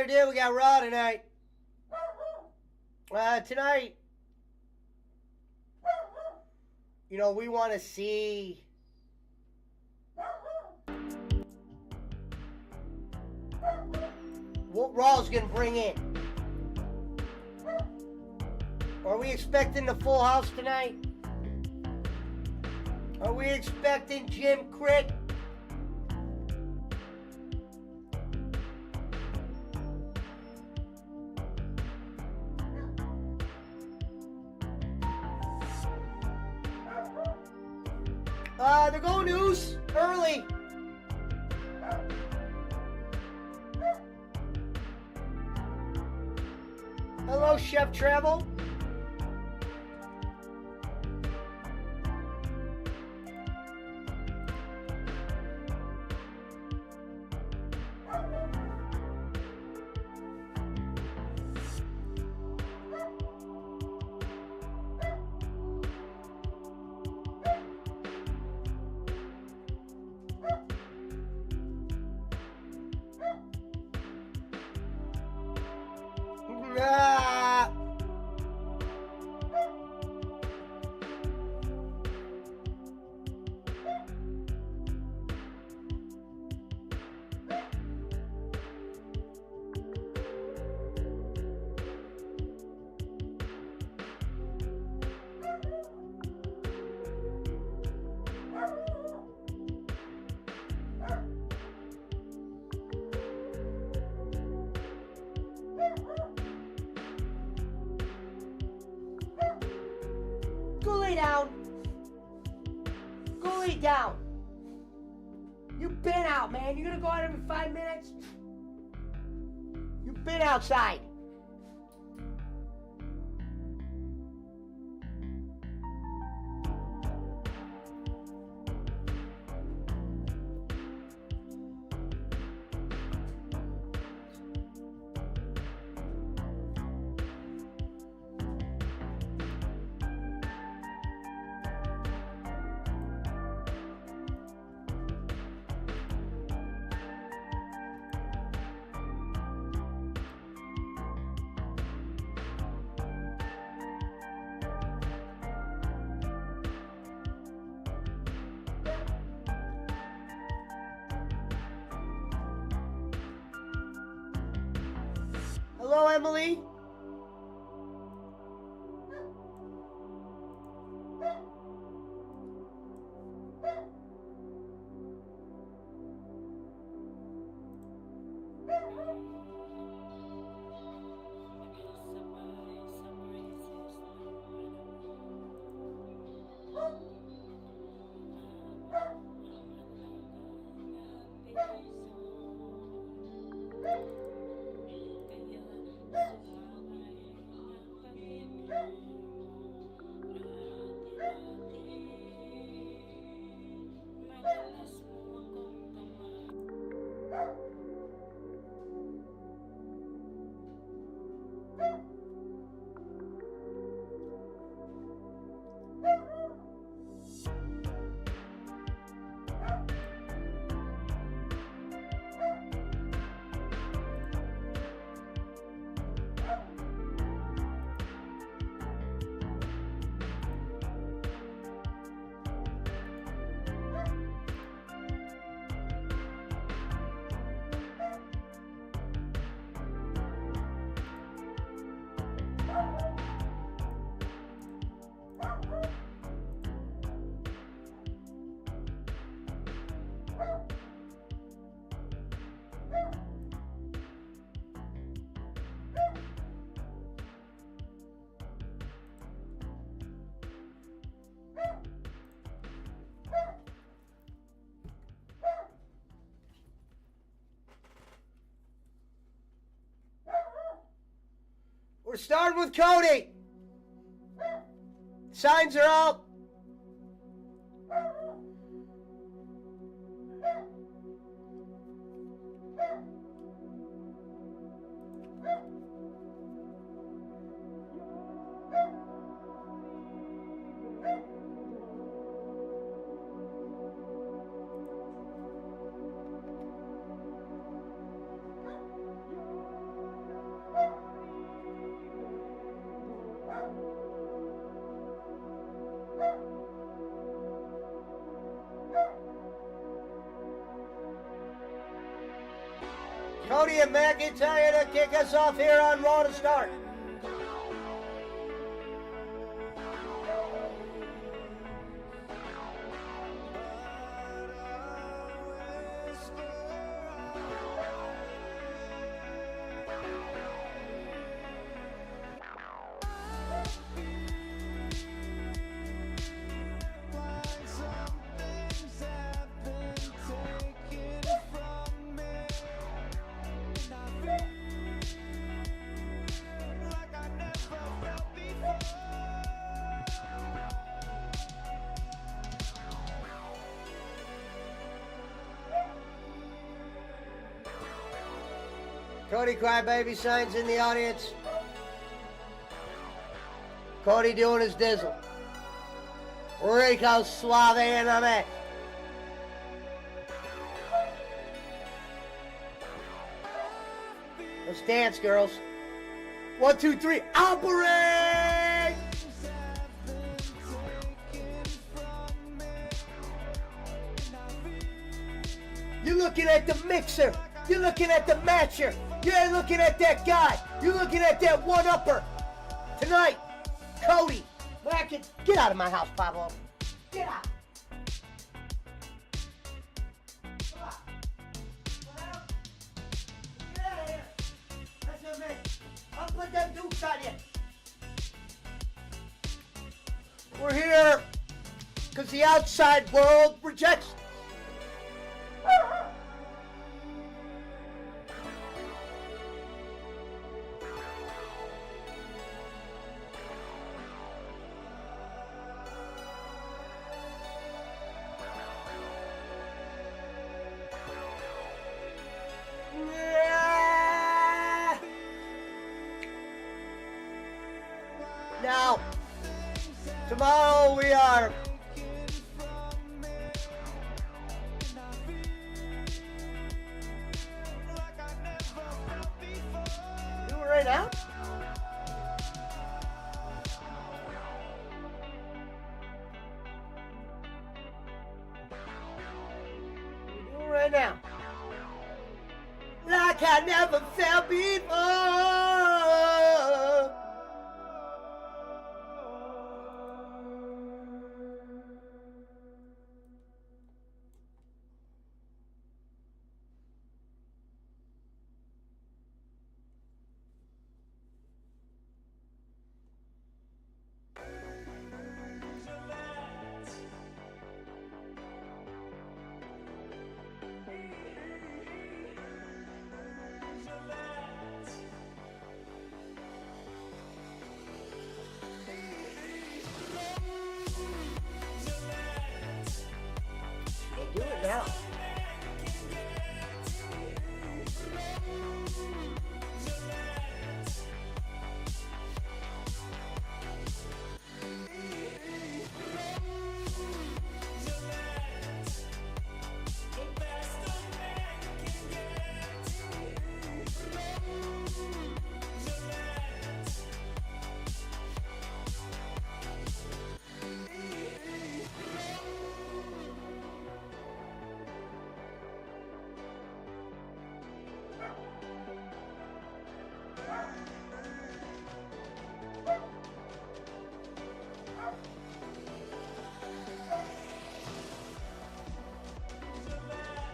to do? We got Raw tonight. Tonight, you know, we want to see what Raw's going to bring in. Are we expecting the full house tonight? Are we expecting Jim Crick? They're going news early. Hello, Chef Travel. Go lay down. Go lay down. You've been out, man. You're gonna go out every 5 minutes? You've been outside. Hello, Emily. We're starting with Cody. Signs are out. Cody and McIntyre to kick us off here on Raw to start. Cody Crybaby signs in the audience. Cody doing his dizzle. Rico Suave in the mix. Let's dance, girls. 1, 2, 3, operate! You're looking at the mixer. You're looking at the matcher. You're looking at that guy. You're looking at that one-upper. Tonight, Cody, get out of my house, Pablo. Get out. Come on. Get out of here. Listen to me. I'll put them dukes on you. We're here because the outside world rejects us. Now, tomorrow we are do it right now? We do it right now. Like I never felt before. Do it now.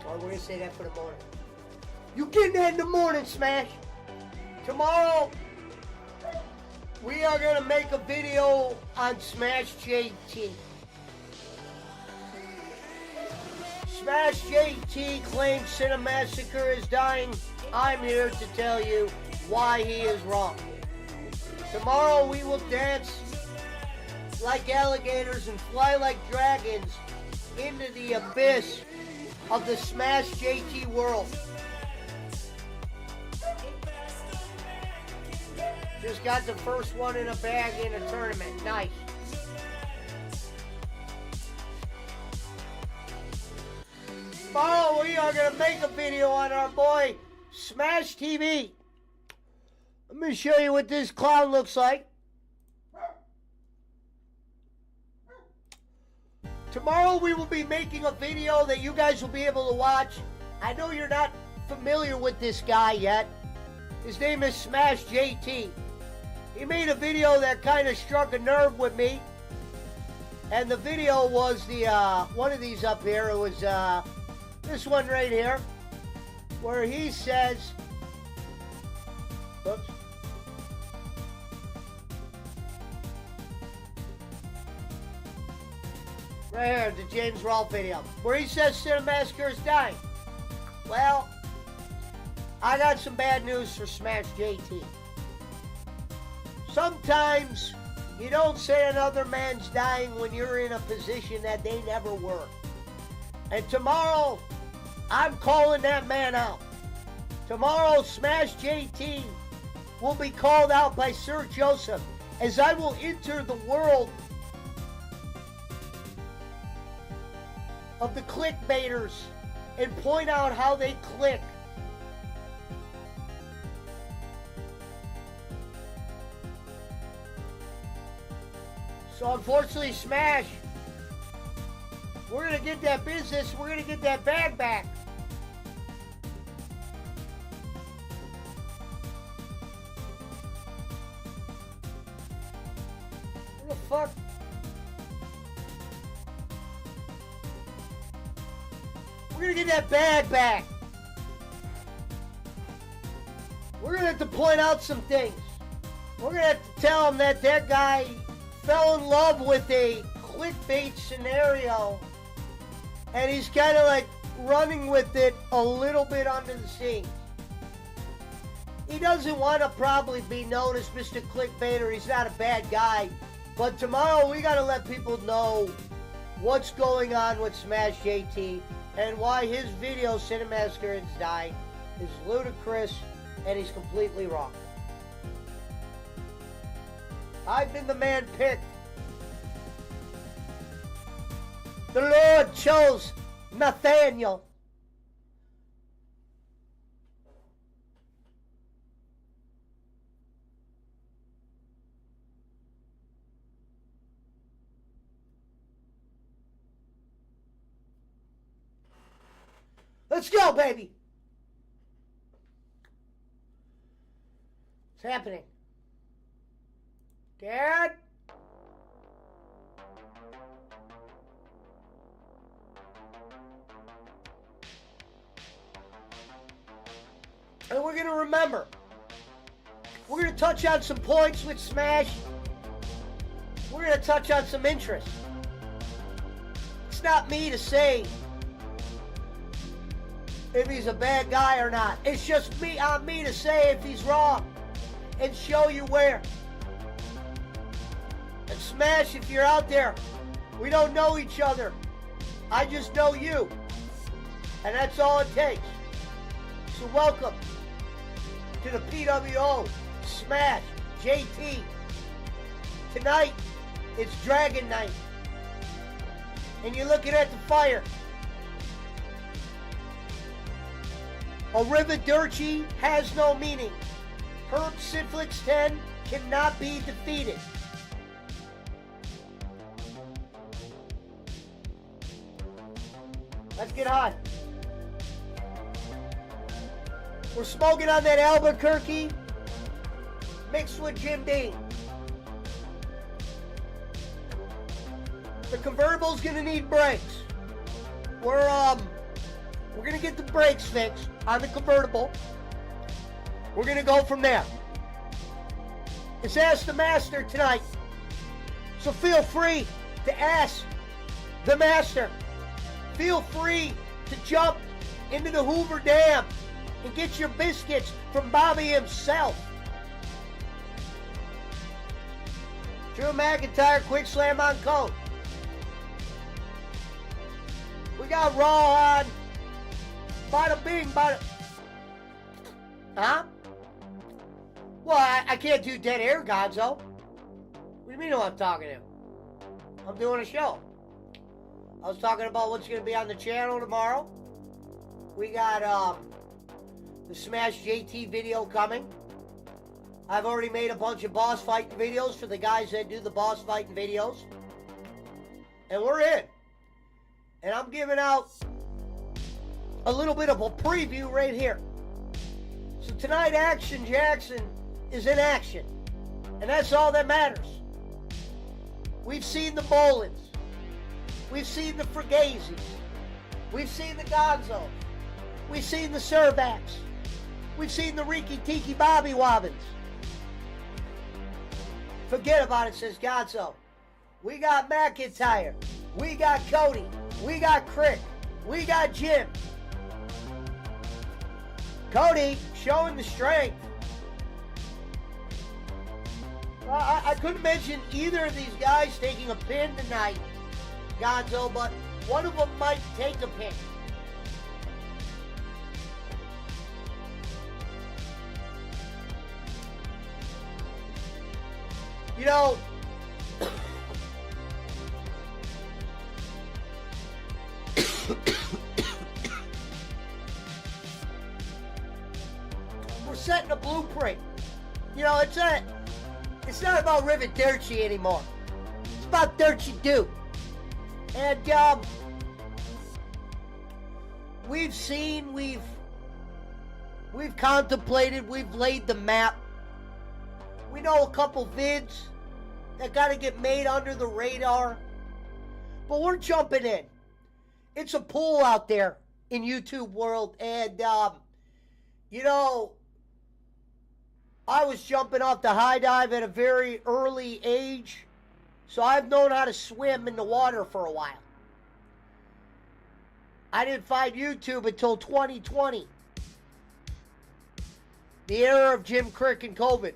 Or we're gonna say that for the morning. You getting that in the morning, Smash? Tomorrow, we are gonna make a video on Smash JT. Smash JT claims Cinemassacre is dying. I'm here to tell you why he is wrong. Tomorrow we will dance like alligators and fly like dragons into the abyss of the Smash JT world. Just got the first one in a bag in a tournament. Nice. Tomorrow we are going to make a video on our boy Smash TV. Let me show you what this clown looks like. Tomorrow we will be making a video that you guys will be able to watch. I know you're not familiar with this guy yet, his name is Smash JT. He made a video that kind of struck a nerve with me. And the video was the one of these up here. It was this one right here, where he says, oops. Right here, the James Rolfe video, where he says Cinemassacre is dying. Well, I got some bad news for Smash JT. Sometimes you don't say another man's dying when you're in a position that they never were. And tomorrow, I'm calling that man out. Tomorrow, Smash JT will be called out by Sir Joseph, as I will enter the world of the clickbaiters and point out how they click. So unfortunately, Smash, we're going to get that business, we're going to get that bag back. What the fuck? We're going to get that bag back. We're going to have to point out some things. We're going to have to tell them that that guy fell in love with a clickbait scenario, and he's kind of like running with it a little bit under the scenes. He doesn't want to probably be known as Mr. Clickbaiter. He's not a bad guy. But tomorrow we got to let people know what's going on with Smash JT and why his video, Cinemassacre is Dying, is ludicrous and he's completely wrong. I've been the man picked. The Lord chose Nathaniel. Let's go, baby. What's happening? Dad? And we're going to remember. We're going to touch on some points with Smash. We're going to touch on some interest. It's not me to say if he's a bad guy or not. It's just me on me to say if he's wrong and show you where. And Smash, if you're out there, we don't know each other. I just know you. And that's all it takes. So welcome to the PWO Smash JT. Tonight, it's Dragon Night. And you're looking at the fire. Arrivederci has no meaning. Herb Sidflix 10 cannot be defeated. Let's get on. We're smoking on that Albuquerque mixed with Jim Dean. The convertible's gonna need brakes. We're gonna get the brakes fixed on the convertible. We're gonna go from there. It's Ask the Master tonight. So feel free to ask the Master. Feel free to jump into the Hoover Dam and get your biscuits from Bobby himself. Drew McIntyre, quick slam on code. We got Raw on. Bada bing, bada. Huh? Well, I can't do dead air, Gonzo. What do you mean who I'm talking to? I'm doing a show. I was talking about what's going to be on the channel tomorrow. We got the Smash JT video coming. I've already made a bunch of boss fighting videos for the guys that do the boss fighting videos. And we're in. And I'm giving out a little bit of a preview right here. So tonight, Action Jackson is in action. And that's all that matters. We've seen the Bolins. We've seen the Frugazis. We've seen the Gonzos. We've seen the Servaks. We've seen the Riki Tiki Bobby Wobbins. Forget about it, says Gonzo. We got McIntyre. We got Cody. We got Crick. We got Jim. Cody showing the strength. I couldn't mention either of these guys taking a pin tonight, Gonzo, but one of them might take a pin. You know, we're setting a blueprint. You know, it's not about Rivet Dirty anymore. It's about Dirty Do. And we've seen, we've contemplated, we've laid the map. We know a couple vids that got to get made under the radar. But we're jumping in. It's a pool out there in YouTube world. And, you know, I was jumping off the high dive at a very early age. So I've known how to swim in the water for a while. I didn't find YouTube until 2020. The era of Jim Crick and COVID.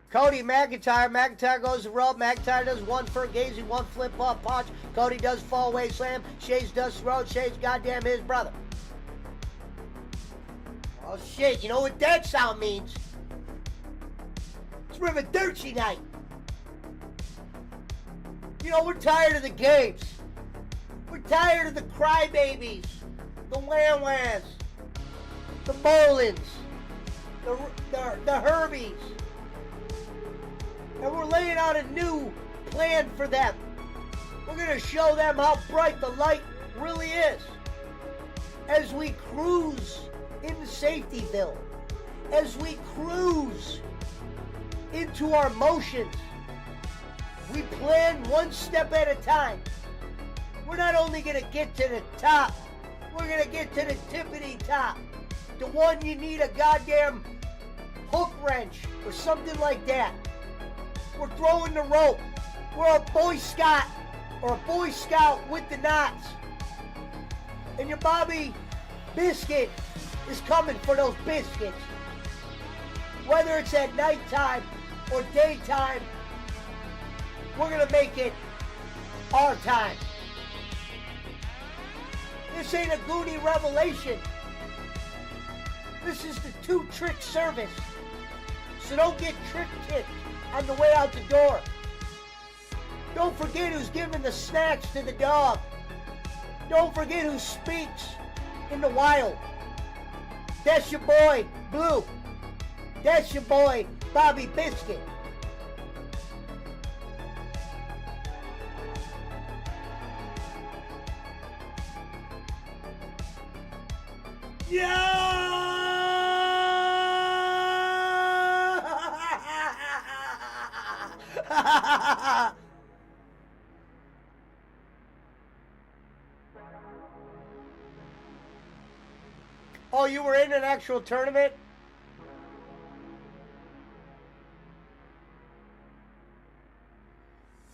Cody McIntyre. McIntyre goes to rope. McIntyre does one Fugazi, one flip up punch. Cody does fall away slam. Shays does throw. Shays goddamn his brother. Oh shit, you know what that sound means? It's Rivet Dirty night. You know, we're tired of the games. We're tired of the crybabies, the wham-whams, the Bolins, the Herbies. And we're laying out a new plan for them. We're going to show them how bright the light really is. As we cruise into Safetyville. As we cruise into our motions. We plan one step at a time. We're not only going to get to the top, we're going to get to the tippity top. The one you need a goddamn hook wrench or something like that. We're throwing the rope. We're a Boy Scout or a Boy Scout with the knots. And your Bobby Biscuit is coming for those biscuits. Whether it's at nighttime or daytime, we're going to make it our time. This ain't a Goonie revelation. This is the two-trick service. So don't get trick-kicked on the way out the door. Don't forget who's giving the snacks to the dog. Don't forget who speaks in the wild. That's your boy, Blue. That's your boy, Bobby Biscuit. Yeah! Oh, you were in an actual tournament?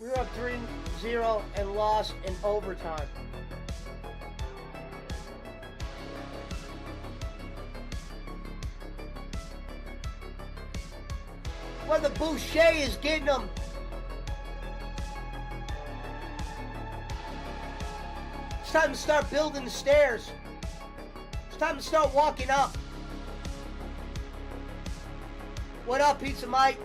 We were up 3-0 and lost in overtime. Well, the Boucher is getting them. It's time to start building the stairs. It's time to start walking up. What up, Pizza Mike?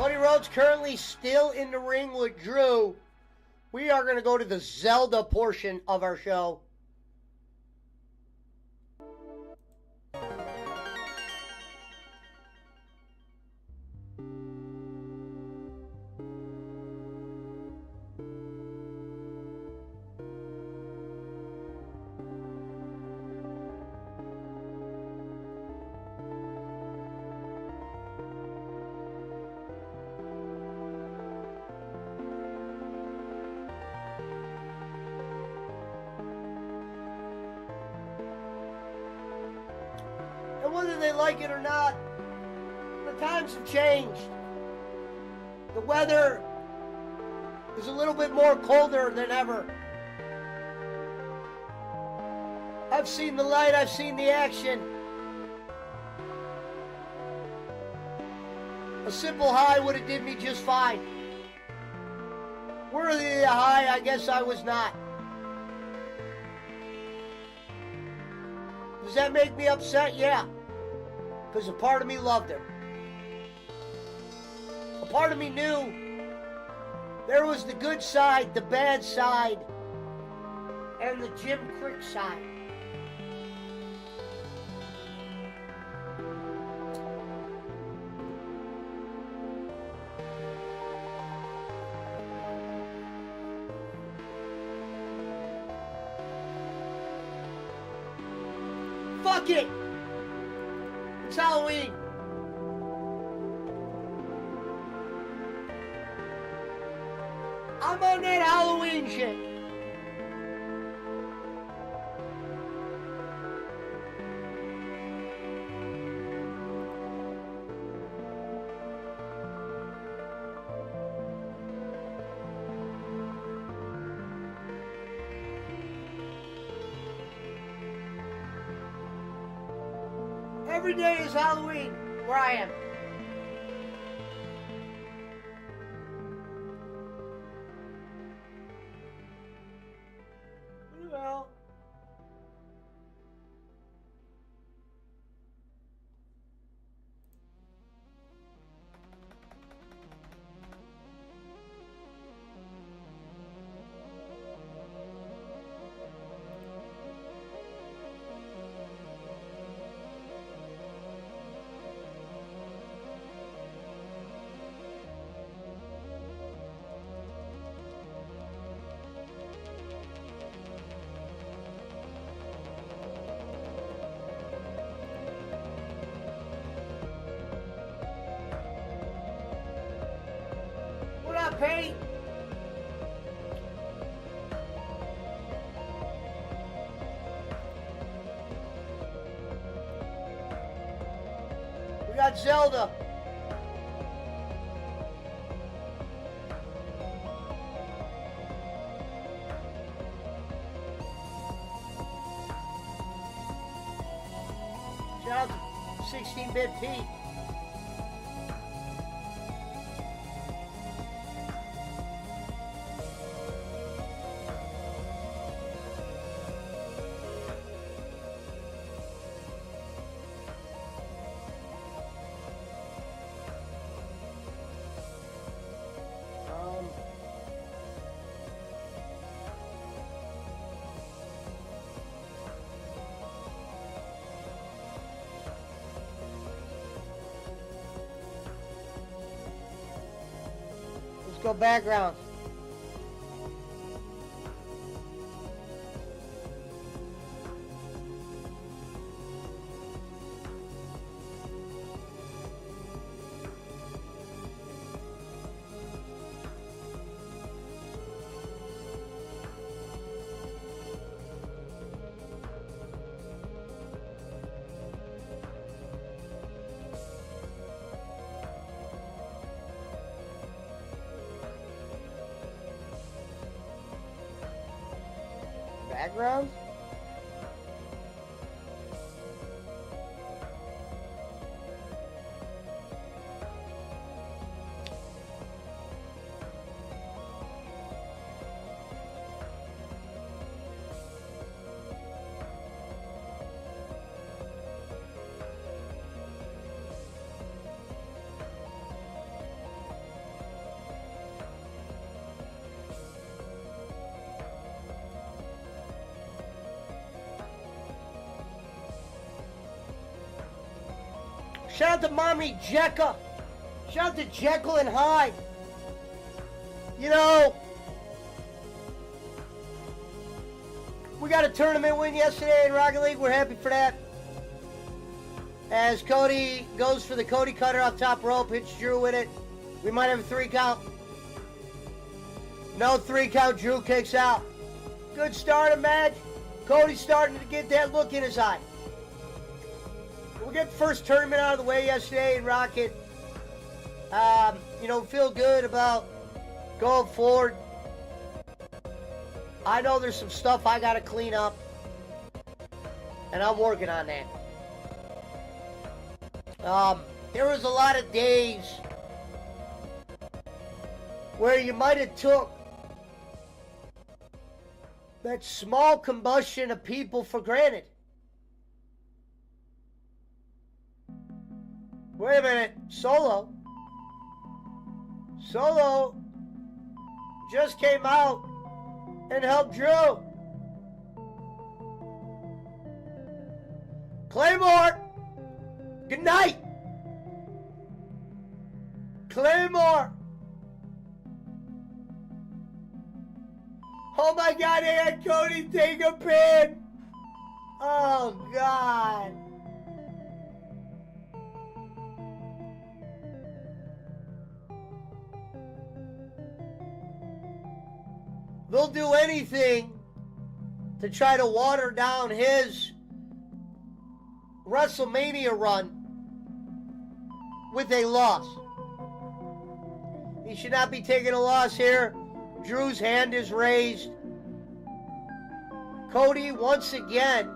Cody Rhodes currently still in the ring with Drew. We are going to go to the Zelda portion of our show. And whether they like it or not, the times have changed. The weather is a little bit more colder than ever. I've seen the light, I've seen the action. A simple high would have did me just fine. Worthy of the high, I guess I was not. Does that make me upset? Yeah. Because a part of me loved him. A part of me knew there was the good side, the bad side, and the Jim Crick side. Fuck it! It's Halloween. I'm on that Halloween shit. Every day is Halloween where I am. Well, what up, Pete? We got Zelda. Shout out to 16-Bit Pete. Let's go background. Background? Shout out to Mommy Jekka. Shout out to Jekyll and Hyde. You know, we got a tournament win yesterday in Rocket League. We're happy for that. As Cody goes for the Cody Cutter off top rope, hits Drew with it. We might have a 3 count. No 3 count, Drew kicks out. Good start of match. Cody's starting to get that look in his eye. We'll get the first tournament out of the way yesterday in Rocket. You know, feel good about going forward. I know there's some stuff I got to clean up. And I'm working on that. There was a lot of days where you might have took that small combustion of people for granted. Wait a minute, Solo just came out and helped Drew. Claymore, good night. Claymore. Oh my God, they had Cody take a pin. Oh God. They'll do anything to try to water down his WrestleMania run with a loss. He should not be taking a loss here. Drew's hand is raised. Cody once again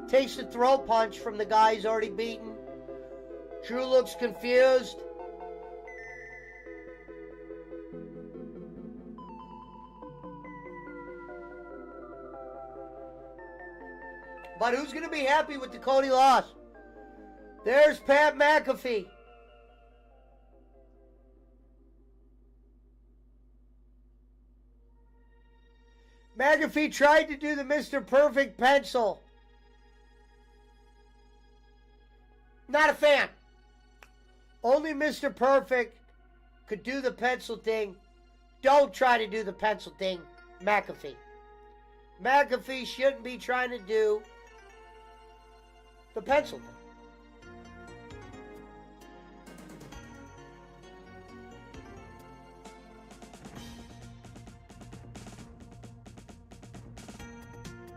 takes the throat punch from the guy he's already beaten. Drew looks confused. But who's going to be happy with the Cody loss? There's Pat McAfee. McAfee tried to do the Mr. Perfect pencil. Not a fan. Only Mr. Perfect could do the pencil thing. Don't try to do the pencil thing, McAfee. McAfee shouldn't be trying to do the pencil thing.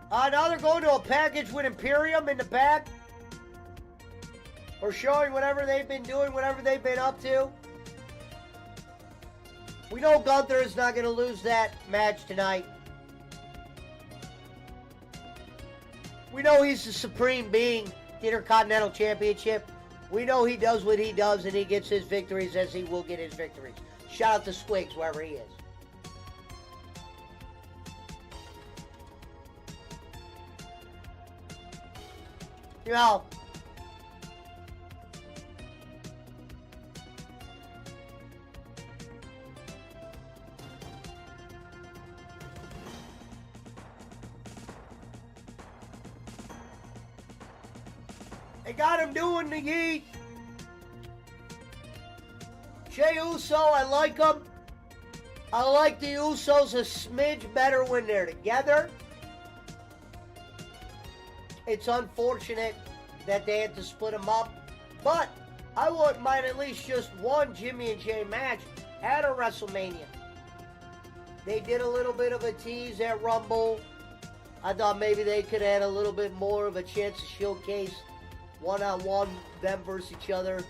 Now they're going to a package with Imperium in the back. Or showing whatever they've been doing, whatever they've been up to. We know Gunther is not going to lose that match tonight. We know he's the supreme being, the Intercontinental Championship. We know he does what he does and he gets his victories as he will get his victories. Shout out to Squigs, wherever he is. You know, they got him doing the yeet. Jey Uso, I like him. I like the Usos a smidge better when they're together. It's unfortunate that they had to split them up. But I wouldn't mind at least just one Jimmy and Jay match at a WrestleMania. They did a little bit of a tease at Rumble. I thought maybe they could add a little bit more of a chance to showcase one-on-one, them versus each other.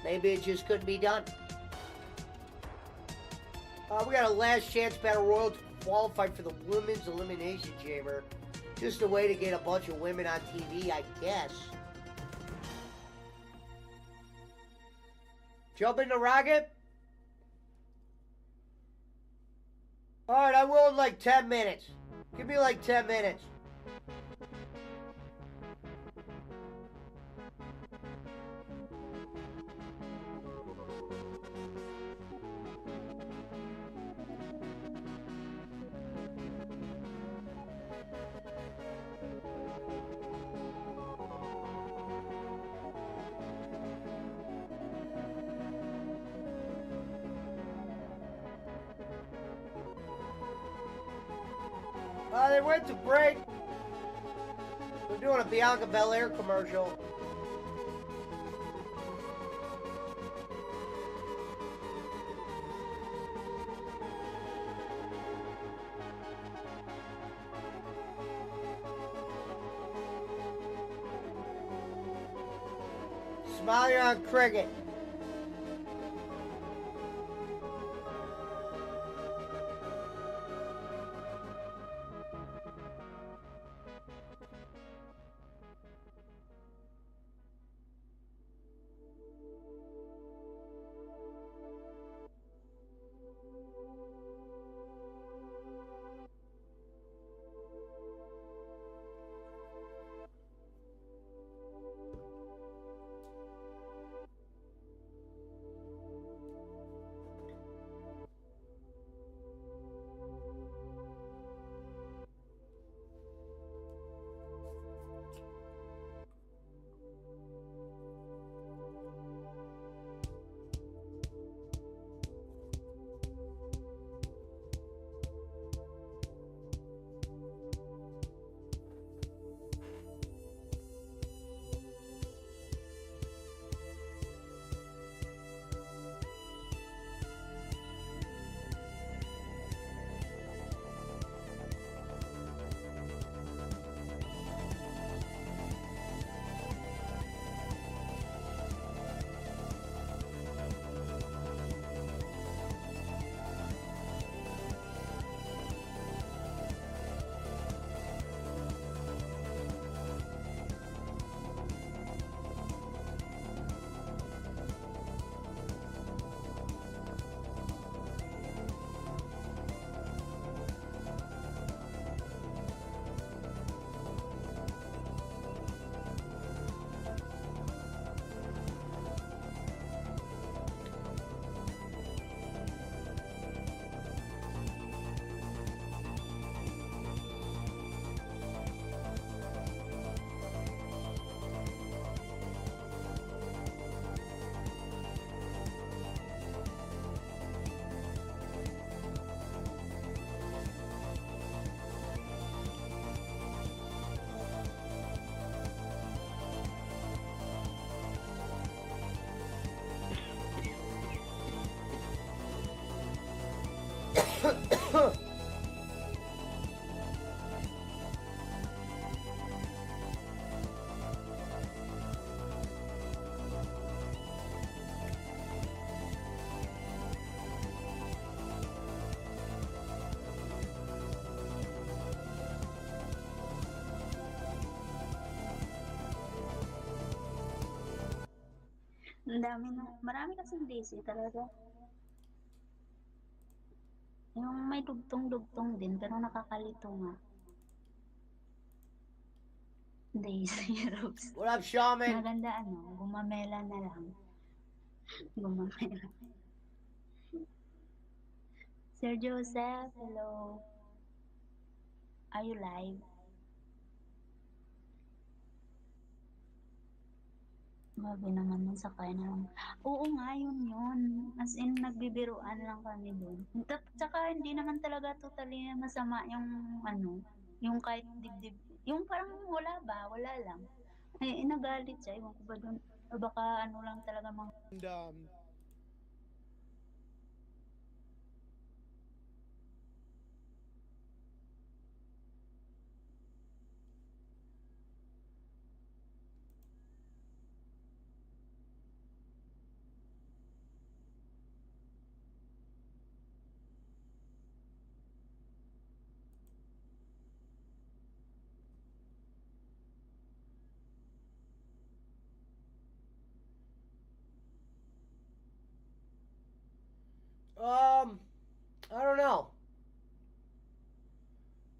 Maybe it just couldn't be done. We got a last chance battle royal to qualify for the Women's Elimination Chamber. Just a way to get a bunch of women on TV, I guess. Jump in the rocket? Alright, I will in like 10 minutes. Give me like 10 minutes. They went to break. We're doing a Bianca Belair commercial. Smile, you're on cricket. Ang dami na, marami kasing DC talaga. Yung may dugtong-dugtong din, pero nakakalito nga. Daisy Rose. What up, Shaman? Maganda gumamela na lang. Gumamela. Sir Joseph, hello. Are you live? Grabe naman yun, sakay na lang. Oo nga, yun. As in, nagbibiruan lang kami dun. Tsaka hindi naman talaga totally masama yung yung kahit dibdib. Yung parang wala lang. Ay, nagalit siya, ewan ko ba dun. O baka lang talaga mga... And I don't know.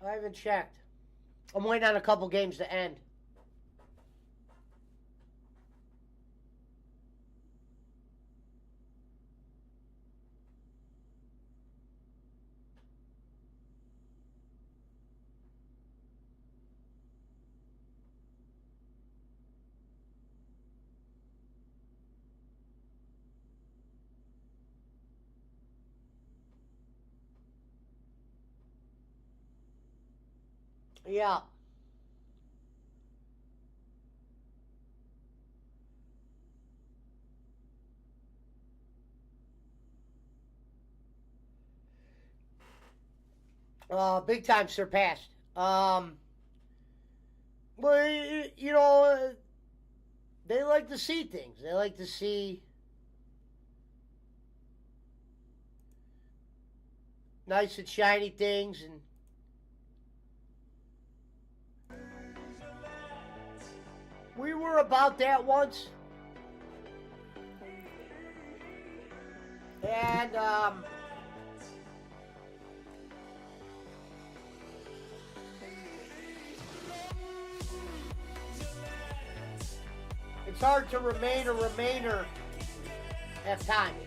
I haven't checked. I'm waiting on a couple games to end. Yeah. Big time surpassed. Well, they like to see things. They like to see nice and shiny things, and we were about that once. And it's hard to remain a Remainer at times.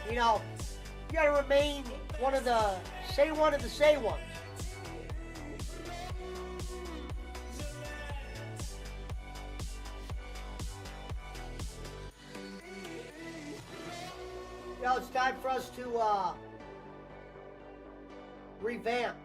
You know, you gotta remain one of the say ones. You know, it's time for us to revamp.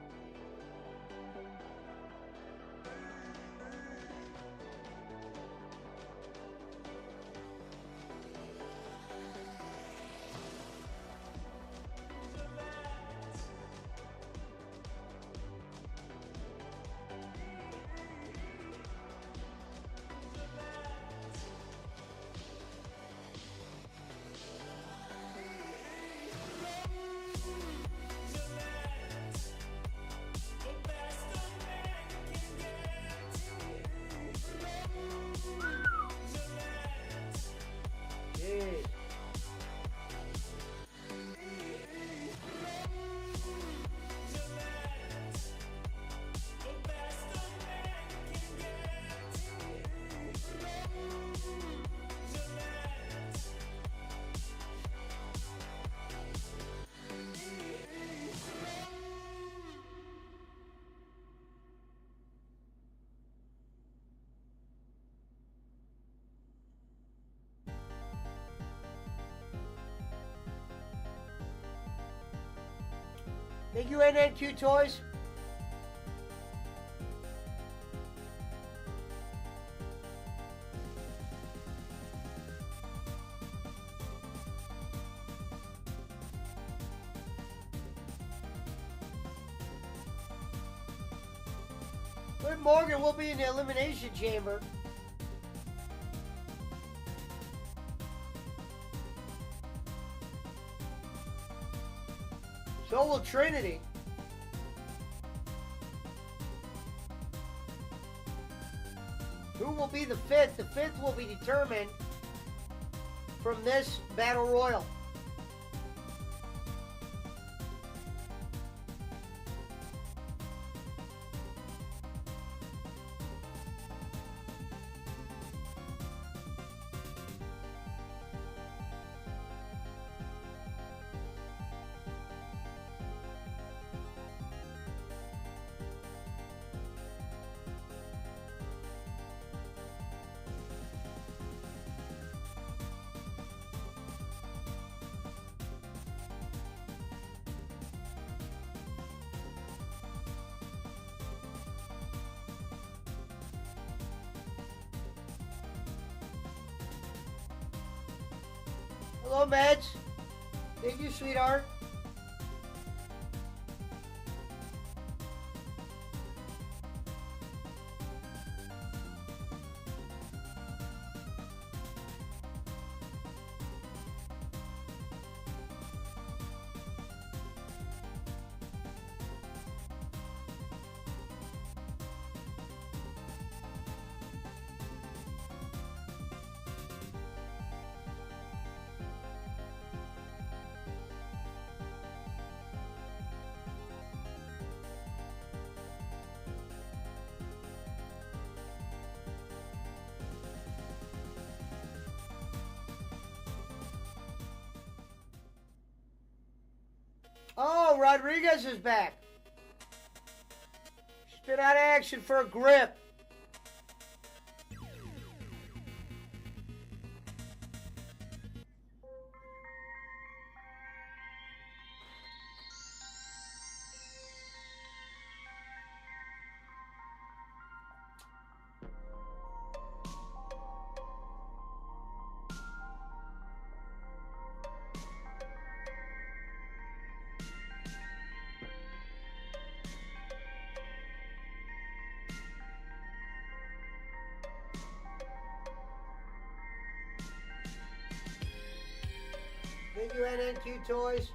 Thank you, NNQ Toys. Good Morgan will be in the Elimination Chamber. So will Trinity. Who will be the fifth? The fifth will be determined from this Battle Royal. Hello, Mads. Thank you, sweetheart. Oh, Rodriguez is back. She's been out of action for a grip. you, NNQ Toys.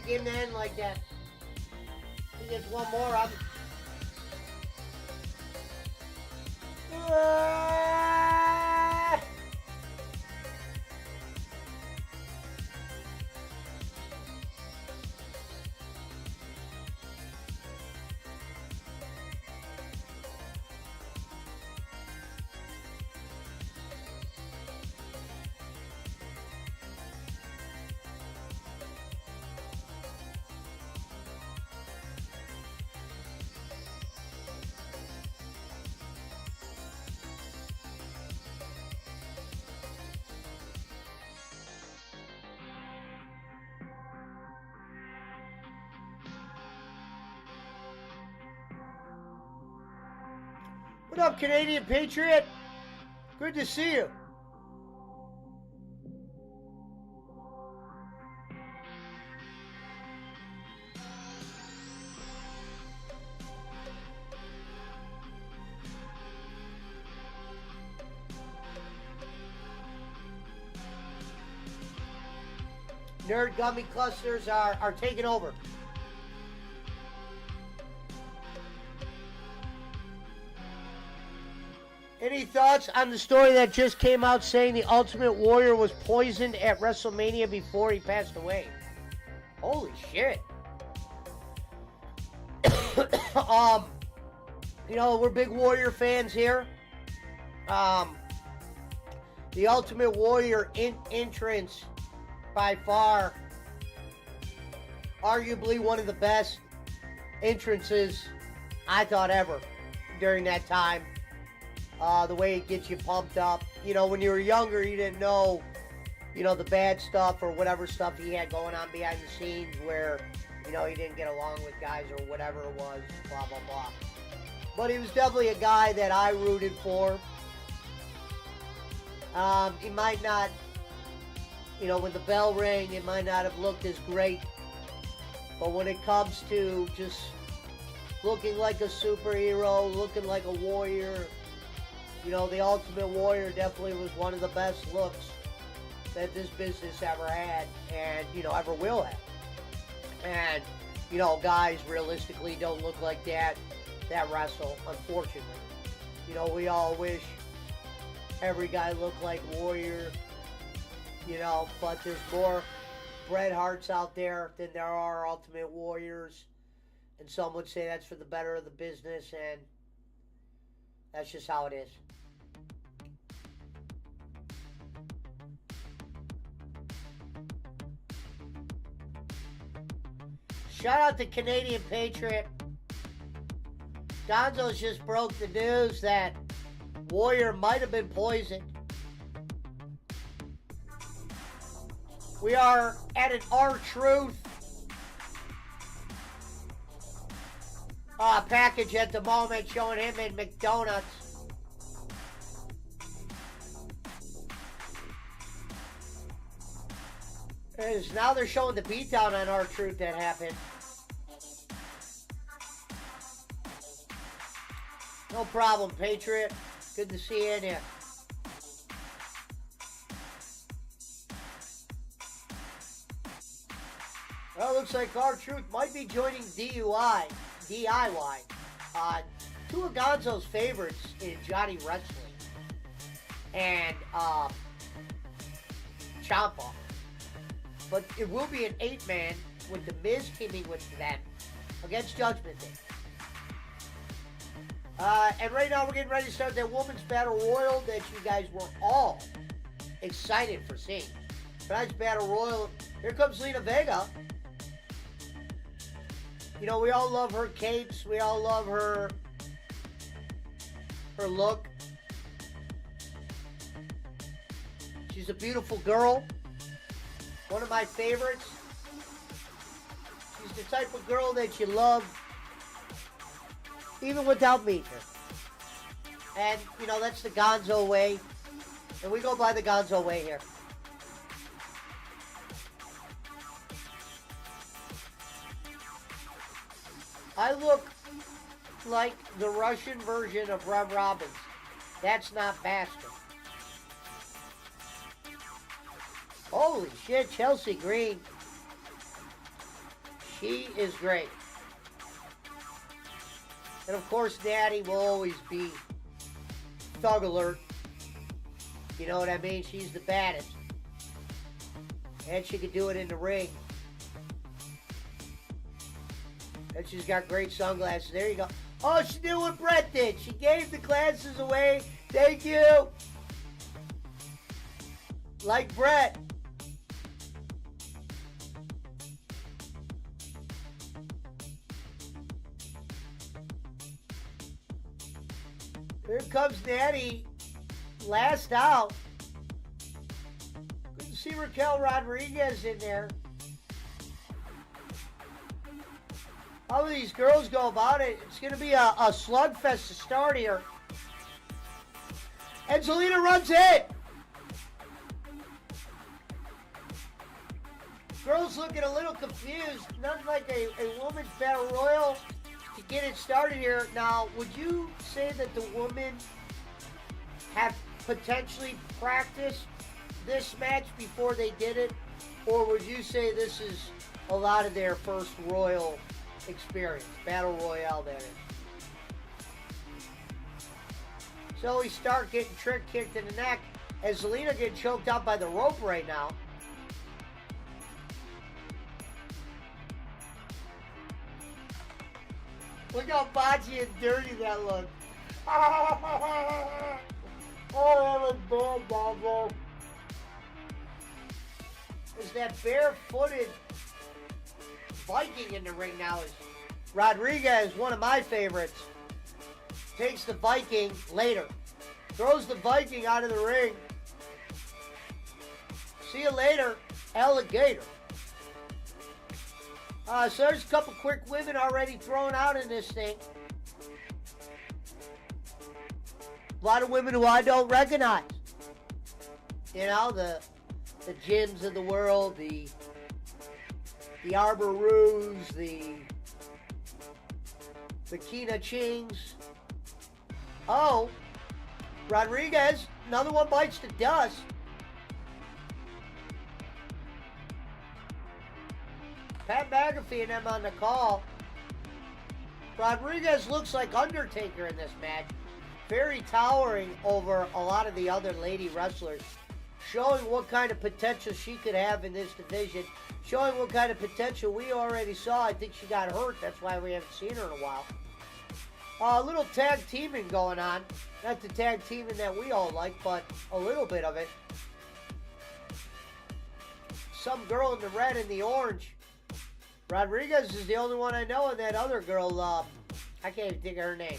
Game to end like that. He gets one more up. What up, Canadian Patriot? Good to see you. Nerd gummy clusters are taking over. Any thoughts on the story that just came out saying the Ultimate Warrior was poisoned at WrestleMania before he passed away? Holy shit. You know, we're big Warrior fans here. The Ultimate Warrior entrance, by far, arguably one of the best entrances I thought ever during that time. The way it gets you pumped up. You know, when you were younger, you didn't know, you know, the bad stuff or whatever stuff he had going on behind the scenes where, you know, he didn't get along with guys or whatever it was, blah, blah, blah. But he was definitely a guy that I rooted for. He might not, you know, when the bell rang, it might not have looked as great. But when it comes to just looking like a superhero, looking like a warrior, you know, the Ultimate Warrior definitely was one of the best looks that this business ever had and, you know, ever will have. And, you know, guys realistically don't look like that wrestle, unfortunately. You know, we all wish every guy looked like Warrior, you know, but there's more Bret Harts out there than there are Ultimate Warriors. And some would say that's for the better of the business, and that's just how it is. Shout out to Canadian Patriot. Gonzo's just broke the news that Warrior might have been poisoned. We are at an R-Truth package at the moment, showing him in McDonald's. Now they're showing the beatdown on R-Truth that happened. No problem, Patriot. Good to see you in here. Well, it looks like R-Truth might be joining DIY. Two of Gonzo's favorites in Johnny Wrestling and Ciampa. But it will be an 8-man with The Miz teaming with them against Judgment Day. And right now we're getting ready to start that Women's Battle Royal that you guys were all excited for seeing. Tonight's Battle Royal. Here comes Lena Vega. You know, we all love her capes. We all love her look. She's a beautiful girl. One of my favorites. She's the type of girl that you love even without meeting her. And, you know, that's the Gonzo way. And we go by the Gonzo way here. I look like the Russian version of Rev Robbins. That's not Bastard. Holy shit, Chelsea Green. She is great. And of course, Natty will always be Thug Alert. You know what I mean? She's the baddest. And she can do it in the ring. And she's got great sunglasses. There you go. Oh, she did what Brett did. She gave the glasses away. Thank you. Like Brett. Here comes Natty. Last out. Good to see Raquel Rodriguez in there. How do these girls go about it? It's going to be a slugfest to start here. And Zelina runs in. Girls looking a little confused. Nothing like a women's battle royal to get it started here. Now, would you say that the women have potentially practiced this match before they did it? Or would you say this is a lot of their first royal experience? Battle Royale, that is. So we start getting trick kicked in the neck as Zelina getting choked out by the rope right now. Look how botchy and dirty that looks. Oh, that was bad, Davo. Is that barefooted Viking in the ring now is Rodriguez, one of my favorites. Takes the Viking later. Throws the Viking out of the ring. See you later, alligator. So there's a couple quick women already thrown out in this thing. A lot of women who I don't recognize. You know, the Jims of the world, the Arbor Roos, the Kina Chings. Oh, Rodriguez, another one bites the dust. Pat McAfee and them on the call. Rodriguez looks like Undertaker in this match. Very towering over a lot of the other lady wrestlers. Showing what kind of potential she could have in this division. Showing what kind of potential we already saw. I think she got hurt. That's why we haven't seen her in a while. A little tag teaming going on. Not the tag teaming that we all like, but a little bit of it. Some girl in the red and the orange. Rodriguez is the only one I know, and that other girl, I can't even think of her name.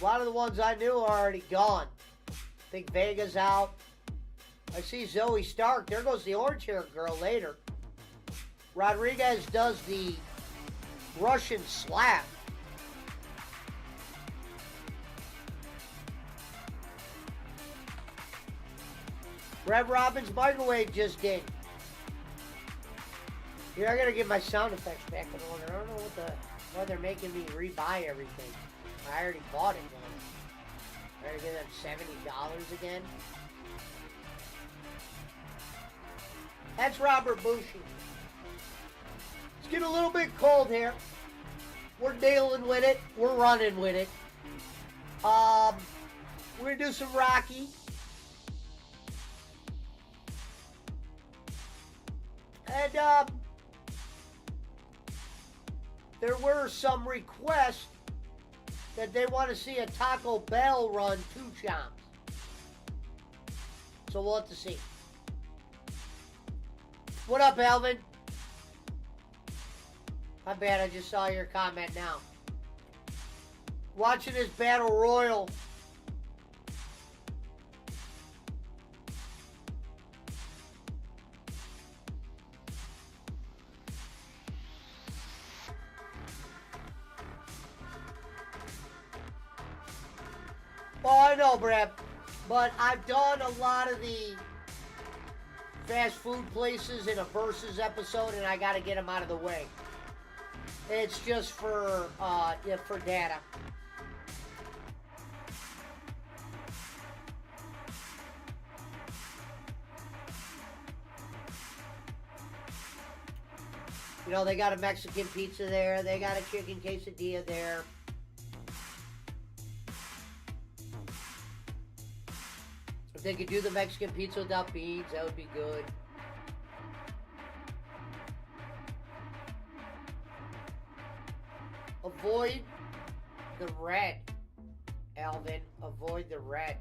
A lot of the ones I knew are already gone. I think Vega's out. I see Zoe Stark. There goes the orange-haired girl later. Rodriguez does the Russian slap. Rev Robbins microwave just did. Here, I gotta get my sound effects back in order. I don't know why they're making me rebuy everything. I already bought it once. I gotta give them $70 again. That's Robert Bushi. It's getting a little bit cold here. We're dealing with it. We're running with it. We're gonna do some Rocky. And there were some requests that they want to see a Taco Bell run 2 Chomps. So we'll have to see. What up, Alvin? My bad, I just saw your comment now. Watching this Battle Royal. Well, I know, Brad, but I've done a lot of the fast food places in a Versus episode, and I got to get them out of the way. It's just for data. You know, they got a Mexican pizza there. They got a chicken quesadilla there. If they could do the Mexican pizza without beans, that would be good. Avoid the red, Alvin. Avoid the red.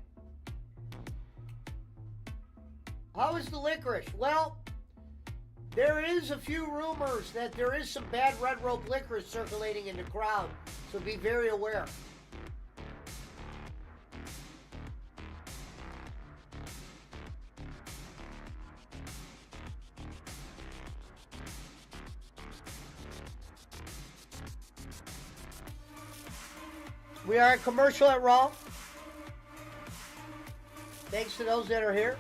How is the licorice? Well, there is a few rumors that there is some bad red rope licorice circulating in the crowd, so be very aware. We are a commercial at Raw. Thanks to those that are here.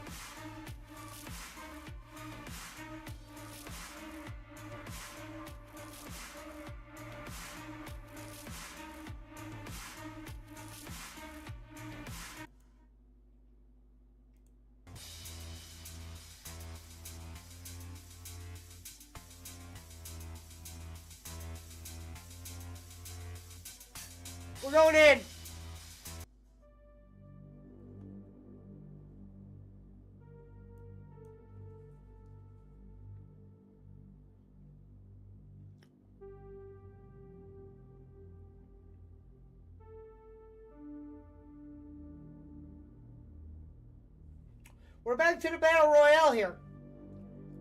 We're going in. We're back to the Battle Royale here.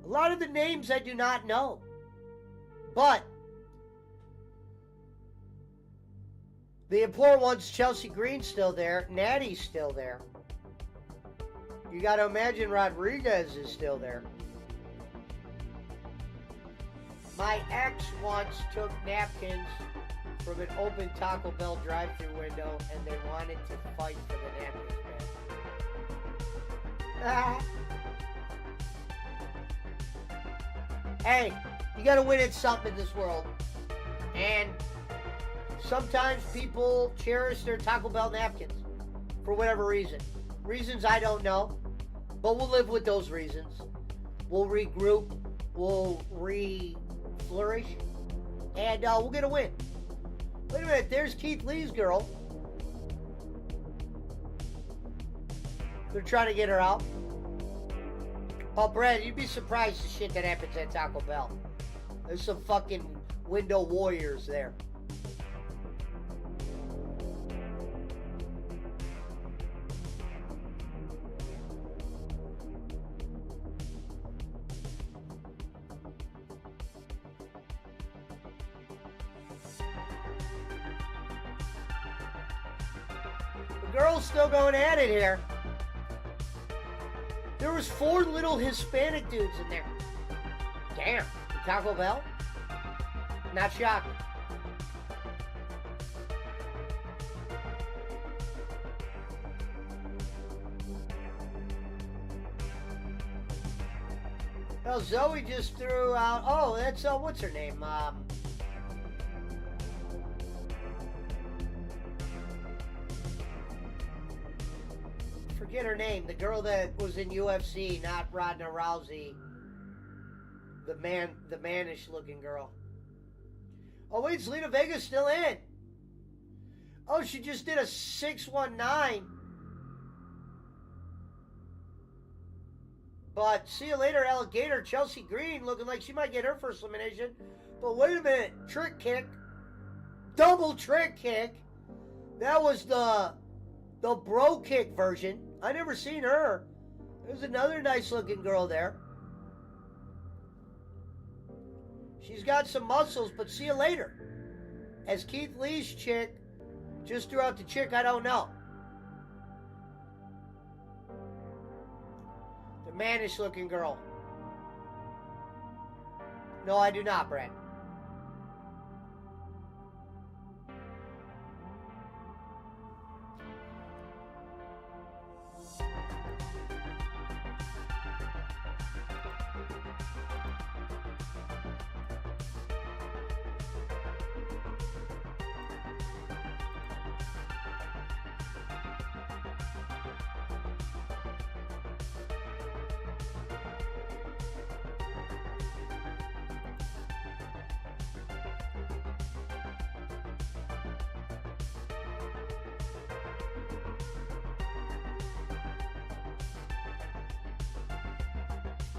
A lot of the names I do not know. But the important ones, Chelsea Green's still there. Natty's still there. You got to imagine Rodriguez is still there. My ex once took napkins from an open Taco Bell drive-thru window, and they wanted to fight for the napkins back. Hey, you got to win at something in this world. And sometimes people cherish their Taco Bell napkins for whatever reason. Reasons I don't know, but we'll live with those reasons. We'll regroup, we'll re-flourish, and we'll get a win. Wait a minute, there's Keith Lee's girl. They're trying to get her out. Oh, Brad, you'd be surprised the shit that happens at Taco Bell. There's some fucking window warriors there. The girls still going at it here. There was 4 little Hispanic dudes in there. Damn. Taco Bell? Not shocked. Well, Zoe just threw out... Oh, that's... what's her name? Forget her name. The girl that was in UFC, not Ronda Rousey. The mannish looking girl. Oh wait, Zelina Vega's still in. Oh, she just did a 619. But see you later, alligator. Chelsea Green looking like she might get her first elimination. But wait a minute, trick kick. double trick kick. That was the bro kick version. I never seen her. There's another nice looking girl there. She's got some muscles, but see you later. As Keith Lee's chick just threw out the chick I don't know. The mannish looking girl. No, I do not, Brad.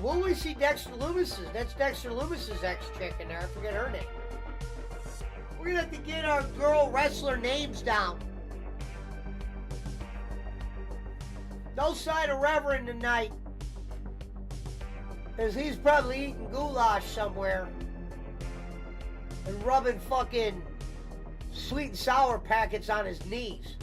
Will we see Dexter Loomis's? That's Dexter Loomis's ex-chick in there. I forget her name. We're going to have to get our girl wrestler names down. No sign of Reverend tonight. Because he's probably eating goulash somewhere. And rubbing fucking sweet and sour packets on his knees.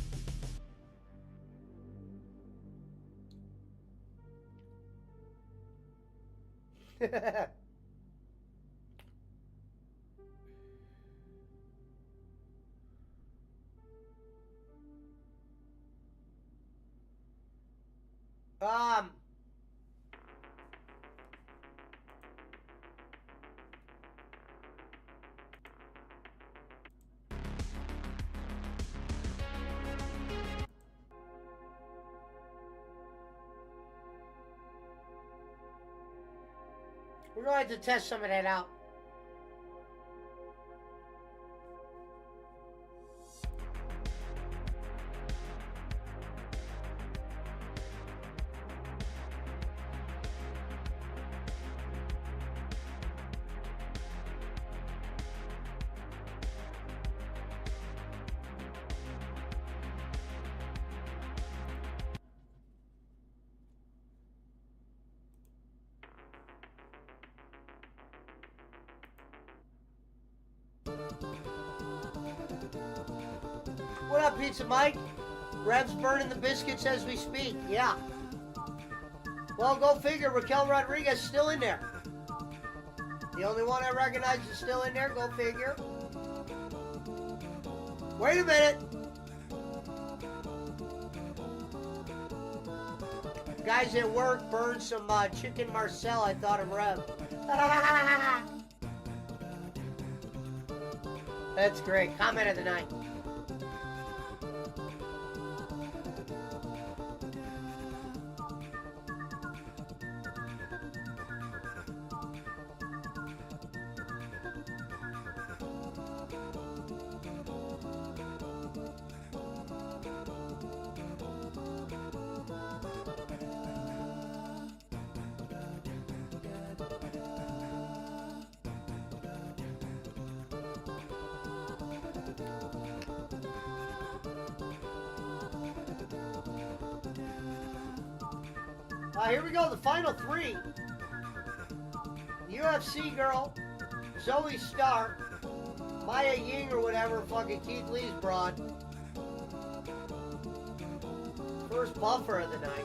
We're going to have to test some of that out. What up, Pizza Mike? Rev's burning the biscuits as we speak. Yeah. Well, go figure. Raquel Rodriguez still in there. The only one I recognize is still in there. Go figure. Wait a minute. Guys at work burned some chicken Marcel. I thought of Rev. That's great. Comment of the night. Here we go, the final three. UFC girl, Zoe Stark, Maya Ying or whatever, fucking Keith Lee's broad. First bumper of the night.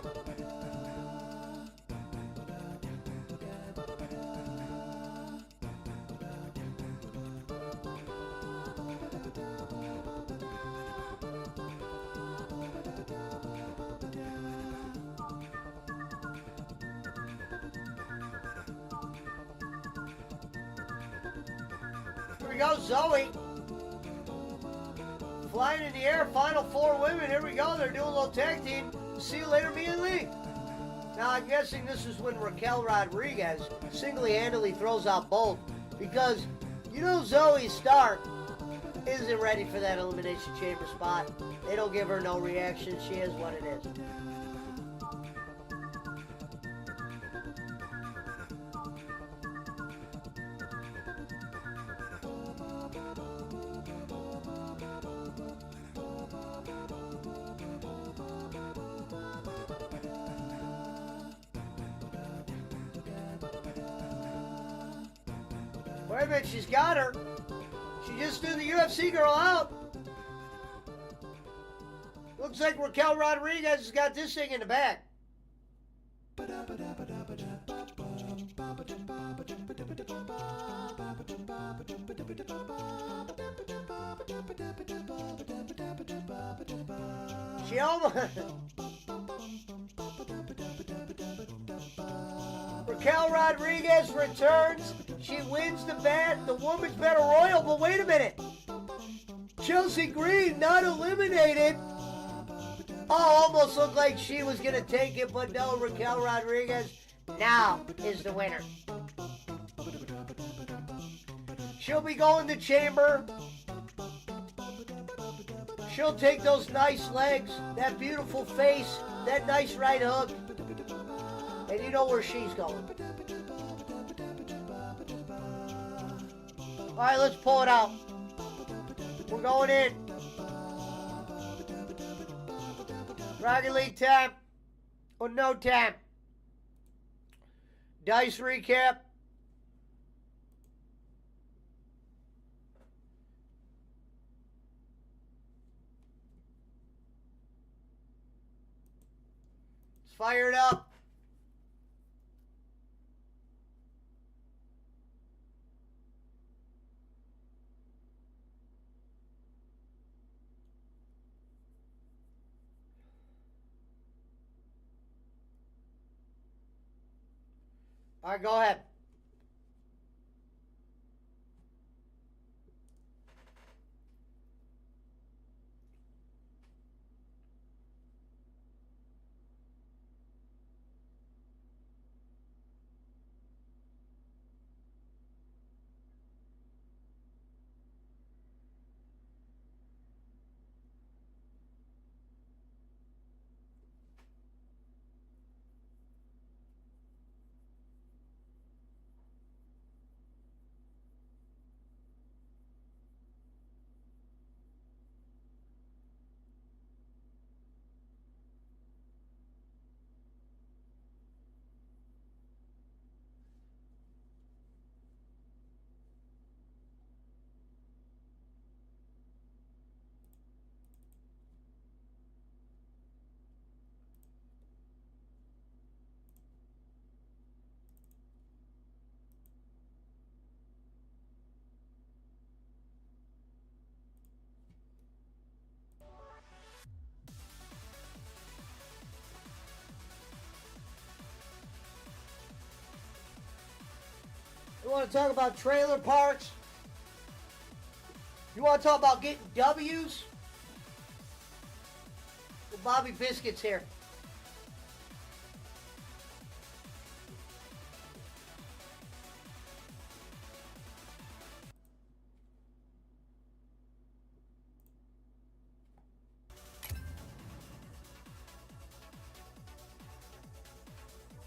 Here we go, Zoe. Flying in the air, final four women. Here we go. They're doing a little tag team. See you later, Mia Lee. Now, I'm guessing this is when Raquel Rodriguez single-handedly throws out both. Because, you know, Zoe Stark isn't ready for that Elimination Chamber spot. They don't give her no reaction. She is what it is. Wait a minute, she's got her. She just threw the UFC girl out. Looks like Raquel Rodriguez has got this thing in the bag. She almost... Raquel Rodriguez returns. She wins the Women's Battle Royal. But wait a minute. Chelsea Green not eliminated. Oh, almost looked like she was going to take it, but no, Raquel Rodriguez now is the winner. She'll be going to Chamber. She'll take those nice legs, that beautiful face, that nice right hook, and you know where she's going. All right, let's pull it out. We're going in. Rocket League time or no time. Dice recap. It's fired up. All right, go ahead. You want to talk about trailer parks? You want to talk about getting W's? Well, Bobby Biscuit's here.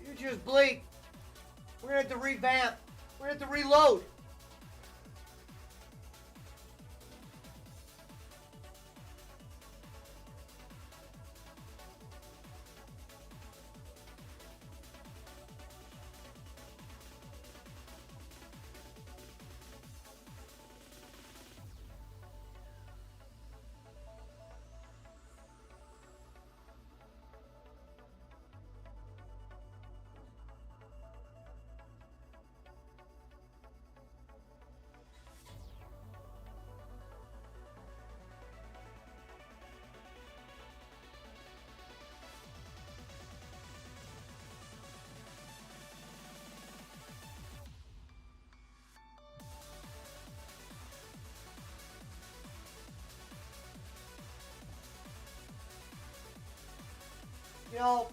Future's bleak. We're going to have to revamp. We're going to have to reload. You know,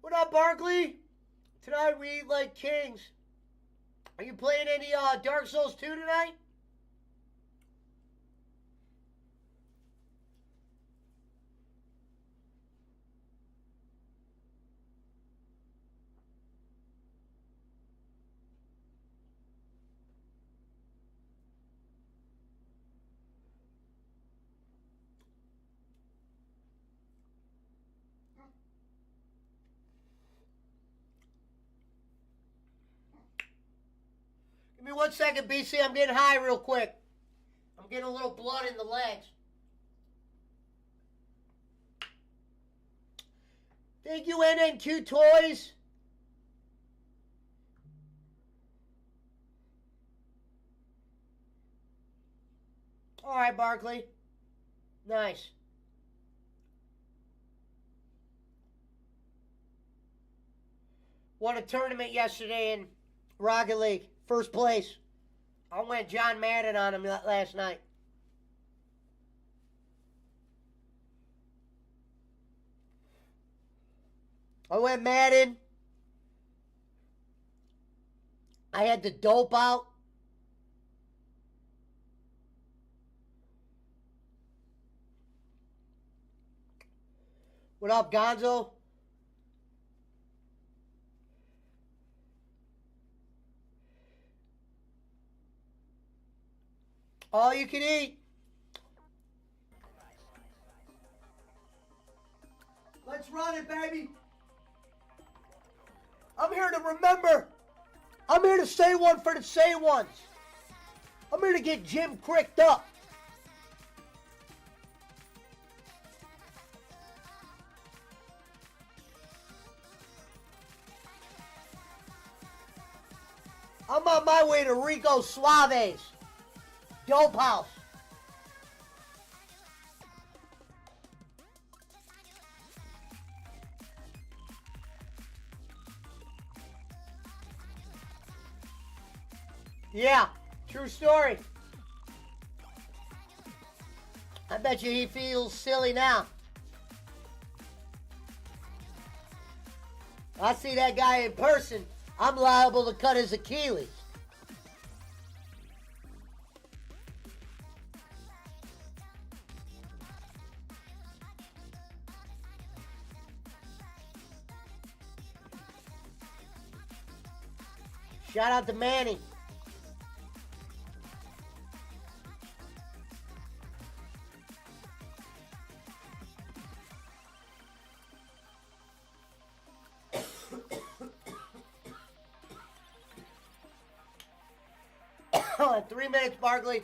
What up, Barkley? Tonight we eat like kings. Are you playing any Dark Souls 2 tonight? Give me 1 second, BC. I'm getting high real quick. I'm getting a little blood in the legs. Thank you, NNQ Toys. All right, Barkley. Nice. Won a tournament yesterday in Rocket League. First place. I went John Madden on him last night. I went Madden. I had the dope out. What up, Gonzo? All you can eat. Let's run it, baby. I'm here to remember. I'm here to say one for the say ones. I'm here to get Jim cricked up. I'm on my way to Rico Suave's Dope House. Yeah, true story. I bet you he feels silly now. I see that guy in person, I'm liable to cut his Achilles. Shout out to Manny. Oh, 3 minutes, Barkley.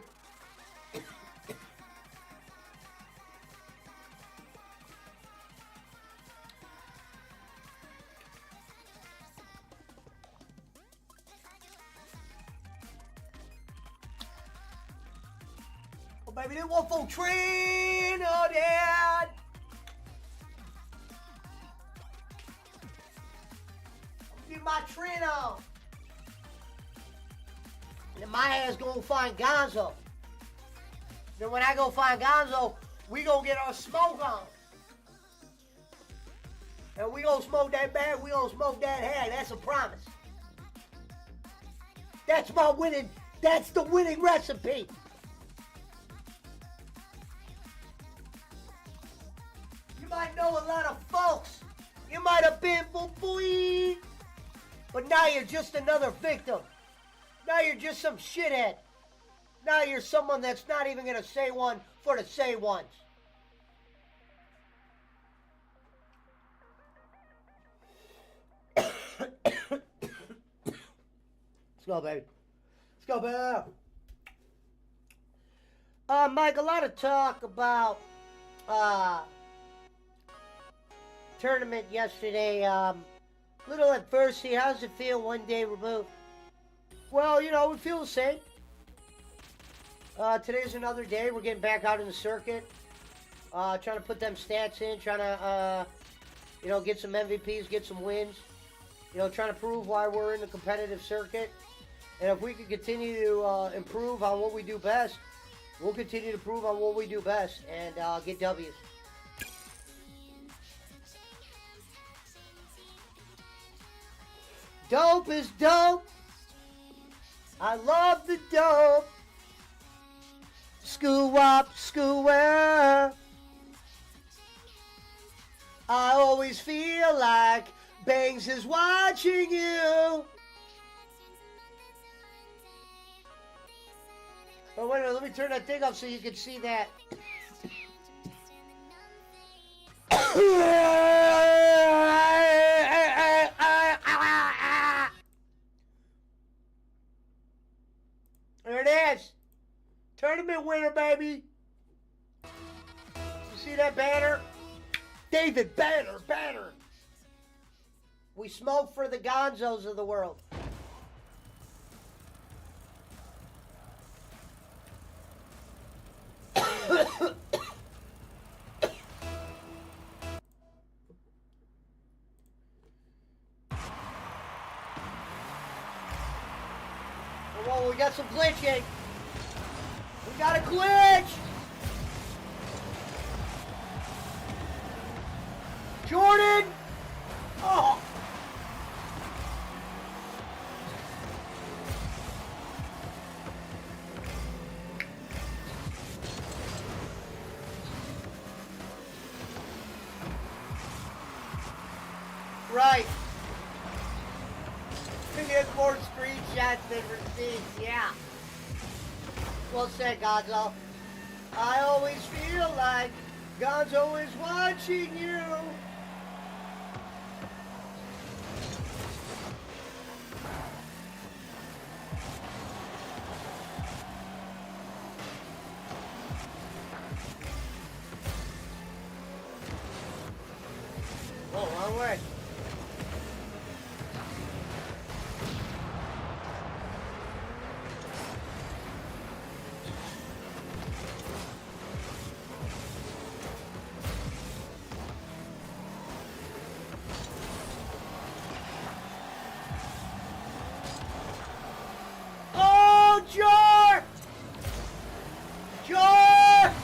Oh, baby, they want full train. Oh, Dad. Get my train on. And my ass gonna find Gonzo. Then when I go find Gonzo, we gonna get our smoke on. And we gonna smoke that bag, we gonna smoke that hag. That's a promise. That's my winning, that's the winning recipe. You might know a lot of folks. You might have been boy, but now you're just another victim. Now you're just some shithead. Now you're someone that's not even going to say one for the say ones. Let's go, baby. Let's go, baby. Mike, a lot of talk about tournament yesterday. Little adversity. How does it feel 1 day removed? Well, you know, we feel the same. Today's another day. We're getting back out in the circuit. Trying to put them stats in. Trying to, you know, get some MVPs, get some wins. You know, trying to prove why we're in the competitive circuit. And if we can continue to improve on what we do best, we'll continue to improve on what we do best and get W's. Dope is dope. I love the dope. School up, school where. I always feel like Bangs is watching you. Oh, wait a minute, let me turn that thing up so you can see that. There it is. Tournament winner, baby. You see that banner? David, banner. We smoke for the gonzos of the world. Whoa, we got some glitching. We got a glitch. Jordan. Oh. Right. We get more screenshots than receipts, yeah. Well said, Gonzo. I always feel like Gonzo is watching you. Oh, wrong way. Oh, Jar! Jar!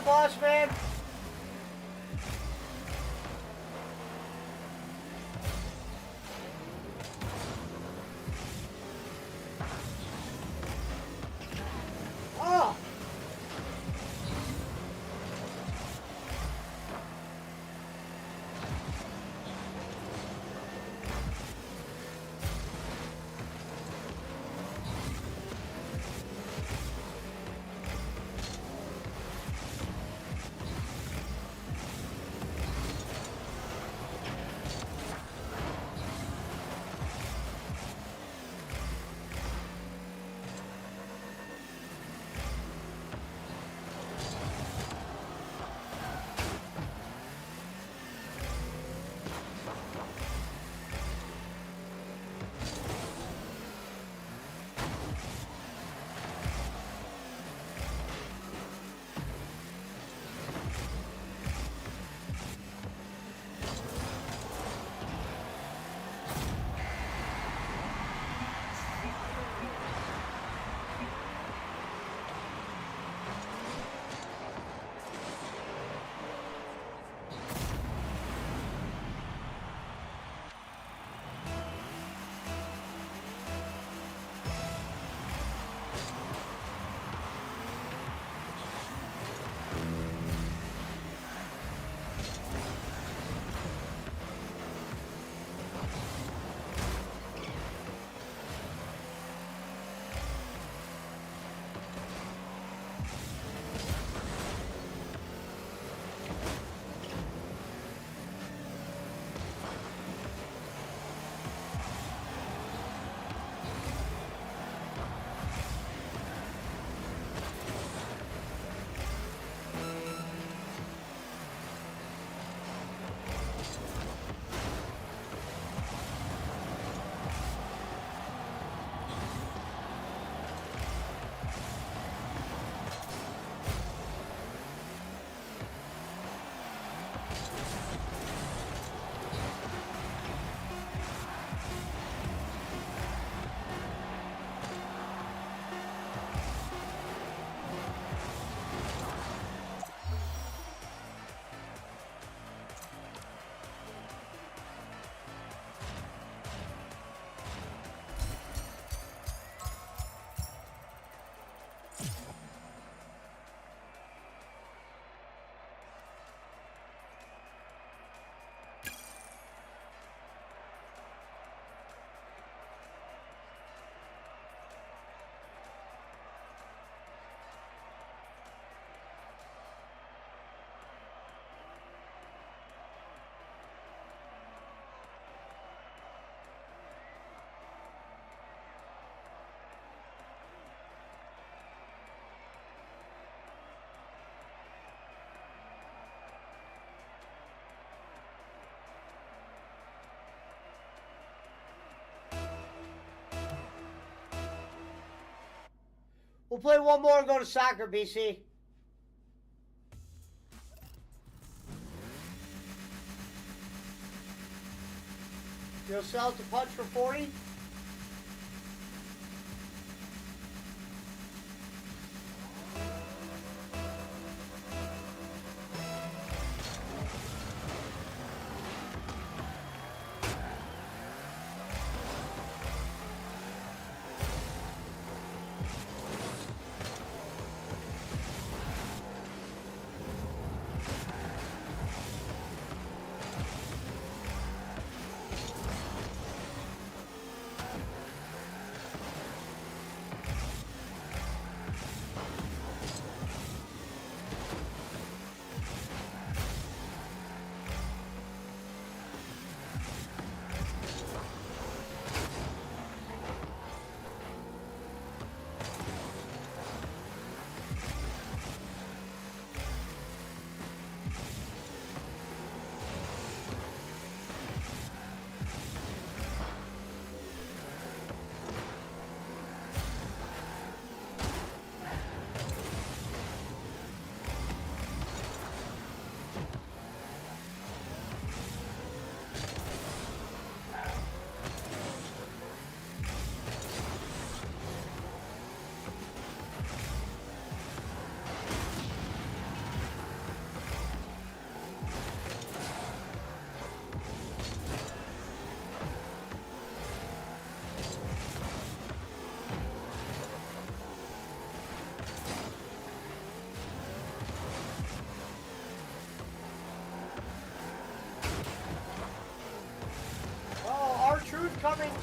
boss man? Oh! We'll play one more and go to soccer, BC. You'll sell it to Punch for 40?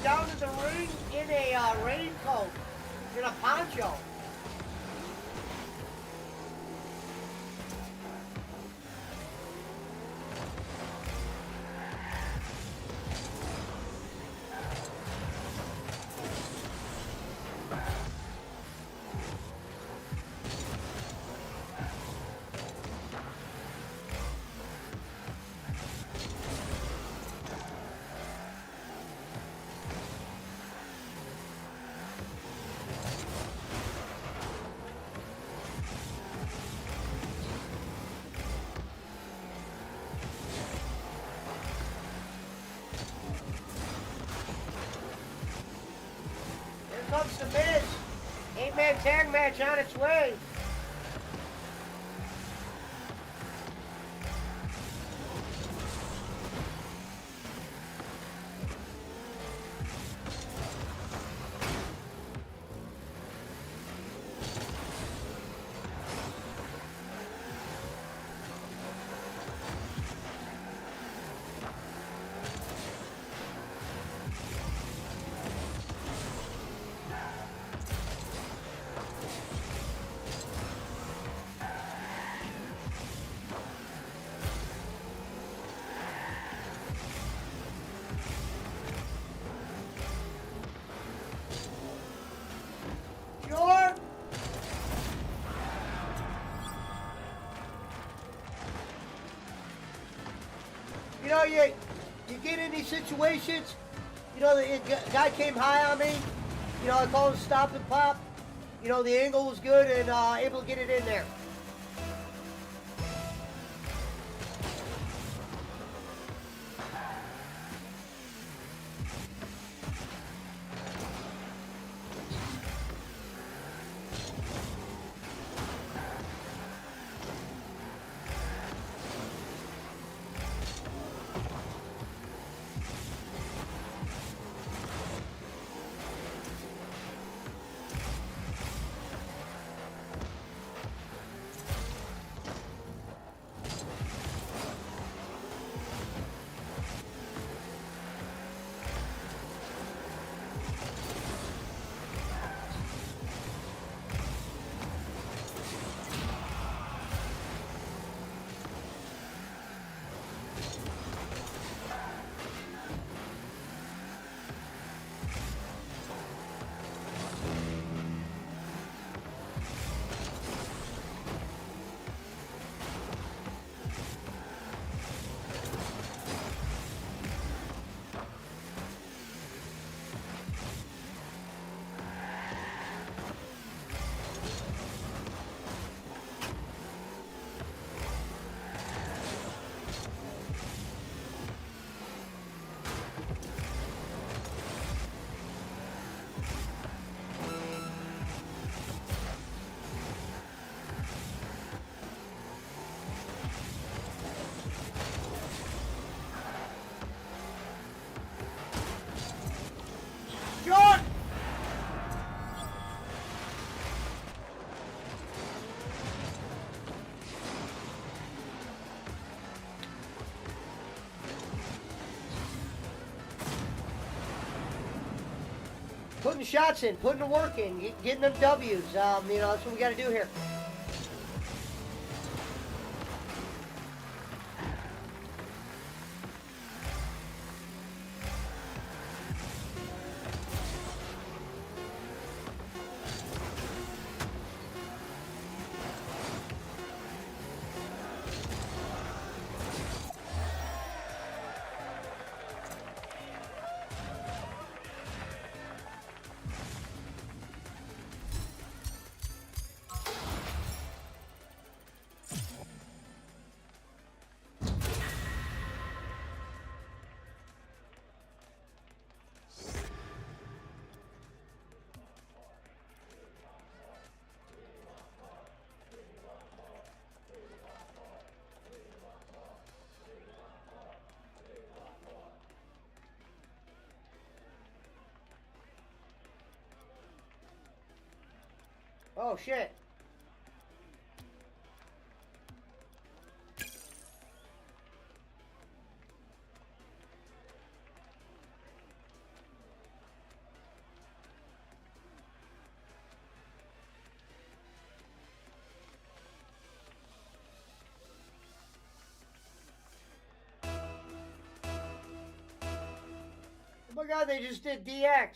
down to the ring in a raincoat, in a poncho. Comes the Miz. 8-man tag match on its way. Sure. You know, you get in these situations, you know, the guy came high on me, you know, I called him stop and pop, you know, the angle was good and able to get it in there. Sure. Putting shots in, putting the work in, getting them W's. You know, that's what we got to do here. Oh, shit. Oh my God, they just did DX.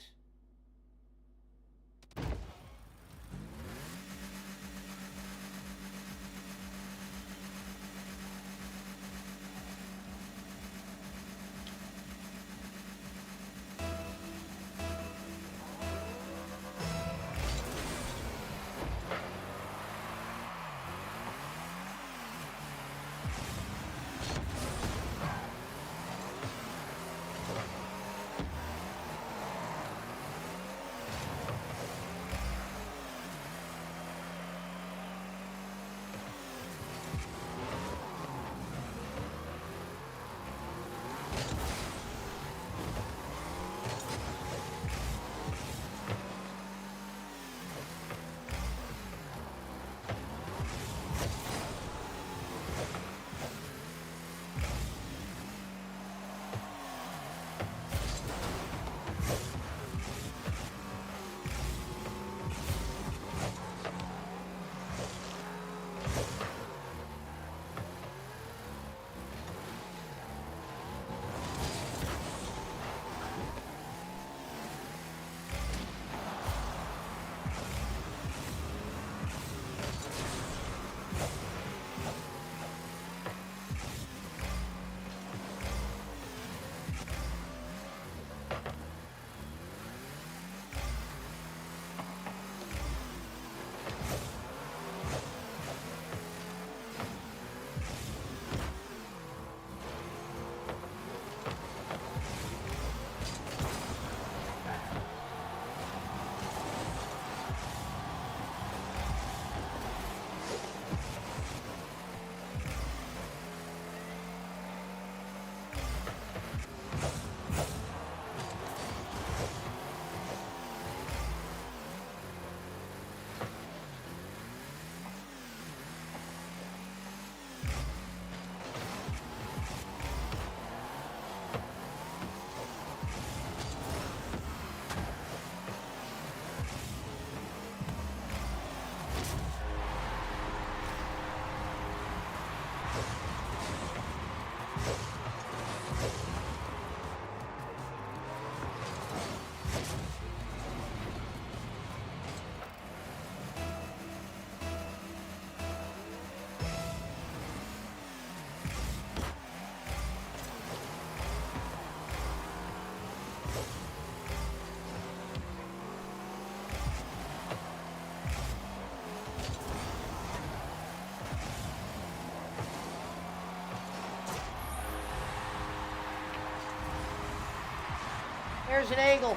There's an angle.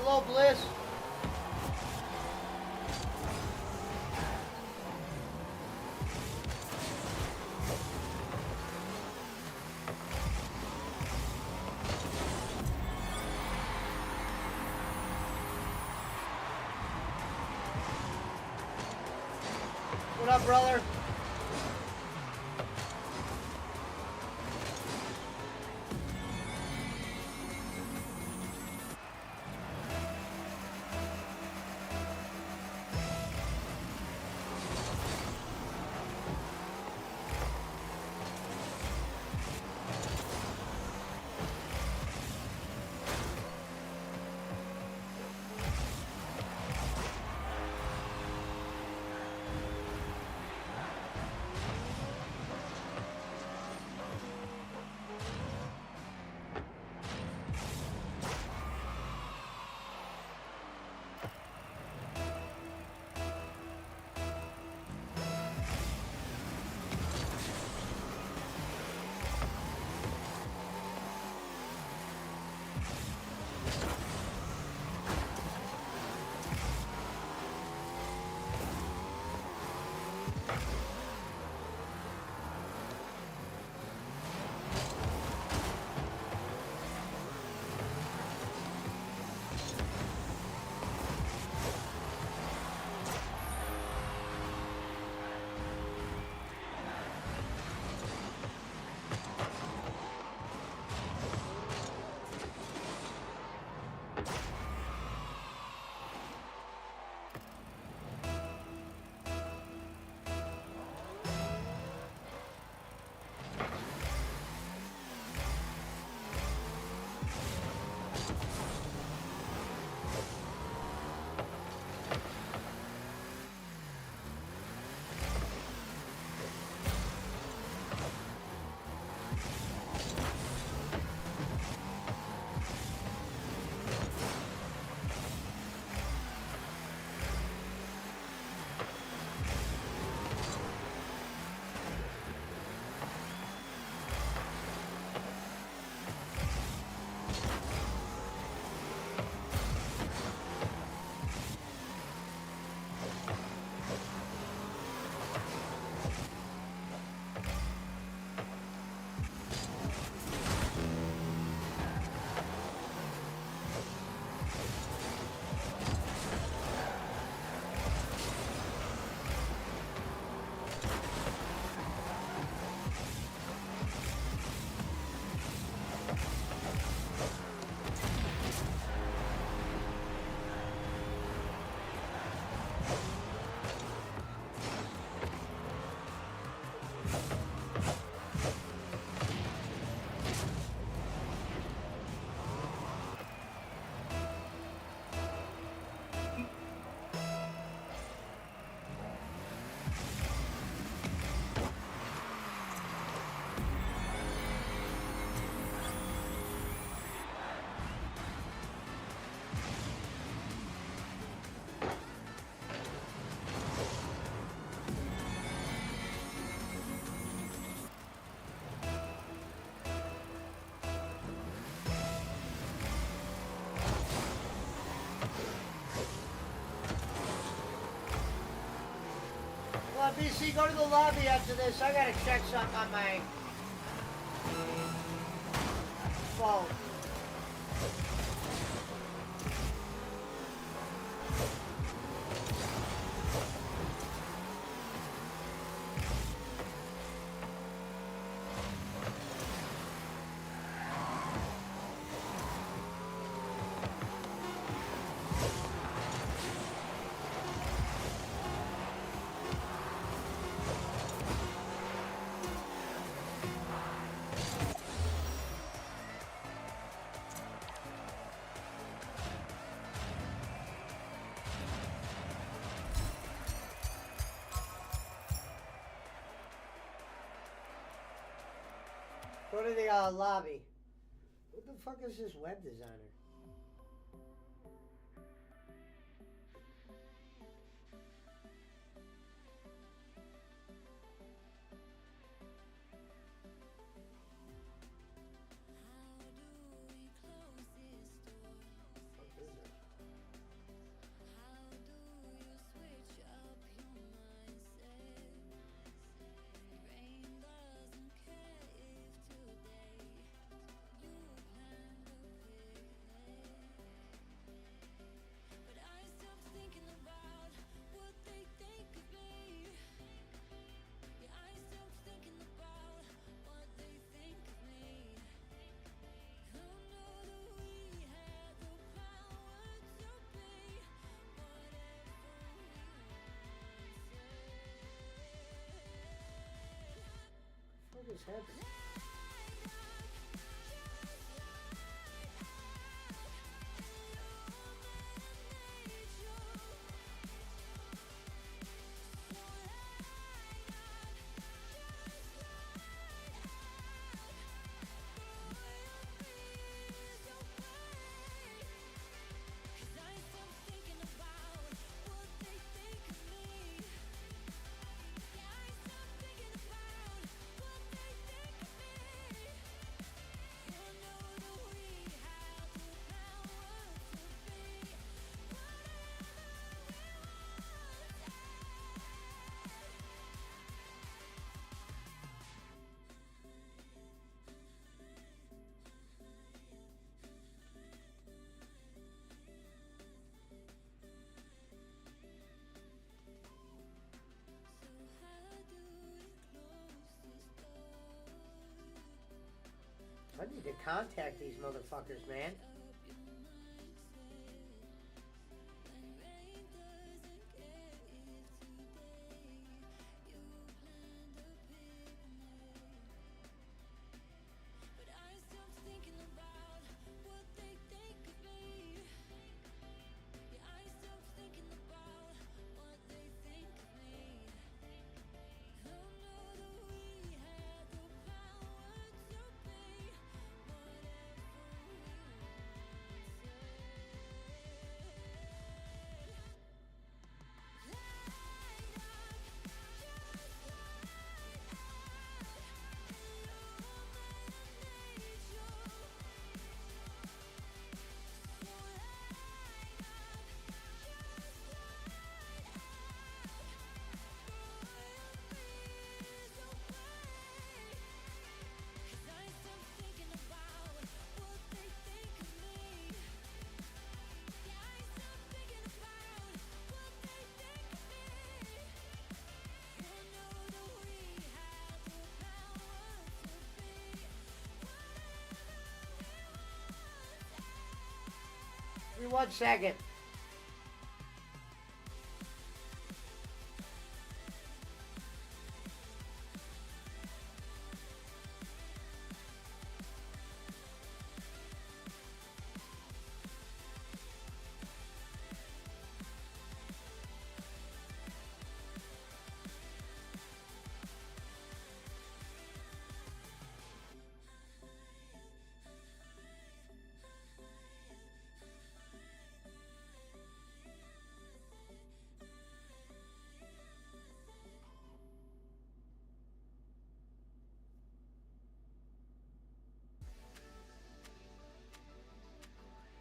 Hello, Bliss. What up, brother? BC, go to the lobby after this. I gotta check something on my phone. Go to the lobby. What the fuck is this web designer? What is happening? I need to contact these motherfuckers, man. Give me 1 second.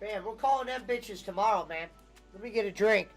Man, we're calling them bitches tomorrow, man. Let me get a drink.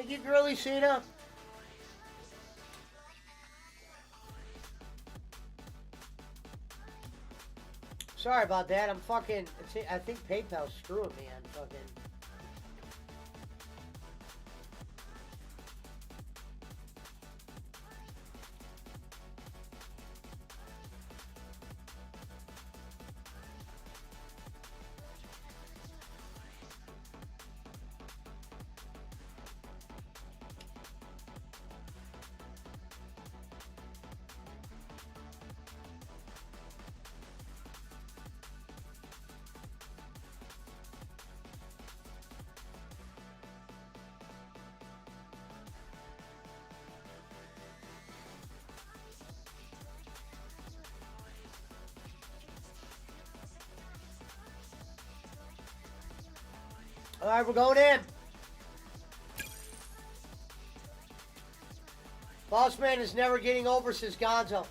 Thank you, Girly Cena. Sorry about that. I'm fucking. I think PayPal's screwing me on fucking. All right, we're going in. Boss Man is never getting over, says Gonzo.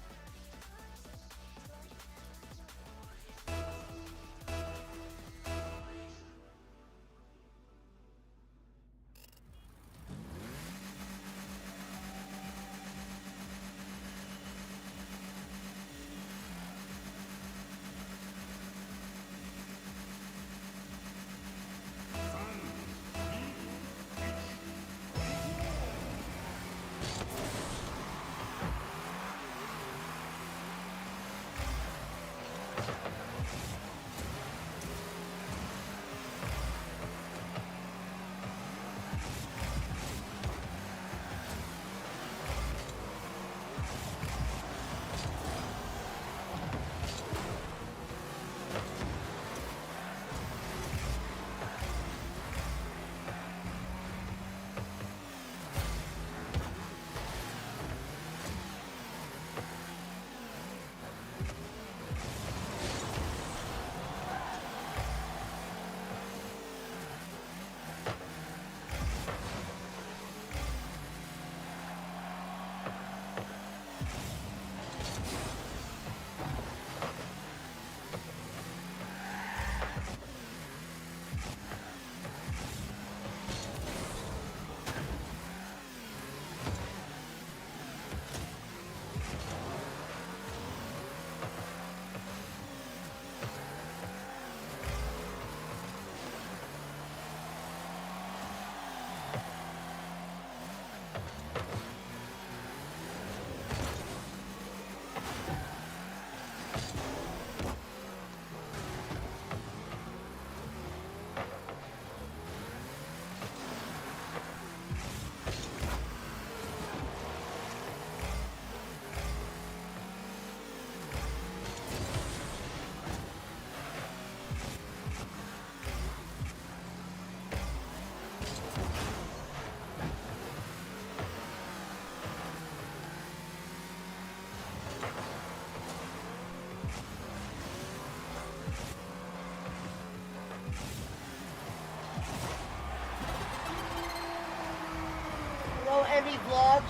Hello, Emmy Vlogs.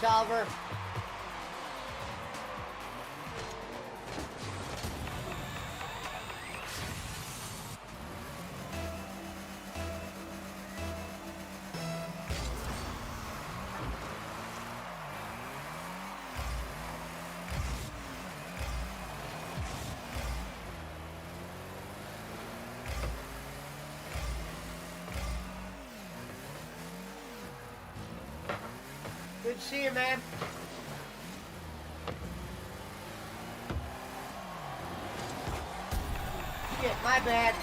Tolliver. Good to see you, man. Shit, my bad.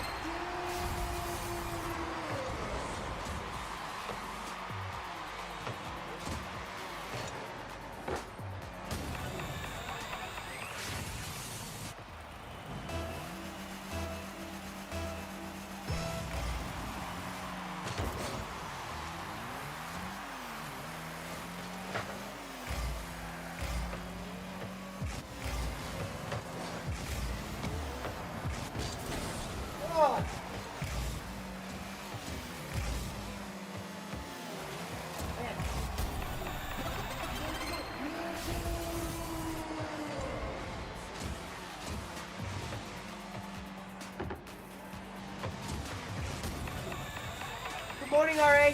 Oh. Good morning, RA.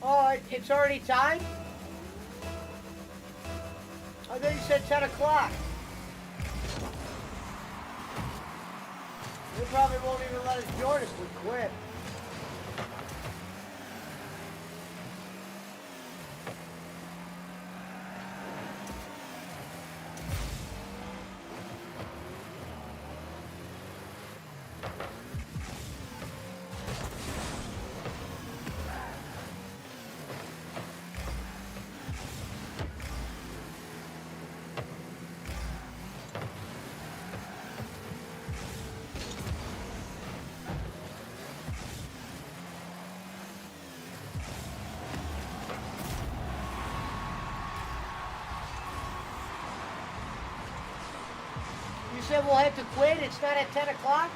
Oh, it's already time? I thought you said 10 o'clock. They probably won't even let us join us. We quit. said we'll head to quit. It's not at 10 o'clock.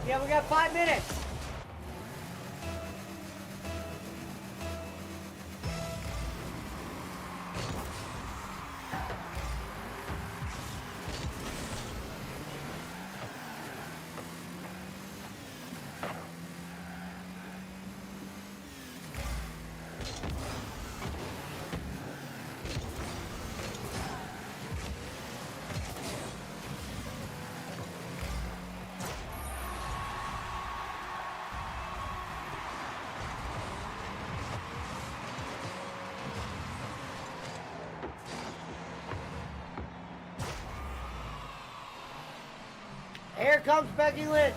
Yeah, we got 5 minutes. Here comes Becky Lynch.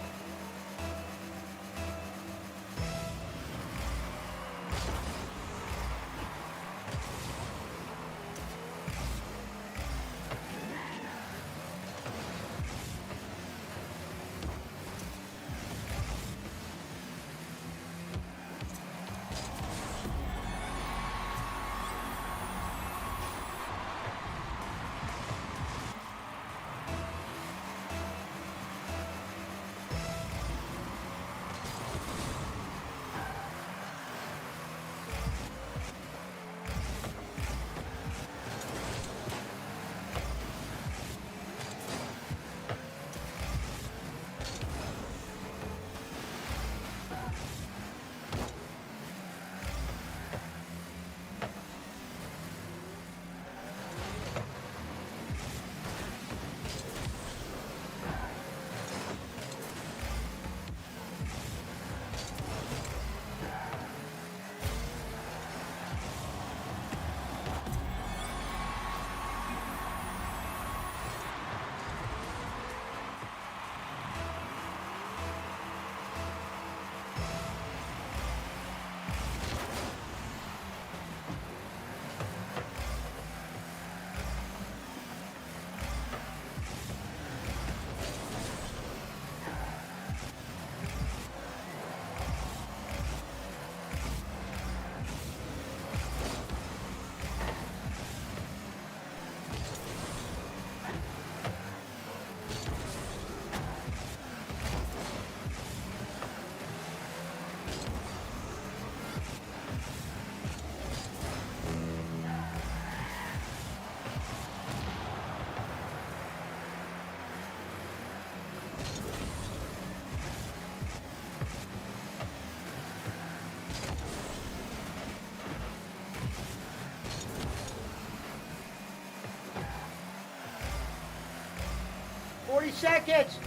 30 seconds.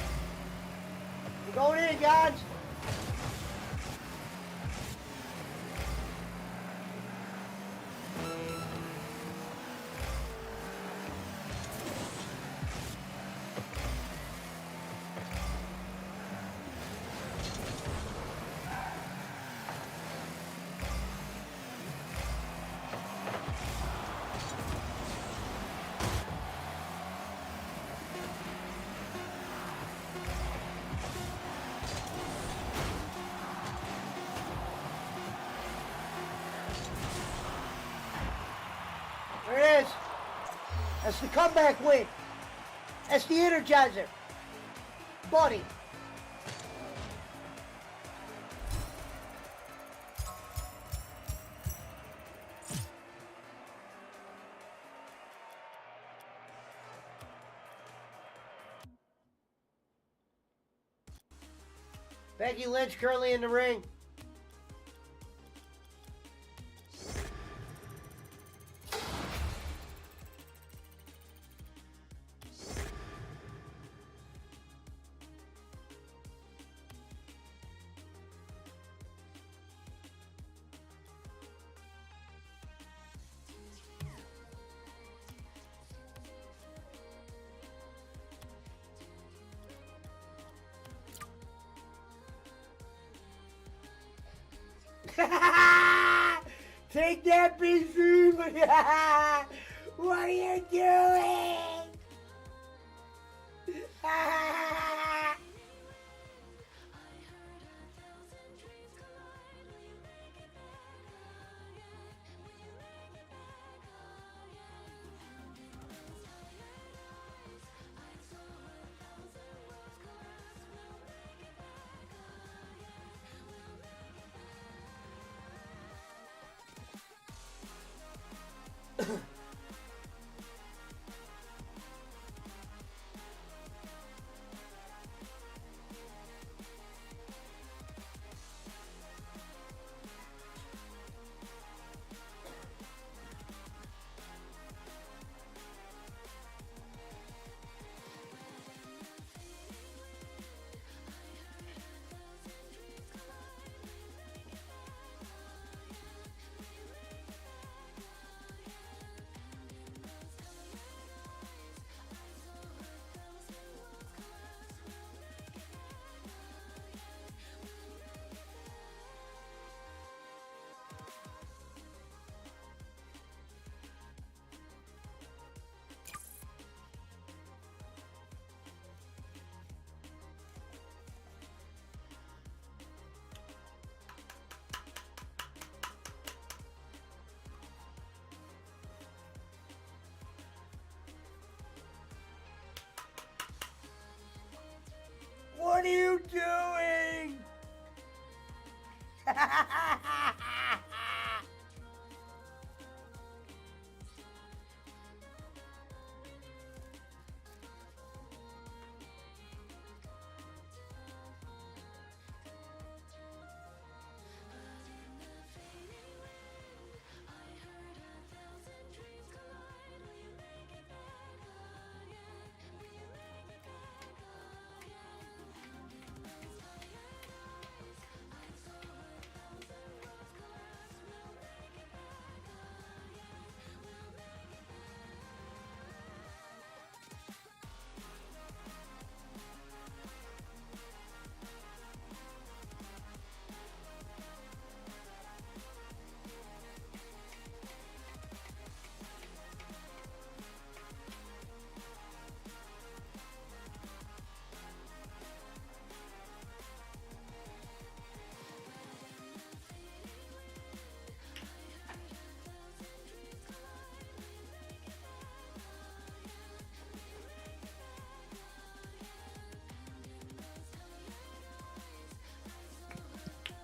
We're going in, guys. There it is. That's the comeback win. That's the Energizer. Buddy. Becky Lynch currently in the ring. Take that, BC! What are you doing? What are you doing?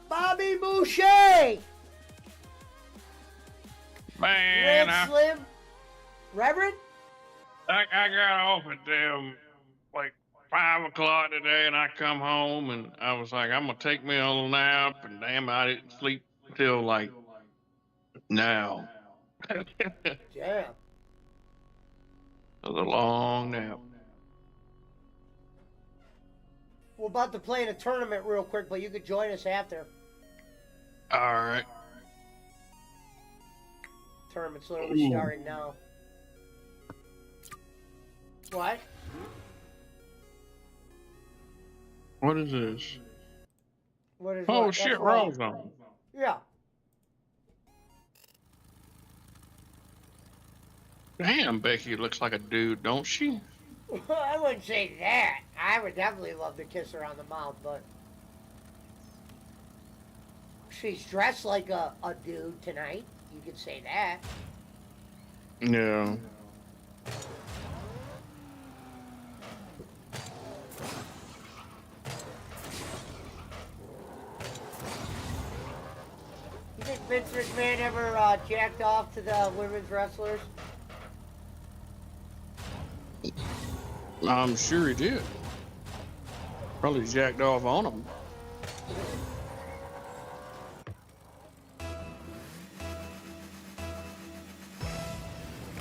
Bobby Boucher! Man, Red Slim? Reverend? I got off at damn like 5 o'clock today, and I come home and I was like, I'm gonna take me a little nap, and damn, I didn't sleep till like now. It Damn. was a long nap. We're about to play in a tournament real quick, but you could join us after. All right. Tournament's literally starting now. What? What is this? What is Oh what? shit, That's Raw. Raw's on. Yeah. Damn, Becky looks like a dude, don't she? I wouldn't say that. I would definitely love to kiss her on the mouth, but she's dressed like a dude tonight. You could say that. Yeah. You think Vince McMahon ever jacked off to the women's wrestlers? I'm sure he did. Probably jacked off on him.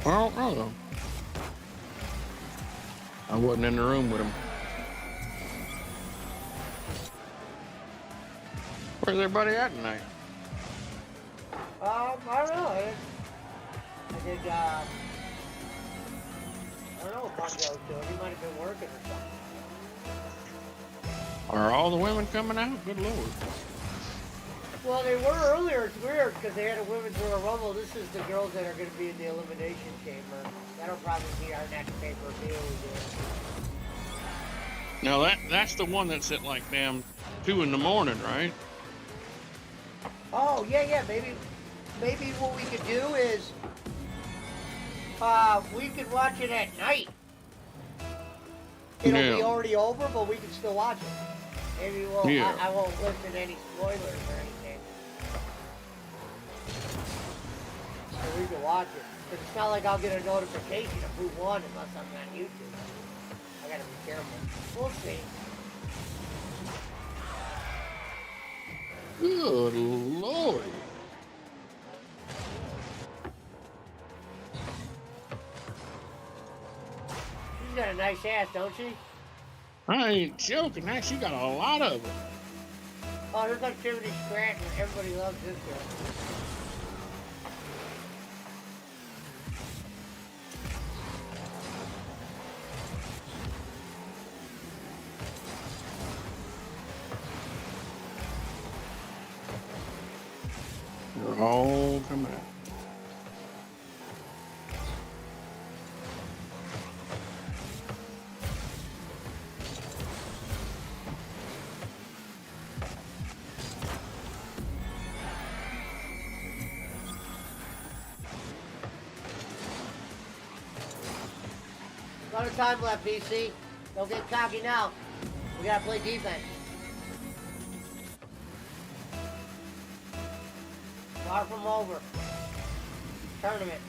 I don't know. I wasn't in the room with him. Where's everybody at tonight? I don't know. I don't know what Bongo was doing. He might have been working or something. Are all the women coming out? Good Lord. Well, they were earlier. It's weird because they had a women's Royal Rumble. This is the girls that are going to be in the Elimination Chamber. That'll probably be our next pay-per-view. Now that's the one that's at like damn 2 in the morning, right? Oh, yeah. Maybe what we could do is we could watch it at night. It'll be already over, but we can still watch it. Maybe we'll. Yeah. I won't listen to any spoilers or anything. So we can watch it. Because it's not like I'll get a notification of who won unless I'm on YouTube. I gotta be careful. We'll see. Good Lord. She's got a nice ass, don't she? I ain't joking. Now she got a lot of them. Oh, there's like Timothy Scranton. Everybody loves this girl. They're all coming out. A lot of time left, BC. Don't get cocky now. We gotta play defense. Far from over. Tournament.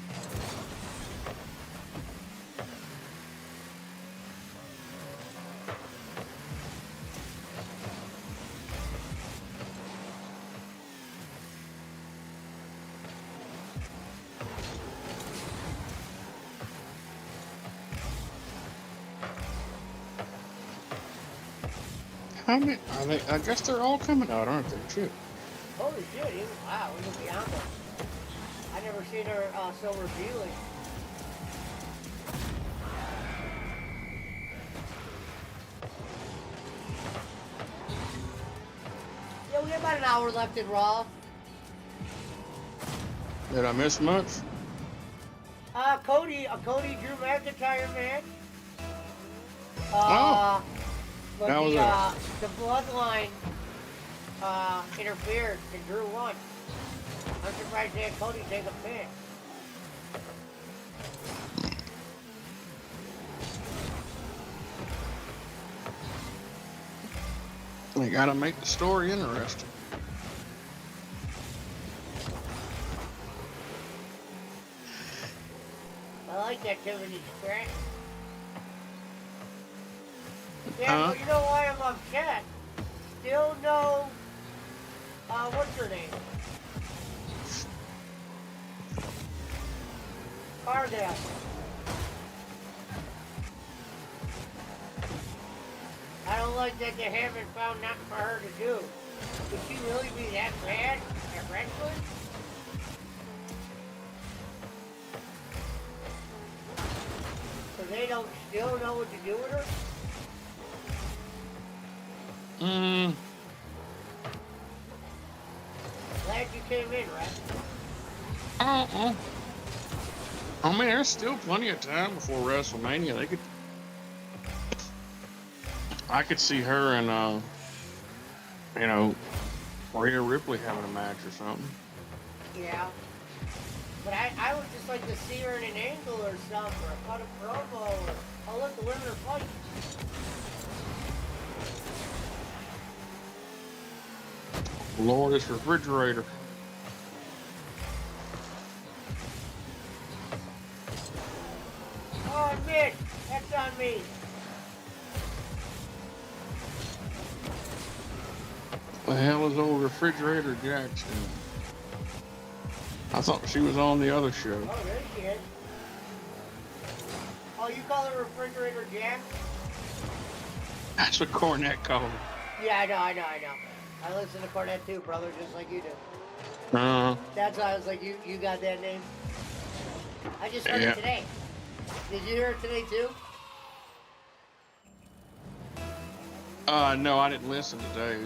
How many? I guess they're all coming out, aren't they? Shit. Holy shit, wow, look at Bianca. I never seen her so revealing. Yeah, we have about an hour left in Raw. Did I miss much? Cody Drew McIntyre match. But that was the bloodline interfered and Drew won. I'm surprised they had Cody take a pin. They gotta make the story interesting. I like that Timothy Scranton. Yeah, but you know why I'm upset? Still no, what's her name? Cardell. I don't like that they haven't found nothing for her to do. Would she really be that bad at wrestling? So they don't still know what to do with her? Glad you came in, right? I mean, there's still plenty of time before WrestleMania. I could see her and Rhea Ripley having a match or something. Yeah. But I would just like to see her in an angle or something, or cut a promo, or I'll let the women fight. Lord, this refrigerator. Oh, Mitch, that's on me. The hell is old refrigerator Jackson? I thought she was on the other show. Oh, there she is. Oh, you call her Refrigerator Jack? That's what Cornette called her. Yeah, I know. I listen to Cornette too, brother, just like you do. That's why I was like, you got that name? I just heard it today. Did you hear it today too? No, I didn't listen today.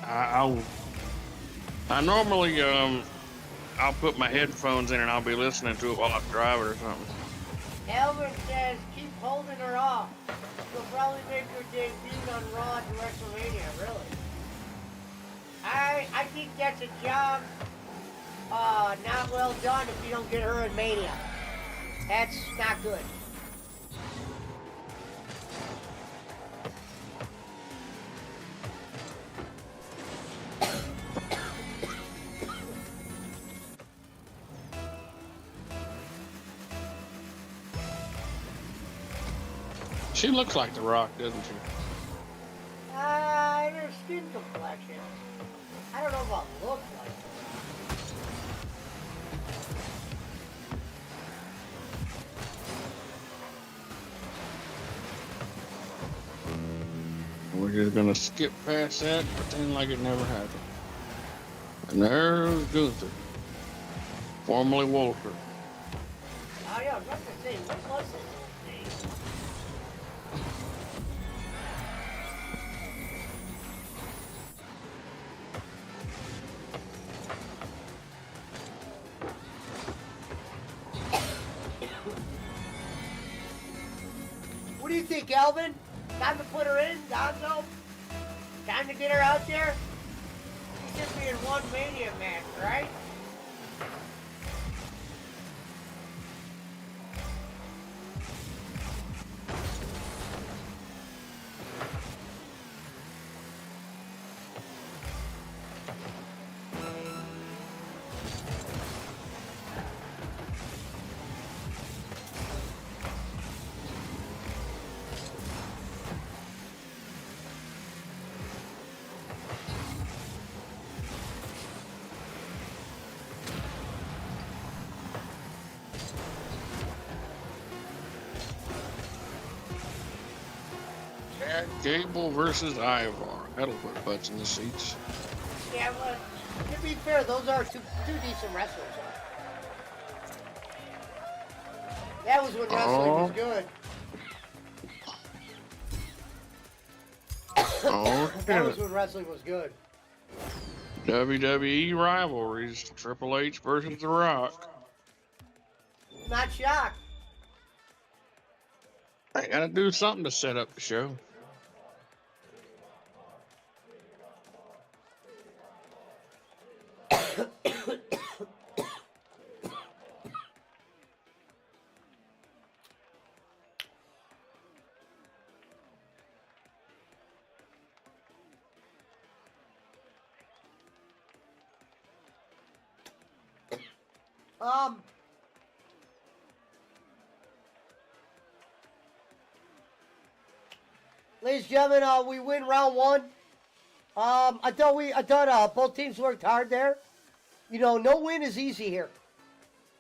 I normally I'll put my headphones in and I'll be listening to it while I'm driving or something. Elvin says, keep holding her off. She'll probably make her debut on Raw to WrestleMania, really. I think that's a job not well done if you don't get her in Mania. That's not good. She looks like The Rock, doesn't she? Her skin complexion. I don't know about looks like. We're just gonna skip past that and pretend like it never happened. And there's Gunther, formerly Walter. Oh yeah, I was about to say, what was his name? What do you think, Alvin? Time to put her in, Gonzo? Time to get her out there? She's just be in one Mania match, right? Gable versus Ivar. That'll put butts in the seats. Yeah, but to be fair, those are two decent wrestlers. That was when wrestling was good. That was when wrestling was good. WWE rivalries. Triple H versus The Rock. Not shocked. I gotta do something to set up the show. Ladies and gentlemen, we win round one. I thought both teams worked hard there. You know, no win is easy here.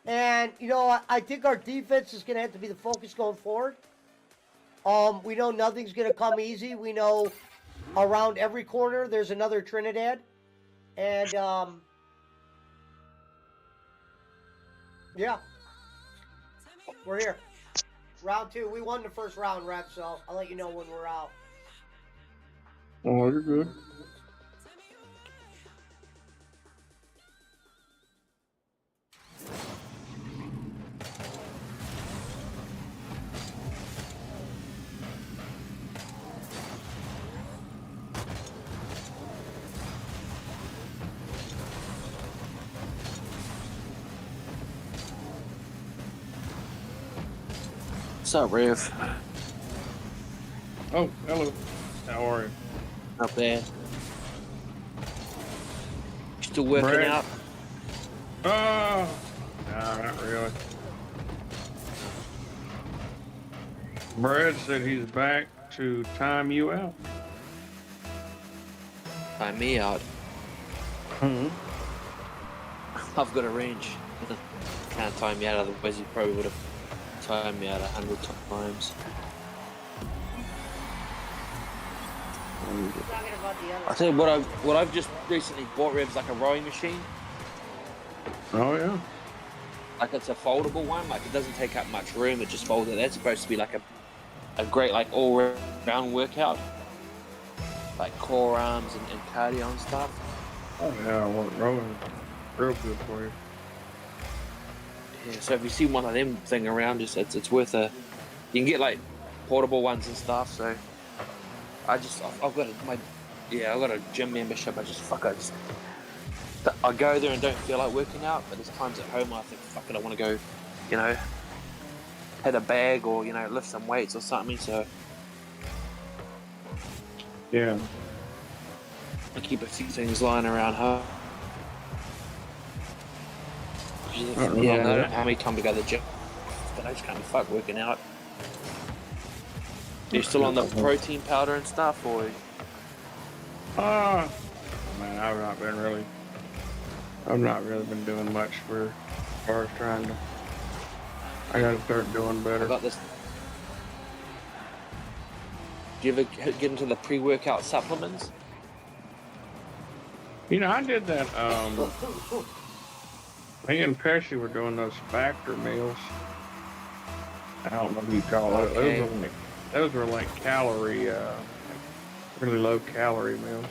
And, you know, I think our defense is going to have to be the focus going forward. We know nothing's gonna come easy. We know around every corner there's another Trinidad, and yeah, we're here. Round 2. We won the first round, Rev. So I'll let you know when we're out. Oh, you're good. What's up, Rev? Oh, hello. How are you? Not bad. You still working Brad? out? No, not really. Brad said he's back to time you out. Time me out. Hmm. I've got a range. Can't time me out, otherwise he probably would have timed me out 100 times. Talking about the other. I'll tell you what I've just recently bought, Rev, is like a rowing machine. Oh, yeah. Like it's a foldable one, like it doesn't take up much room, it just folds it. That's supposed to be like a great like all round workout. Like core arms and cardio and stuff. Oh, yeah, well, rolling real good for you. Yeah, so if you see one of them thing around, just it's worth a. You can get like portable ones and stuff. So I've got I've got a gym membership. I go there and don't feel like working out, but there's times at home I think, fuck it, I want to go, hit a bag or lift some weights or something. So Yeah. I keep a few things lying around home. I don't know how many times I go to the gym, but I just can't be fucked working out. Are you still on the protein powder and stuff, or? Man, I've not really been doing much as far as trying to. I gotta start doing I better. got this. Do you ever get into the pre-workout supplements? I did that. Me and Pesci were doing those factor meals. I don't know what you call it. Okay. Those were like calorie, really low calorie meals.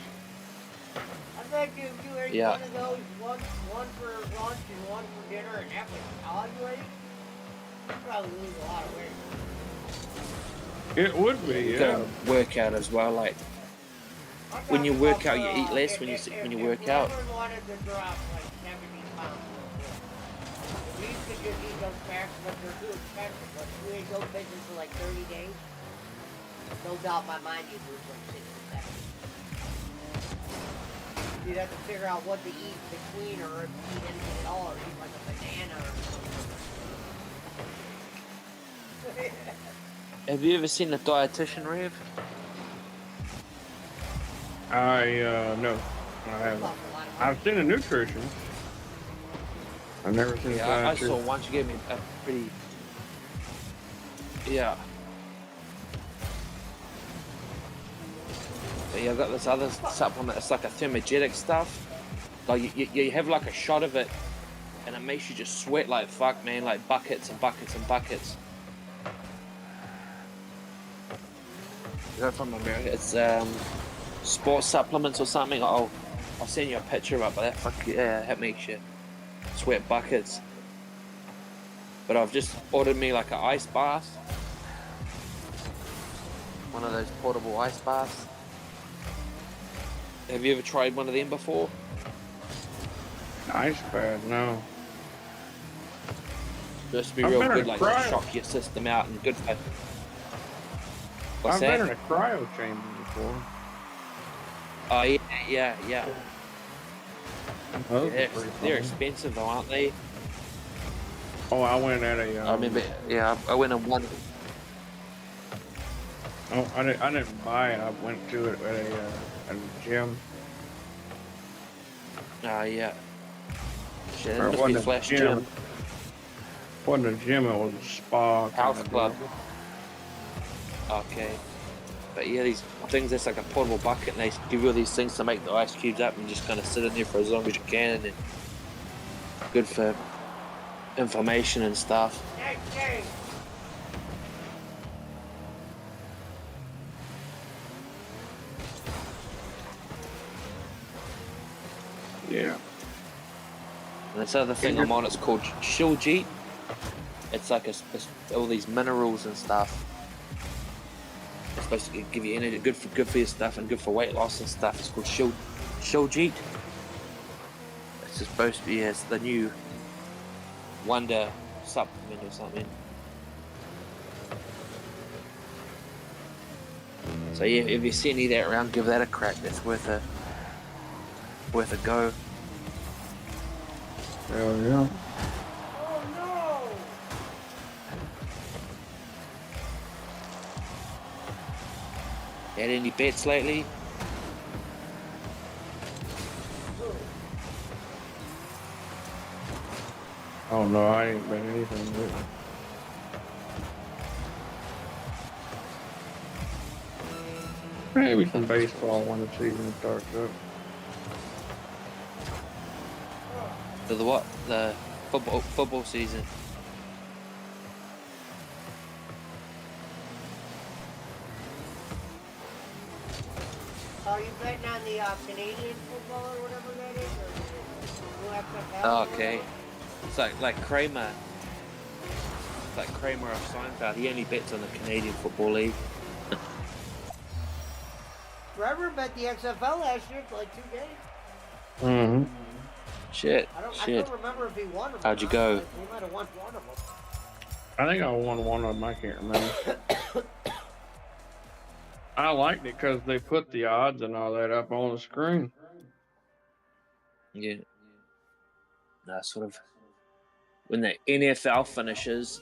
I think if you ate Yeah. one of those, one for lunch and one for dinner, and that was all you ate, you'd probably lose a lot of weight. It would be, You yeah. gotta work out as well. Like I'm when you talking work about out, you eat less. When you work out. If wanted to drop like 70 pounds, we could just eat those fast, but they're too expensive. But if you ate those things for like 30 days, no doubt in my mind you'd lose like 60, 70. You'd have to figure out what to eat between, or if you eat anything at all, or eat like a banana or something. Have you ever seen a dietitian, Rev? No, I haven't. I've seen a nutrition. I've never seen a Yeah, I dietitian. saw one. She gave me a pretty. Yeah. But yeah, I got this other supplement. It's like a thermogenic stuff. Like you have like a shot of it, and it makes you just sweat like fuck, man. Like buckets and buckets and buckets. They're from America. It's sports supplements or something. I'll send you a picture of it. But that makes you sweat buckets. But I've just ordered me like an ice bath. One of those portable ice baths. Have you ever tried one of them before? Ice bath, no. Just to be I've real been in good, a like cryo. shock your system out and good for. What's I've that? been in a cryo chamber before. Oh yeah. Those are They're pretty fun. expensive though, aren't they? Oh, I went at a. I remember. Yeah, I went on one. Oh, I didn't buy it. I went to it at a gym. Yeah. Shit, Or it it must be wasn't a Flash gym. Gym. It wasn't a gym. It was a spa. kind Health of club. deal. Okay. But yeah, these things, that's like a portable bucket, and they give you all these things to make the ice cubes up and just kind of sit in there for as long as you can, and good for information and stuff. Next game. Yeah. And this other thing I'm on, it's called Shiljeet. It's like all these minerals and stuff. It's supposed to give you energy, good for your stuff and good for weight loss and stuff. It's called Shiljeet. It's supposed to be, it's the new wonder supplement or something. So yeah, if you see any of that around, give that a crack. That's worth a go. Hell yeah. Oh no! Had any bets lately? Oh no, I ain't been anything with it. Maybe some baseball when the season starts up. For the what? The football season. Are you betting on the Canadian football or whatever that is? Or UFFL Oh, or okay. whatever? It's like Kramer. It's like Kramer of Seinfeld. He only bets on the Canadian Football League. Trevor bet the XFL last year for like 2 games. Mm-hmm. Shit. I Shit. don't remember if he won them. How'd or you not, go? but he might have won one of them. I think I won one of them. I can't remember. I liked it because they put the odds and all that up on the screen. Yeah. No, sort of. When the NFL finishes,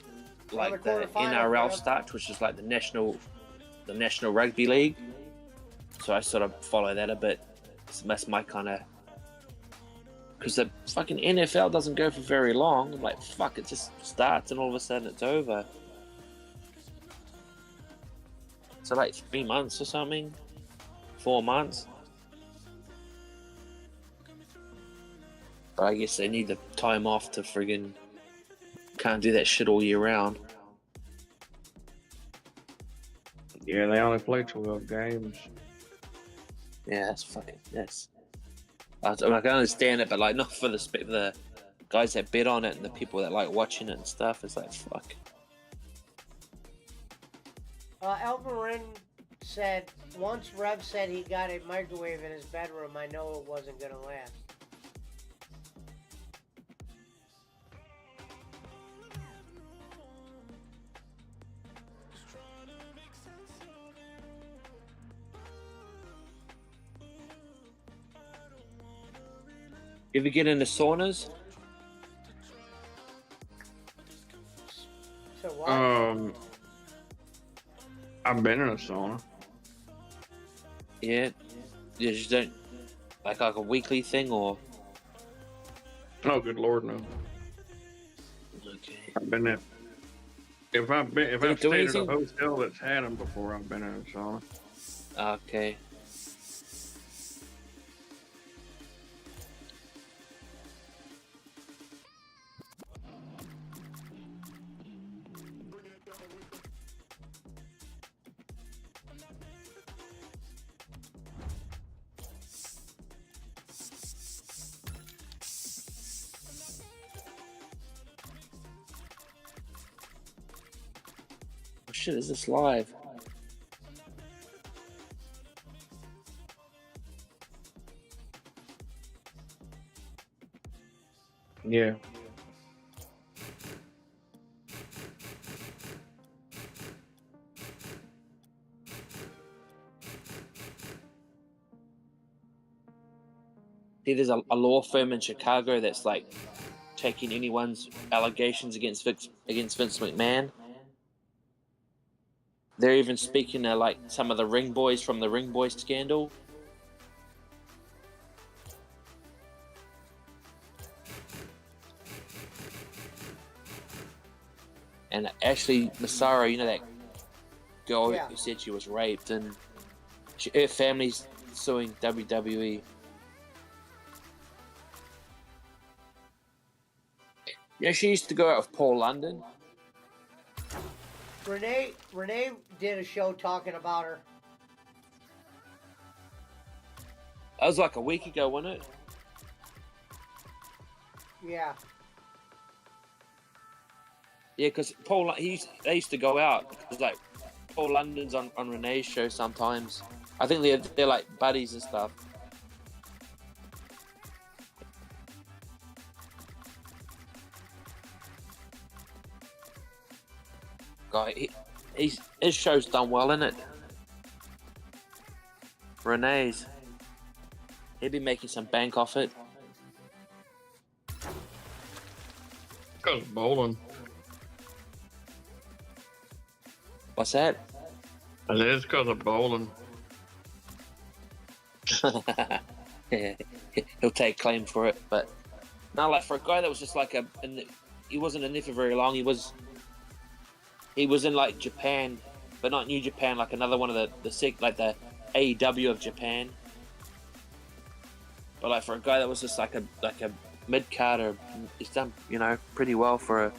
like the NRL starts, which is like the national rugby league. So I sort of follow that a bit. That's my kind of, because the fucking NFL doesn't go for very long. I'm like, fuck, it just starts and all of a sudden it's over. So like 3 months or something, 4 months. But I guess they need the time off to friggin' can't do that shit all year round. Yeah, they only play 12 games. Yeah, that's. I can understand it, but like not for the guys that bet on it and the people that like watching it and stuff. It's like fuck. Elverin said, once Rev said he got a microwave in his bedroom, I know it wasn't going to last. You ever get into saunas? So what? I've been in a sauna. Yeah. You just don't like a weekly thing or? Oh, good Lord, no. Okay. I've been there. If I've do stayed anything? at a hotel that's had them before, I've been in a sauna. Okay. Oh shit, is this live? Yeah. See, there's a law firm in Chicago that's like taking anyone's allegations against Vince McMahon. They're even speaking to like some of the ring boys from the Ring Boy scandal. And Ashley Massaro, you know, that girl Yeah. who said she was raped, and her family's suing WWE. Yeah, she used to go out with Paul London. Renee did a show talking about her. That was like a week ago, wasn't it? Yeah. Yeah, because they used to go out because like Paul London's on Renee's show sometimes. I think they're like buddies and stuff. Guy, his show's done well, isn't it? Renee's. He'd be making some bank off it. Because bowling. What's that? It is because of bowling. Yeah, he'll take claim for it, but no, like for a guy that was just like he wasn't in there for very long. He was in like Japan, but not New Japan, like another one of the AEW of Japan. But like for a guy that was just like a mid carder, he's done pretty well for a.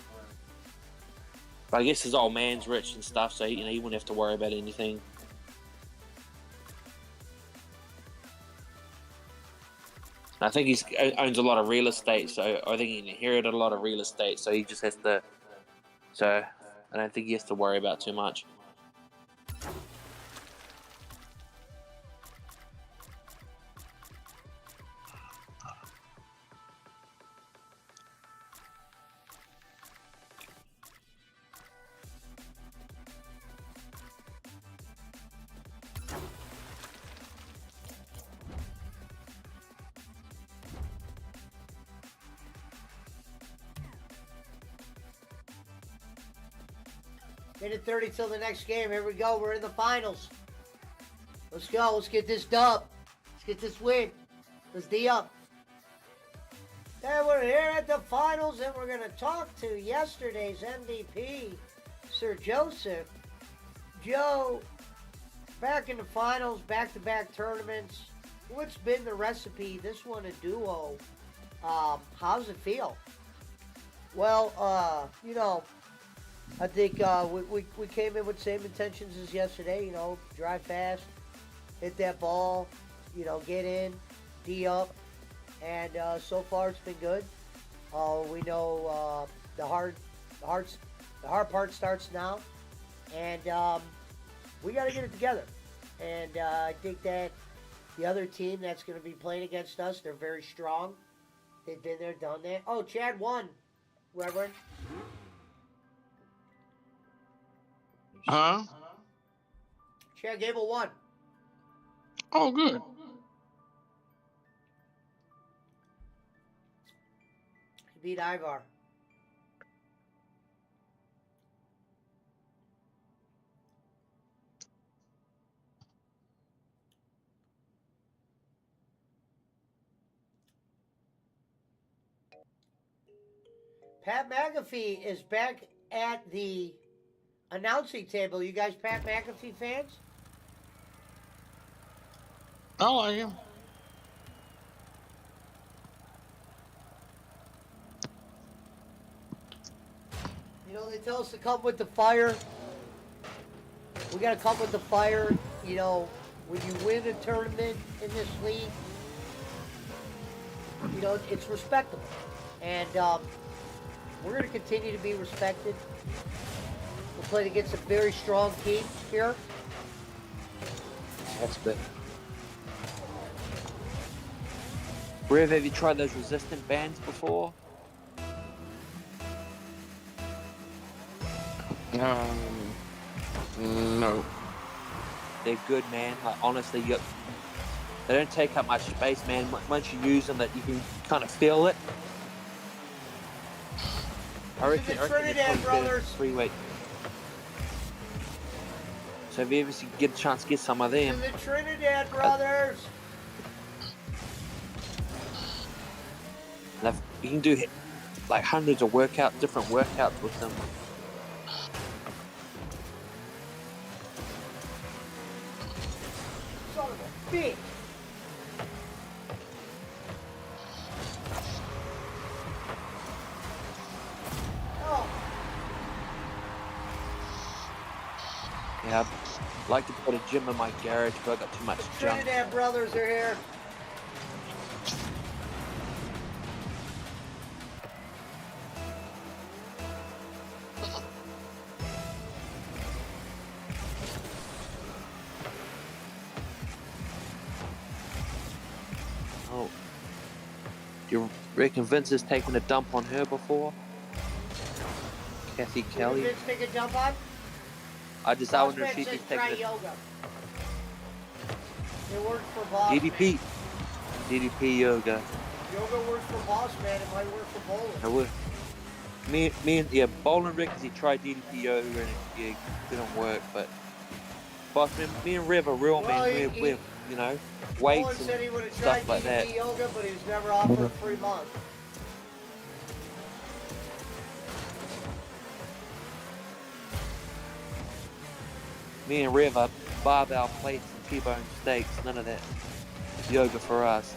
But I guess his old man's rich and stuff, so he wouldn't have to worry about anything. I think he owns a lot of real estate, so I think he inherited a lot of real estate, so he just has to. So I don't think he has to worry about too much. Minute 30 till the next game. Here we go. We're in the finals. Let's go. Let's get this dub. Let's get this win. Let's D up. And we're here at the finals, and we're going to talk to yesterday's MVP, Sir Joseph. Joe, back in the finals, back-to-back tournaments. What's been the recipe? This one a duo. How's it feel? Well, I think we came in with the same intentions as yesterday, drive fast, hit that ball, get in, D up, and so far it's been good. We know the hard part starts now, and we got to get it together. And I think that the other team that's going to be playing against us, they're very strong. They've been there, done that. Oh, Chad won, Reverend. Huh? Chad Gable won. Oh, good. He beat Ivar. Pat McAfee is back at the announcing table. You guys Pat McAfee fans? I like him. They tell us to come with the fire. We got to come with the fire. When you win a tournament in this league, it's respectable. And we're going to continue to be respected. We're playing against a very strong team here. That's good. Rev, have you tried those resistant bands before? No. They're good, man. Like, honestly, they don't take up much space, man. Once you use them, that you can kind of feel it. I reckon Trinidad brothers. 3 weeks. So if you ever get a chance to get some of them. The Trinidad brothers. You can do like hundreds of different workouts with them. Son of a bitch. Oh, Yeah, I'd like to put a gym in my garage, but I got too much the junk. Trinidad brothers are here. Oh, do you reckon Vince has taken a dump on her before? Kathy Kelly? Did Vince take a dump on? I wonder if Bossman she's says taking try a yoga. It works for Boss DDP. Man. DDP yoga. Yoga works for Boss Man. It might work for bowling. I would. Me and yeah, Bowling Rick, he tried DDP yoga and it didn't work. But boss man, me and Rev are real Well, man. We're you know Bowen weights said he and would have tried stuff like that. DDP yoga, but he was never offered 3 months. Me and Rev are barbell plates and T-bone steaks. None of that yoga for us,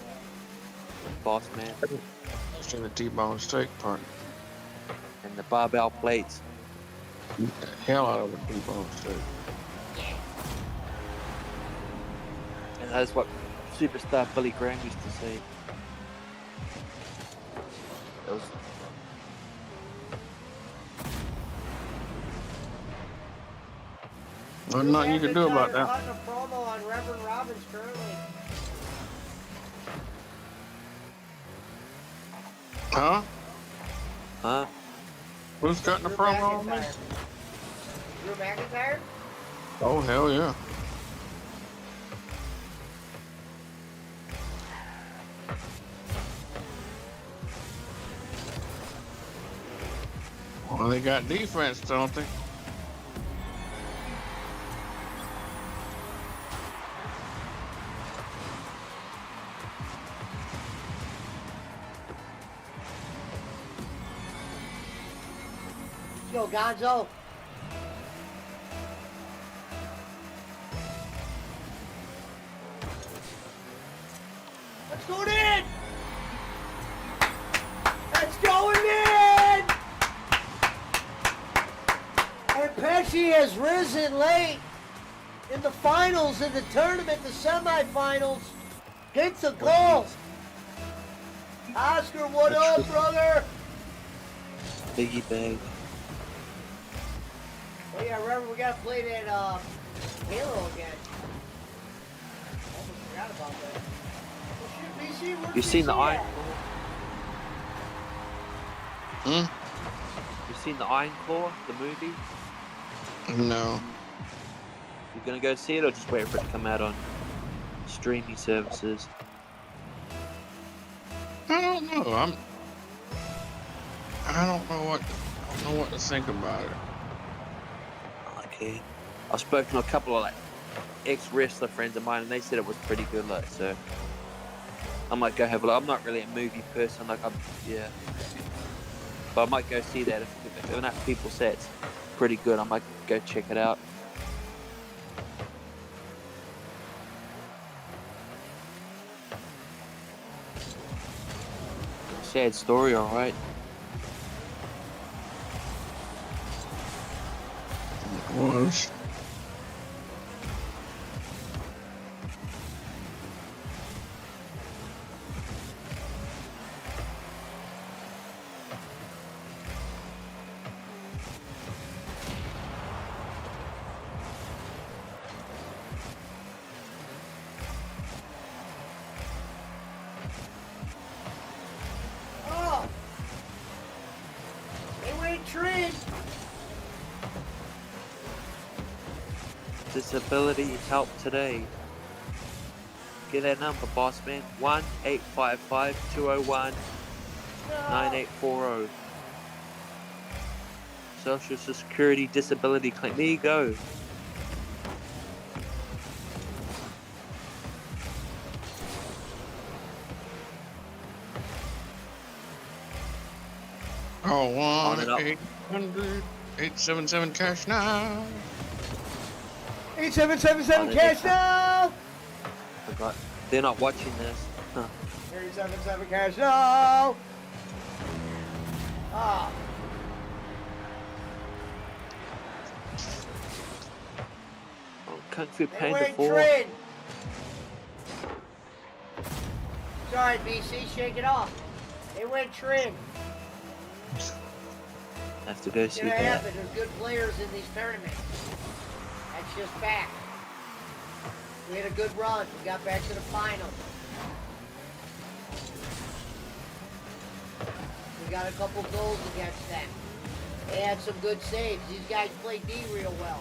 boss man. That's in the T-bone steak part. And the barbell plates. Eat the hell out of a T-bone steak. And that's what superstar Billy Graham used to say. It was There's nothing you can do about that. Cutting a promo on Reverend Robbins currently. Huh? huh? Who's cutting the Drew promo on me? McIntyre. Drew McIntyre? Oh, hell yeah. Well, they got defense, don't they? Yo, Gonzo. Let's go in! Let's go in! And Pesci has risen late in the finals of the tournament, the semifinals. Gets a goal. Oscar, what up, brother? Biggie bag. Oh yeah, remember we gotta play that Halo again. Almost forgot about that. Well, shit, BC, where'd You seen the BC Iron at? Claw? Hmm? You seen the Iron Claw, the movie? No. You gonna go see it or just wait for it to come out on streaming services? I don't know. I don't know what to think about it. Okay. I've spoken to a couple of like ex-wrestler friends of mine and they said it was pretty good, like, so I might go have a look. I'm not really a movie person, like yeah. But I might go see that if enough people say it's pretty good, I might go check it out. Sad story, alright. It was. Oh! They went trees! Disability help today. Get that number, boss man. 1-855-201-9840. Social Security Disability Claim. There you go. Oh, On and up. 1-800-877 cash now. 8777 Oh, cash now! They're not watching this. Huh. 37 cash. No! Oh. Oh, Kung Fu They Panda went 4. Trin. Sorry, BC, shake it off. They went Trin. I have to go It's see gonna that. happen. There's good players in these tournaments. That's just fact. We had a good run. We got back to the final. We got a couple goals against them. They had some good saves. These guys play D real well.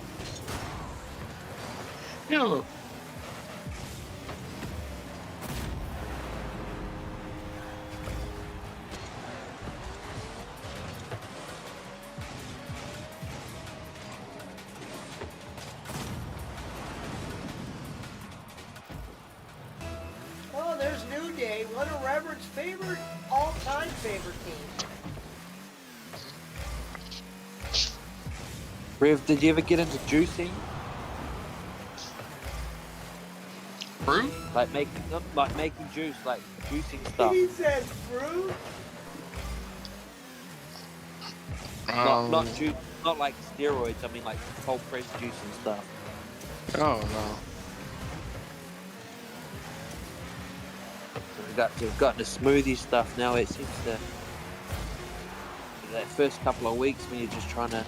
You know, Oh, there's New Day, one of Reverend's favorite, all-time favorite teams. Rev, did you ever get into juicing? fruit? Like making juice, like juicing stuff. He says fruit. Not juice, not like steroids. I mean like cold pressed juice and stuff. Oh no. We've got the smoothie stuff now. It seems to that first couple of weeks when you're just trying to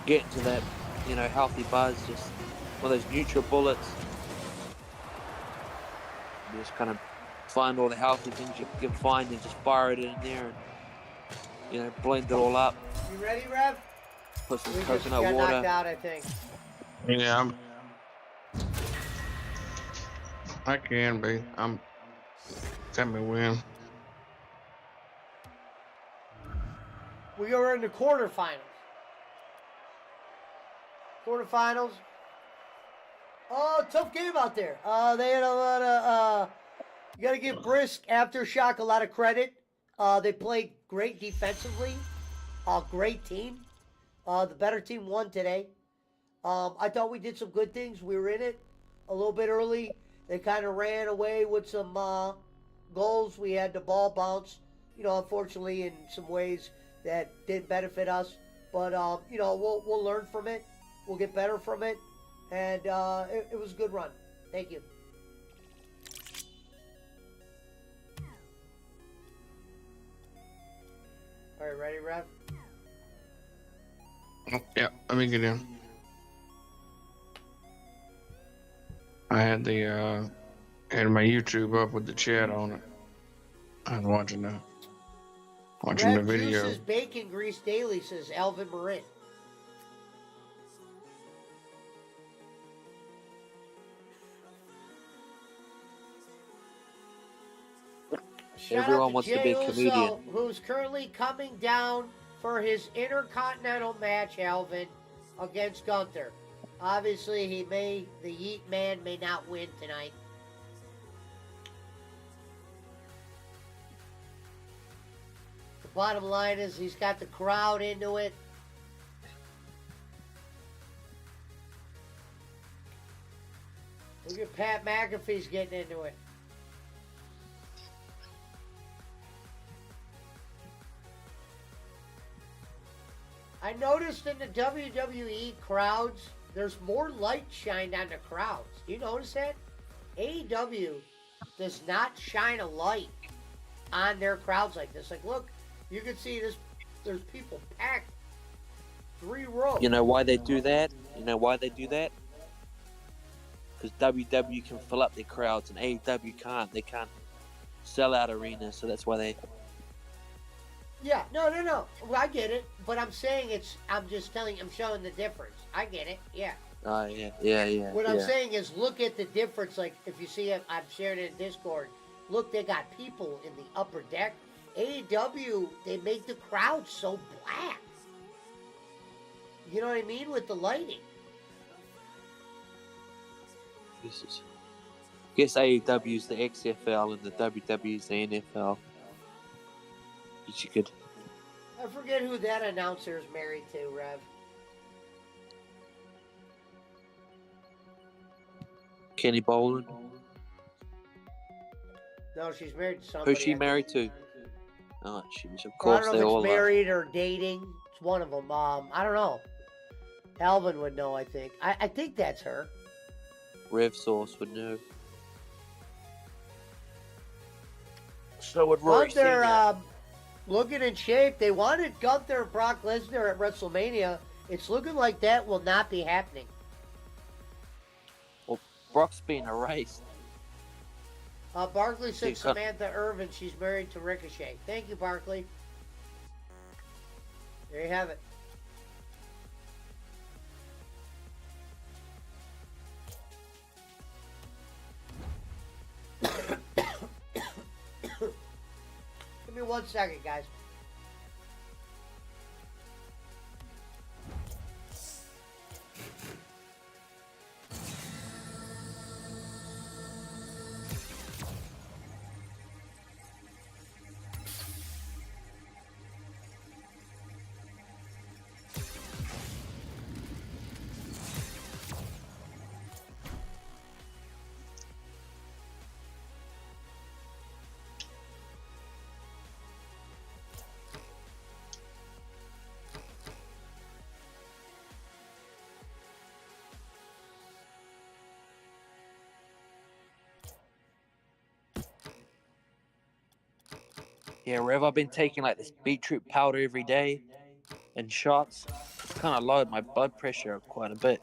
get into that, healthy buzz, just one of those NutriBullets. You just kind of find all the healthy things you can find and just fire it in there and blend it all up. You ready, Rev? Put some We just coconut got water. knocked out, I think. Yeah, I can be. Tell me when. We are in the quarterfinals. Quarterfinals. Oh, tough game out there. They had a lot of. You got to give Brisk Aftershock a lot of credit. They played great defensively. Great team. The better team won today. I thought we did some good things. We were in it a little bit early. They kind of ran away with some goals. We had the ball bounce, unfortunately in some ways that didn't benefit us. But, we'll learn from it. We'll get better from it. And it was a good run. Thank you. All right, ready, Rev? Yeah, let me get in. I had had my YouTube up with the chat on it. I was watching the Rev video. Juice's Bacon Grease Daily, says Alvin Marin. Shout Everyone out wants to to Jay be a comedian. Uso, who's currently coming down for his Intercontinental match, Alvin, against Gunther. Obviously, the Yeet Man may not win tonight. The bottom line is he's got the crowd into it. Look at Pat McAfee's getting into it. I noticed in the WWE crowds, there's more light shined on the crowds. Do you notice that? AEW does not shine a light on their crowds like this. Like, look, you can see this. There's people packed 3 rows. You know why they do that? Because WWE can fill up their crowds and AEW can't. They can't sell out arenas, so that's why they. Yeah, no. Well, I get it, but I'm saying I'm showing the difference. I get it, yeah. Yeah. What I'm saying is look at the difference. Like, if you see it, I'm sharing it in Discord. Look, they got people in the upper deck. AEW, they make the crowd so black. You know what I mean? With the lighting. Jesus. I guess AEW is the XFL and the WWE is the NFL. You could. I forget who that announcer is married to, Rev. Kenny Boland. No, she's married to somebody. Who's she married to? Oh, jeez. Of I course, don't they know if all it's are. married or dating. It's one of them. I don't know. Alvin would know, I think. I think that's her. Rev Source would know. So would Rory Gunther, Senior. looking in shape. They wanted Gunther and Brock Lesnar at WrestleMania. It's looking like that will not be happening. Well, Brock's being erased. Barkley said You cut- Samantha Irvin. She's married to Ricochet. Thank you, Barkley. There you have it. Give me 1 second, guys. Yeah, Rev, I've been taking like this beetroot powder every day in shots. It's kind of lowered my blood pressure quite a bit.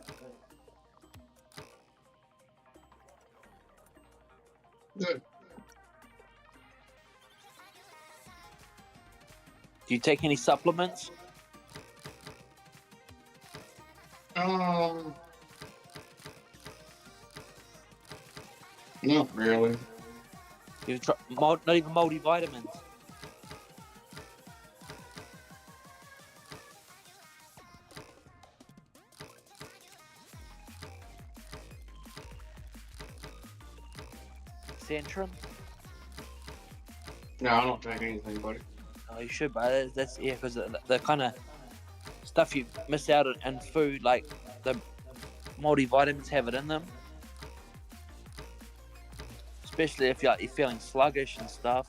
Good. Do you take any supplements? Not really. You've tried, not even multivitamins. Centrum? No, I don't take anything, buddy. Oh, you should, but that's yeah, because the kind of stuff you miss out on in food, like the multivitamins have it in them. Especially if you're feeling sluggish and stuff.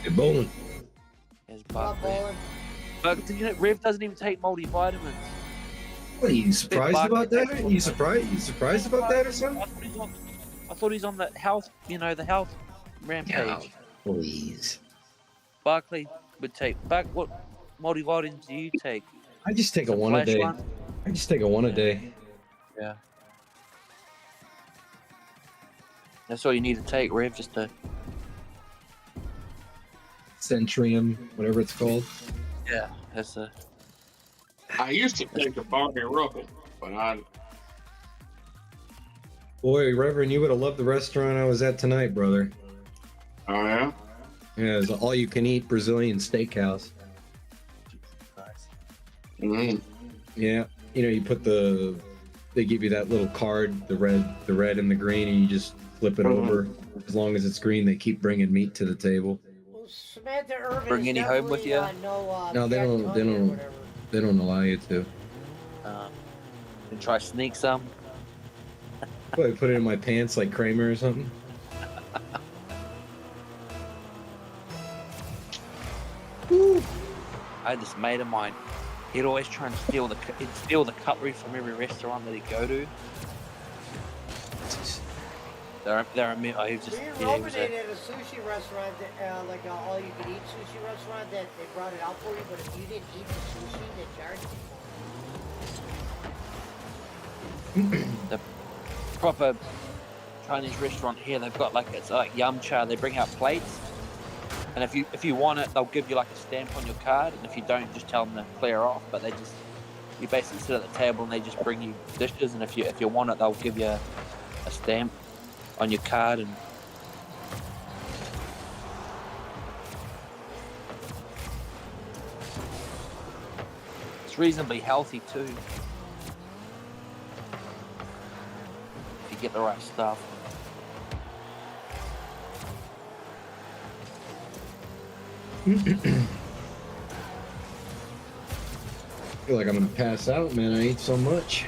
Hey, Bowling. As Not bowling. But you know, Rev doesn't even take multivitamins. What, are you surprised about that? Are you surprised about that or something? I thought he's on the health, the health rampage. Yeah, please. Barkley would take. What multivitamins do you take? I just take a Some one a flash day. ones? I just take a one a day. Yeah. That's all you need to take, Rev, just to. Centrium, whatever it's called. Yeah, that's a. I used to take a Barney Ruffin, but I Boy, Reverend, you would have loved the restaurant I was at tonight, brother. oh yeah. Yeah, it was an all-you-can-eat Brazilian steakhouse. Mm. Yeah, you put they give you that little card, the red and the green, and you just flip it over. As long as it's green, they keep bringing meat to the table. Well, Samantha Irvin Bring is any home with definitely, you? No, they Jack don't- they Tunney or don't. whatever. They don't allow you to. And try sneak some. What, put it in my pants like Kramer or something? I had this mate of mine. He'd always try and steal the cutlery from every restaurant that he'd go to. They're a he was just We yeah, he opened was it a, at a sushi restaurant, like an all-you-can-eat sushi restaurant that they brought it out for you, but if you didn't eat the sushi, they charged you for it. the proper Chinese restaurant here. They've got it's like yum cha. They bring out plates, and if you want it, they'll give you like a stamp on your card, and if you don't, just tell them to clear off. But you basically sit at the table and they just bring you dishes, and if you want it, they'll give you a stamp on your card. And it's reasonably healthy too if you get the right stuff. feel like I'm gonna pass out, man. I ate so much.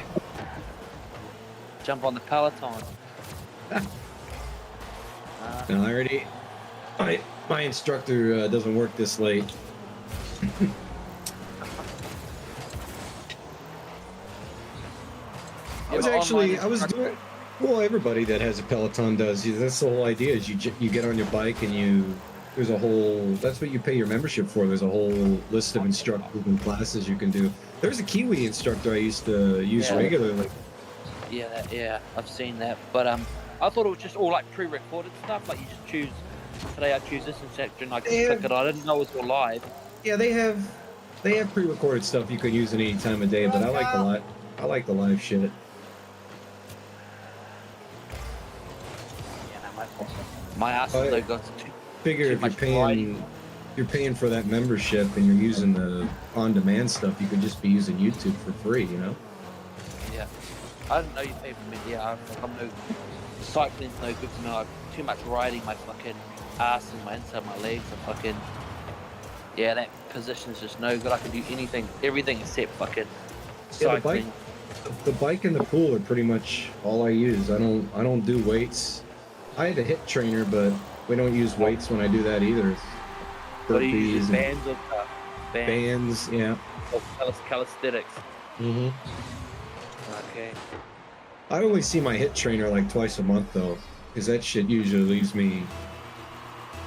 Jump on the Peloton. No, I already. My instructor doesn't work this late. I was doing. Well, everybody that has a Peloton does. That's the whole idea. Is you get on your bike and there's a whole. That's what you pay your membership for. There's a whole list of instructors and classes you can do. There's a Kiwi instructor I used to use regularly. Yeah, I've seen that. But I thought it was just all like pre-recorded stuff. Like you just choose. Today I choose this instructor and I can click it. I didn't know it was all live. Yeah, they have pre-recorded stuff you can use at any time of day. But I like the live shit. My ass is though got figure if you're paying for that membership and you're using the on-demand stuff, you could just be using YouTube for free, you know? Yeah. I didn't know you paid for me. Yeah, I'm no cycling's no good for me. I'm too much riding. My fucking ass and my inside of my legs are fucking. Yeah, that position's just no good. I can do anything, everything except fucking cycling. Yeah, the bike and the pool are pretty much all I use. I don't do weights. I had a HIIT trainer, but we don't use weights when I do that either. What do you use? Bands or bands, yeah. Or calisthenics. Mm-hmm. Okay. I only see my HIIT trainer like twice a month though, because that shit usually leaves me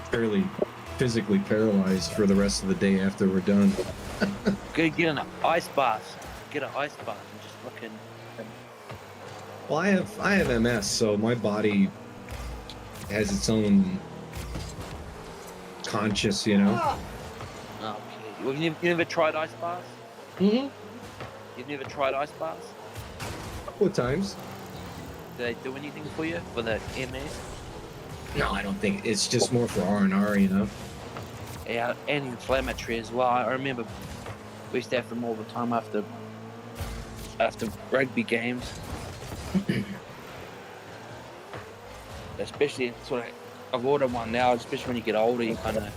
fairly physically paralyzed for the rest of the day after we're done. Get an ice bath. Get an ice bath and just fucking. Well, I have MS, so my body has its own conscious, you know. Okay. Well, you never tried ice baths? Mm-hmm. You've never tried ice baths? A couple of times. Do they do anything for you for the MS? No, I don't think it's just more for R&R, you know. Yeah, anti-inflammatory as well. I remember we used to have them all the time after rugby games. Especially sort of, I've ordered one now, especially when you get older, you kind of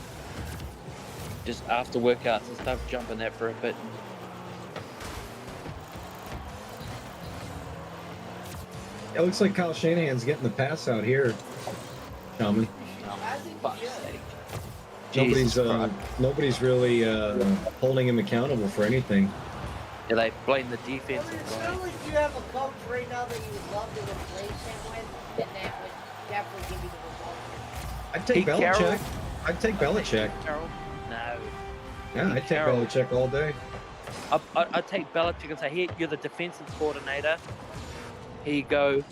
just after workouts and stuff, jump in that for a bit. It looks like Kyle Shanahan's getting the pass out here, Shaman. Fuck's sake. Nobody's really holding him accountable for anything. Yeah, they blame the defensive Well, guy. it's not like you have a coach right now that you would love to replace him with, and that would definitely give you the result. I'd take Pete Belichick. Carroll? I'd take Belichick. No. Yeah, I'd take Carroll. Belichick all day. I'd take Belichick and say, here, you're the defensive coordinator. Here you go.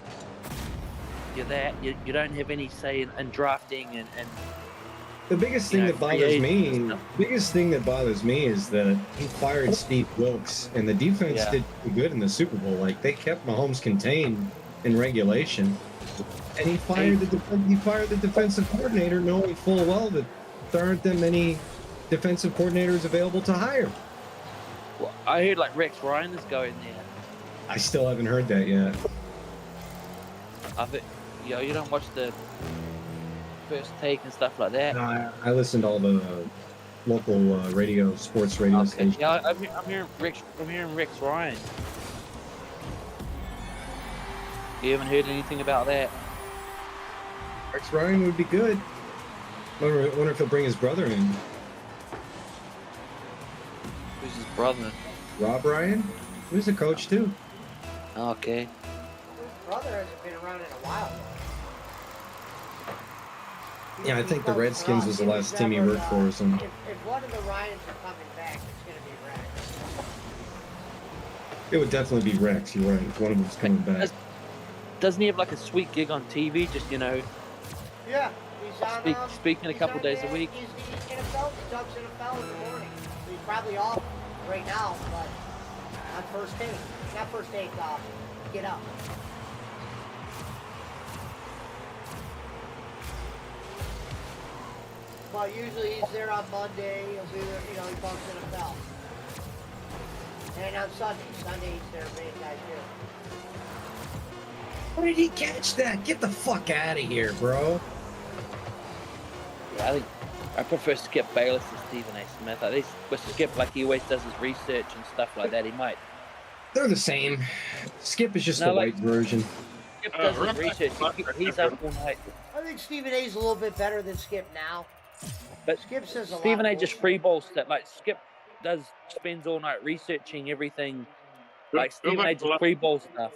You're that. You don't have any say in drafting and The biggest thing that bothers me is that he fired Steve Wilkes, and the defense did pretty good in the Super Bowl. Like they kept Mahomes contained in regulation, and he fired the defensive coordinator, knowing full well that there aren't that many defensive coordinators available to hire. well, I heard like Rex Ryan is going there. I still haven't heard that yet. You don't watch the First Take and stuff like that. No, I listen to all the local sports radio Okay. stations. Yeah, I'm hearing Rex Ryan. You haven't heard anything about that? Rex Ryan would be good. Wonder if he'll bring his brother in. Who's his brother? Rob Ryan? Who's the coach too? Okay. His brother hasn't been around in a while. Yeah, I think the Redskins was the last team he worked for or something. If one of the Ryans are coming back, it's going to be Rex. It would definitely be Rex, you're right. If one of them's coming back. Doesn't he have like a sweet gig on TV? Just, Yeah, he's on. speaking a couple days a week. He's NFL. He talks NFL in the morning. So he's probably off right now, but on first take. Not first take. Get up. Well, usually he's there on Monday. He'll be there. He talks NFL. And on Sunday. Sunday he's there. Main guys here. Where did he catch that? Get the fuck out of here, bro. Yeah, I think I prefer Skip Bayless to Stephen A. Smith. At least with Skip, like he always does his research and stuff like that. He might. They're the same. Skip is just No, the like- white version. Skip does his right. research. He's up all night. I think Stephen A's a little bit better than Skip now. But Skip says a Stephen lot. A. just freeballs that. Like Skip spends all night researching everything. Like Stephen A. just freeballs stuff.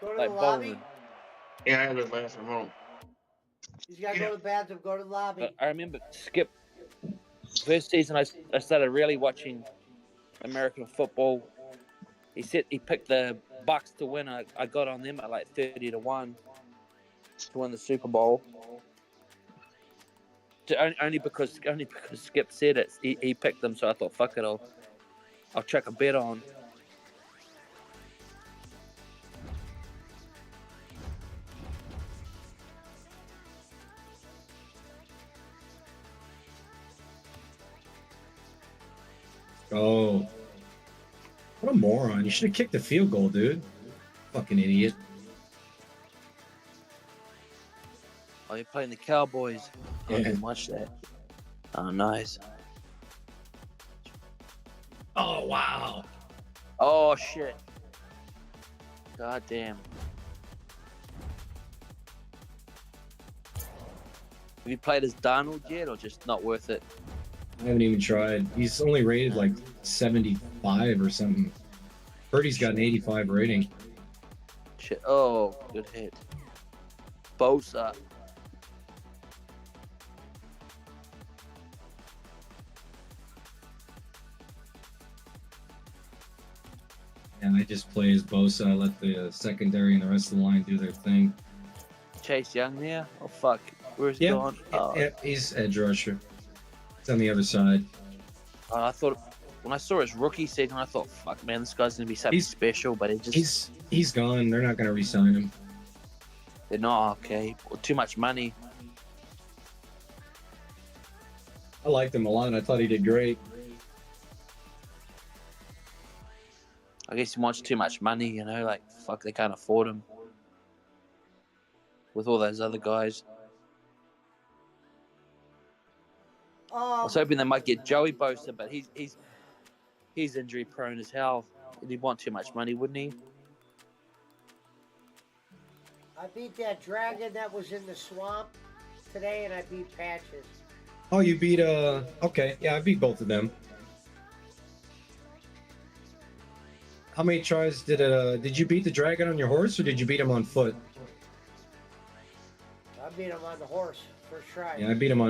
Go to Like the lobby. bowling. Yeah, I had the bathroom on. He's got to go to the bathroom. Go to the lobby. But I remember Skip. First season, I started really watching American football. He picked the Bucks to win. I got on them at like 30-1 to win the Super Bowl. Only because Skip said it. He picked them, so I thought, fuck it, I'll check a bet on. Oh. What a moron. You should have kicked the field goal, dude. Fucking idiot. Oh, you're playing the Cowboys. I Yeah. didn't watch that. Oh, nice. Oh, wow. Oh, shit. God damn. Have you played as Donald yet, or just not worth it? I haven't even tried. He's only rated like 75 or something. Purdy's got an 85 rating. Shit. Oh, good hit. Bosa. And I just play as Bosa. I let the secondary and the rest of the line do their thing. Chase Young there? Oh, fuck. Where's he Yeah, going? Oh. yeah, he's edge rusher. It's on the other side. I thought when I saw his rookie season, I thought, "Fuck, man, this guy's gonna be something He's- special." But He's gone. They're not going to re-sign him. they're not okay. Well, too much money. I liked him a lot. I thought he did great. I guess he wants too much money. You know, like fuck, they can't afford him with all those other guys. I was hoping they might get Joey Bosa, but he's injury prone as hell. He'd want too much money, wouldn't he? I beat that dragon that was in the swamp today, and I beat Patches. Oh, you beat okay, yeah, I beat both of them. How many tries did you beat the dragon on your horse, or did you beat him on foot? I beat him on the horse first try. Yeah, I beat him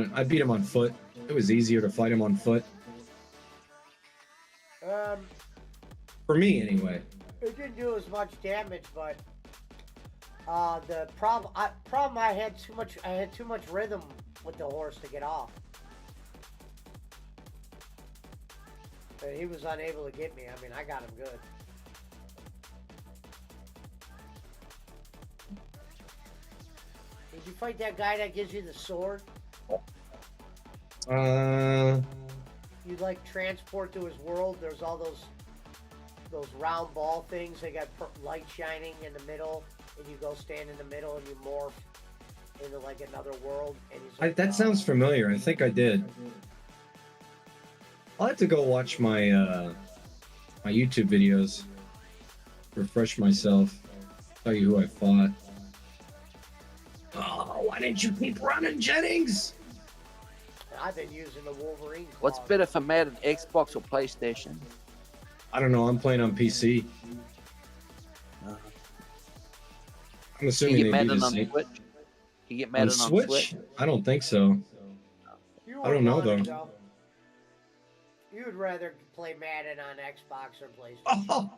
on foot. It was easier to fight him on foot. For me, anyway. It didn't do as much damage, but the problem I had too much rhythm with the horse to get off. But he was unable to get me. I mean, I got him good. Did you fight that guy that gives you the sword? You like transport to his world. There's all those round ball things. They got light shining in the middle, and you go stand in the middle and you morph into like another world. And he's like, That sounds familiar. I think I did. I'll have to go watch my my YouTube videos. Refresh myself. Tell you who I fought. Oh, why didn't you keep running, Jennings? I've been using the Wolverine. What's claws. better for Madden, Xbox or PlayStation? I don't know. I'm playing on PC. Uh, I'm Can assuming you they get do Madden the on same. Switch? Can you get On Madden Switch? I don't think so. You I don't know, wouldn't want though. it, You would rather play Madden on Xbox or PlayStation. Oh,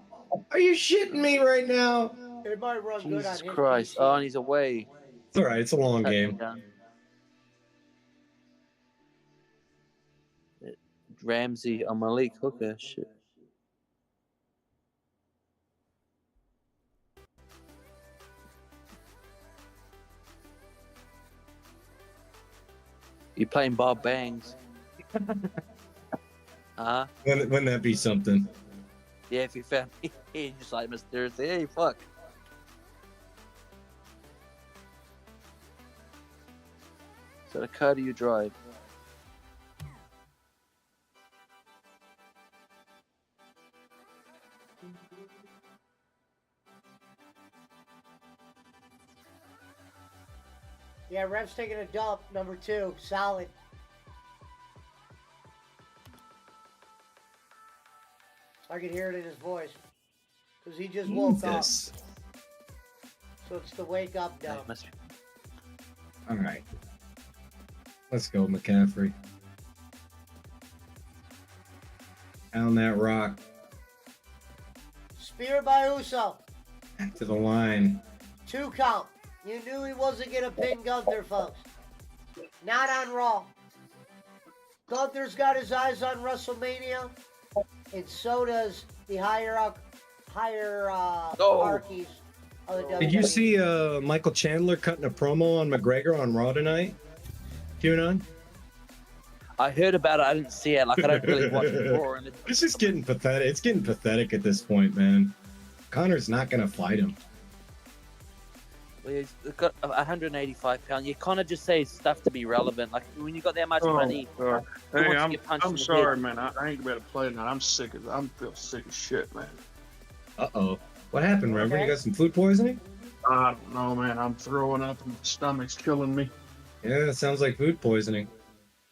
are you shitting me right now? It might run good on Jesus his Christ! PC. Oh, and he's away. It's all right. It's a long game. Touchdown. Ramsey or Malik Hooker. Shit. You playing Bob Bangs? Wouldn't that be something? Yeah, if you found me, just like Mr. Hey, fuck. So the car do you drive? Yeah, Rev's taking a dump. Number 2. Solid. I can hear it in his voice. Because he just woke up. Jesus. So it's the wake up dump. All right. Let's go, McCaffrey. Down that rock. Spear by Uso. Back to the line. 2 count. You knew he wasn't going to pin Gunther, folks. Not on Raw. Gunther's got his eyes on WrestleMania, and so does the hierarchies of the WWE. Did you see Michael Chandler cutting a promo on McGregor on Raw tonight? QAnon? I heard about it. I didn't see it. Like, I don't really watch Raw. And It's just getting pathetic. It's getting pathetic at this point, man. Connor's not going to fight him. He's got 185 pounds. You kind of just say stuff to be relevant. Like, when you got that much money. God. who Hey, wants to get punched in I'm the sorry, head? man. I ain't gonna play tonight. I feel sick as shit, man. Uh-oh. What happened, Reverend? Okay. You got some food poisoning? I don't know, man. I'm throwing up and my stomach's killing me. Yeah, it sounds like food poisoning.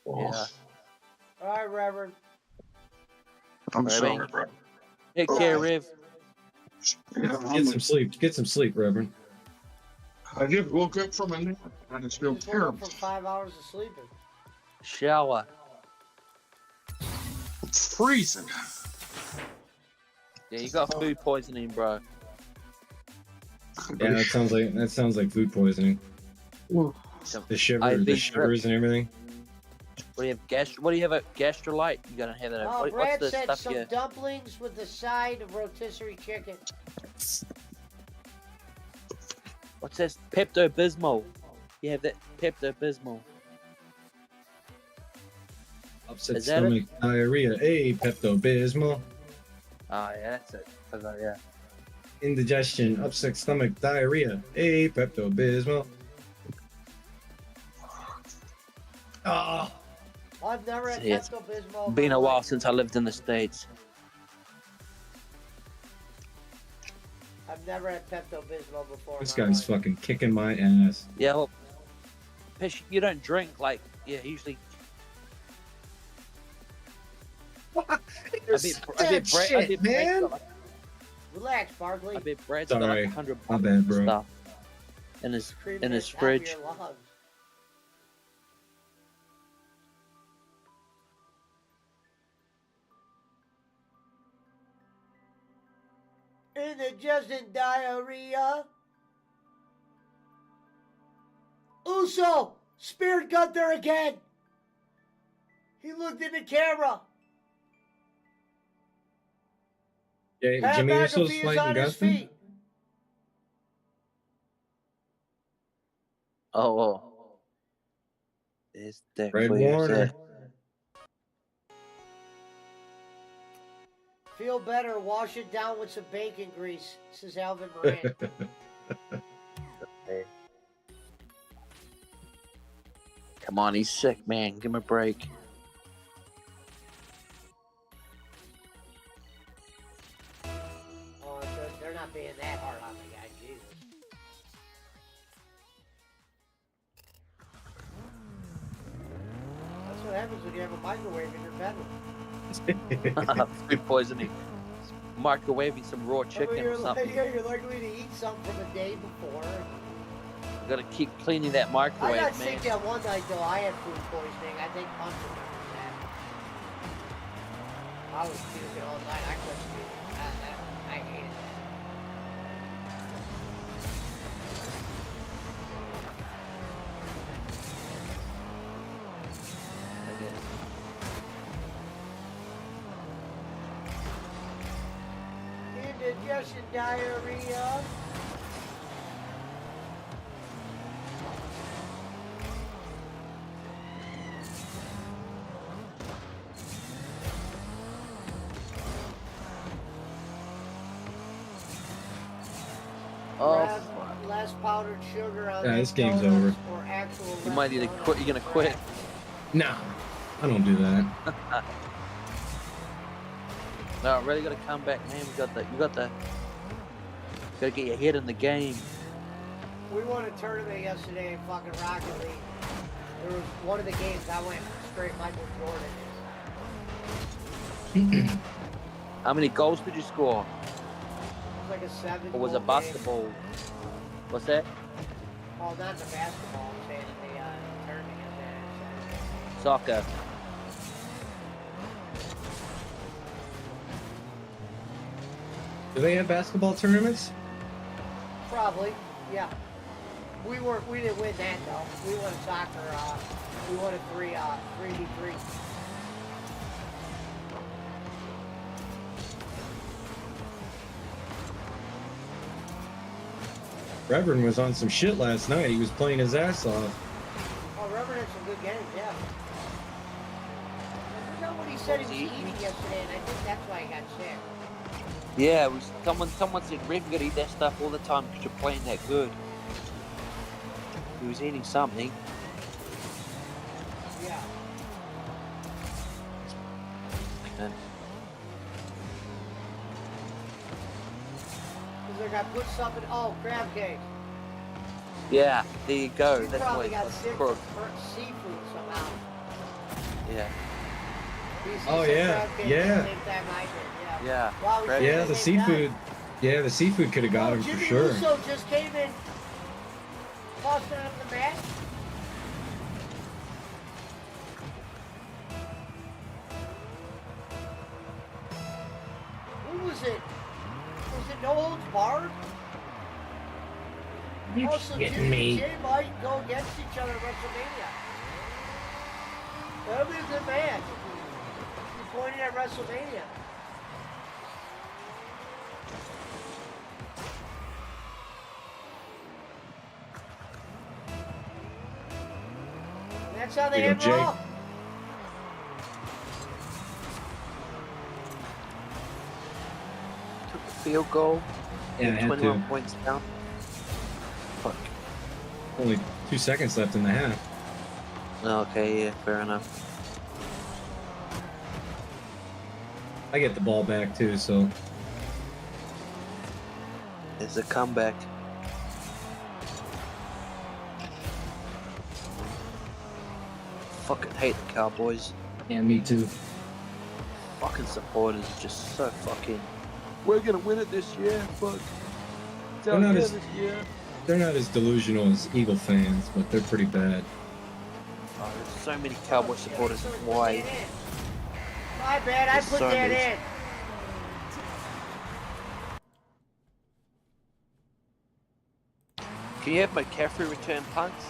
Yeah. All right, Reverend. I'm Rev, sorry, bro. Take care, Rev. Get some sleep. Get some sleep, Reverend. I just woke up from a nap. I just feel Just woke up terrible. from 5 hours of sleeping. Shower. It's freezing. Yeah, you got food poisoning, bro. Yeah, that sounds like food poisoning. The I shivers, the think- shivers and everything. What do you have? What do you have at Gastrolite? You gotta have that. Oh, What's Brad the said stuff some you? dumplings with the side of rotisserie chicken. What's this? Pepto-Bismol. You have that Pepto-Bismol. Upset Is that stomach, diarrhea, Pepto-Bismol. Oh yeah, that's it. Yeah. Indigestion, upset stomach, diarrhea, Pepto-Bismol. Oh, I've never had See, it's Pepto-Bismol. in Been my a while life. since I lived in the States. I've never had Pepto-Bismol before. this in my guy's life. fucking kicking my ass. Yeah, well, Pish, you don't drink like usually. I bet man. Relax, Barkley. I bet Brad's got Sorry. like 100 My bucks bad, and bro. stuff in his Screaming in at his the top of fridge. your lungs. Indigestion, diarrhea. Uso speared Gunther again. He looked in the camera. Yeah, Pat Jimmy Uso's McAfee is fighting on his Gunther. feet. Oh. There's that Red for you, Warner. sir. Feel better. Wash it down with some bacon grease, says Alvin Moran. Come on, he's sick, man. Give him a break. Oh, they're not being that hard on the guy, Jesus. That's what happens when you have a microwave in your bedroom. Food poisoning. Microwaving some raw chicken you're, or something. you're likely to eat something from the day before. Gotta keep cleaning that I microwave, got man. sick that one night though. I had food poisoning. I think Punch remembers that. I was puking all night. I couldn't sleep. I hated that. Indigestion, diarrhea. Oh, Less powdered sugar on Yeah, these this game's donuts over. or actual you might need to restaurant quit. You're gonna quit. Nah, I don't do that. No, really gotta come back, man. You gotta get your head in the game. We won a tournament yesterday in fucking Rocket League. There was one of the games I went straight Michael Jordan. How many goals did you score? It was like a 7. Or was it basketball? What's that? Oh, not the basketball. I'm saying in the tournament yesterday. Soccer. Do they have basketball tournaments? Probably, yeah. We didn't win that though. We won soccer. We won a 3v3. Reverend was on some shit last night. He was playing his ass off. Oh, Reverend had some good games, yeah. I forgot what he said he was eating yesterday, and I think that's why he got sick. Yeah, it was someone said Rev gotta eat that stuff all the time because you're playing that good. He was eating something. Yeah. And Because I put something. Oh, crab cake. yeah, there you go. You That's why probably got it's sick crook. from seafood somehow. Yeah. Oh, He said yeah, crab cake yeah. at the same time I did, Yeah. Wow, we Crab- did it Yeah, at the same time. seafood. Yeah, the seafood could have got him for Jimmy sure. Russo just came in, tossing up the mat. Who was it? Was it No Holds Barred? You Also, kidding Jimmy me? and Jay might go against each other at WrestleMania. That'll be a good match. You're pointing at WrestleMania. And that's how they There you end go, Jake. Raw. Took a field goal. Yeah, I had 21 to. points down. Fuck. Only 2 seconds left in the half. Okay, yeah, fair enough. I get the ball back too, so It's a comeback. Fucking hate the Cowboys. yeah, me too. Fucking supporters are just so fucking. We're gonna win it this year. Fuck. It's They're our not year as- this year. They're not as delusional as Eagle fans, but they're pretty bad. Oh, there's so many Cowboy supporters in Hawaii. My bad, I There's put so that many. in. Can you have McCaffrey return punts?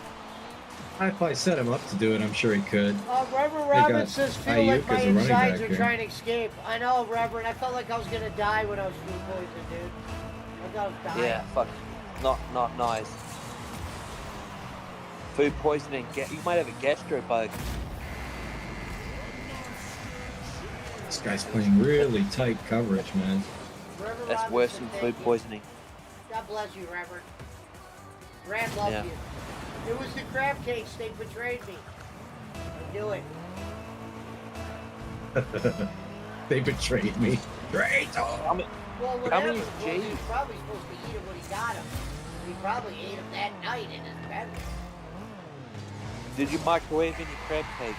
If I set him up to do it, I'm sure he could. Reverend They got Robin says, feel Ayuk like my as a running insides back are here. trying to escape. I know, Reverend. I felt like I was going to die when I was food poisoned, dude. I thought I was dying. Yeah, fuck. Not nice. Food poisoning. You might have a gastro bug. This guy's playing really tight coverage, man. Reverend That's Robin worse says, than thank food you. poisoning. God bless you, Reverend. Brad loves Yeah. you. It was the crab cakes. They betrayed me. I knew it. They betrayed me. Great. I mean, Well, How whatever. many Well, he G's? was probably supposed to eat him when he got him. He probably ate him that night in his bedroom. did you microwave any crab cakes?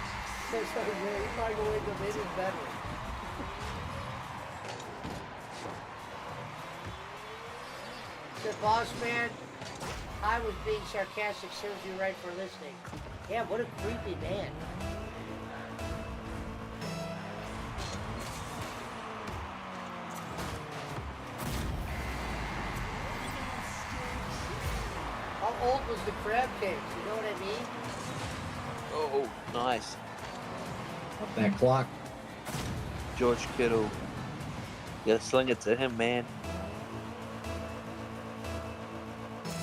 He microwaved them in his bedroom. Said, boss man, I was being sarcastic. Serves you right for listening. Yeah, what a creepy man. How old was the crab cake? You know what I mean? Oh, nice. Up that clock. George Kittle. You gotta sling it to him, man.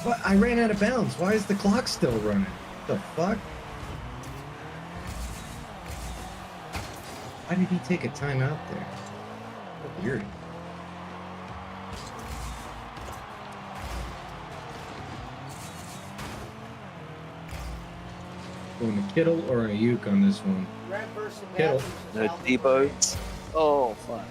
But I ran out of bounds. Why is the clock still running? The fuck? Why did he take a timeout there? Weird. Going to Kittle or Ayuk on this one? Red versus Kittle. Matthews. No Debo. Oh, fuck.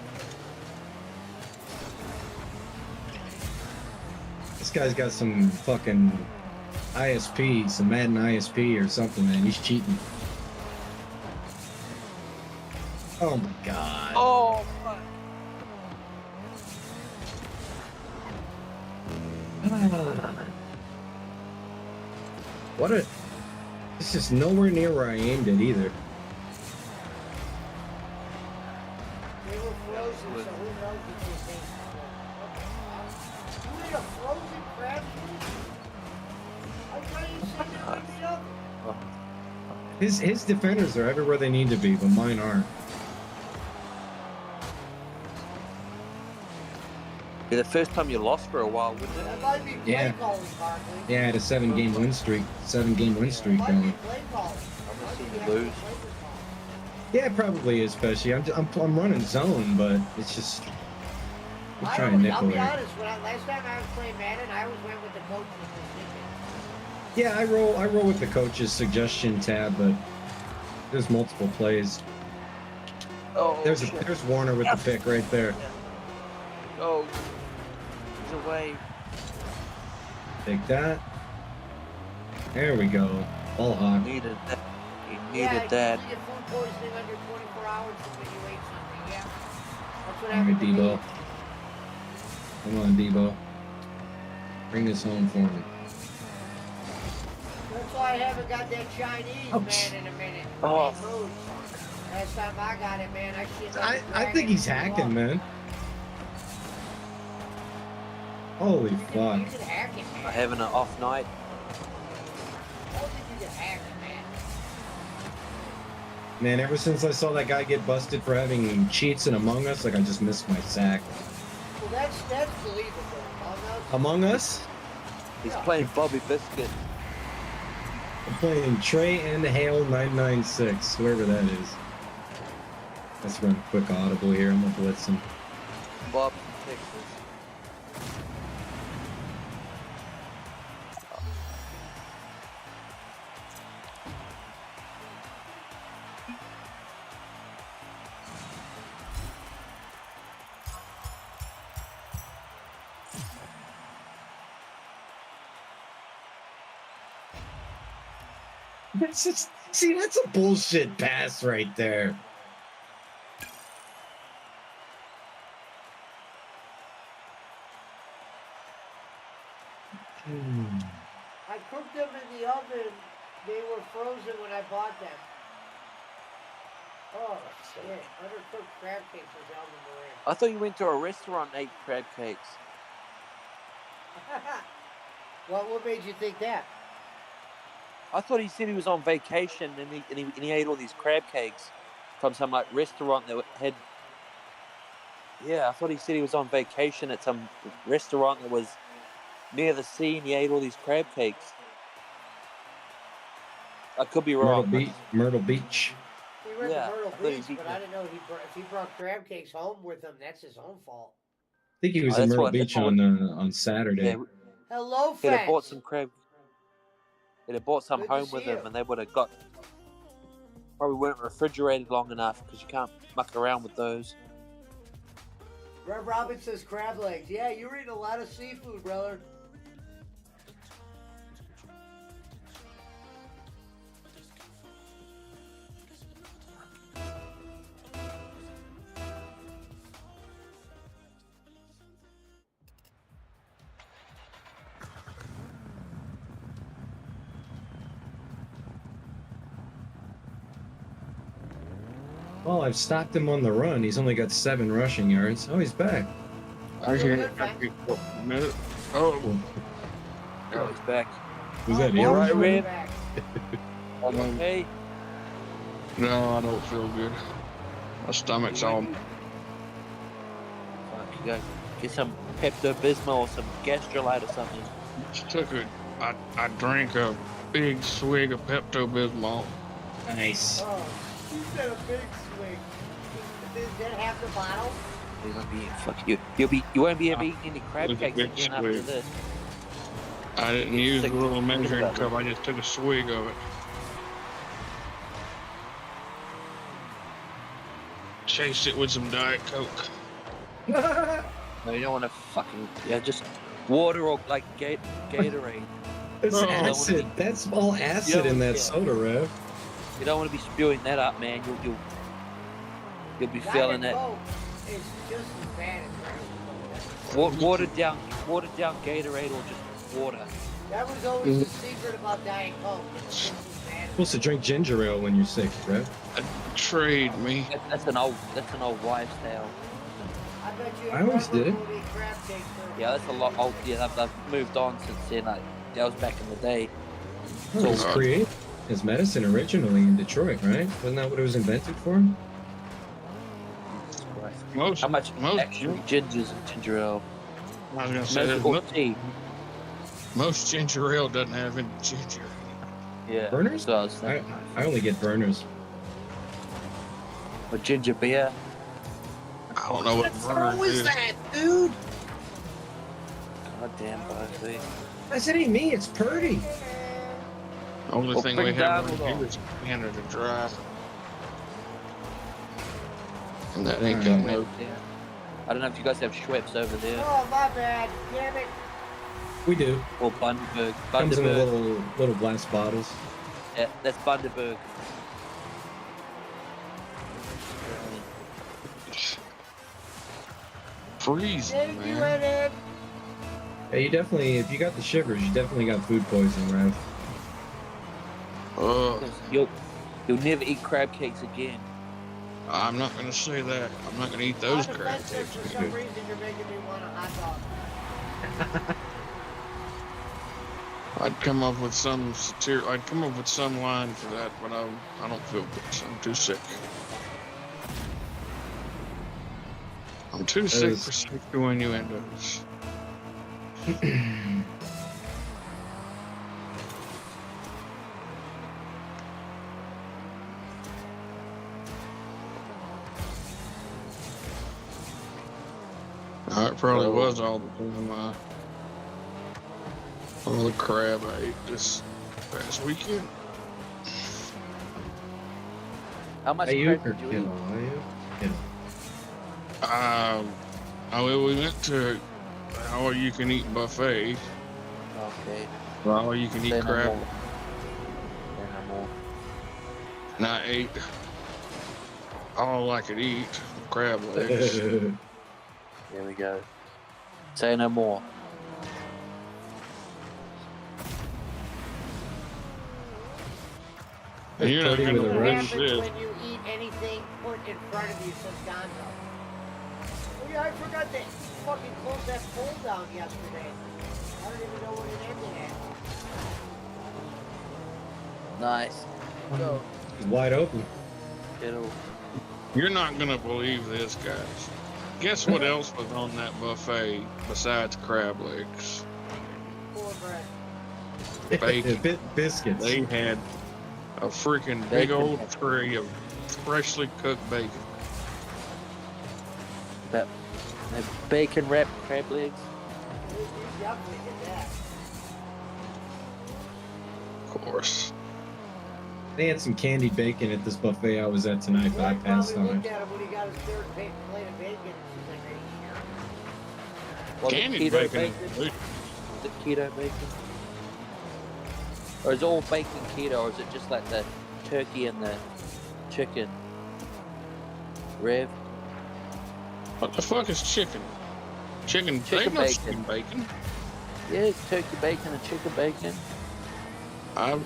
This guy's got some fucking ISP, some Madden ISP or something, man. He's cheating. Oh my god. Oh, fuck. What a... This is nowhere near where I aimed it either. They were frozen, so who knows what they think. You ate a frozen crab food? I thought you said you would eat up. His defenders are everywhere they need to be, but mine aren't. Be the first time you lost for a while, wouldn't it? That might be play Yeah. calling, Barkley. Yeah, I had a 7-game win streak. 7-game win streak Might be going. play calling. I'm Might gonna see be you having lose. a play call. Yeah, it probably is, especially. I'm running zone, but it's just... I'm trying to I'll nickel be here. honest, last time I was playing Madden, I always went with the coach's decision. Yeah, I roll with the coach's suggestion tab, but there's multiple plays. Oh, There's shit. there's Warner with the pick right there. Oh, he's away. Take that. There we go. Ball hawk. Needed that. He Yeah, needed that. you get food poisoning under 24 hours from when you ate something, yeah. That's what All right, happened to me. Debo. Come on, Debo. Bring this home for me. That's why I haven't got that Chinese Ouch. man in a minute. Oh. He moves. Last time I got it, man, I shit like a I dragon think he's in the hacking, wall. man. Holy You fuck. can hack it, man. Having an off night. I don't think you can hack it, man. Man, ever since I saw that guy get busted for having cheats in Among Us, like I just missed my sack. Well, that's believable. Among Us? He's playing Bobby Biscuit. I'm playing Trey and Hale 996, whoever that is. Let's run a quick audible here. I'm gonna blitz him. Bob from Texas. That's just, see, that's a bullshit pass right there. I cooked them in the oven. They were frozen when I bought them. Oh, shit. Undercooked crab cakes was Alvin Moran. I thought you went to a restaurant and ate crab cakes. What made you think that? I thought he said he was on vacation and he ate all these crab cakes from some like restaurant that had. Yeah, I thought he said he was on vacation at some restaurant that was near the sea and he ate all these crab cakes. I could be wrong. Myrtle Beach. He went Yeah, to Myrtle I thought he Beach, beat but me. I didn't know if he brought crab cakes home with him. That's his own fault. I think he was Oh, in that's Myrtle what- Beach that's what- on Saturday. Yeah, Hello, he'd have fans. bought some crab. He'd have bought some Good to home see with you. him, and they would have got. Probably weren't refrigerated long enough because you can't muck around with those. Rev Robin says crab legs. Yeah, you're eating a lot of seafood, brother. Well, I've stopped him on the run. He's only got 7 rushing yards. Oh, he's back. Okay. No. Oh. Oh, he's back. Was that Oh, you? Right, Marshall Red? back. Hey, No, I don't feel good. My stomach's all. fuck, you go get some Pepto-Bismol or some Gastrolite or something. Just took I drank a big swig of Pepto-Bismol. Nice. Oh, you said a big swing. Is that half the bottle? You won't be fuck you won't be ever eating any crab With a cakes big again after swig. this. I didn't You're use the sick. little measuring Think about cup. I just took a swig of it. Chased it with some Diet Coke. No, you don't want to fucking just water or like Gatorade. It's Oh. acid. That's all acid in that soda, Rev. You don't want to be spewing that up, man. You'll be feeling Diet it. Coke is just as bad as Watered down Gatorade or just water. that was always the secret about Diet Coke. It's just as bad as Supposed to drink ginger ale when you're sick, Rev. Trade me. That's an old wives' tale. I bet you I always did. will eat crab cakes for Yeah, that's a lot old. Yeah, they've moved on since then. Like that was back in the day. Oh, it was created as medicine originally in Detroit, right? Wasn't that what it was invented for? Most How much most actually gingers and ginger ale? I was gonna say Most that or tea. most ginger ale doesn't have any ginger. Yeah. Burners? So I was I thinking. only get burners. Or ginger beer. I don't know what burner is. dude? God damn, Bugsy. I said, ain't me. It's Purdy. Only Well, thing bring we have Donald around on. here is Canada Dry. And that ain't Alright. got no. Yeah. I don't know if you guys have Schweppes over there Oh, my bad. Damn it. We do. or Bundaberg. Comes in Bundaberg. little glass bottles. Yeah, that's Bundaberg. Freezing, Thank you, man. Ed. Hey, you definitely, if you got the shivers, you definitely got food poisoning, Rev. You'll never eat crab cakes again. I'm not gonna say that. I'm not gonna eat those I'm crab offensive cakes. for some reason you're making me want a hot dog. I'd come up with some I'd come up with some line for that, but I don't feel good. So I'm too sick. I'm too sick for sexual innuendos. It probably was all the time. All the crab I ate this past weekend. How much Hey, you, crab did you eat? We went to all you can eat buffet. Okay. All you can eat Say no crab. more. Say no more. And I ate all I could eat, crab legs. Here we go. Say no more. And you're not Purdy gonna with a What rush. believe happens this. when you eat anything put in front of you since Gonzo? Oh yeah, I forgot to fucking close that poll down yesterday. I don't even know what it ended at. Nice. Go. He's wide open. It'll. You're not gonna believe this, guys. Guess what else was on that buffet besides crab legs? Cornbread. Bacon. Biscuits. They had a freaking big Bacon. old tray of freshly cooked bacon. That bacon wrapped crab legs. You definitely did that. Of course. They had some candied bacon at this buffet I was at tonight, but I Roy passed probably on looked it. at him when he got his third plate of bacon. She's like, "Are you sure?" Was Candied it keto bacon. bacon? Is it keto bacon? Or is all bacon keto, or is it just like the turkey and the chicken? Rev? What the fuck is chicken? Chicken Chicken no bacon. chicken bacon. Yeah, it's turkey bacon and chicken bacon. I've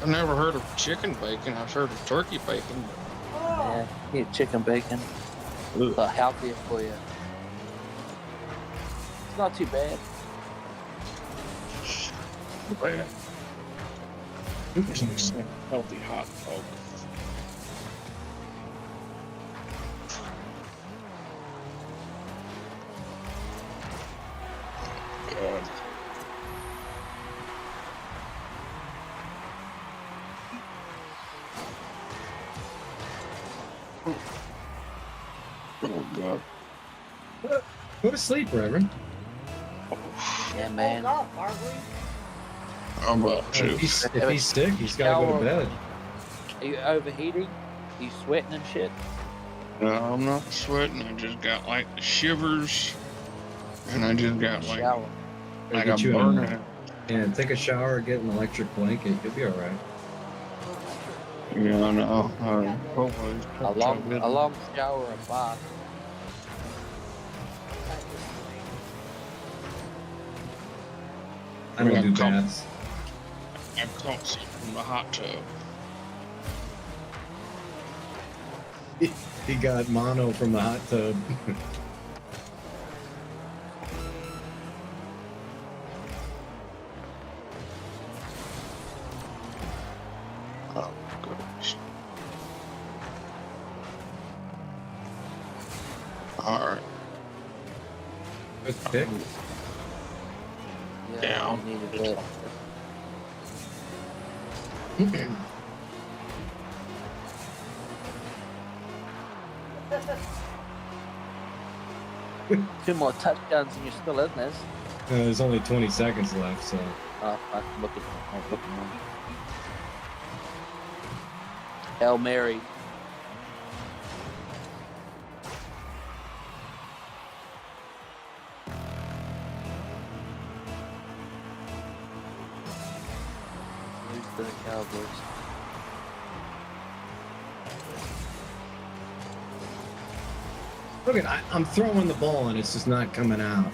never heard of chicken bacon. I've heard of turkey bacon. Oh, Yeah, chicken bacon. Ugh. But healthier for you. It's not too bad. Bad. Healthy hot dog. God. Oh God. Go to sleep, Reverend. Yeah, man. woke up, aren't we? I'm about to. If he's sick, he's got to go to bed. Are you overheating? Are you sweating and shit? No, I'm not sweating. I just got like the shivers, and I just got like Shower. a Get you burning. And take a shower, get an electric blanket. You'll be all right. Yeah, I know. Hopefully, it's A long shower or bath. I don't do come- baths. I caught some from the hot tub. He got mono from the hot tub. Oh, goodness. All right. Good pick. Yeah, Yeah. I needed it. Two more touchdowns and you're still in this. There's only 20 seconds left, so. Oh, I'm looking. Hail Mary. Lose to the Cowboys. Look at, I'm throwing the ball and it's just not coming out.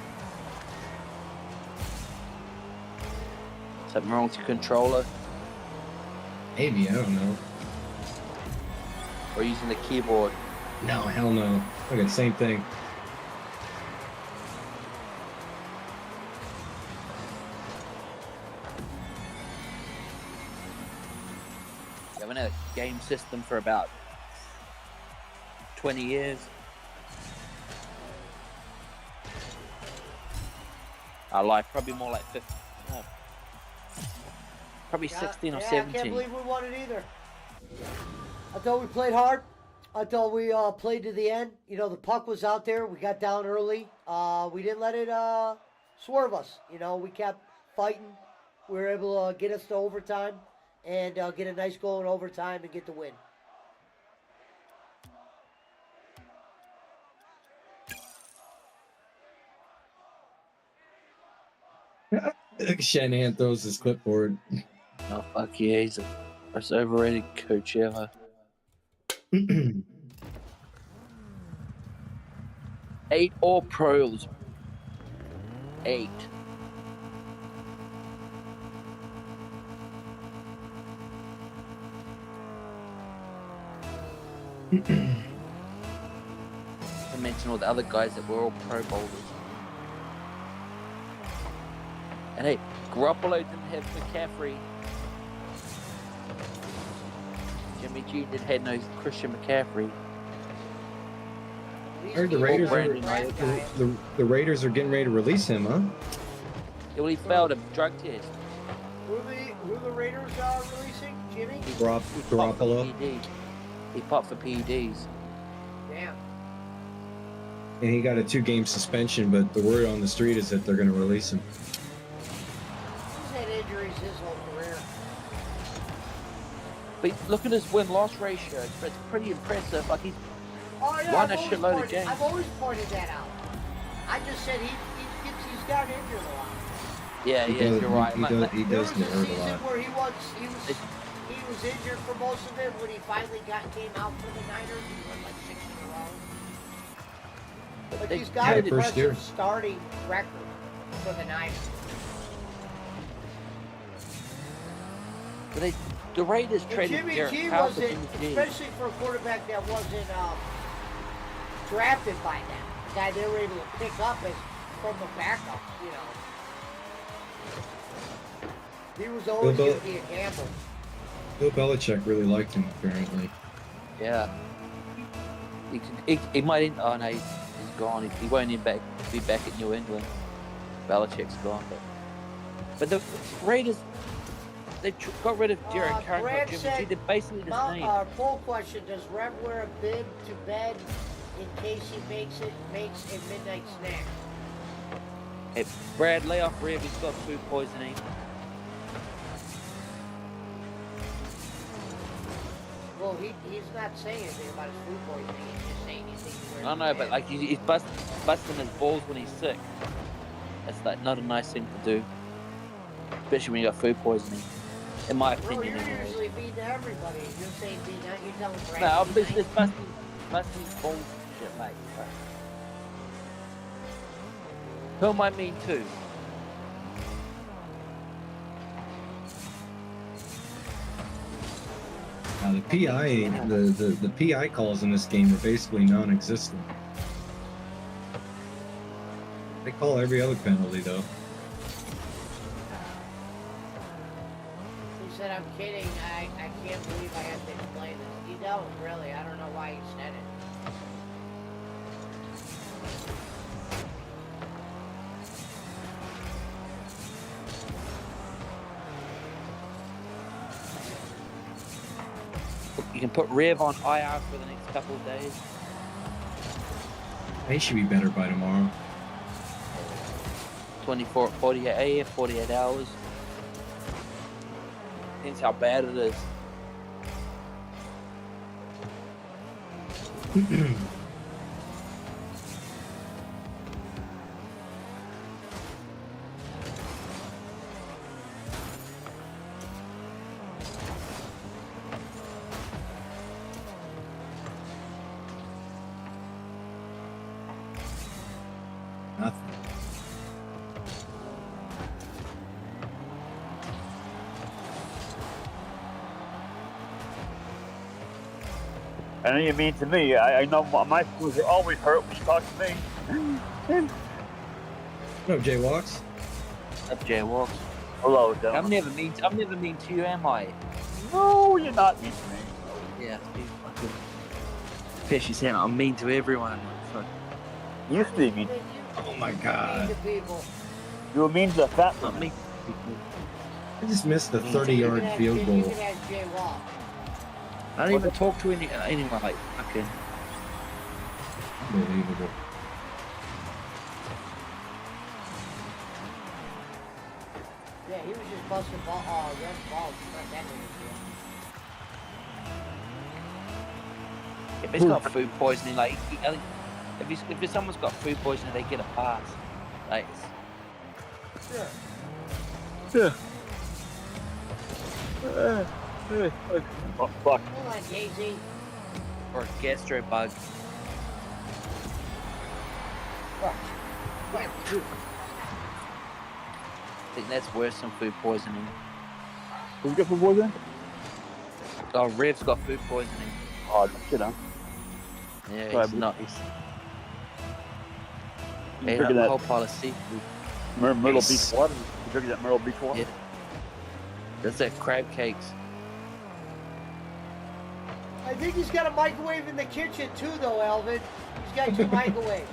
Something wrong with your controller? Maybe, I don't know. Or using the keyboard? No, hell no. Look at same thing. You haven't had a game system for about 20 years. I lied, probably more like 50. No. Probably 16 or I 17. can't believe we won it either. I thought we played hard. I thought we played to the end. You know, the puck was out there. We got down early. We didn't let it swerve us. You know, we kept fighting. We were able to get us to overtime and get a nice goal in overtime and get the win. Shanahan throws his clipboard. Oh, fuck yeah, he's the most overrated coach ever. 8 All Pros. 8. I mentioned all the other guys that were all Pro Bowlers. And hey, Garoppolo didn't have McCaffrey. Jimmy G didn't have no Christian McCaffrey. I heard the Raiders Brandon are, the Raiders are getting ready to release him, huh? Yeah, well, he failed a drug test. Who the Raiders releasing? Jimmy? He popped for Garoppolo. PED. He popped for PEDs. Damn. And he got a 2-game suspension, but the word on the street is that they're going to release him. He's had injuries his whole career. But look at his win-loss ratio. It's pretty impressive. Like he's Oh, yeah, won a I've always shitload of pointed- games. I've always pointed that out. I just said he's got injured a lot. Yeah, He yeah, does- you're right. He Like, does There was get a hurt a season lot. where he was injured for most of it. When he finally came out for the Niners, he won like 6 in a row. But they he's got had an it first year. impressive starting record for the Niners. the Raiders And traded Jimmy Derek G Carr for wasn't, Jimmy G. especially for a quarterback that wasn't drafted by them. The guy they were able to pick up as from the backup, you know. He was always going to be a gamble. Bill Belichick really liked him, apparently. Yeah. He might. Oh no, he's gone. He won't be back at New England. Belichick's gone, but the Raiders, they got rid of Derek Carr and Brad got Jimmy said, G. They're basically the same. Poll question: does Rev wear a bib to bed in case he makes a midnight snack? Hey, Brad, lay off Rev. He's got food poisoning. Well, he's not saying anything about his food poisoning. He's just saying he thinks he wears I a know, bib. but like he's busting his balls when he's sick. That's like not a nice thing to do. especially when you got food poisoning. In my Bro, opinion, you're anyway. usually beating everybody. You're saying beating out. You're telling Brad. No, this must be bullshit, mate. Who am I mean to? Now, the PI, the PI calls in this game are basically non-existent. They call every other penalty though. He said, "I'm kidding. I can't believe I have to explain this." You don't really. I don't know why he said it. You can put Rev on IR for the next couple of days. They should be better by tomorrow. 48 hours. Depends how bad it is. Nothing. I know you mean to me. I know my feelings are always hurt when you talk to me. What up, Jaywalks? Up Jaywalks. Hello, I'm gentlemen. never mean to you, am I? No, you're not mean to me. Yeah, especially saying I'm mean to everyone. Fuck. You used to be mean. Oh my God. Mean to people. You were mean to the fat Not woman. me. I just missed the You 30-yard can have field Jay- goal. You can have Jay walk. I don't even talk to anyone like fucking. Unbelievable. Yeah, he was just busting red balls. Right, that nigga If it's got food poisoning, like I think if someone's got food poisoning, they get a pass. Like, Sure. Yeah. Oh, fuck. Hold on, Jay-Z. or a gastro bug. What? I think that's worse than food poisoning. Who's got for poison? Oh, Rev's got food poisoning. Oh, shit, huh? Yeah, Sorry, he's but- not. You Ate up drinking the that whole pile of seafood. Myrtle Yes. Beach water? You drinking that Myrtle Beach water? Yeah. That's that crab cakes. I think he's got a microwave in the kitchen too, though, Alvin. He's got 2 microwaves.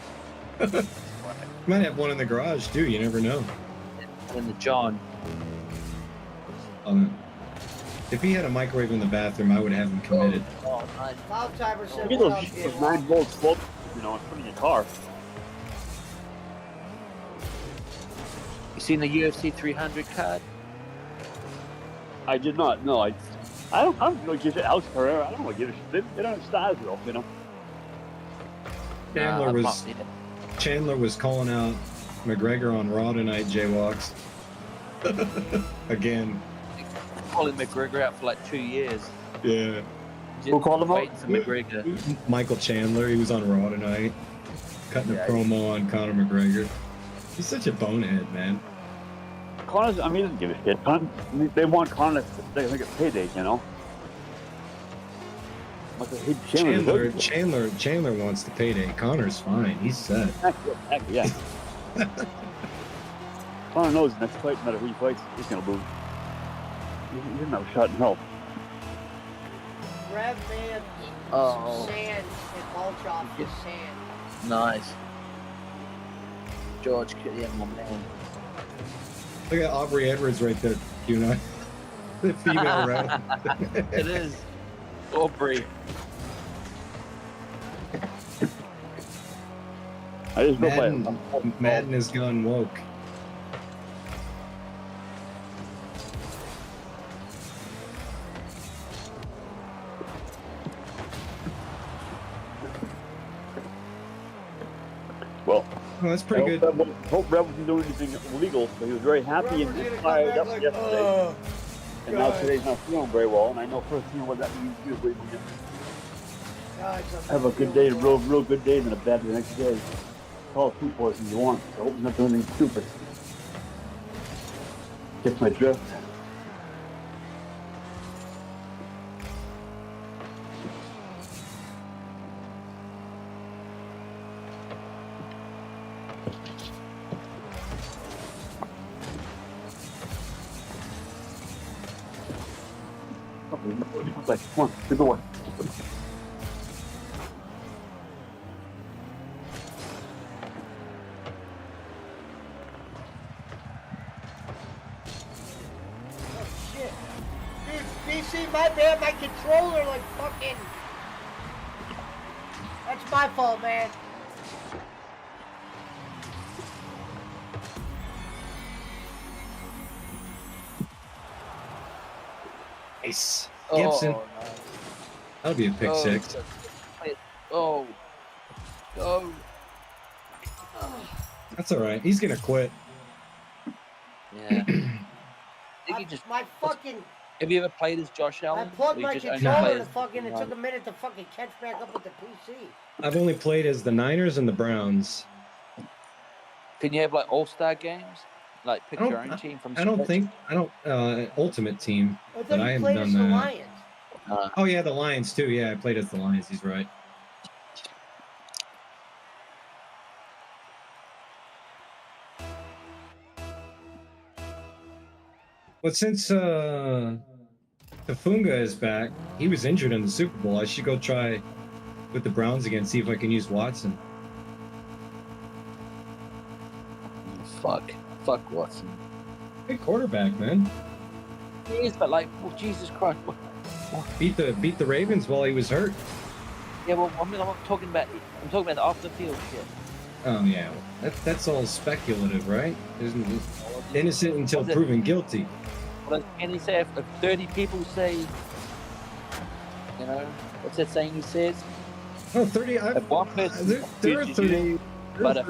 Might have one in the garage too. You never know. And the John. If he had a microwave in the bathroom, I would have him committed. Oh, nice. Cloud Timer said, Get "What up, those Jay 9-volt slope, you know, and put in your car. You seen the UFC 300 card? I did not. No, I don't really give it Alex Pereira. I don't really give a shit. They don't have styles though, you know. Chandler Nah, I'm was not- yeah. Chandler was calling out McGregor on Raw tonight. Jaywalks again. Calling McGregor out for like 2 years. Yeah. Who called him out? Waiting for McGregor. Michael Chandler. He was on Raw tonight, cutting a promo on Conor McGregor. He's such a bonehead, man. Connor's, I mean, he doesn't give a shit. They want Connor to get paydays, you know. Like, Chandler wants the payday. Connor's fine. He's set. Heck, yeah. Connor knows the next fight, no matter who he fights, he's gonna lose. He's no shot in hell. Rev may have eaten Oh. some sand and mulch off his sand." Nice. George, yeah, my man. Look at Aubrey Edwards right there, Q9. The female ref. It is. Aubrey. I just go play. Madden has gone woke. Well, Oh, that's pretty good. Hope Red wasn't doing anything illegal, so he was very happy and fired up yesterday. And now today's not feeling very well, and I know firsthand what that means usually. Have a good day, a real good day, and a bad the next day. Call food poisoning if you want. So I hope he's not doing anything stupid. Get my drift. Like, come on, get the one. DC, my bad, my controller like fucking... That's my fault, man. Nice. Gibson. Oh, no. That'll be a pick six. Oh. Oh. That's all right. He's gonna quit. Yeah. My fucking... Have you ever played as Josh Allen? I plugged Or you my just only controller play to as- fucking... It took a minute to fucking catch back up with the PC. I've only played as the Niners and the Browns. Can you have like all-star games? Like pick your own team from Ultimate Team, I but thought I you haven't played done as the that. Lions. Oh yeah, the Lions too. Yeah, I played as the Lions. He's right. But since Kafunga is back, he was injured in the Super Bowl. I should go try with the Browns again, see if I can use Watson. Fuck Watson. Good quarterback, man. He is, but like, well, Jesus Christ. Beat the Ravens while he was hurt. Yeah, well, I mean, I'm talking about the off the field shit. Oh yeah, that's all speculative, right? Isn't innocent until proven guilty. Well, can he say if 30 people say, you know, what's that saying he says? Oh, 30. If one person, There are 30. but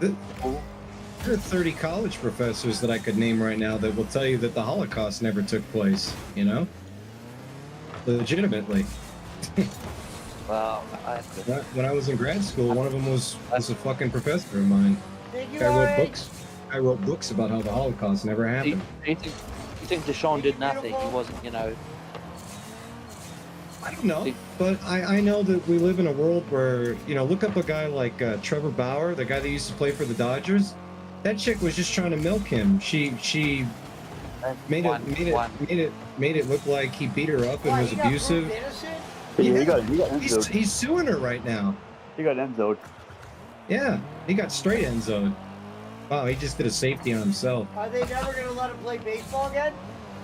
There are 30 college professors that I could name right now that will tell you that the Holocaust never took place. You know, legitimately. Well, When I was in grad school, one of them was a fucking professor of mine. I wrote books about how the Holocaust never happened. Do you think Deshaun did nothing? He wasn't, you know. I don't know, but I know that we live in a world where, you know, look up a guy like Trevor Bauer, the guy that used to play for the Dodgers. That chick was just trying to milk him. She made it look like he beat her up and was abusive. He's suing her right now. He got end-zoned. Yeah, he got straight end-zoned. Wow, he just did a safety on himself. Are they never going to let him play baseball again?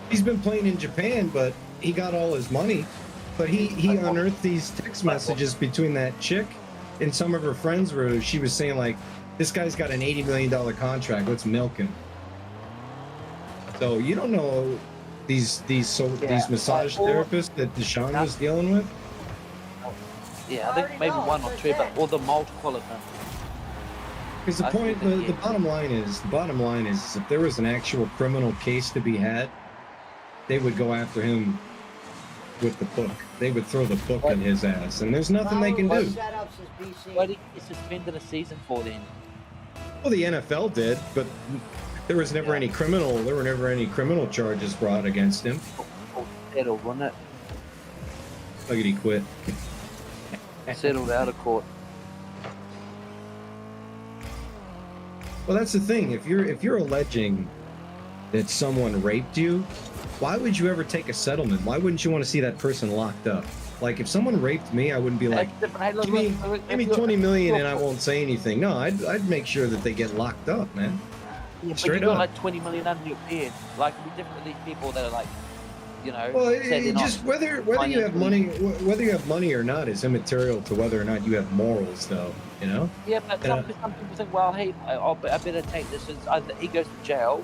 He's been playing in Japan, but he got all his money. But he unearthed these text messages between that chick and some of her friends where she was saying, like, this guy's got an $80 million contract, let's milk him. So you don't know these massage therapists that Deshaun was dealing with? Yeah, I think maybe one or two, but or the multiple of them. Because the bottom line is, if there was an actual criminal case to be had, they would go after him with the book. They would throw the book at his ass, and there's nothing they can do. Why did he suspended a season for then? Well, the NFL did, but there was never any criminal. There were never any criminal charges brought against him. Settled, wasn't it? Look at he quit. Settled out of court. Well, that's the thing. If you're alleging that someone raped you, why would you ever take a settlement? Why wouldn't you want to see that person locked up? Like, if someone raped me, I wouldn't be like, give me 20 million and I won't say anything. No, I'd make sure that they get locked up, man. Yeah, Straight but you got up. like 20 million under your beard. Like, it'd be different with these people that are like, you know. Well, it just whether you have money or not is immaterial to whether or not you have morals, though. You know. Yeah, but some people think, well, hey, I better take this as either he goes to jail,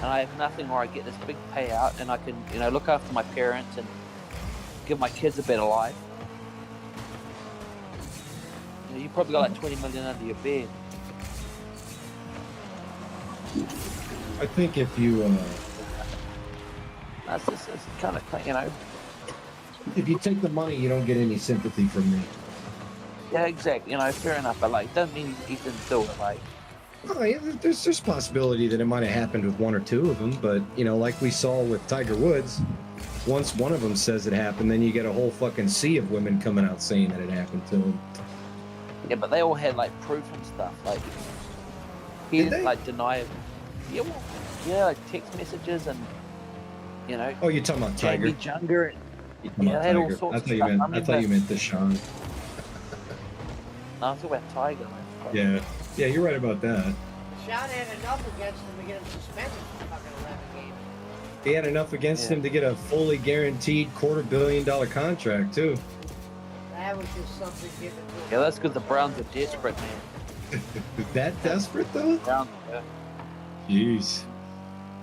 and I have nothing, or I get this big payout, and I can, you know, look after my parents and give my kids a better life. You probably got like 20 million under your bed. I think if you That's just it's kind of, you know. if you take the money, you don't get any sympathy from me. Yeah, exactly. You know, fair enough. But like, doesn't mean he didn't do it. Like, Oh, yeah, there's possibility that it might have happened with one or two of them, but you know, like we saw with Tiger Woods, once one of them says it happened, then you get a whole fucking sea of women coming out saying that it happened to him. yeah, but they all had like proof and stuff. Like, he Did didn't they? like deny it. Yeah, well, yeah, like text messages and you know, Oh, you're talking about Tiger? Jamie Junger. You're talking Yeah, about they had all Tiger. sorts I of thought you stuff. meant. I I mean, thought you meant Deshaun. No, I'm talking about Tiger. Man. Yeah, yeah, you're right about that. Sean had enough against him to get him suspended for fucking 11 games. He had enough against him to get a fully guaranteed $250 million contract too. That was just something given to him. Yeah, that's because the Browns are desperate, man. Is that desperate though? Browns, yeah, Jeez.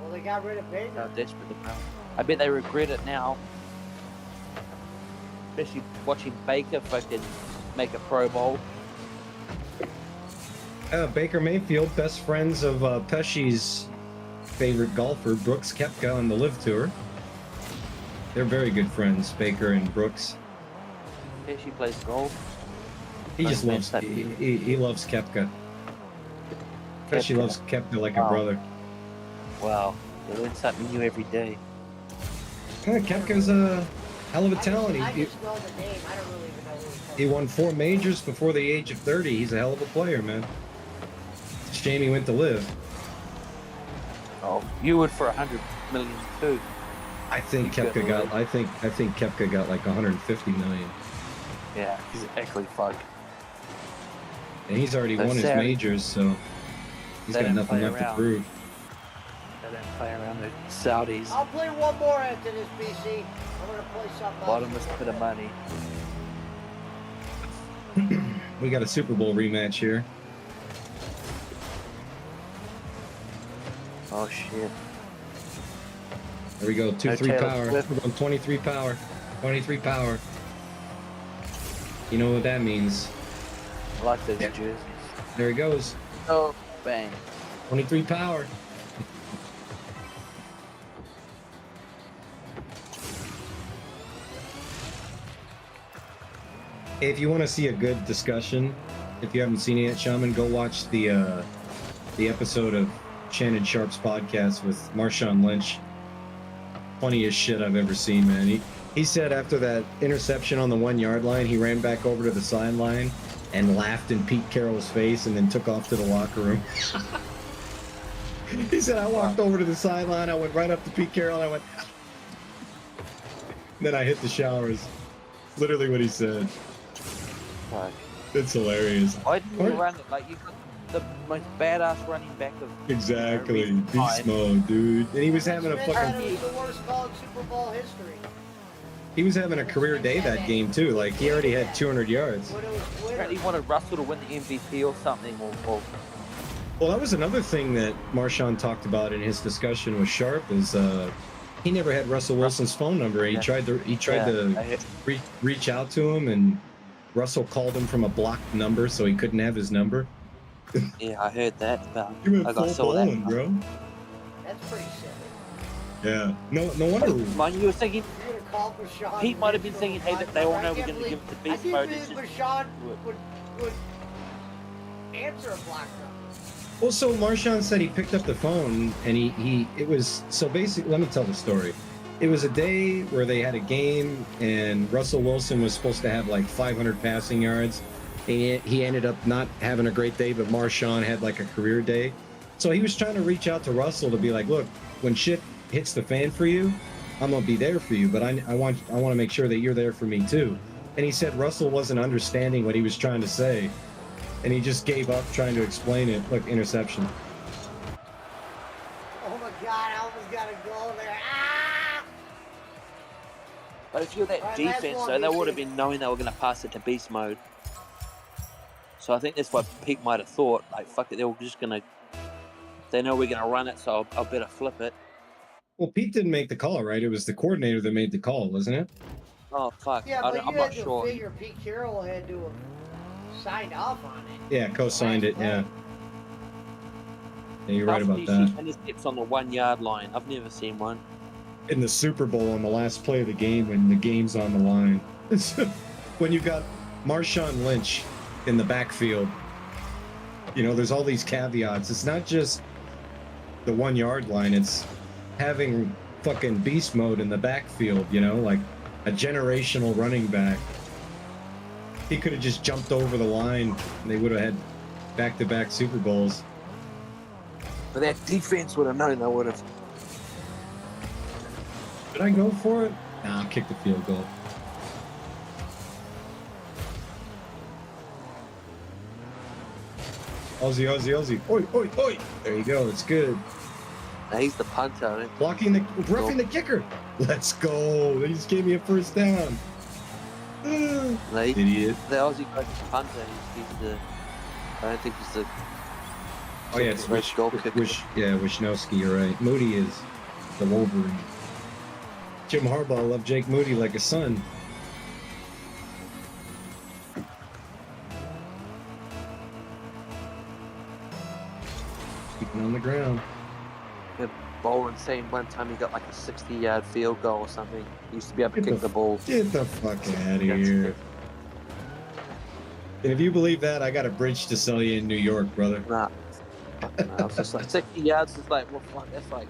Well, they got rid of they're Baker. desperate. The Browns. I bet they regret it now. Especially watching Baker fucking make a Pro Bowl. Baker Mayfield, best friends of Pesci's favorite golfer, Brooks Koepka, on the Live Tour. They're very good friends, Baker and Brooks. Yeah, she plays golf. He just loves that. he loves Koepka. Pesci Koepka. loves Koepka like a Wow. brother. Wow, you learn something new every day. Yeah, Koepka's a hell of a talent. I He, just know the name. I don't really even know who he's he won 4 majors before the age of 30. He's a hell of a player, man. It's a shame he went to Live. Oh, you would for 100 million too. I think He's good, Koepka got. right? I think Koepka got like 150 million, Yeah, he's actually fuck. and he's already That's won his sad. majors, so he's They got don't nothing play left to around. prove. They don't play around the Saudis. I'll play one more after this, BC. I'm going to play something else. Bottomless pit of money. We got a Super Bowl rematch here. Oh shit. There we go. 2-3 Taylor power. Swift. We're going 23 power. 23 power. You know what that means? I like those Yeah. jerseys. There he goes. Oh, bang. 23 power. If you want to see a good discussion, if you haven't seen it yet, Shaman, go watch the episode of Shannon Sharp's podcast with Marshawn Lynch. Funniest shit I've ever seen, man. He said after that interception on the 1 yard line, he ran back over to the sideline and laughed in Pete Carroll's face and then took off to the locker room. He said, I walked over to the sideline, I went right up to Pete Carroll, and I went, then I hit the showers. Literally what he said. Fuck. It's hilarious. Why didn't you run it? Like, you got the most badass running back of Exactly. recent Beast time. mode, dude. And he was having a It was fucking, the worst call in Super Bowl history. he was having a career day that game too. Like he already had 200 yards. When it was Twitter. Apparently he wanted Russell to win the MVP or something, or Well, that was another thing that Marshawn talked about in his discussion with Sharp is he never had Russell Wilson's phone number. He Yeah. tried to I- reach out to him, and Russell called him from a blocked number, so he couldn't have his number. yeah, I heard that. About, You went I full saw that. bowling, bro. That's pretty silly. Yeah. No wonder. Mind you were thinking You're going to call Bashan. Pete might have been thinking, hey, that they all know we're going to give it to Beast Mode. I It's didn't just, think Bashan would answer a block number. Well, so Marshawn said he picked up the phone, and it was so basically. Let me tell the story. It was a day where they had a game, and Russell Wilson was supposed to have like 500 passing yards. And he ended up not having a great day, but Marshawn had like a career day. So he was trying to reach out to Russell to be like, look, when shit hits the fan for you, I'm gonna be there for you, but I want to make sure that you're there for me too. And he said Russell wasn't understanding what he was trying to say, and he just gave up trying to explain it. Look, interception. Oh my God, I almost got to go there. Ah! but if you're that Alright, last defense, one, though, they would have BC. been knowing they were going to pass it to Beast Mode. So I think that's what Pete might have thought. Like, fuck it, they were just going to. They know we're going to run it, so I'll better flip it. Well, Pete didn't make the call, right? It was the coordinator that made the call, wasn't it? Oh, fuck. Yeah, but I'm you not had to sure. figure Pete Carroll had to have signed off on it. Yeah, co-signed it. Yeah. Yeah, you're How right often about do you see that. intercepts on the 1 yard line? I've never seen one. In the Super Bowl, on the last play of the game, when the game's on the line, when you got Marshawn Lynch in the backfield, you know, there's all these caveats. It's not just the 1 yard line. It's having fucking beast mode in the backfield, you know, like a generational running back. He could have just jumped over the line and they would have had back-to-back Super Bowls. But that defense would have known they would have. Did I go for it? Nah, I'll kick the field goal. Aussie, Aussie, Aussie. Oi, oi, oi. There you go. It's good. He's the punter. Eh? Roughing the kicker. Let's go. They just gave me a first down. Idiot. The Aussie guy's the punter. He's the. I don't think he's the. Oh yeah, it's Wisnowski. You're right. Moody is the Wolverine. Jim Harbaugh loved Jake Moody like a son. Keeping on the ground. Yeah, Bolin saying one time he got like a 60-yard field goal or something. He used to be able to kick the ball. Get the fuck out of here. And if you believe that, I got a bridge to sell you in New York, brother. Nah. No, it's just like 60 yards is like, well, fuck, that's like.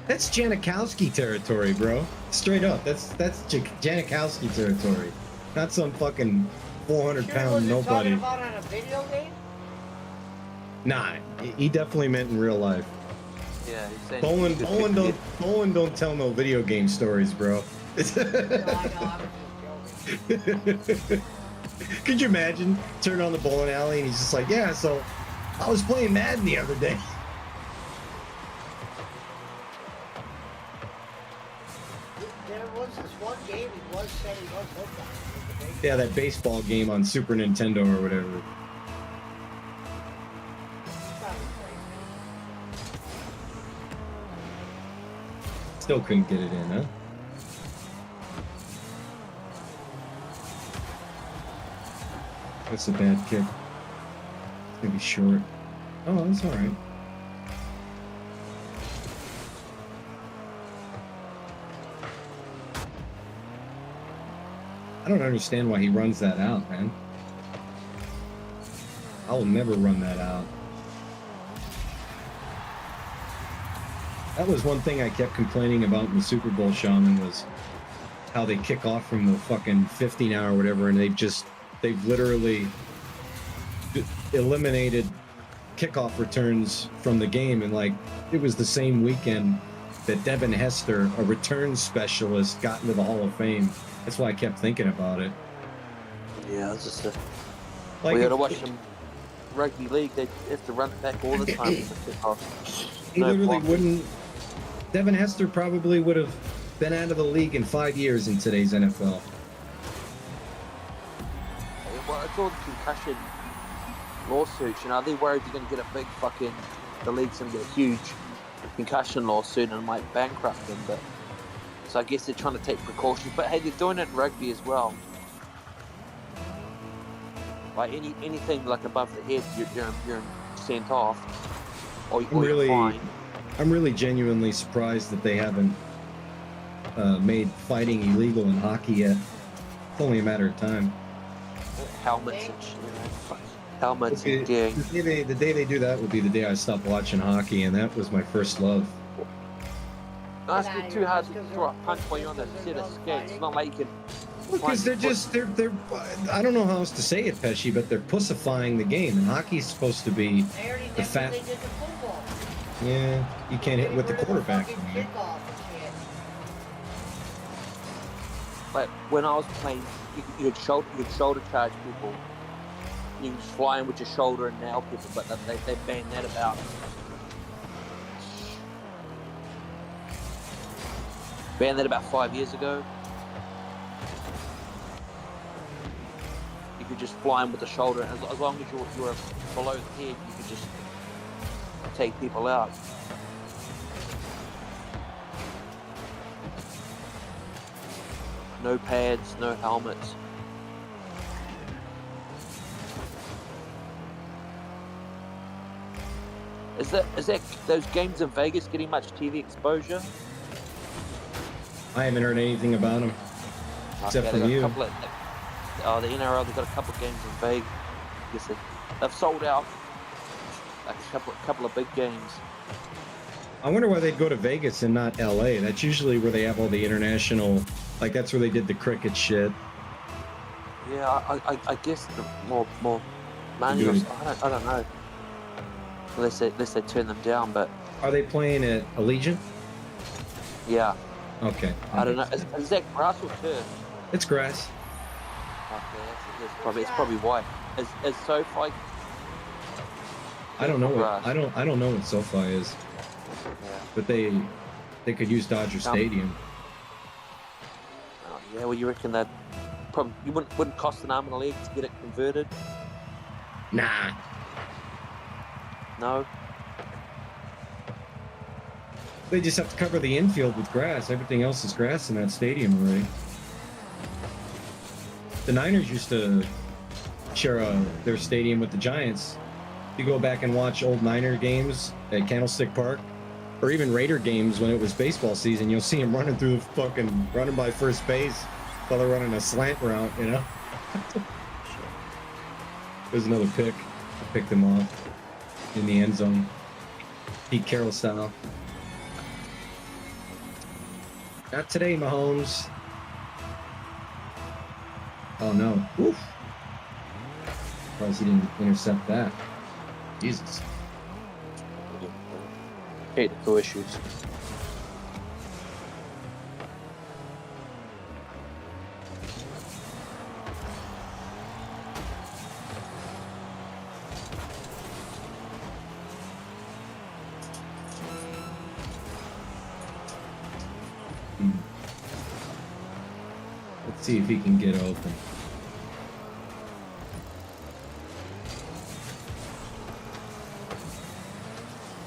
That's Janikowski territory, bro. Straight up. That's Janikowski territory. Not some fucking 400-pound nobody. Talking about on a video game? Nah, he definitely meant in real life. Yeah, he's saying. Bolin don't tell no video game stories, bro. No, I know. I was just joking. Could you imagine turning on the bowling alley and he's just like, yeah, so I was playing Madden the other day. There was this one game he said he was hooked on. Yeah, that baseball game on Super Nintendo or whatever. Still couldn't get it in, huh? That's a bad kick. It's gonna be short. Oh, that's alright. I don't understand why he runs that out, man. I will never run that out. That was one thing I kept complaining about in the Super Bowl, Shaman, was how they kick off from the fucking 50 now or whatever, and they've literally eliminated kickoff returns from the game. And like, it was the same weekend that Devin Hester, a return specialist, got into the Hall of Fame. That's why I kept thinking about it. Yeah, it's just Like, we gotta watch them rugby league. They have to run it back all the time. For the kickoff. He literally wouldn't. Devin Hester probably would have been out of the league in 5 years in today's NFL. Well, it's all the concussion lawsuits. You know, they're worried they're going to get a big fucking. The league's going to get a huge concussion lawsuit and might bankrupt them. But so I guess they're trying to take precautions. But hey, they're doing it in rugby as well. Like anything like above the head, you're sent off, or you're fined. I'm really genuinely surprised that they haven't made fighting illegal in hockey yet. It's only a matter of time. Helmets and shit, helmets and gear. The day they do that will be the day I stop watching hockey, and that was my first love. No, it's too hard to throw a punch while you're on a set of skates. It's not like you can. Because they're I don't know how else to say it, Pesci, but they're pussifying the game, and hockey's supposed to be the fat. They did the football. Yeah, you can't hit with the quarterback. But when I was playing, you'd shoulder charge people. You can just fly in with your shoulder and nail people, but they banned that about. Banned that about 5 years ago. You could just fly in with the shoulder, and as long as you were below the head, you could just take people out. No pads, no helmets. Is that those games in Vegas getting much TV exposure? I haven't heard anything about them except Okay, from they got you. a couple of the NRL. They've got a couple of games in Vegas. They've sold out a couple of big games. I wonder why they'd go to Vegas and not LA. That's usually where they have all the international, like that's where they did the cricket shit. Yeah, I guess the more money. Or, I don't know. Unless they turn them down, but Are they playing at Allegiant? yeah. Okay. I don't know. Is that grass or turf? It's grass. Okay, it's probably why. Is SoFi? I don't know what grass? I don't know what SoFi is, Yeah. but they could use Dodger Stadium. Oh, yeah. Well, you reckon that probably you wouldn't cost an arm and a leg to get it converted? Nah. No. They just have to cover the infield with grass. Everything else is grass in that stadium already. The Niners used to share their stadium with the Giants. You go back and watch old Niner games at Candlestick Park, or even Raider games when it was baseball season, you'll see them running by first base while they're running a slant route, you know? There's another pick. I picked them off in the end zone. Pete Carroll style. Not today, Mahomes. Oh no. Oof. Surprised he didn't intercept that. Jesus. Technical issues. Let's see if he can get open.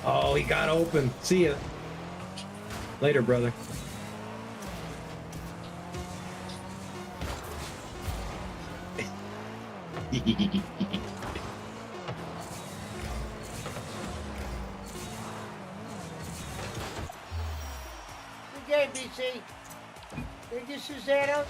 Oh, he got open. See ya. Later, brother. Good game, BC. Thank you, Susanna.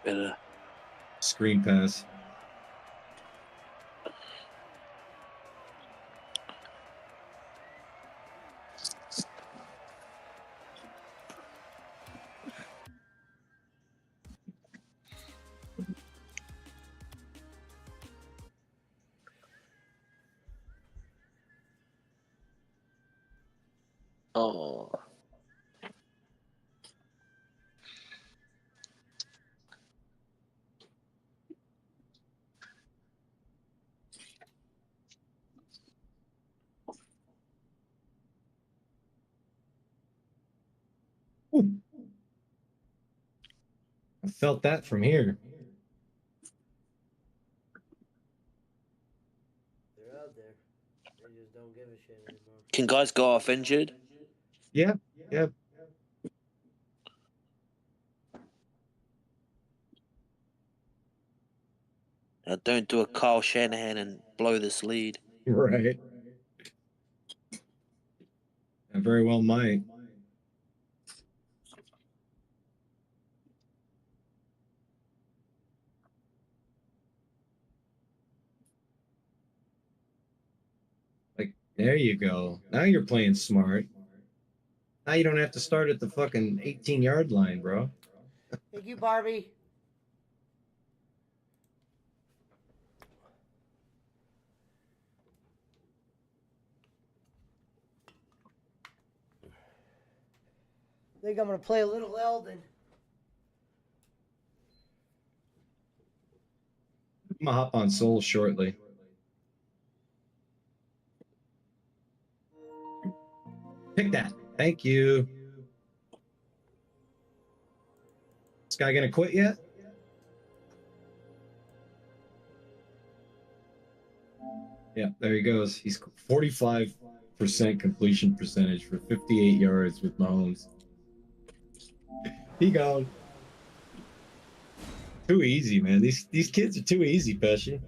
Better. Screen pass. Oh. Ooh. I felt that from here. They're out there. They just don't give a shit anymore. Can guys go off injured? Yeah. Yeah. Don't do a Kyle Shanahan and blow this lead. Right. I very well might. Like, there you go. Now you're playing smart. Now you don't have to start at the fucking 18-yard line, bro. Thank you, Barbie. I think I'm gonna play a little Elden. I'm gonna hop on Soul shortly. Pick that. Thank you. This guy gonna quit yet? Yeah, there he goes. He's 45% completion percentage for 58 yards with Mahomes. He gone. Too easy, man. These kids are too easy, Pesci.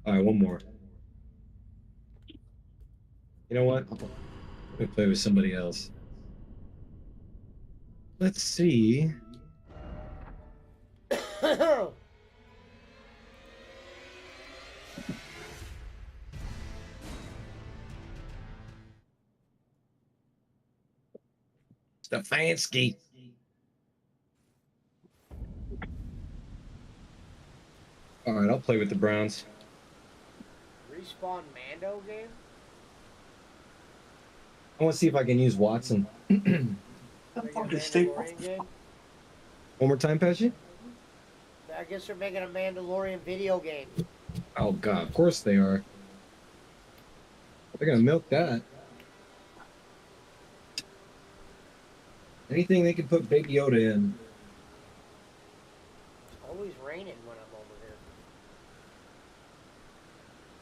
All right, one more. You know what? Let me play with somebody else. Let's see. Stefanski. All right, I'll play with the Browns. Respawn Mando game? I want to see if I can use Watson. One more time, Pesci? I guess they're making a Mandalorian video game. Oh, God, of course they are. They're going to milk that. Anything they can put Baby Yoda in. It's always raining when I'm over here.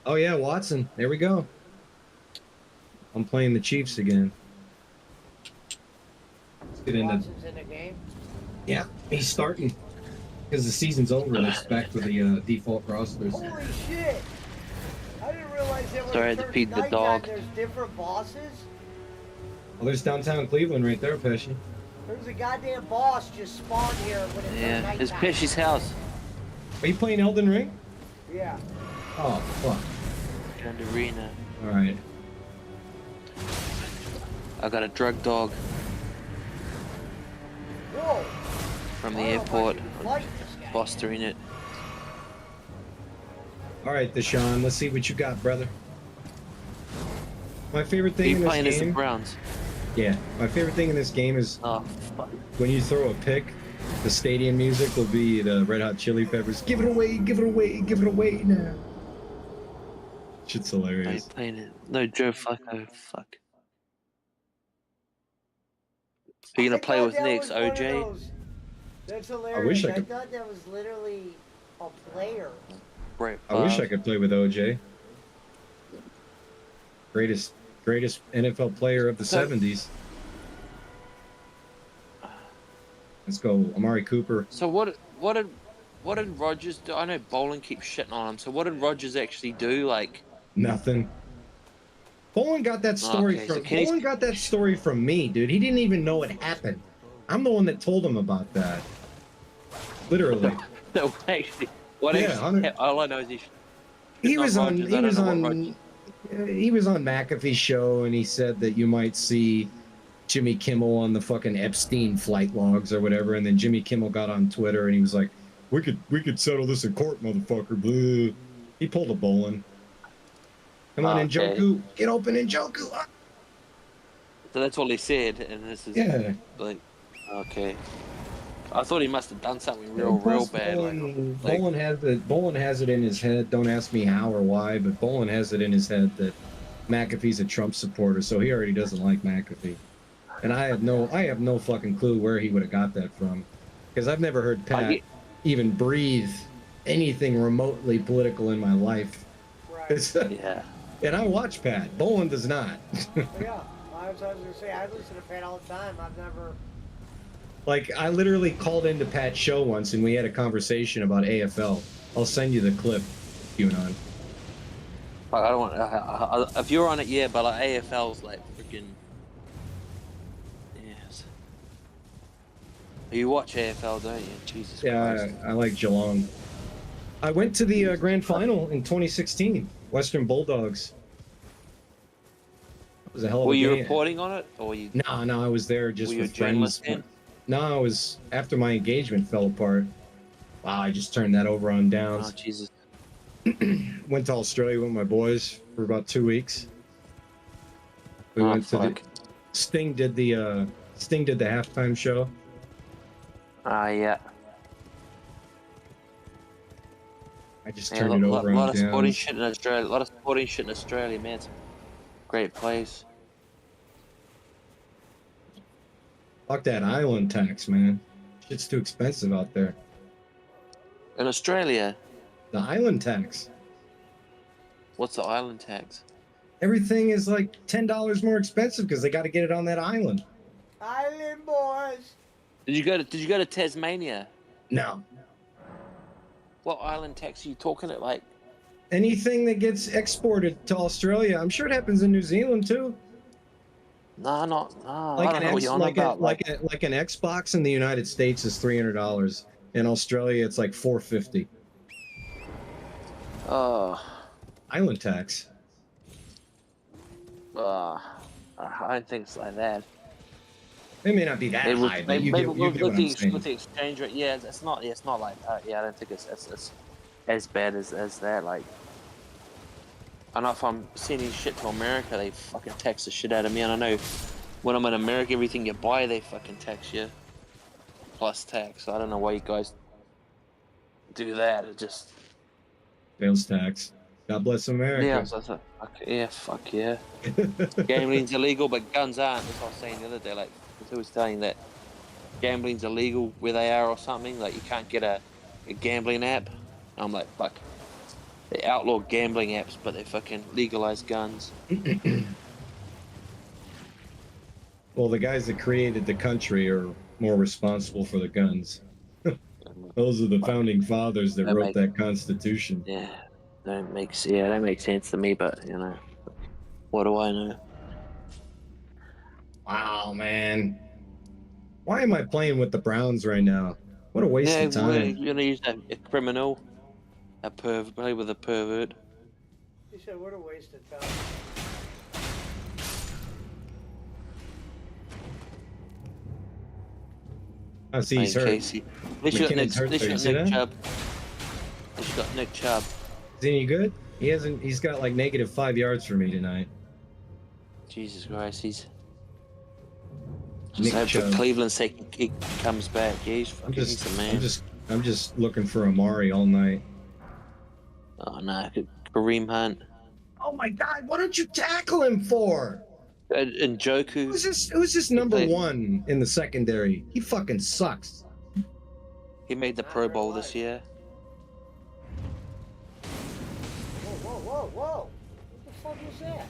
Oh, yeah, Watson. There we go. I'm playing the Chiefs again. Let's get into... Watson's in the game? Yeah, he's starting. Because the season's over, it's back to the default rosters. Holy shit! I didn't realize that Sorry, I had to feed the dog. There's different bosses. Well, there's downtown Cleveland right there, Pesci. There's a goddamn boss just spawned here when it's Yeah, it's nighttime. Pesci's house. Are you playing Elden Ring? Yeah. Oh, fuck. And arena. Alright. I got a drug dog Whoa! from the I don't know if I airport. should fight this guy. Fostering it. Alright, Deshaun, let's see what you got, brother. My favorite Are thing you in this playing as the game... Browns? Yeah, my favorite thing in this game is Oh, fuck. when you throw a pick, the stadium music will be the Red Hot Chili Peppers. Give it away, give it away, give it away now. Shit's Are you hilarious. playing it? No, Joe Flacco. Fuck. Who you gonna play with thought that next, was one of OJ? those- That's hilarious. wish I I could- thought that was literally a player. Brett I wish I Favre. could play with OJ. Greatest NFL player of the 70s. Let's go, Amari Cooper. So what did Rodgers do? I know Bolin keeps shitting on him. So what did Rodgers actually do? Like, Nothing. Bolin got that story Okay, so from can he- Bolin got that story from me, dude. He didn't even know it happened. I'm the one that told him about that. Literally. no, actually, what Yeah, actually? 100 All I know is He not was on Rodgers, he I don't was know what on Rodgers- he was on McAfee's show, and he said that you might see Jimmy Kimmel on the fucking Epstein flight logs or whatever, and then Jimmy Kimmel got on Twitter and he was like, we could settle this in court, motherfucker. Blah. He pulled a Bolin. Come on, Okay. Njoku. Get open, Njoku. Ah. So that's all he said, and this is Yeah. like, okay. I thought he must have done something real Plus, bad. Bolin has it in his head. Don't ask me how or why, but Bolin has it in his head that McAfee's a Trump supporter, so he already doesn't like McAfee. And I have no fucking clue where he would have got that from, because I've never heard Pat even breathe anything remotely political in my life. Right. It's, Yeah. and I watch Pat. Bolin does not. Yeah. I was gonna say I listen to Pat all the time. I've never. Like, I literally called into Pat's show once and we had a conversation about AFL. I'll send you the clip, QAnon. Fuck, I don't want. If you're on it, yeah, but like AFL's like freaking. Yes. You watch AFL, don't you? Jesus Yeah, Christ. I like Geelong. I went to the grand final in 2016, Western Bulldogs. It was a hell of Were a you game. reporting on it, or were you? No, I was there just Were you a with friends. journalist then? No, I was after my engagement fell apart. Wow, I just turned that over on Oh Downs. Jesus. Went to Australia with my boys for about 2 weeks. We Oh, went to the fuck. Sting did the halftime show. Ah, yeah. I just Yeah, turned a it lot, over lot on of sporting downs. shit in Australia. A lot of sporting shit in Australia, man. It's a great place. Fuck that island tax, man. Shit's too expensive out there. In Australia, The island tax. what's the island tax? Everything is like $10 more expensive because they got to get it on that island. Island boys. Did you go to Tasmania? No. What island tax are you talking at? Like, Anything that gets exported to Australia, I'm sure it happens in New Zealand too. nah, not nah. I Like don't an know what you're on about. like an Xbox in the United States is $300. In Australia, it's like $450. Oh, Island tax. I don't think it's like that. It may not be that Maybe, high, but maybe, you maybe get with what I'm the saying. exchange rate, yeah, it's not. Yeah, it's not like that. Yeah, I don't think it's as bad as that. Like, I know if I'm sending shit to America, they fucking tax the shit out of me. And I know when I'm in America, everything you buy, they fucking tax you plus tax. I don't know why you guys do that. It just Sales tax. God bless yeah, America. so it's like, fuck yeah. Gambling's illegal, but guns aren't. That's what I was saying the other day. Like, who was saying that gambling's illegal where they are or something. Like, you can't get a gambling app. I'm like, fuck. They outlaw gambling apps, but they fucking legalize guns. Well, the guys that created the country are more responsible for the guns. Those are the founding fathers that wrote that Constitution. Yeah, that makes sense to me. But you know, what do I know? Wow, man. Why am I playing with the Browns right now? What a waste of time. You're gonna use a criminal, play with a pervert. He said, what a waste of time. I see he's hurt. Casey. At least you got Nick Chubb. At least you got Nick Chubb. Is he any good? He's got like -5 yards for me tonight. Jesus Christ, he's Nick just hope Chubb. for Cleveland's sake he comes back. Yeah, he's the man. I'm just looking for Amari all night. Oh no, Kareem Hunt. Oh my God! What did you tackle him for? And Joku. Who's this number one in the secondary? He fucking sucks. He made the Pro Bowl this year. Whoa. What the fuck was that?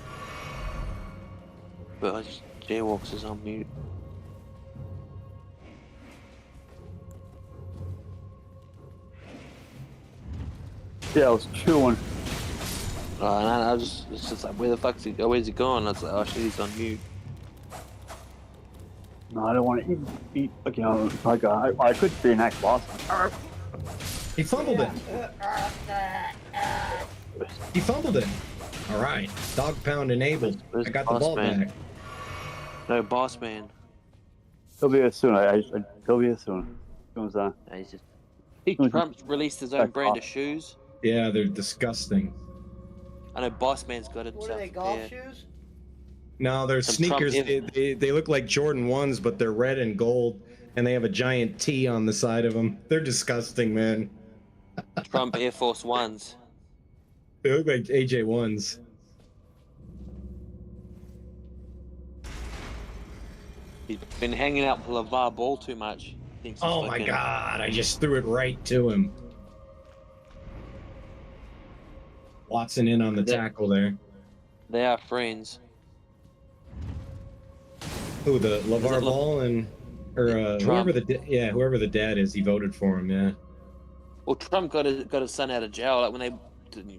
But Jaywalks is on mute. Yeah, I was chewing. And I was just like, where the fuck's he go? Where's he going? I was like, oh shit, he's on mute. No, I don't want to eat again. Like, I could be an ex-boss. He fumbled it. He fumbled it. All right. Dog pound enabled. Where's I got the Boss ball Man? back. No, Boss Man. He'll be here soon. He'll be here soon. As soon as, No, he's just. Trump released his own brand of shoes. Yeah, they're disgusting. I know Boss Man's got himself. What are they, golf shoes? No, they're Some sneakers. Trump- They look like Jordan 1s, but they're red and gold, and they have a giant T on the side of them. They're disgusting, man. Trump Air Force Ones. They look like AJ 1s. He's been hanging out with LeVar Ball too much. Thinks he's Oh my fucking- God! I just threw it right to him. Watson in on the tackle there. They are friends. Who, the LeVar Ball or Trump. whoever the dad is, he voted for him. Yeah. Well, Trump got his son out of jail, like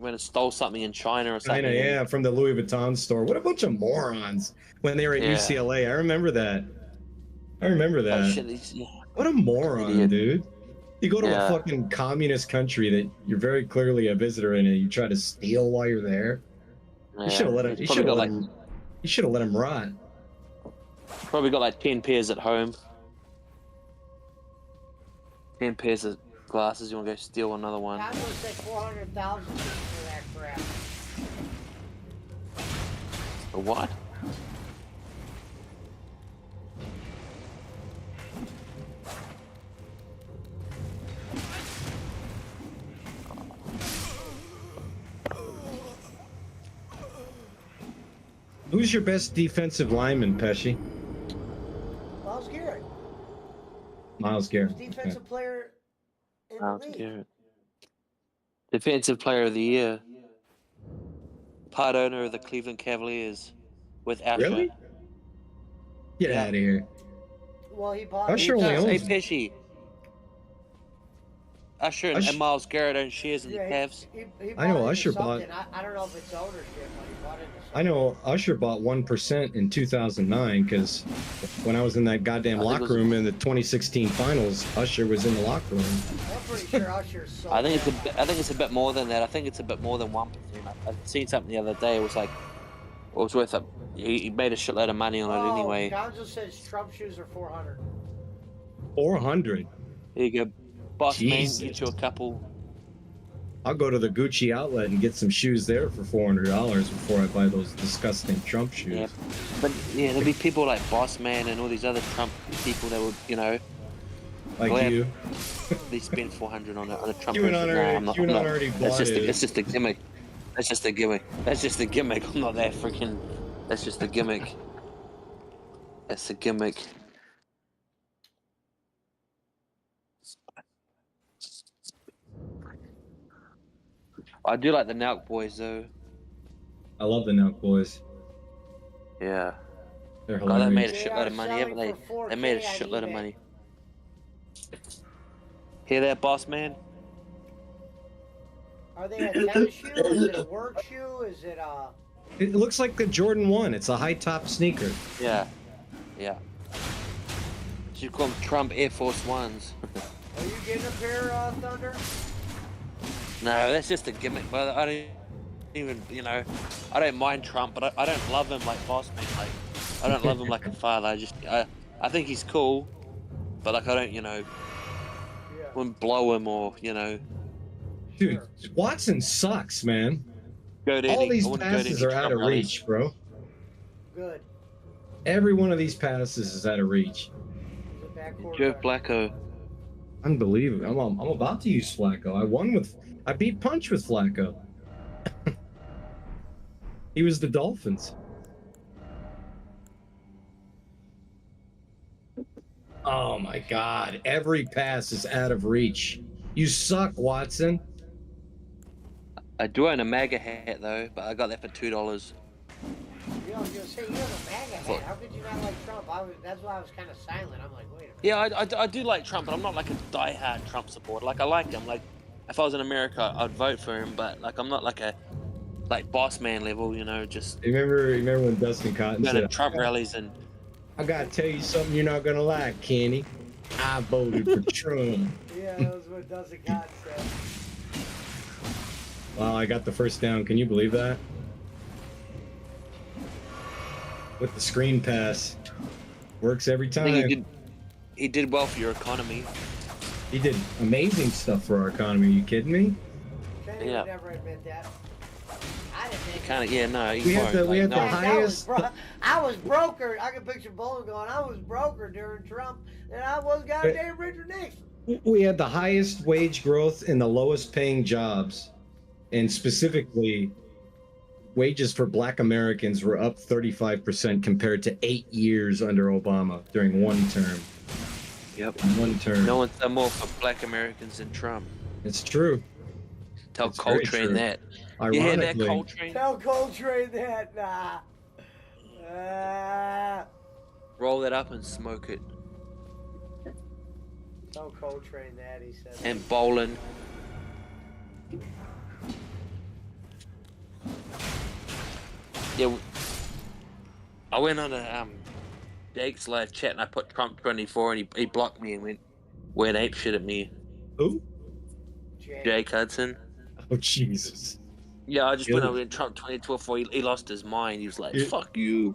when he stole something in China or something. Yeah, from the Louis Vuitton store. What a bunch of morons when they were at Yeah. UCLA. I remember that. Oh, shit, What a moron, Idiot. dude. You go to Yeah. a fucking communist country that you're very clearly a visitor in, and you try to steal while you're there. You should have let him. He's probably got You should have let him rot. Probably got like 10 pairs at home. 10 pairs of glasses. You want to go steal another one? I'm gonna say 400,000 for that crap. A what? Who's your best defensive lineman, Pesci? Miles Garrett. Miles Garrett. Defensive player in the Miles league. Garrett. Defensive Player of the Year. Part owner of the Cleveland Cavaliers with Usher. Really? Get Yeah. out of here. Well, he bought. Usher only Hey, owns. Pesci. Usher and Usher- Miles Garrett own shares in the Cavs. He I know bought Usher into bought- something. I don't know if it's ownership, but he bought into something. I know Usher bought 1% in 2009 because when I was in that goddamn I think it locker was- room in the 2016 finals, Usher was in the locker room. I'm pretty sure Usher's sold. I think it's that. I think it's a bit more than that. I think it's a bit more than 1%. I've seen something the other day. It was like, it was worth a. He made a shitload of money on it anyway. Gonzo says Trump shoes are 400. 400. Here you go, boss Jesus. man. Get you a couple. I'll go to the Gucci outlet and get some shoes there for $400 before I buy those disgusting Trump shoes. Yeah, but yeah, there'll be people like Boss Man and all these other Trump people that would, Like glad- you. they spend 400 on a Trump. You and person. I already- I'm not. you and I'm I not. already That's bought just it. it's just a gimmick. That's just a gimmick. That's just a gimmick. I'm not that freaking. That's just a gimmick. That's a gimmick. I do like the Nelk boys though. I love the Nelk boys. Yeah. They're God, they made a hilarious. They shitload are of money, selling haven't they? for They made a 4K on shitload of eBay. money. Hear that, boss man? Are they a tennis shoe? Is it a work shoe? Is it a? It looks like the Jordan 1. It's a high top sneaker. Yeah. Yeah. You call them Trump Air Force Ones. Are you getting a pair, Thunder? No, that's just a gimmick, but I don't even, I don't mind Trump, but I don't love him like boss man. Like, I don't love him like a father. I think he's cool, but like I don't, Yeah. wouldn't blow him or, Dude, Watson sucks, man. go to All any, these I wouldn't go to passes any are out Trump of rallies. reach, bro. Good. Every one of these passes is out of reach. He's a back Joe quarterback. Flacco. Unbelievable. I'm about to use Flacco. I beat Punch with Flacco. He was the Dolphins. Oh my God. Every pass is out of reach. You suck, Watson. I do own a MAGA hat though, but I got that for $2. You know, I was gonna say you have a MAGA hat. How could you not like Trump? That's why I was kind of silent. I'm like, wait a minute. Yeah, I do like Trump, but I'm not like a die-hard Trump supporter. Like I like him. Like if I was in America, I'd vote for him, but like I'm not like a boss man level, just Remember when Dustin Cotton going to said, Trump rallies and I gotta tell you something you're not gonna like, Kenny. I voted for Trump. Yeah, that was what Dustin Cotton said. Wow, I got the first down. Can you believe that? With the screen pass. Works every I think time. he did well for your economy. He did amazing stuff for our economy. Are you kidding me? Kenny Yeah. would never admit that. I didn't think Kind of, yeah, no. We had the- we had the Man, highest- I was broker. I can picture Bowling going, I was broker during Trump, and I was goddamn Richard Nixon. We had the highest wage growth in the lowest paying jobs. And specifically, wages for black Americans were up 35% compared to 8 years under Obama during one term. Yep. One term. No one's done more for black Americans than Trump. It's true. Tell It's very Coltrane true. that. You hear that, Ironically, Coltrane? Tell Coltrane that, nah. Roll that up and smoke it. Tell Coltrane that, he said. And bowling. Yeah, I went on a Jake's live chat and I put Trump 24 and he blocked me and went ape shit at me. who? Jake Hudson. Oh, Jesus. Yeah, I just Yeah. went over in Trump 2024. He lost his mind. He was like, Yeah. "Fuck you."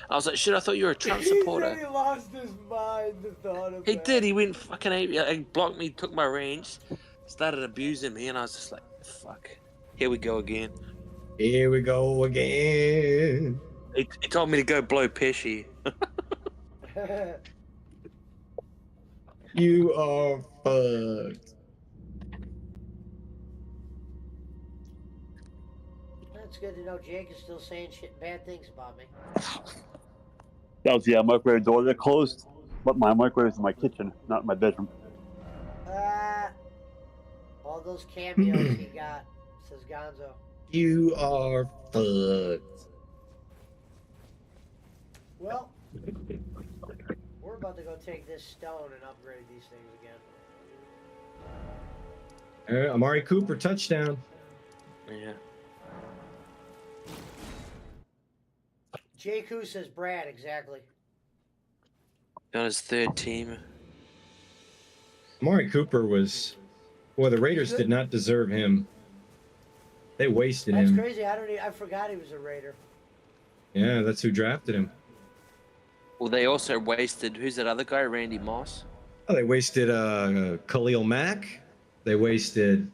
I was like, "Shit, I thought you were a Trump He said supporter." he lost his mind, the thought of He that. did. He went fucking ape. He blocked me, took my range, started abusing me, and I was just like, "Fuck, here we go again." Here we go again. He told me to go blow Pesci. You are fucked. It's good to know Jake is still saying bad things about me. Yeah, microwave door. They're closed, but my microwave is in my kitchen, not in my bedroom. All those cameos he got, says Gonzo. You are fucked. Well, we're about to go take this stone and upgrade these things again. Amari Cooper touchdown. Yeah. Jakku says Brad, exactly. On his third team. Amari Cooper was... Well, the Raiders did not deserve him. They wasted That's him. crazy. I forgot he was a Raider. Yeah, that's who drafted him. Well, they also wasted... Who's that other guy? Randy Moss? Oh, they wasted Khalil Mack. They wasted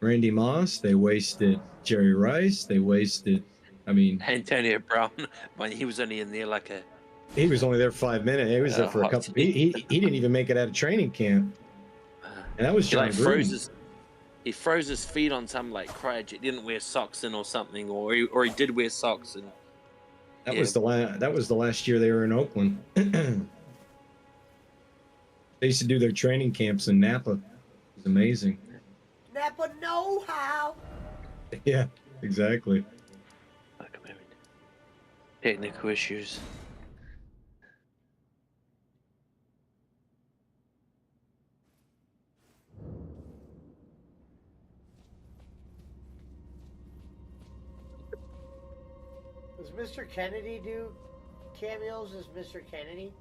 Randy Moss. They wasted Jerry Rice. They wasted... I mean... Antonio Brown. But he was only in there like a... He was only there 5 minutes. He was there for a couple... He didn't even make it out of training camp. And that was John Gruden. He froze his feet on some like crutch. He didn't wear socks in or something, or he did wear socks. And that was the last year they were in Oakland. They used to do their training camps in Napa. It was amazing. Napa know-how. Yeah, exactly. Technical issues. Does Mr. Kennedy do cameos as Mr. Kennedy?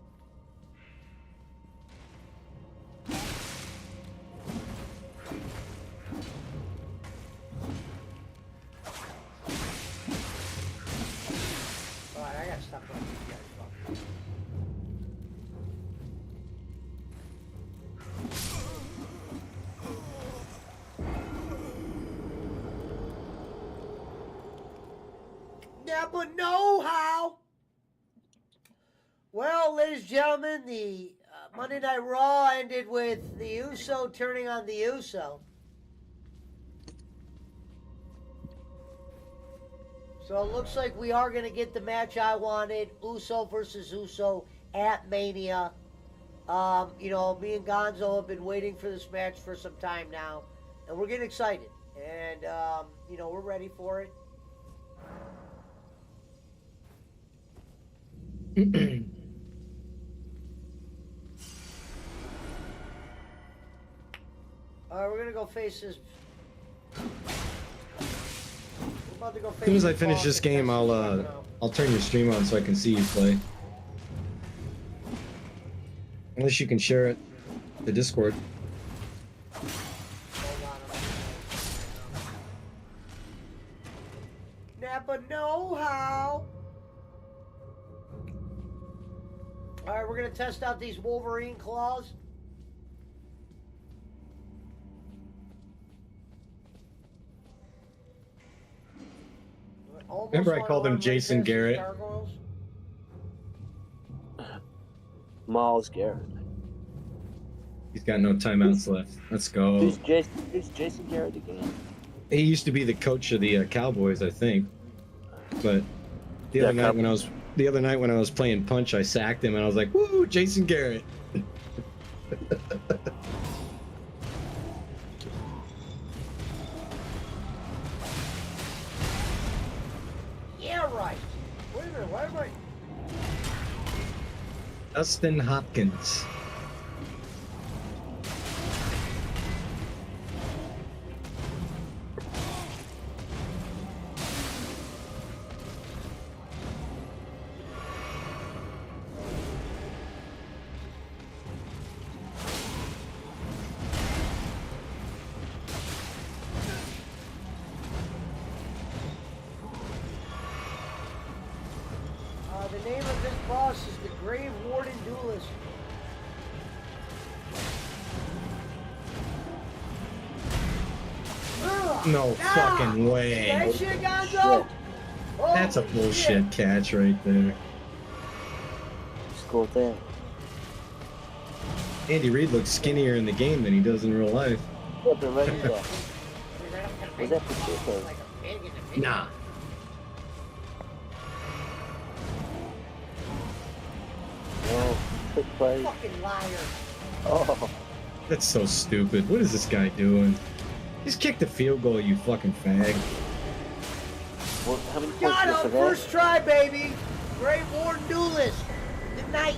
Alright, I gotta stop letting these guys fuck. Napa know-how. Well, ladies and gentlemen, the Monday Night Raw ended with the Uso turning on the Uso. So it looks like we are going to get the match I wanted, Uso versus Uso at Mania. You know, me and Gonzo have been waiting for this match for some time now, and we're getting excited. And, you know, we're ready for it. Alright, we're gonna go face this. We're about to go face As soon as I finish this game, I'll turn your stream on so I can see you play. Unless you can share it, the Discord. Napa know-how. Alright, we're gonna test out these Wolverine claws. Remember I called him Jason Garrett? Miles Garrett. He's got no timeouts left. Let's go. Who's Jason Garrett again? He used to be the coach of the Cowboys, I think. But the other night when I was playing Punch, I sacked him and I was like, "Woo, Jason Garrett!" Yeah, right. Wait a minute, why am I? Dustin Hopkins. The name of this boss is the Grave Warden Duelist. No fucking way. That shit, Gonzo? That's a bullshit catch right there. Score there. Andy Reid looks skinnier in the game than he does in real life. What the red is that? Was that the Nah, Quick play. Fucking liar. Oh, That's so stupid. What is this guy doing? Just kick the field goal, you fucking fag. well, how many points Got was him! that? First try, baby! Great War Duelist! Good night!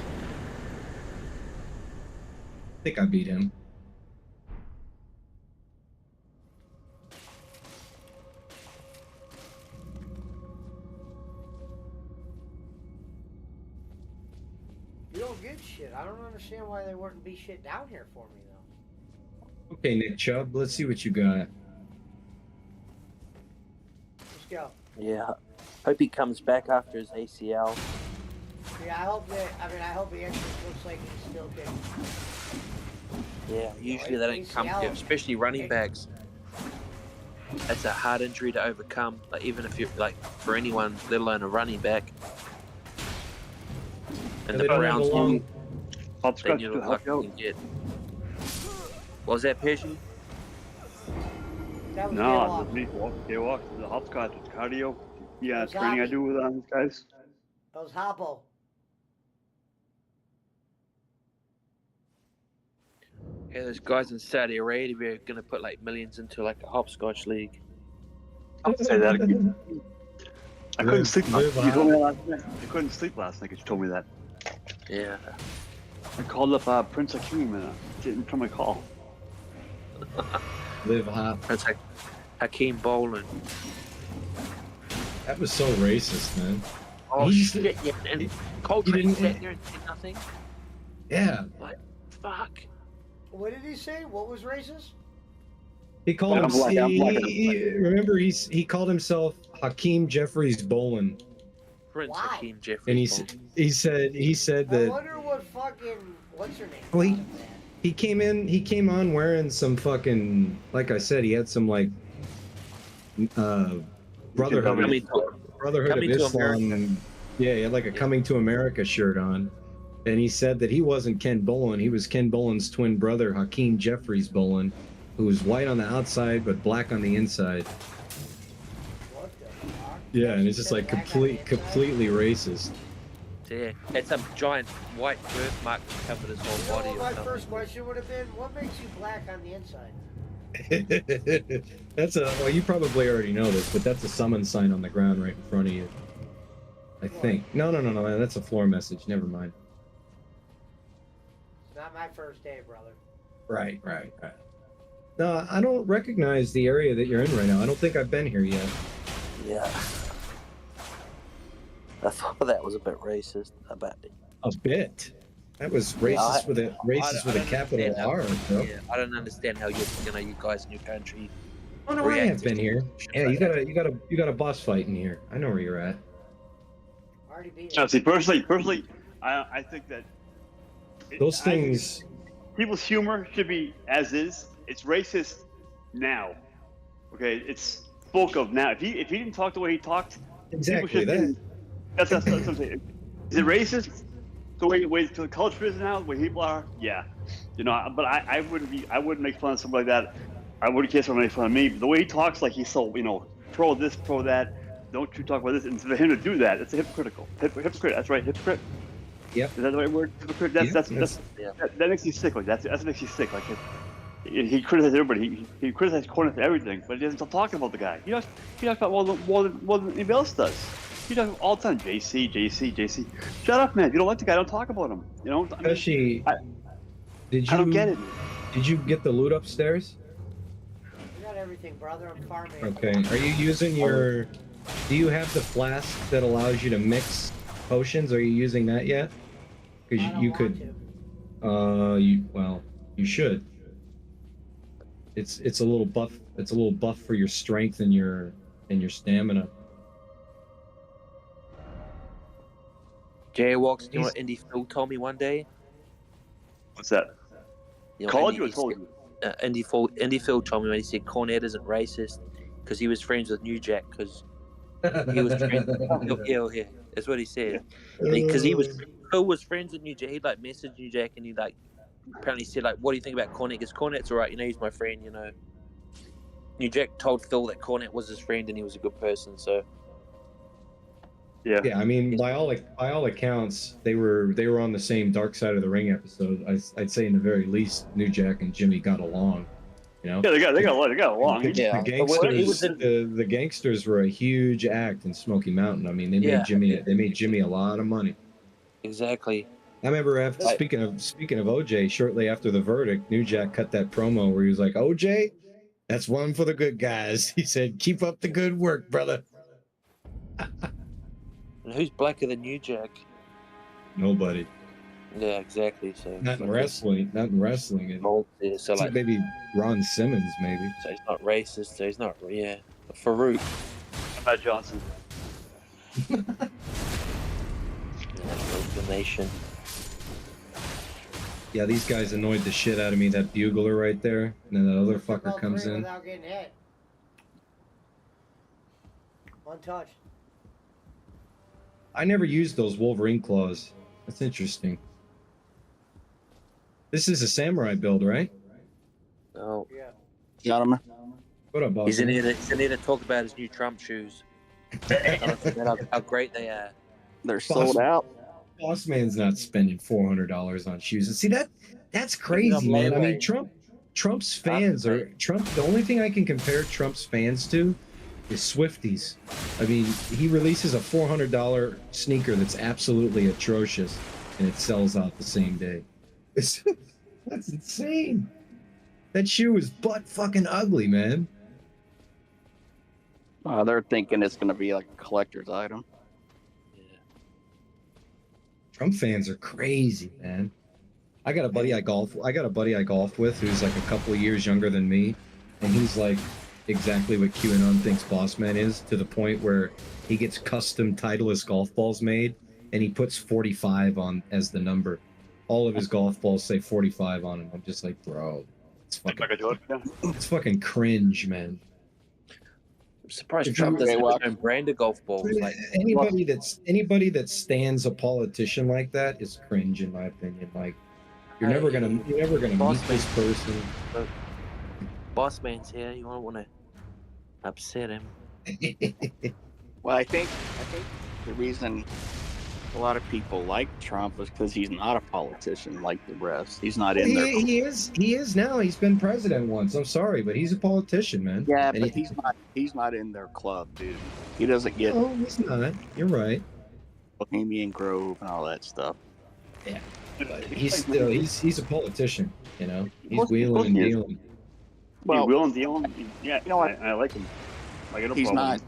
I think I beat him. You don't get shit. I don't understand why they wouldn't be shit down here for me, though. Okay, Nick Chubb, let's see what you got. Let's go. Yeah. Hope he comes back after his ACL. Yeah, I hope he actually looks like he's still kicking. Yeah, usually they don't come, ACL. especially running backs. That's a hard injury to overcome. Like even if you're like for anyone, let alone a running back. And the they don't have Browns a long- do. I'll Then scratch you to look help like you you out. can get. What was that, Pesci? That was No, J-Walk. it's me. Walk. The hopscotch, it's cardio. Yeah, Those training I hockey. do with these guys. That was Hoppo. Yeah, those guys in Saudi Arabia are gonna put like millions into like a hopscotch league. I'll say that again. I couldn't Live- sleep live last night. You told me high. that last night. I couldn't sleep last night because you told me that. Yeah. I called up Prince Hakeem and didn't return my call. Live hot. That's like Hakeem Boland. That was so racist, man. Oh He's- shit! Yeah, and he Coltrane didn't- sat there and said nothing. Yeah. Fuck. What did he say? What was racist? He called I'm him. black, I'm black, I'm Remember, he called himself Hakeem Jeffries Bolin, Prince Why? Hakeem Jeffries. and Boland. he said I that wonder what fucking what's her name? Well, he- thought of that. he came on wearing some fucking, like I said, he had some like Brotherhood Coming of, to- Brotherhood of Coming to Islam. America. Yeah, he had like a Coming to America shirt on. And he said that he wasn't Ken Bolin. He was Ken Bolin's twin brother, Hakeem Jeffries Bolin, who was white on the outside but black on the inside. What the fuck? Yeah, and She it's just said like black on the inside? completely racist. Yeah, had some giant white birthmark that covered his You whole know body. what Or my something. first question would have been? What makes you black on the inside? Well, you probably already know this, but that's a summon sign on the ground right in front of you. I think. No, that's a floor message. Never mind. It's not my first day, brother. Right. No, I don't recognize the area that you're in right now. I don't think I've been here yet. Yeah. I thought that was a bit racist. About it. A bit. That was racist with a capital understand how- R, bro. Yeah, I don't understand how you guys in your country. Oh no, I have react to been here. shit Yeah, like you got a boss fight in here. I know where you're at. Already beat Now, it. see, personally, I think that Those things. people's humor should be as is. It's racist now. Okay, it's spoke of now. If he didn't talk the way he talked, Exactly people should. that. That's what I'm saying. Is it racist? The way the culture is now, the way people are, yeah. You know, but I wouldn't make fun of somebody like that. I wouldn't care if somebody made fun of me. But the way he talks, like he's so, pro this, pro that. Don't you talk about this? And for him to do that, it's hypocritical. Hypocrite. That's right, hypocrite. Yep. Is that the right word? Hypocrite. Yeah, that. That makes you sick. Like that makes you sick. Like he criticizes everybody. He criticizes Cornette for everything, but he doesn't stop talking about the guy. He talks about more than anybody else does. He talks all the time. JC. Shut up, man. If you don't like the guy, don't talk about him. You know. I mean, Especially, I don't get it. Did you get the loot upstairs? I got everything, brother. I'm farming. Okay. Are you using your? Do you have the flask that allows you to mix potions? Are you using that yet? Because I don't you want could. to. You should. It's a little buff. It's a little buff for your strength and your stamina. Jay Walks, you know what Indy Phil told me one day? What's that? You know, Called Indy- you or told you? Indy Phil told me when he said Cornette isn't racist because he was friends with New Jack because he was friends. Yeah, that's what he said. Because Phil was friends with New Jack. He'd like message New Jack and he like apparently said like, "What do you think about Cornette?" Because Cornette's alright, he's my friend. New Jack told Phil that Cornette was his friend and he was a good person. So Yeah. Yeah, I mean, by all accounts, they were on the same Dark Side of the Ring episode. I'd say, in the very least, New Jack and Jimmy got along. You know, Yeah, they got along. the, Yeah, the but he was gangsters, in. the gangsters were a huge act in Smoky Mountain. I mean, they Yeah. made Jimmy a lot of money. Exactly. I remember after Like- speaking of OJ, shortly after the verdict, New Jack cut that promo where he was like, "OJ, that's one for the good guys." He said, "Keep up the good work, brother." And who's blacker than New Jack? Nobody. Yeah, exactly. So Not in wrestling. Not in wrestling. And Yeah, so like, maybe Ron Simmons, maybe. so he's not racist. So he's not. Yeah, Farouk. Matt Johnson. Yeah, the nation. Yeah, these guys annoyed the shit out of me. That bugler right there, and then that other fucker All comes three in. without getting hit. Untouched. I never used those Wolverine claws. That's interesting. This is a samurai build, right? Oh, Yeah. Got him. What up, boss? he's in here. He's in here to talk about his new Trump shoes. How great they are. They're sold out. Boss man's not spending $400 on shoes. And see that's crazy, man. I mean, Trump's fans are Trump. The only thing I can compare Trump's fans to is Swifties. I mean, he releases a $400 sneaker that's absolutely atrocious, and it sells out the same day. That's insane. That shoe is butt fucking ugly, man. They're thinking it's going to be like a collector's item. Trump fans are crazy, man. I got a buddy I golf with who's like a couple of years younger than me, and he's like exactly what QAnon thinks Boss Man is, to the point where he gets custom Titleist golf balls made, and he puts 45 on as the number. All of his golf balls say 45 on them. I'm just like, bro, it's fucking cringe, man. I'm surprised Trump doesn't have his own brand of golf balls. Like Anybody that stands a politician like that is cringe, in my opinion. Like, you're never gonna meet this person. Boss man's here. You don't want to upset him. Well, I think the reason a lot of people like Trump is because he's not a politician like the rest. He's not in there. He is now. He's been president once. I'm sorry, but he's a politician, man. Yeah, And but he's not in their club, dude. He doesn't get Oh, he's not. You're right. Bohemian Grove and all that stuff. Yeah, but he's a politician. You know, he's wheeling and dealing. Well, Will and dealing. Yeah, you know what? I like him. I got no He's problem.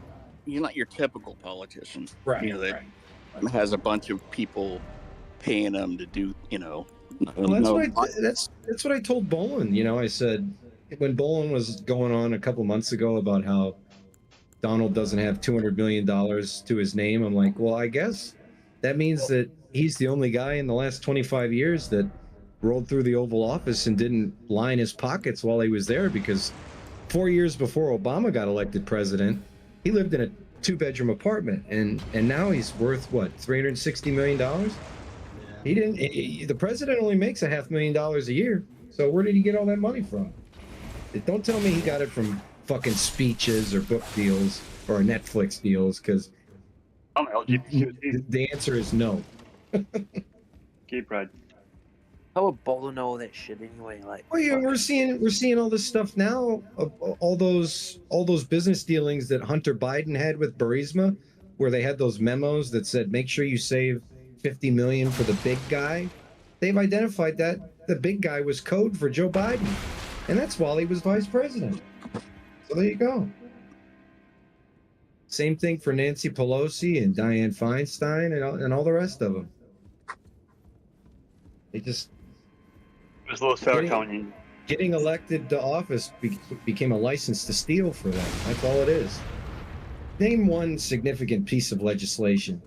not your typical politician. Right. You know, that has a bunch of people paying him to do, you know. Well, that's what I told Bolin. You know, I said when Bolin was going on a couple months ago about how Donald doesn't have $200 million to his name, I'm like, well, I guess that means that he's the only guy in the last 25 years that rolled through the Oval Office and didn't line his pockets while he was there, because 4 years before Obama got elected president, he lived in a 2-bedroom apartment, and now he's worth what, $360 million? He didn't. The president only makes $500,000 a year. So where did he get all that money from? Don't tell me he got it from fucking speeches or book deals or Netflix deals, because the answer is no. Gay pride. How would Bolo know all that shit anyway? Like, Well, yeah, we're seeing all this stuff now. All those business dealings that Hunter Biden had with Burisma, where they had those memos that said, make sure you save $50 million for the big guy. They've identified that the big guy was code for Joe Biden, and that's while he was vice president. So there you go. Same thing for Nancy Pelosi and Dianne Feinstein and all the rest of them. They just There's a little sour County. getting elected to office became a license to steal for them. That's all it is. Name one significant piece of legislation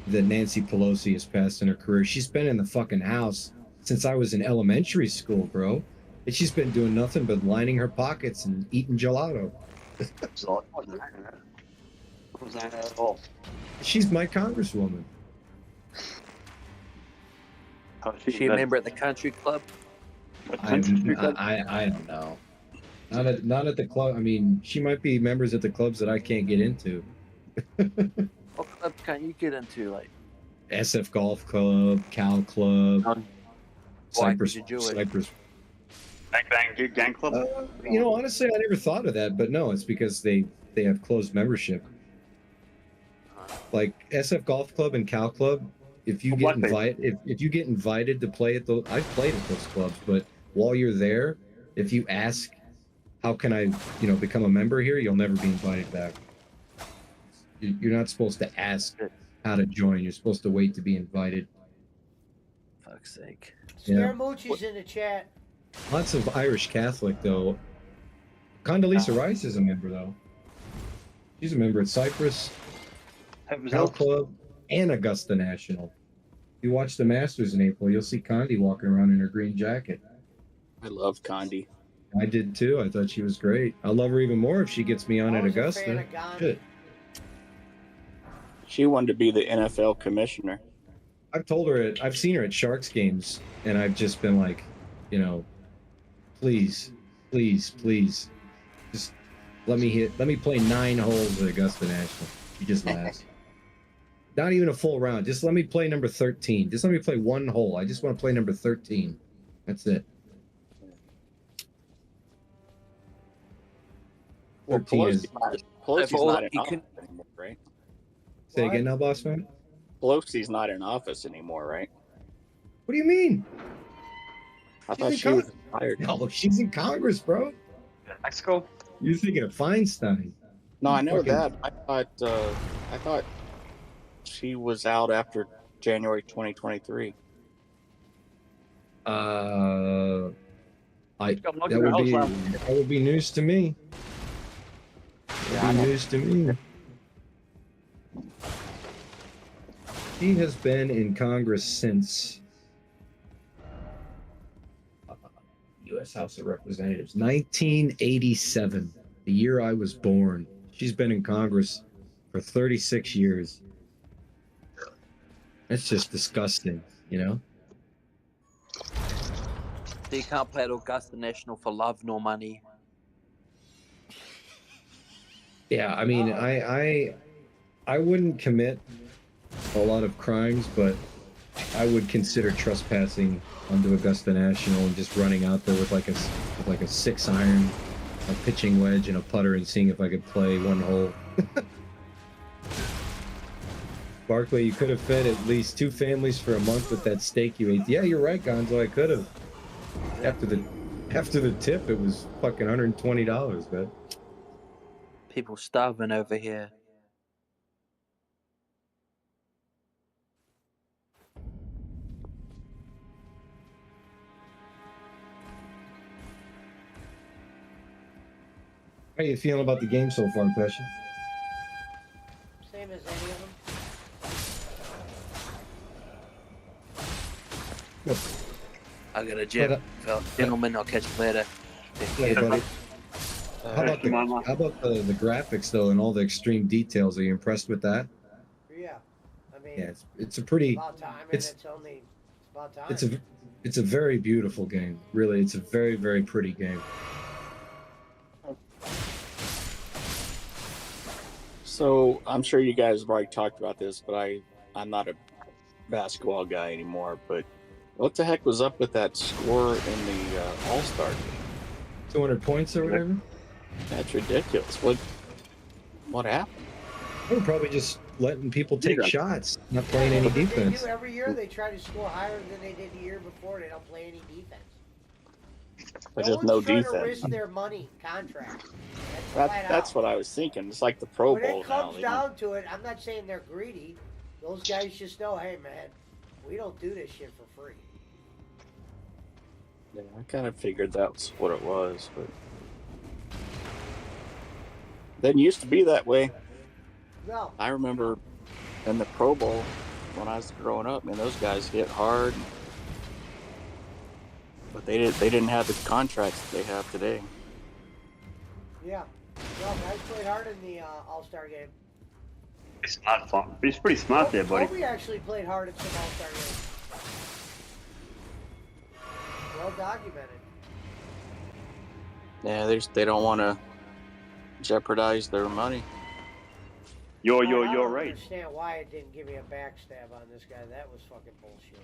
that Nancy Pelosi has passed in her career. She's been in the fucking House since I was in elementary school, bro. And she's been doing nothing but lining her pockets and eating gelato. So it wasn't that at all. She's my congresswoman. is she a member at the country club? I don't know. Not at the club. I mean, she might be members at the clubs that I can't get into. What club can't you get into? Like, SF Golf Club, Cal Club, why? Cypress. 'Cause you're Jewish. Cypress. Bang Bang Gang Club. Honestly, I never thought of that, but no, it's because they have closed membership. Like SF Golf Club and Cal Club, if you get invited, if you get invited to play at those, I've played at those clubs, but while you're there, if you ask, how can I, become a member here, you'll never be invited back. You're not supposed to ask how to join. You're supposed to wait to be invited. Fuck's sake. Scaramucci's in the chat. Lots of Irish Catholic, though. Condoleezza Rice is a member, though. She's a member at Cypress, Cal Club, and Augusta National. If you watch the Masters in April, you'll see Condi walking around in her green jacket. I love Condi. I did, too. I thought she was great. I'll love her even more if she gets me on at Augusta. Shit. She wanted to be the NFL commissioner. I've seen her at Sharks games, and I've just been like, please, just let me play 9 holes at Augusta National. She just laughs. Not even a full round. Just let me play number 13. Just let me play 1 hole. I just want to play number 13. That's it. Well, 13 is. Pelosi's not in office anymore, right? Say again now, boss man? Pelosi's not in office anymore, right? What do you mean? I thought she was retired. No, she's in Congress, bro. Mexico. You're thinking of Feinstein. No, I know that. I thought she was out after January 2023. That would be news to me. News to me. She has been in Congress since U.S. House of Representatives, 1987, the year I was born. She's been in Congress for 36 years. That's just disgusting, So you can't play at Augusta National for love nor money. Yeah, I mean, I wouldn't commit a lot of crimes, but I would consider trespassing onto Augusta National and just running out there with like a 6-iron, a pitching wedge, and a putter, and seeing if I could play 1 hole. Barkley, you could have fed at least 2 families for a month with that steak you ate. Yeah, you're right, Gonzo. I could have. After the tip, it was fucking $120, man. People starving over here. How are you feeling about the game so far, Pesci? Same as any of them. I got a gym. Gentlemen, I'll catch you later. Hey, buddy. How about the graphics though, and all the extreme details? Are you impressed with that? Yeah, I mean, yeah, it's a pretty. About time, and it's about time. It's a very beautiful game. Really, it's a very, very pretty game. So I'm sure you guys have already talked about this, but I'm not a basketball guy anymore. But what the heck was up with that score in the All-Star game? 200 points or whatever? That's ridiculous. What happened? They're probably just letting people take shots, not playing any defense. They do every year. They try to score higher than they did the year before. They don't play any defense. But there's no defense. To risk their money contract. That's what I was thinking. It's like the Pro Bowl now. When it comes down to it, I'm not saying they're greedy. Those guys just know, hey man, we don't do this shit for free. Yeah, I kind of figured that's what it was, but didn't used to be that way. No. I remember in the Pro Bowl when I was growing up, man, those guys hit hard, but they didn't have the contracts that they have today. Yeah, well, guys played hard in the All-Star game. It's not fun. He's pretty smart there, buddy. Kobe actually played hard at some All-Star games. Well documented. Yeah, they don't want to jeopardize their money. You're I don't right. understand why it didn't give me a backstab on this guy. That was fucking bullshit.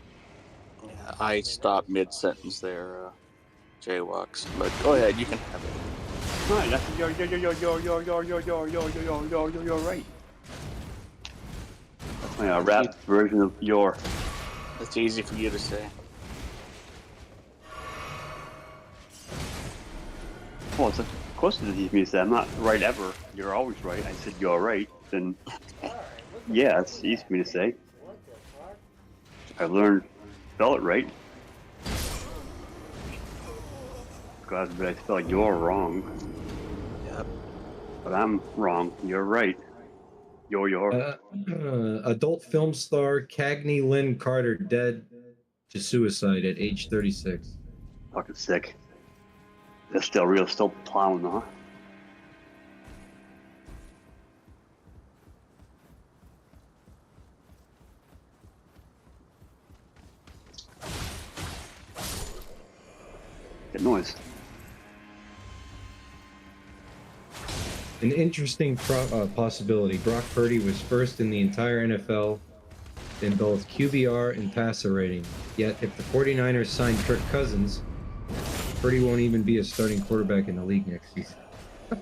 Yeah, I stopped mid sentence there, Jaywalks. But go ahead, you can have it. No, that's you're right. That's my rap version of your. It's easy for you to say. Well, it's of course it's easy for me to say. I'm not right ever. You're always right. I said you're right. Then yeah, it's easy for me to say. What the fuck? I learned spell it right. God, but I spell you're wrong. Yep. But I'm wrong. You're right. You're. Adult film star Cagney Lynn Carter dead to suicide at age 36. Fucking sick. That's still real. Still plowing, huh? Good noise. An interesting possibility. Brock Purdy was first in the entire NFL in both QBR and passer rating. Yet, if the 49ers sign Kirk Cousins, Purdy won't even be a starting quarterback in the league next season. Are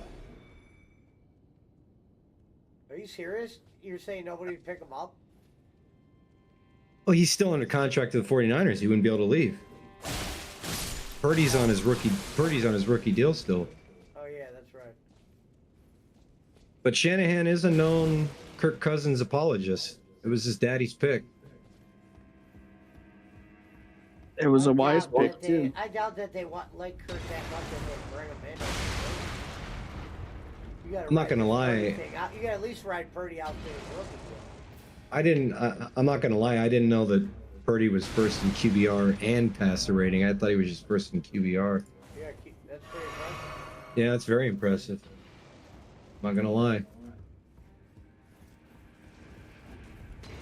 you serious? You're saying nobody would pick him up? Well, he's still under contract to the 49ers. He wouldn't be able to leave. Purdy's on his rookie deal still. Oh yeah, that's right. But Shanahan is a known Kirk Cousins apologist. It was his daddy's pick. It was a wise pick, too. I doubt that they like Kirk that much that they bring him in. You gotta I'm not gonna lie. You gotta at least ride Purdy out there as rookie deal. I'm not gonna lie. I didn't know that Purdy was first in QBR and passer rating. I thought he was just first in QBR. Yeah, that's pretty impressive. Yeah, that's very impressive. I'm not gonna lie.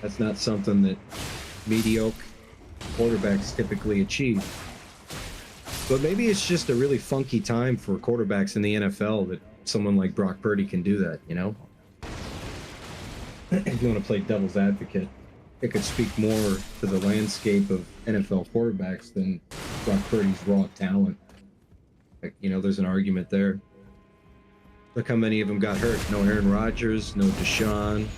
That's not something that mediocre quarterbacks typically achieve. But maybe it's just a really funky time for quarterbacks in the NFL that someone like Brock Purdy can do that, you know? If you want to play devil's advocate, it could speak more to the landscape of NFL quarterbacks than Brock Purdy's raw talent. Like, you know, there's an argument there. Look how many of them got hurt. No Aaron Rodgers, no Deshaun.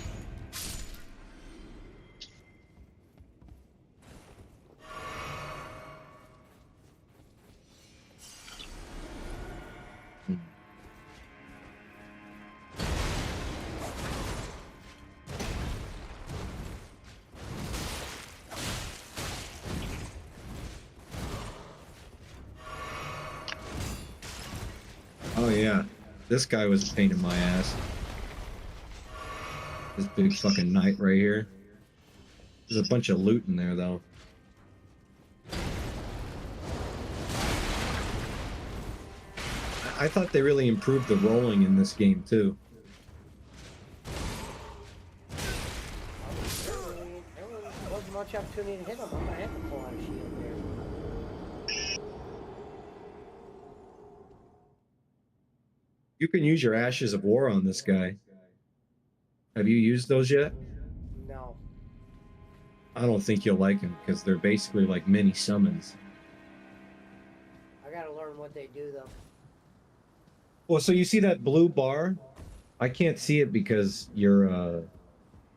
Oh yeah, this guy was a pain in my ass. This big fucking knight right here. There's a bunch of loot in there though. I thought they really improved the rolling in this game too. There wasn't much opportunity to hit him. I'm gonna have to pull out a shield there. You can use your Ashes of War on this guy. Have you used those yet? No. I don't think you'll like them because they're basically like mini summons. I gotta learn what they do though. Well, so you see that blue bar? I can't see it because you're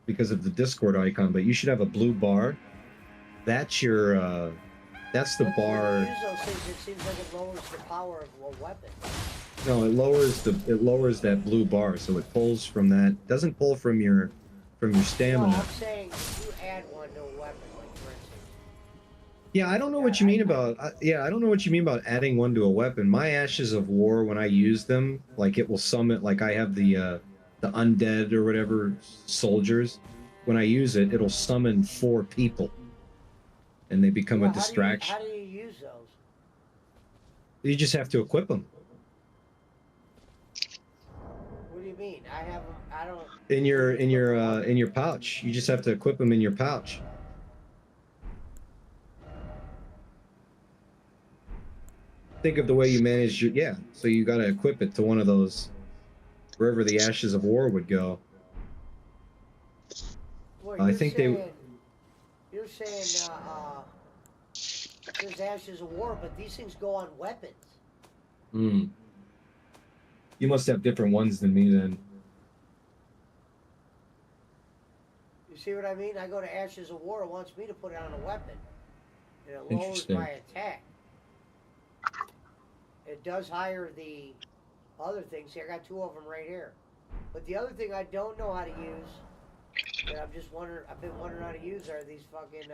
because of the Discord icon, but you should have a blue bar. That's your that's the bar. Use those things, it seems like it lowers the power of a weapon. No, it lowers that blue bar, so it pulls from that. Doesn't pull from your stamina. No, I'm saying if you add one to a weapon, like for instance. Yeah, I don't know what you mean about. I don't know what you mean about adding one to a weapon. My Ashes of War, when I use them, like it will summon. Like I have the undead or whatever soldiers. When I use it, it'll summon 4 people, and they become a distraction. How do you use those? You just have to equip them. What do you mean? I don't. In your pouch. You just have to equip them in your pouch. Think of the way you manage your so you got to equip it to one of those wherever the Ashes of War would go. Well, I you're think saying, they. You're saying there's ashes of war, but these things go on weapons. Hmm. You must have different ones than me then. You see what I mean? I go to Ashes of War, it wants me to put it on a weapon. And it lowers Interesting. my attack. It does higher the other things. See, I got two of them right here. But the other thing I don't know how to use, that I've been wondering how to use, are these fucking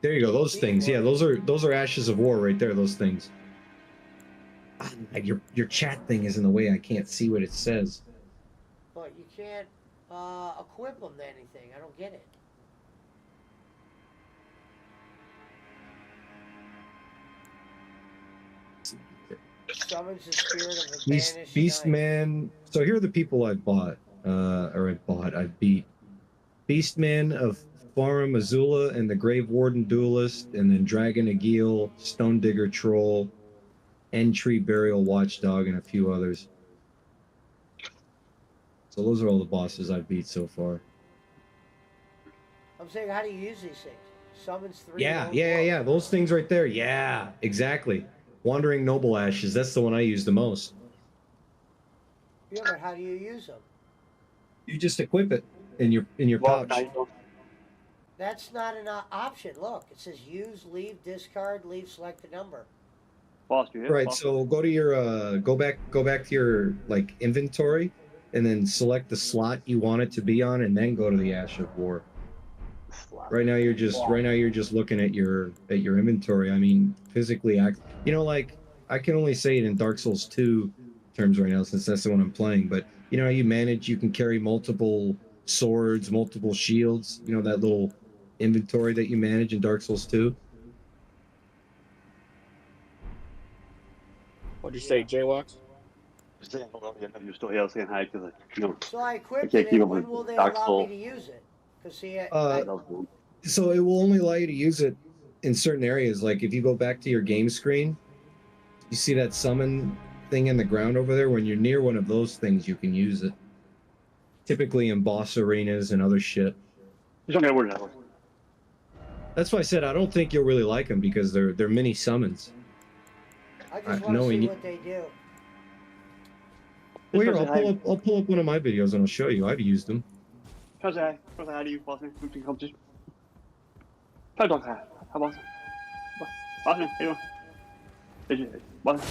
There you go. Those things. Yeah, those are ashes of war right there. Those things. Your chat thing is in the way. I can't see what it says. but you can't equip them to anything. I don't get it. Summons the spirit of the banished knight. Beastman. So here are the people I've bought. I've beat. Beastman of Farum Azula and the Grave Warden Duelist, and then Dragon Agil, Stone Digger Troll, Entry Burial Watchdog, and a few others. So those are all the bosses I've beat so far. I'm saying, how do you use these things? Summons three. Yeah. Those things right there. Yeah, exactly. Wandering Noble Ashes. That's the one I use the most. Yeah, but how do you use them? You just equip it in your pouch. That's not an option. Look, it says use, leave, discard, leave, select the number. Foster, yeah, Right. Foster. So go to your go back to your like inventory, and then select the slot you want it to be on, and then go to the Ash of War. Right now you're just looking at your inventory. I mean, physically like I can only say it in Dark Souls 2 terms right now since that's the one I'm playing, but you know how you can carry multiple swords, multiple shields, you know, that little inventory that you manage in Dark Souls 2. What'd you say, Jaywalks? Saying hello, yeah, you're still here saying hi because So I equipped can't it, keep and up when with will they Dark allow Soul. me to use it? Because see, So it will only allow you to use it in certain areas. Like if you go back to your game screen, you see that summon thing in the ground over there? When you're near one of those things, you can use it. Typically in boss arenas and other shit. Just don't get word out. That's why I said I don't think you'll really like them because they're mini summons. I just want to see knowing what they do. Well, here, I'll pull up one of my videos and I'll show you. I've used them. How's that? How do you, Boston? Competition? How about that? How about Boston? How you doing? Boston?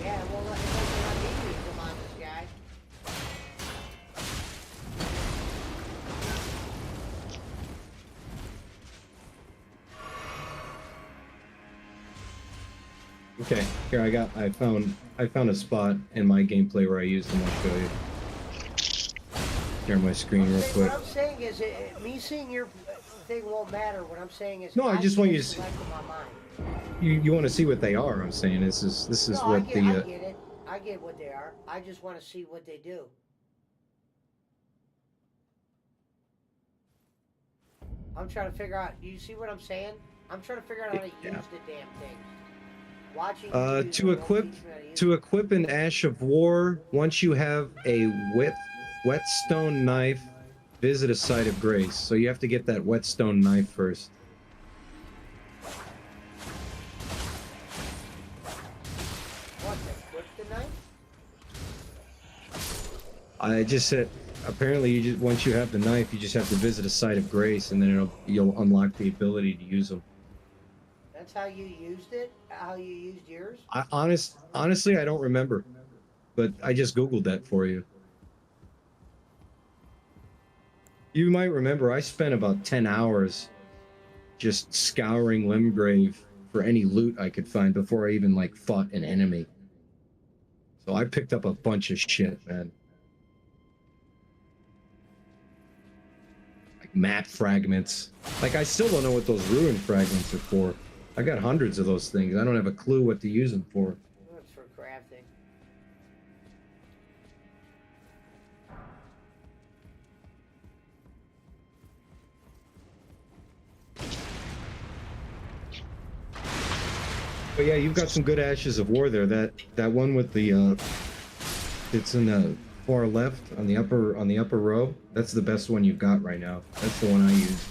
Yeah, well, it doesn't let me use them on this guy. Okay, here I found a spot in my gameplay where I used them. I'll show you. Share my screen real quick. What I'm saying is, me seeing your thing won't matter. What I'm saying is, No, I just want you to select them on mine. You want to see what they are. I'm saying this is No, what I get the it. I get what they are. I just want to see what they do. I'm trying to figure out. You see what I'm saying? I'm trying to figure out how to use the damn things. Watching To YouTube don't equip teach me how to use to it. equip an Ash of War, once you have a whetstone knife, visit a site of grace. So you have to get that whetstone knife first. What, to equip the knife? I just said, apparently, once you have the knife, you just have to visit a site of grace, and then you'll unlock the ability to use them. That's how you used it? How you used yours? Honestly, I don't remember, but I just Googled that for you. You might remember I spent about 10 hours just scouring Limgrave for any loot I could find before I even like fought an enemy. So I picked up a bunch of shit, man. Like map fragments. Like I still don't know what those ruin fragments are for. I got hundreds of those things. I don't have a clue what to use them for. That's for crafting. But yeah, you've got some good Ashes of War there. That one with the it's in the far left on the upper row. That's the best one you've got right now. That's the one I use.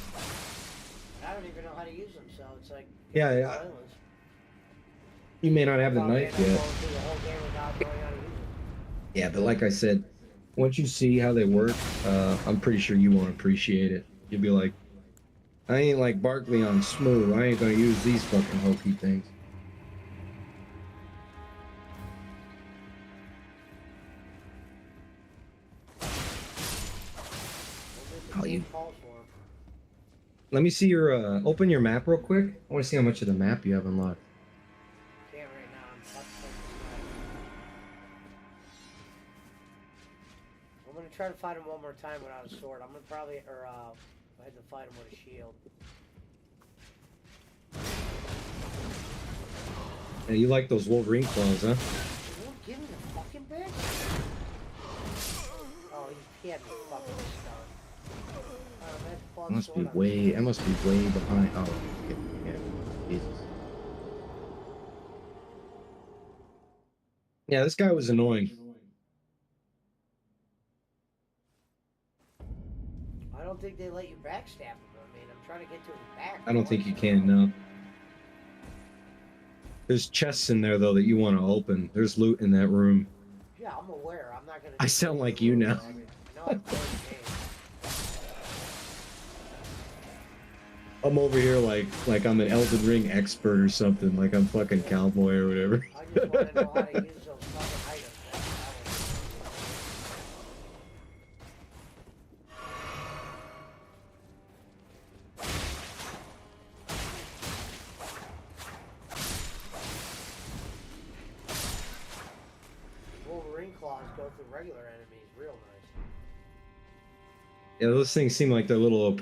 I don't even know how to use them, so it's like Yeah. pointless. You may not have the Probably knife end up yet. going through the whole game without knowing how to use them. Yeah, but like I said, once you see how they work, I'm pretty sure you won't appreciate it. You'll be like, I ain't like Barkley on Smooth. I ain't gonna use these fucking hokey things. Oh, you. Calls for 'em. Let me see your open your map real quick. I want to see how much of the map you have unlocked. Can't right now. I'm gonna try to fight him one more time without a sword. I'm gonna probably, I had to fight him with a shield. Yeah, you like those Wolverine claws, huh? You won't give me the fucking bitch? Oh, he had me fucking stunned. That must be way behind. Oh, okay. Yeah, Jesus. Yeah, this guy was annoying. I don't think they let you backstab him. I mean, I'm trying to get to his back. I don't think you can, no. There's chests in there, though, that you want to open. There's loot in that room. Yeah, I'm aware. I'm not gonna. I sound like you now. No, I'm playing the game. I'm over here like I'm an Elden Ring expert or something, like I'm fucking cowboy or whatever. I just want to know how to use those fucking items. Wolverine claws go through regular enemies real nice. Yeah, those things seem like they're a little OP.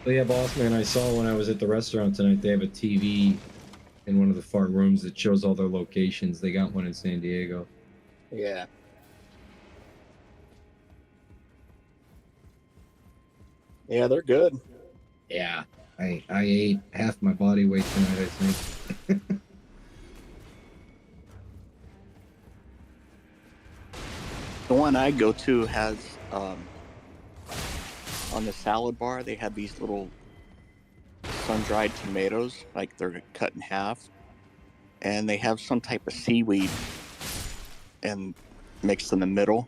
But yeah, boss man, I saw when I was at the restaurant tonight, they have a TV in one of the far rooms that shows all their locations. They got one in San Diego. Yeah. Yeah, they're good. Yeah. I ate half my body weight tonight, I think. The one I go to has on the salad bar they have these little sun-dried tomatoes, like they're cut in half, and they have some type of seaweed and mixed in the middle.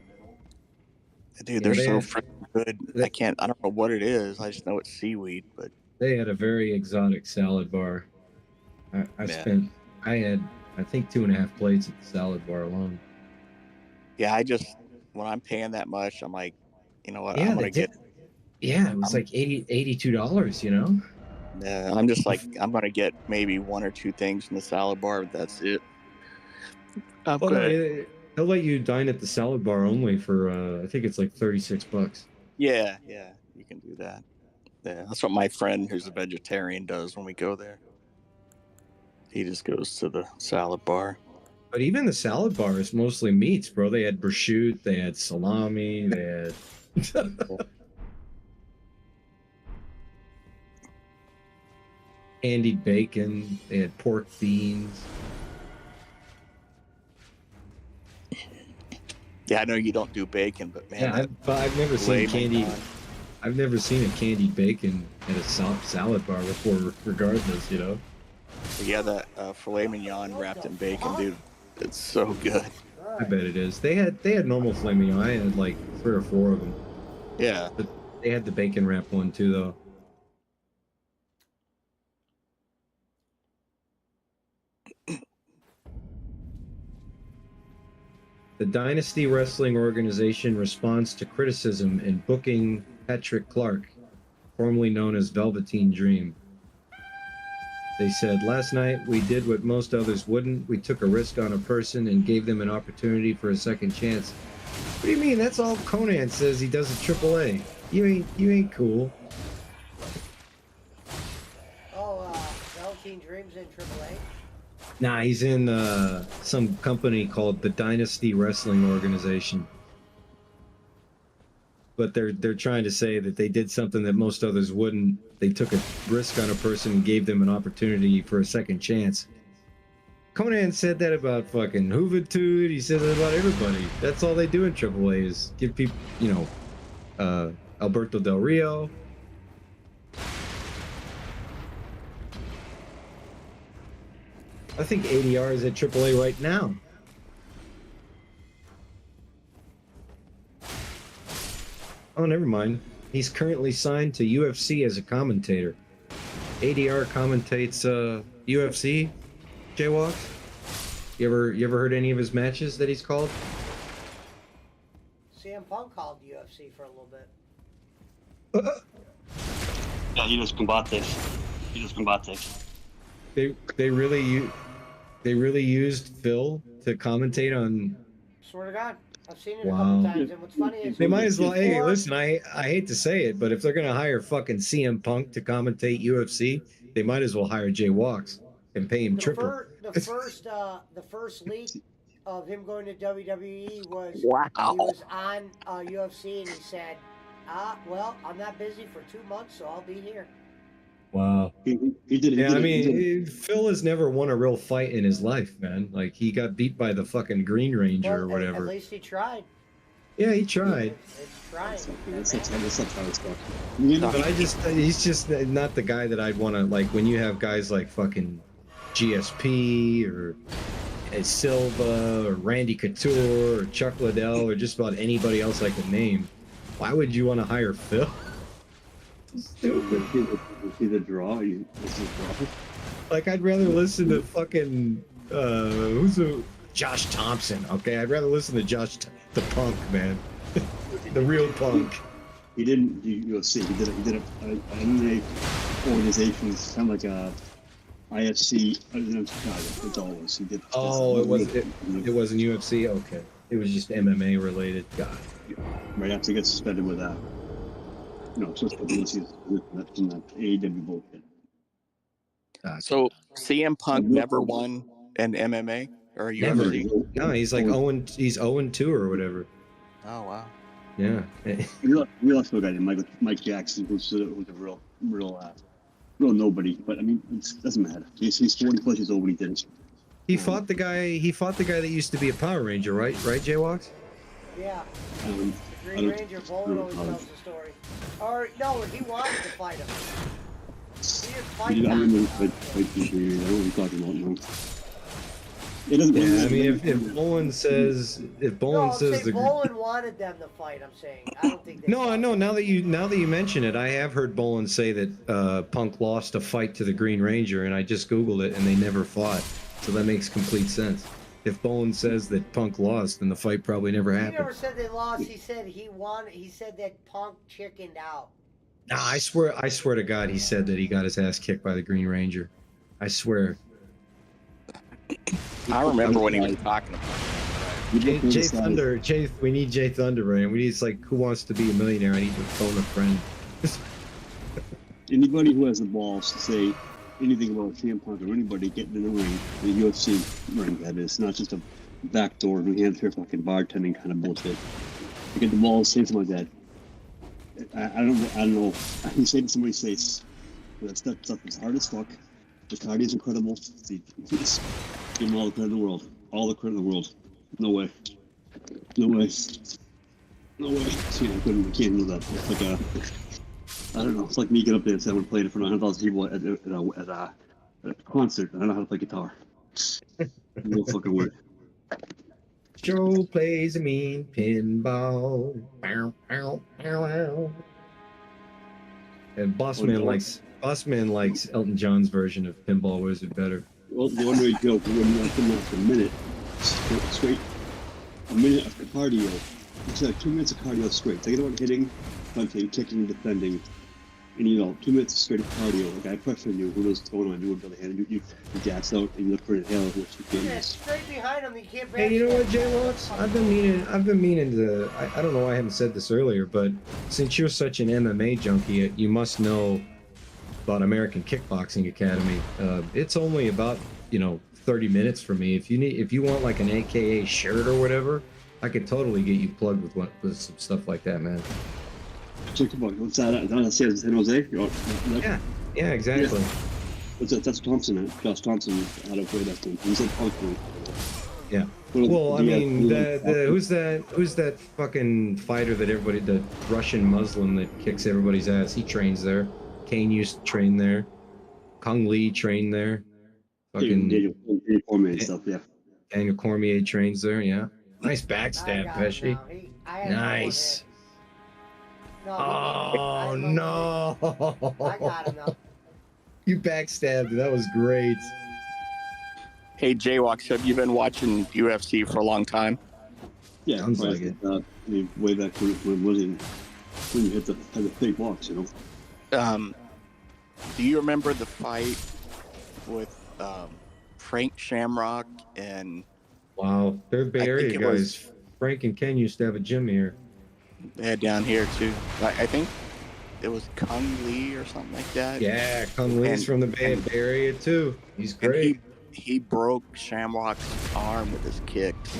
Dude, they're so freaking good. I don't know what it is. I just know it's seaweed, but they had a very exotic salad bar. I had I think 2.5 plates at the salad bar alone. yeah, when I'm paying that much, I'm like, you know what, Yeah, I'm gonna get. Yeah, it was like $82, you know? Yeah, I'm just like, I'm gonna get maybe one or two things from the salad bar, but that's it. Well, no, they'll let you dine at the salad bar only for I think it's like $36. Yeah, you can do that. Yeah, that's what my friend who's a vegetarian does when we go there. He just goes to the salad bar. But even the salad bar is mostly meats, bro. They had prosciutto, they had salami, they had candied bacon, they had pork beans. Yeah, I know you don't do bacon, but man, Yeah, I've never seen candy. I've never seen a candied bacon at a salad bar before, regardless, you know. yeah, that filet mignon wrapped in bacon, dude. It's so good. I bet it is. They had normal filet mignon. I had like 3 or 4 of them. Yeah. But they had the bacon wrap one too, though. The Dynasty Wrestling Organization responds to criticism in booking Patrick Clark, formerly known as Velveteen Dream. They said, last night we did what most others wouldn't. We took a risk on a person and gave them an opportunity for a second chance. What do you mean? That's all Conan says he does at AAA. You ain't cool. Oh, Velveteen Dream's in AAA? Nah, he's in some company called the Dynasty Wrestling Organization. But they're trying to say that they did something that most others wouldn't. They took a risk on a person and gave them an opportunity for a second chance. Conan said that about fucking Juventud. He said that about everybody. That's all they do in AAA is give people, you know, Alberto Del Rio. I think ADR is at AAA right now. Oh, never mind. He's currently signed to UFC as a commentator. ADR commentates UFC. Jaywalks. You ever heard any of his matches that he's called? CM Punk called UFC for a little bit. Yeah, he does combates. They really used Phil to commentate on. Swear to God, I've seen it Wow. a couple times, and what's funny is They might as well. Hey, before- listen, I hate to say it, but if they're gonna hire fucking CM Punk to commentate UFC, they might as well hire Jay Walks and pay him triple. The first leak of him going to WWE was Wow. he was on UFC and he said, well, I'm not busy for 2 months, so I'll be here. Wow. He did. Yeah, I mean, Phil has never won a real fight in his life, man. Like he got beat by the fucking Green Ranger or Well, at whatever. least he tried. Yeah, he tried. It's trying. But he's just not the guy that I'd want to, like, when you have guys like fucking GSP or Silva or Randy Couture or Chuck Liddell or just about anybody else I could name. Why would you want to hire Phil? Stupid. See the draw? This is draw. Like, I'd rather listen to fucking Josh Thompson. Okay, I'd rather listen to the Punk, man, the real Punk. He didn't do UFC. He did an MMA organization, kind of like a IFC. It's always he did. Oh, it wasn't UFC. Okay, it was just MMA related. God. Right after he got suspended with that. No, so it's publicity from that AEW bullshit. So CM Punk never won an MMA or Never. UFC? No, he's like he's 0-2 or whatever. Oh wow. Yeah. Real guy named Mike Jackson, who's a real nobody. But I mean, it doesn't matter. He's 40 plus years old when he did it. He fought the guy that used to be a Power Ranger, right? Right, Jaywalks? Yeah. Um, Green Ranger Bullet always tells the story. Or no, he wanted to fight him. He didn't fight I don't him. know what you're talking about now. It doesn't. Yeah, I mean, if Bolin says the Bolin wanted them to fight. I'm saying I don't think. They No, now that you mention it, I have heard Bolin say that Punk lost a fight to the Green Ranger, and I just Googled it, and they never fought. So that makes complete sense. If Bolin says that Punk lost, then the fight probably never He happened. never said they lost. He said he won. He said that Punk chickened out. Nah, I swear to God, he said that he got his ass kicked by the Green Ranger. I swear. I remember when he was talking about it. Jay Thunder, we need Jay Thunder, man. We need, it's like, Who Wants to Be a Millionaire? I need to phone a friend. Anybody who has the balls to say anything about CM Punk or anybody getting in the ring, the UFC ring, that is, not just a backdoor New Hampshire fucking bartending kind of bullshit. You get the balls, say something like that. I don't know. I can say to somebody's face, that stuff is hard as fuck. The cardio is incredible. Give him all the credit in the world. All the credit in the world. No way. No way. No way. See, I can't do that. It's like I don't know. It's like me getting up there and saying I'm playing in front of 100,000 people at a concert. I don't know how to play guitar. No fucking way. Joe plays a mean pinball. Ow, ow, ow, ow. And Bossman likes Elton John's version of Pinball Wizard better. Well, the ordinary joke when you have to last a minute straight, a minute of cardio. It's like 2 minutes of cardio straight. Take it about hitting, punching, kicking, defending, and 2 minutes straight of cardio. Like I pressure you, who knows what's going on? You would hand, you gas out and you look for an inhale, which you can't. Yeah, straight behind him. You can't. Hey, you know what, J-Watts? I've been meaning to. I don't know why I haven't said this earlier, but since you're such an MMA junkie, you must know about American Kickboxing Academy. It's only about 30 minutes for me. If you want like an AKA shirt or whatever, I could totally get you plugged with some stuff like that, man. Check them out. What's that? That's San Jose. Yeah, exactly. Yeah. That's Thompson. Josh Thompson out of Great Western. He said Punk. Yeah. Well, I mean, who's that fucking fighter that the Russian Muslim that kicks everybody's ass? He trains there. Kane used to train there. Kung Lee trained there. Fucking Daniel Cormier and stuff, yeah. Daniel Cormier trains there, yeah. Nice backstab, Pesci. Nice. Oh no! I got him though. You backstabbed. That was great. Hey, Jaywalks, have you been watching UFC for a long time? Yeah, sounds like it. Way back when you hit the big box, Do you remember the fight with Frank Shamrock and? Wow, they're Bay Area guys. Frank and Ken used to have a gym here. Yeah, down here too. I think it was Kung Lee or something like that. Yeah, Kung Lee's from the Bay Area too. He's great. He broke Shamrock's arm with his kicks.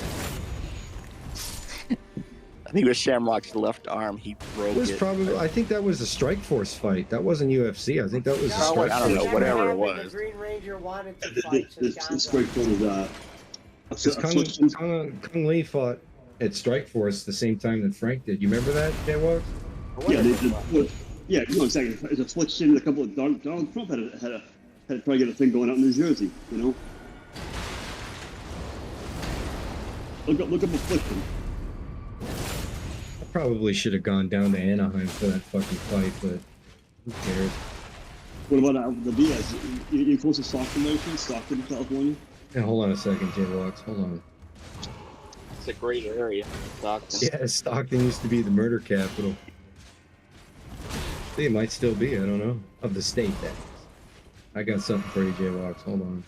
I think it was Shamrock's left arm. He broke it. Probably. I think that was a Strikeforce fight. That wasn't UFC. I think that was a Strikeforce. I don't know. Whatever it was. The Green Ranger wanted to fight. This Strikeforce is Kung Lee fought at Strikeforce the same time that Frank did. You remember that, Jaywalks? Yeah, exactly. It's a switch in a couple of Donald Trump had to try to get a thing going out in New Jersey, Look up Affliction. I probably should have gone down to Anaheim for that fucking fight, but who cares? What about the Diaz? You close to Stockton, Stockton, California? Yeah, hold on a second, Jaywalks. Hold on. It's a great area, Stockton. Yeah, Stockton used to be the murder capital. It might still be, I don't know. Of the state, that is. I got something for you, Jaywalks. Hold on.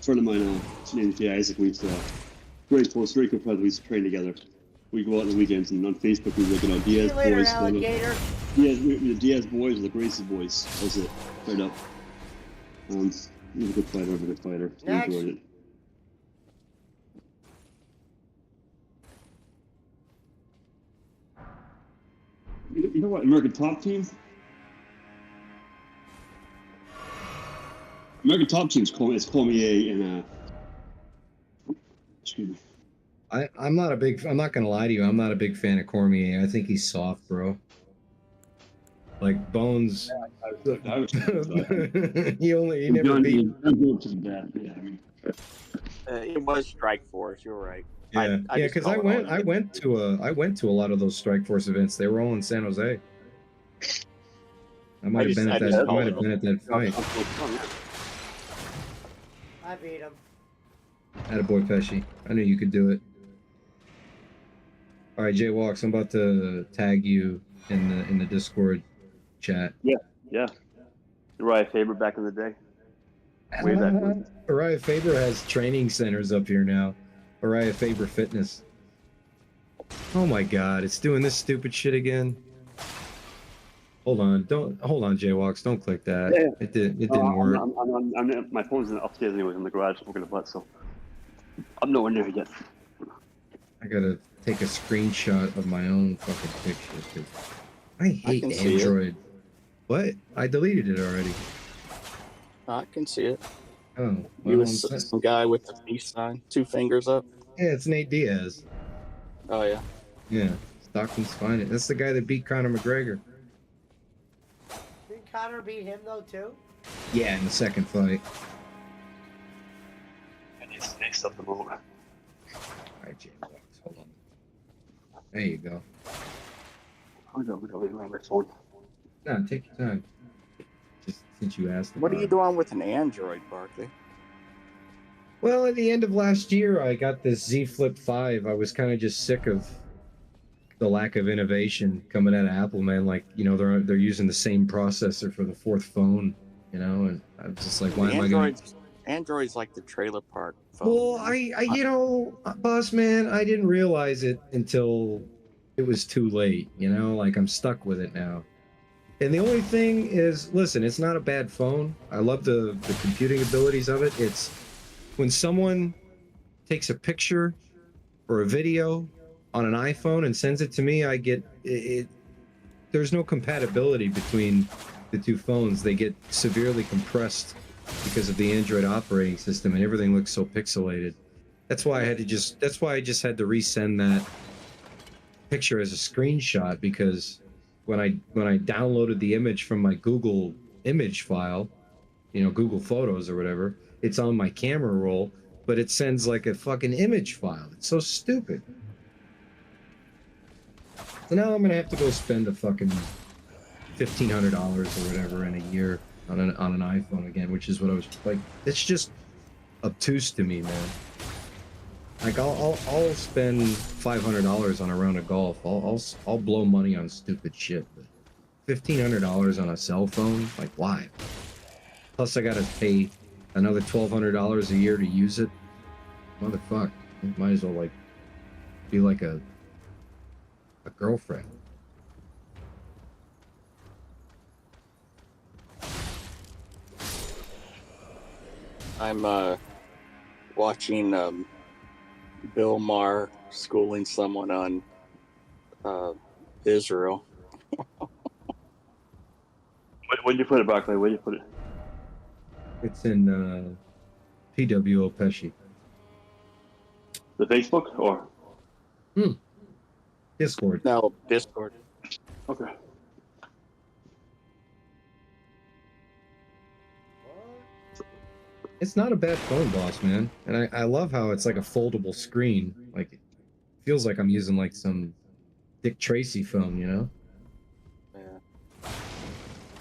A friend of mine, his name is Isaac. We used to, great close, very good friends. We used to train together. We go out on the weekends, and on Facebook we look at Diaz later, boys. alligator. The Diaz boys or the Gracie boys. That was it. Straight up. He's a good fighter. Next. We enjoyed it. You know what? American Top Team? American Top Team's Cormier and excuse me. I'm not gonna lie to you, I'm not a big fan of Cormier. I think he's soft, bro. Like Bones. he never beat. It was Strikeforce. You're right. Yeah, because I went to a lot of those Strikeforce events. They were all in San Jose. I might have been at that fight. I beat him. Attaboy Pesci. I knew you could do it. All right, Jaywalks, I'm about to tag you in the Discord chat. Yeah. Uriah Faber back in the day. Way back when. Uriah Faber has training centers up here now. Uriah Faber Fitness. Oh my God, it's doing this stupid shit again. Hold on, Jaywalks. Don't click that. Yeah. It didn't work. My phone's upstairs anyways in the garage smoking a butt, so I'm nowhere near it yet. I gotta take a screenshot of my own fucking picture because I hate can see it. Android. What? I deleted it already. I can see it. Oh, You was some guy with the peace sign, 2 fingers up. yeah, it's Nate Diaz. Oh yeah. Yeah, Stockton's fine. That's the guy that beat Conor McGregor. Didn't Connor beat him though too? Yeah, in the second fight. And it's next up the moment. All right, Jaywalks, hold on. There you go. I'm gonna my phone. No, take your time. Just since you asked. What are about you it. doing with an Android, Barkley? Well, at the end of last year, I got this Z Flip 5. I was kind of just sick of the lack of innovation coming out of Apple, man. Like, you know, they're using the same processor for the 4th phone, you know, and I was just like, why am I going to... Android's like the trailer park phone. Well, I you know, boss man, I didn't realize it until it was too late, you know, like I'm stuck with it now. And the only thing is, listen, it's not a bad phone. I love the computing abilities of it. It's when someone takes a picture or a video on an iPhone and sends it to me, I get it. There's no compatibility between the two phones. They get severely compressed because of the Android operating system, and everything looks so pixelated. That's why I just had to resend that picture as a screenshot, because when I downloaded the image from my Google image file, you know, Google Photos or whatever, it's on my camera roll, but it sends like a fucking image file. It's so stupid. So now I'm gonna have to go spend a fucking $1,500 or whatever in a year on an iPhone again, which is what I was like. It's just obtuse to me, man. Like I'll spend $500 on a round of golf. I'll blow money on stupid shit. But $1,500 on a cell phone, like why? Plus I gotta pay another $1,200 a year to use it. Motherfuck, might as well like be like a girlfriend. I'm watching Bill Maher schooling someone on Israel. Where'd you put it, Barkley? Where'd you put it? It's in PWO Pesci. The Facebook or? Discord. No, Discord. Okay. It's not a bad phone, boss man, and I love how it's like a foldable screen. Like, it feels like I'm using like some Dick Tracy phone, you know?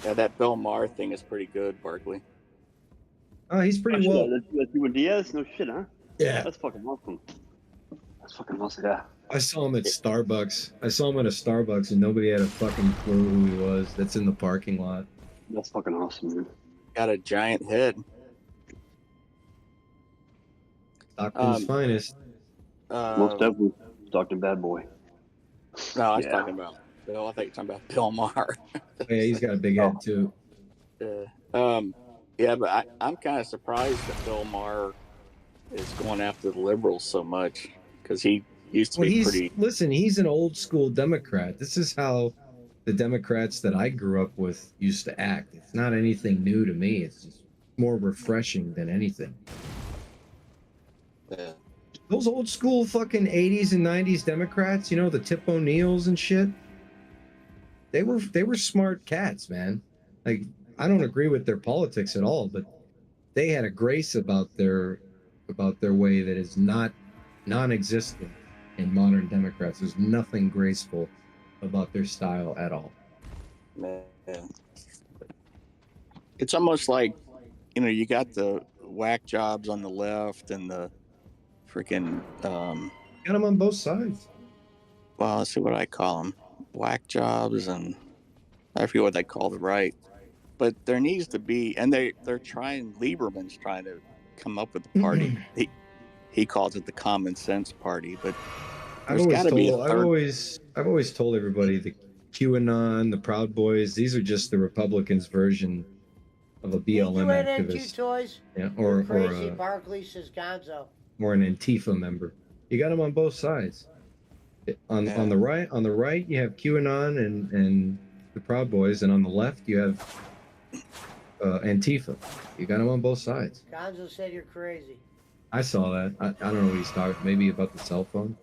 Yeah, that Bill Maher thing is pretty good, Barkley. Oh, he's pretty Oh, well. That's you and Diaz? No shit, huh? Yeah. That's fucking awesome. That's fucking awesome, yeah. I saw him at Starbucks. I saw him at a Starbucks, and nobody had a fucking clue who he was. That's in the parking lot. That's fucking awesome, dude. Got a giant head. Stockton's finest. Most definitely. Stockton bad boy. No, I was talking about Bill. I thought you were talking about Bill Maher. Oh, yeah, he's got a big head too. Yeah, but I'm kind of surprised that Bill Maher is going after the liberals so much, because he used to be pretty. Listen, he's an old school Democrat. This is how the Democrats that I grew up with used to act. It's not anything new to me. It's just more refreshing than anything. Yeah. Those old school fucking 80s and 90s Democrats, you know, the Tip O'Neills and shit, they were smart cats, man. Like, I don't agree with their politics at all, but they had a grace about their way that is non-existent in modern Democrats. There's nothing graceful about their style at all. Man. It's almost like, you know, you got the whack jobs on the left and the freaking Got them on both sides. well, let's see what I call them, whack jobs, and I forget what they call the right. But there needs to be, and they're trying. Lieberman's trying to come up with a party. He calls it the common sense party, but there's got to be a third. I've always told everybody QAnon, the Proud Boys. These are just the Republicans' version of a BLM You ain't NQ activist. toys. Yeah, You're crazy. Barkley says Gonzo. or an Antifa member. You got them on both sides. On the right you have QAnon and the Proud Boys, and on the left you have Antifa. You got them on both sides. Gonzo said you're crazy. I saw that. I don't know what he's talking. Maybe about the cell phone.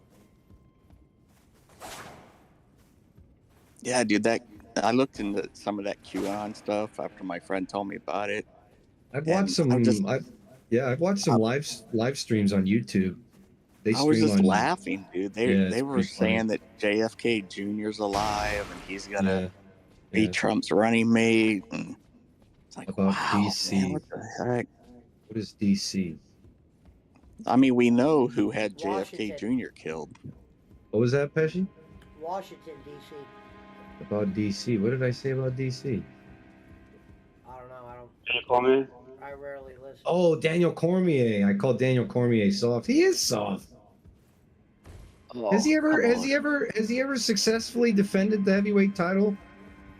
Yeah, dude. I looked into some of that QAnon stuff after my friend told me about it. I've watched some. I've watched some live streams on YouTube. I was just laughing, dude. They were saying that JFK Jr.'s alive and he's gonna be Trump's running mate. And it's like, about wow, DC. man, what the heck? What is DC? I mean, we know who had JFK Washington. Jr. killed. What was that, Pesci? Washington, D.C. About DC. What did I say about DC? I don't know. Can you call me? I rarely listen. Oh, Daniel Cormier. I call Daniel Cormier soft. He is soft. Oh, Has he ever come on. has he ever successfully defended the heavyweight title?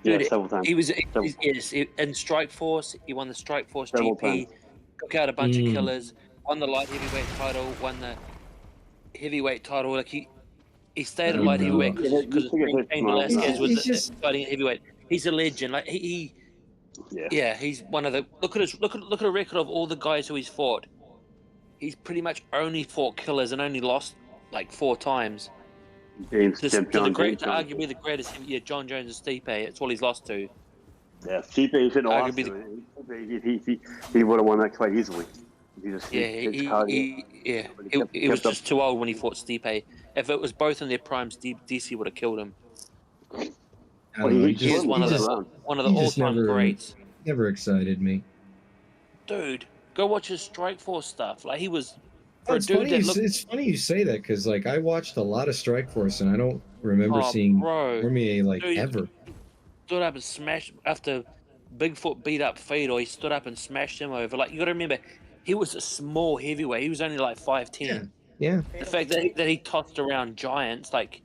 Yeah, Dude, several times. He was Several- yes in Strike Force. He won the Strike Force Several GP, took out a bunch of killers, won the light heavyweight title, won the heavyweight title. Like he stayed at light heavyweight because Cain Velasquez was fighting at heavyweight. He's a legend. Like he's one of the look at a record of all the guys who he's fought. He's pretty much only fought killers and only lost like 4 times. Arguably the greatest, John Jones and Stipe. It's all he's lost to. Yeah, Stipe should have lost. He would have won that quite easily. He was just too old when he fought Stipe. If it was both in their primes, DC would have killed him. He's one of the all-time greats. Never excited me. Dude, go watch his Strike Force stuff. Like he was. It's funny you say that because like I watched a lot of Strike Force and I don't remember seeing Cormier ever. Stood up and smashed after Bigfoot beat up Fedor. He stood up and smashed him over. Like you got to remember, he was a small heavyweight. He was only like 5'10". Yeah. The fact that he tossed around giants like.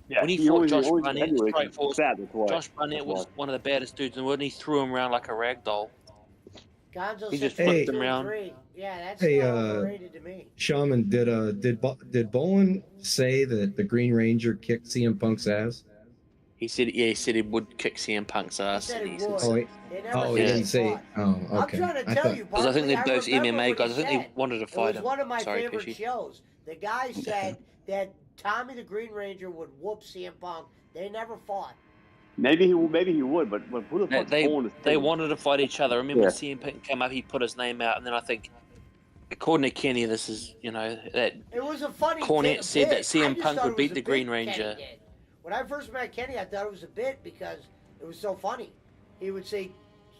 When he fought Josh Barnett in Strike Force, Josh Barnett was one of the baddest dudes in the world, and he threw him around like a rag doll. Gonzo He just flipped him around. Yeah, that's overrated to me. Shaman, did Bolin say that the Green Ranger kicked CM Punk's ass? He said he would kick CM Punk's ass. He didn't say. Oh, okay. I'm trying to tell you, because I think they're both remember MMA what guys. I think said. they wanted to fight It was him. one of my Sorry, favorite Fishy. shows. The guy said that Tommy the Green Ranger would whoop CM Punk. They never fought. Maybe he would, but who the fuck? They wanted to fight each other. I remember when CM Punk came up, he put his name out, and then I think, according to Kenny, this is that it was a funny. Cornette said that CM Punk would beat the bit Green Ranger. When I first met Kenny, I thought it was a bit because it was so funny. He would say,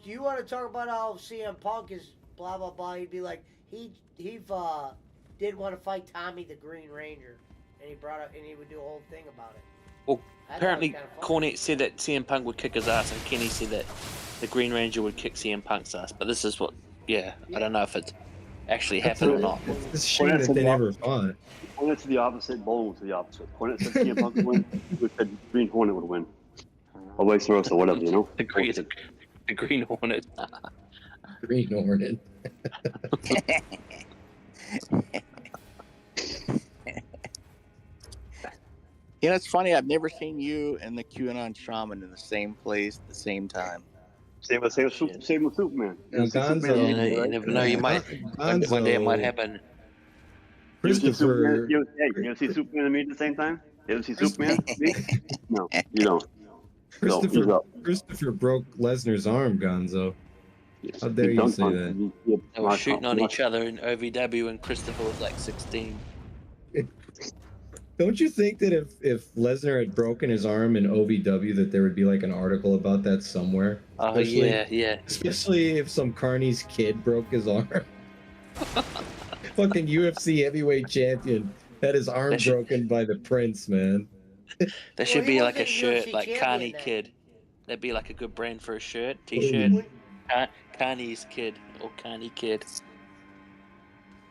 "Do you want to talk about how CM Punk is blah blah blah?" He'd be like, "He did want to fight Tommy the Green Ranger," and he would do a whole thing about it. Well, apparently Cornette said that CM Punk would kick his ass, and Kenny said that the Green Ranger would kick CM Punk's ass. But this is what, I don't know if it actually happened or not. It's a shame that they never fought. Cornette to the opposite, Bolin to the opposite. Cornette said CM Punk would win. He said Green Hornet would win. Or vice versa, whatever, The Green Hornet. Green Hornet. It's funny. I've never seen you and the QAnon shaman in the same place at the same time. Same with Superman. Gonzo, you never know. You might one day it might happen. Christopher, you ever see Superman and me at the same time? You ever see Superman? No, you don't. Christopher broke Lesnar's arm, Gonzo. How dare you say that? They were shooting on each other in OVW, and Christopher was like 16. Don't you think that if Lesnar had broken his arm in OVW, that there would be like an article about that somewhere? Oh, yeah. Especially if some Carney's kid broke his arm. Fucking UFC heavyweight champion had his arm broken by the Prince, man. There should be like a shirt, like Carney Kid. That'd be like a good brand for a shirt, t-shirt. Carney's Kid or Carney Kid.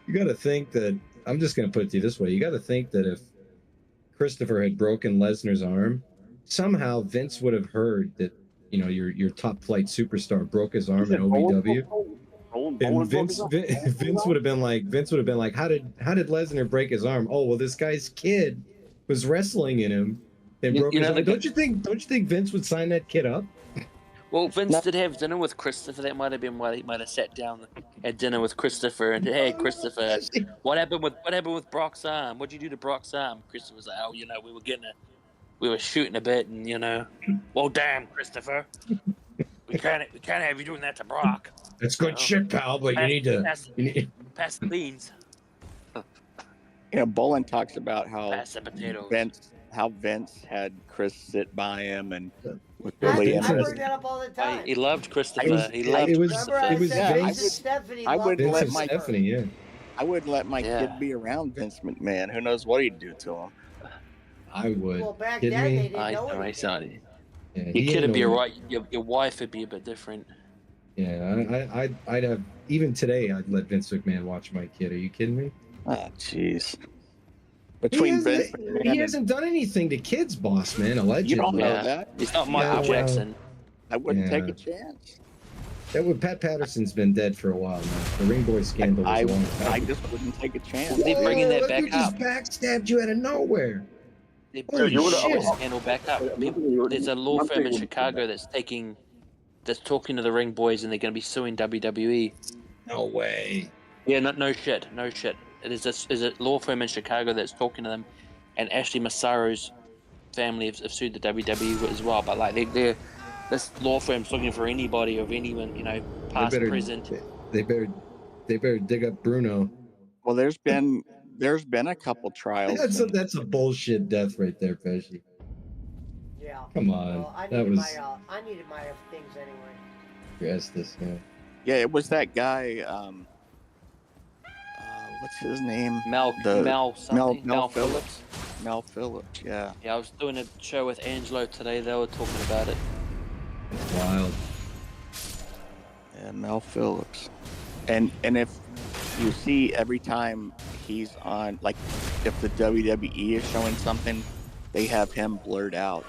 You got to think that, I'm just going to put it to you this way. You got to think that if Christopher had broken Lesnar's arm, somehow Vince would have heard that, you know, your top flight superstar broke his arm Is it in OVW. And Vince Vince would have been like, how did Lesnar break his arm? Oh, well, this guy's kid was wrestling in him and broke his arm. Don't you think Vince would sign that kid up? Well, Vince did have dinner with Christopher. That might have been why he might have sat down at dinner with Christopher and, hey, Christopher, what happened with Brock's arm? What'd you do to Brock's arm? Christopher was like, oh, you know, we were shooting a bit, and you know, well, damn, Christopher, we can't have you doing that to Brock. That's good shit, pal. But you need to pass the beans. You know, Bolin talks about how Pass the potatoes. Vince had Chris sit by him and was I really bring interested. that up all the time. He loved Christopher. It was Vince. Stephanie I wouldn't loved let Vince my and Stephanie, yeah. I wouldn't let my kid be around Vince McMahon. Who knows what he'd do to him? I would. Well, back Kidding then me? they didn't know anything. Yeah, Your he kid ain't would be no- alright. Your wife would be a bit different. Yeah, I'd have, even today, I'd let Vince McMahon watch my kid. Are you kidding me? Oh, jeez. He Between Vince McMahon and hasn't done anything to kids, boss man. Allegedly, you don't know Yeah. that. He's not Michael well, Jackson. I wouldn't take Yeah. a chance. That would Pat Patterson's been dead for a while now. The Ring Boy scandal was I a long I time. just wouldn't take a chance. They're bringing that Look back who just up. backstabbed you out of nowhere. They're Holy bringing shit. the scandal back up. There's a law firm in Chicago that's talking to the Ring Boys, and they're going to be suing WWE. No way. Yeah, no shit. There's a law firm in Chicago that's talking to them, and Ashley Massaro's family have sued the WWE as well. But like this law firm's looking for anybody of anyone, you know, past, present. They better dig up Bruno. Well, there's been a couple trials. That's a bullshit death right there, Pesci. Yeah. Come on. Well, I That needed was I needed my things anyway. this guy. Yeah, it was that guy. What's his name? Mel Phillips. Mel Phillips. Yeah. Yeah, I was doing a show with Angelo today. They were talking about it. It's wild. Yeah, Mel Phillips. And if you see every time he's on, like if the WWE is showing something, they have him blurred out.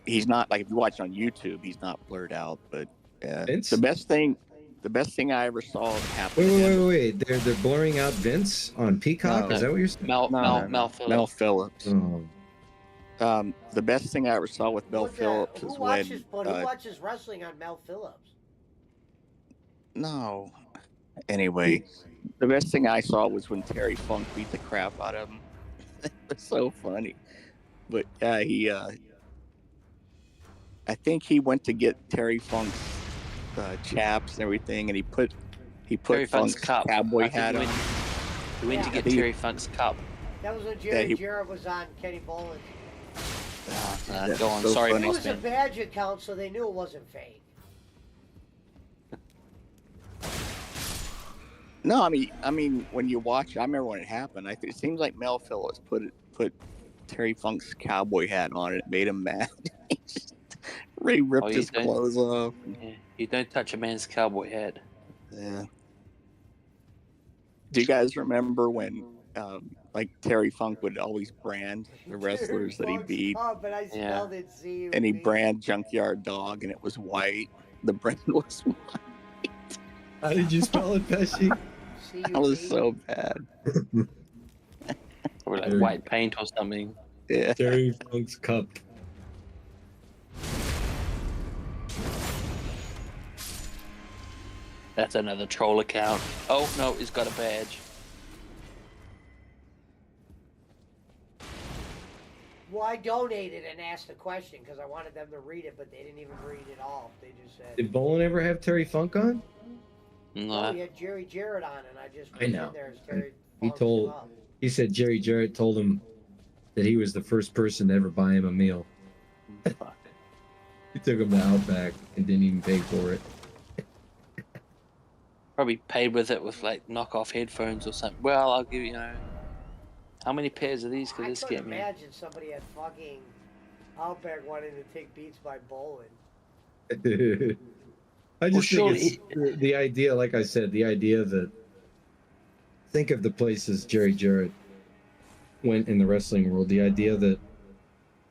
He's not, like if you watch on YouTube, he's not blurred out. But Vince? the best thing I ever saw happen. to him- Wait. They're blurring out Vince on Peacock? No. Is that what you're saying? Mel Phillips. Mel Phillips. Oh. The best thing I ever saw with Mel Who Phillips is watches, when. who watches wrestling on Mel Phillips? No. Anyway, the best thing I saw was when Terry Funk beat the crap out of him. It was so funny. But yeah, I think he went to get Terry Funk's chaps and everything, and he put Terry Funk's Funk's cup. cowboy I think hat he on. went to get He- Terry Funk's cup. That was when Yeah, Jarrett was on Kenny Bolin. That's Go on. so Sorry, funny. It boss was a man. badge account, so they knew it wasn't fake. No, I mean, when you watch, I remember when it happened. It seems like Mel Phillips put Terry Funk's cowboy hat on, and it made him mad. He ripped you his don't- clothes off. Yeah. You don't touch a man's cowboy hat. Yeah. Do you guys remember when, like Terry Funk would always brand the wrestlers that he beat, Oh, but I spelled it C-U-B. and he brand Junkyard Dog, and it was white. The brand was white. How did you spell it, Pesci? That was so bad. Or like white paint or something. Yeah. Terry Funk's cup. That's another troll account. Oh no, he's got a badge. Well, I donated and asked a question because I wanted them to read it, but they didn't even read it all. They just said, Did Bolin ever have Terry Funk on? No. "Oh, you had Jerry Jarrett on," and I just I put know. in there as Terry. He Funk's told- Club. He said Jerry Jarrett told him that he was the first person to ever buy him a meal. Fuck. He took him to Outback and didn't even pay for it. Probably paid with it with like knockoff headphones or something. Well, I'll give you, how many pairs of these could I this couldn't get me? imagine somebody at fucking Outback wanting to take beats by Bolin. I just Well, think it's the idea, like I said, the idea that, think of the places Jerry Jarrett went in the wrestling world, the idea that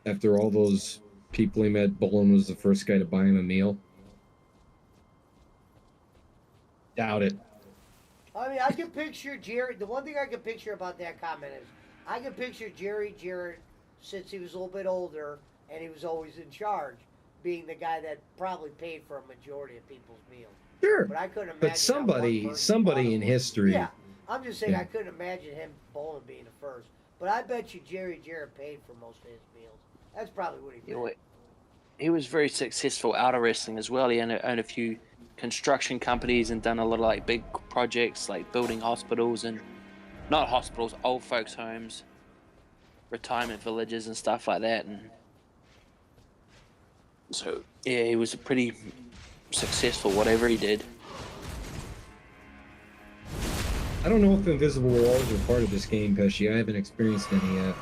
After all those people he met, Bolin was the first guy to buy him a meal. Doubt it. I mean, I can picture Jerry. The one thing I can picture about that comment is I can picture Jerry Jarrett since he was a little bit older and he was always in charge, being the guy that probably paid for a majority of people's meals. Sure. But I couldn't imagine. But somebody in history. Yeah, I'm just saying Yeah. I couldn't imagine him Bolin being the first. But I bet you Jerry Jarrett paid for most of his meals. That's probably what he did. You know, he was very successful out of wrestling as well. He owned a few construction companies and done a lot of like big projects like building hospitals and not hospitals, old folks' homes, retirement villages and stuff like that. And so yeah, he was pretty successful whatever he did. I don't know if invisible walls are part of this game, Pesci. I haven't experienced any yet.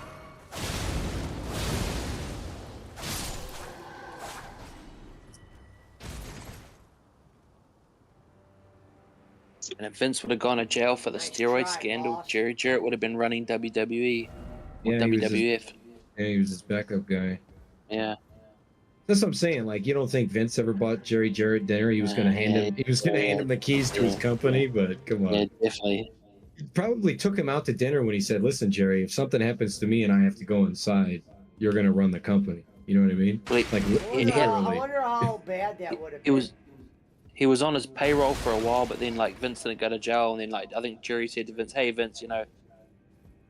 And if Vince would have gone to jail for the Nice steroid try, scandal, boss. Jerry Jarrett would have been running WWE or Yeah, he was WWF. Yeah, he was his backup guy. Yeah. That's what I'm saying. Like, you don't think Vince ever bought Jerry Jarrett dinner? He was gonna hand him. He was gonna hand him the keys to his company. But come on. Yeah, definitely. He probably took him out to dinner when he said, "Listen, Jerry, if something happens to me and I have to go inside, you're gonna run the company." You know what I mean? Like, Like I wonder, literally. I wonder how bad that would have He been. he was on his payroll for a while, but then like Vince didn't go to jail, and then like I think Jerry said to Vince, "Hey Vince, you know,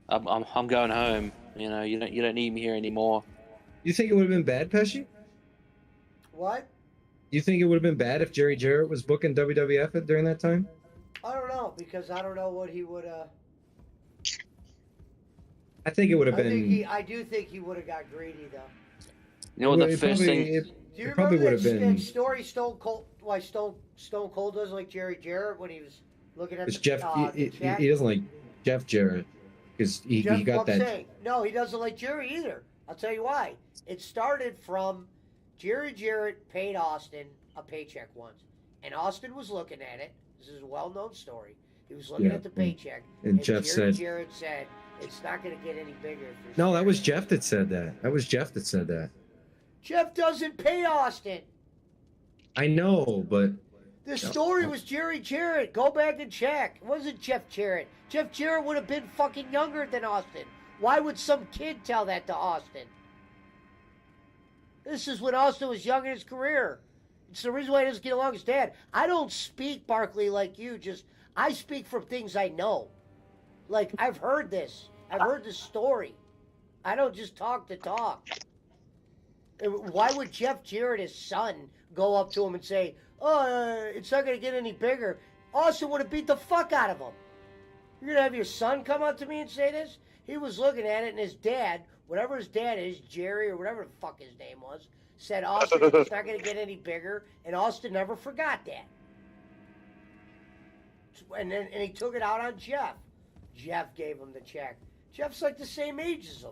I'm going home. You know, you don't need me here anymore." You think it would have been bad, Pesci? What? You think it would have been bad if Jerry Jarrett was booking WWF during that time? I don't know because I don't know what he would have. I think it would have been. I do think he would have got greedy though. You know what Well, the it first probably- thing? it- Do you It probably remember would that, have been- that story Stone Cold? Why Stone Cold doesn't like Jerry Jarrett when he was looking at It's the, Jeff. the chat? He doesn't like Jeff Jarrett because he Jeff, got I'm that. saying, no, he doesn't like Jerry either. I'll tell you why. It started from Jerry Jarrett paid Austin a paycheck once, and Austin was looking at it. This is a well-known story. He was looking Yeah, at the paycheck, and Jeff Jerry said- Jarrett said, "It's not going to get any bigger." If you're No, that was sparing." Jeff that said that. That was Jeff that said that. Jeff doesn't pay Austin. I know, but The story was Jerry Jarrett. Go back and check. It wasn't Jeff Jarrett. Jeff Jarrett would have been fucking younger than Austin. Why would some kid tell that to Austin? This is when Austin was young in his career. It's the reason why he doesn't get along with his dad. I don't speak, Barkley, like you. I speak from things I know. Like, I've heard this. I've heard this story. I don't just talk to talk. Why would Jeff Jarrett, his son, go up to him and say, "Oh, it's not going to get any bigger"? Austin would have beat the fuck out of him. You're going to have your son come up to me and say this? He was looking at it, and his dad, whatever his dad is, Jerry or whatever the fuck his name was, said, "Austin, it's not going to get any bigger," and Austin never forgot that. And he took it out on Jeff. Jeff gave him the check. Jeff's like the same age as him.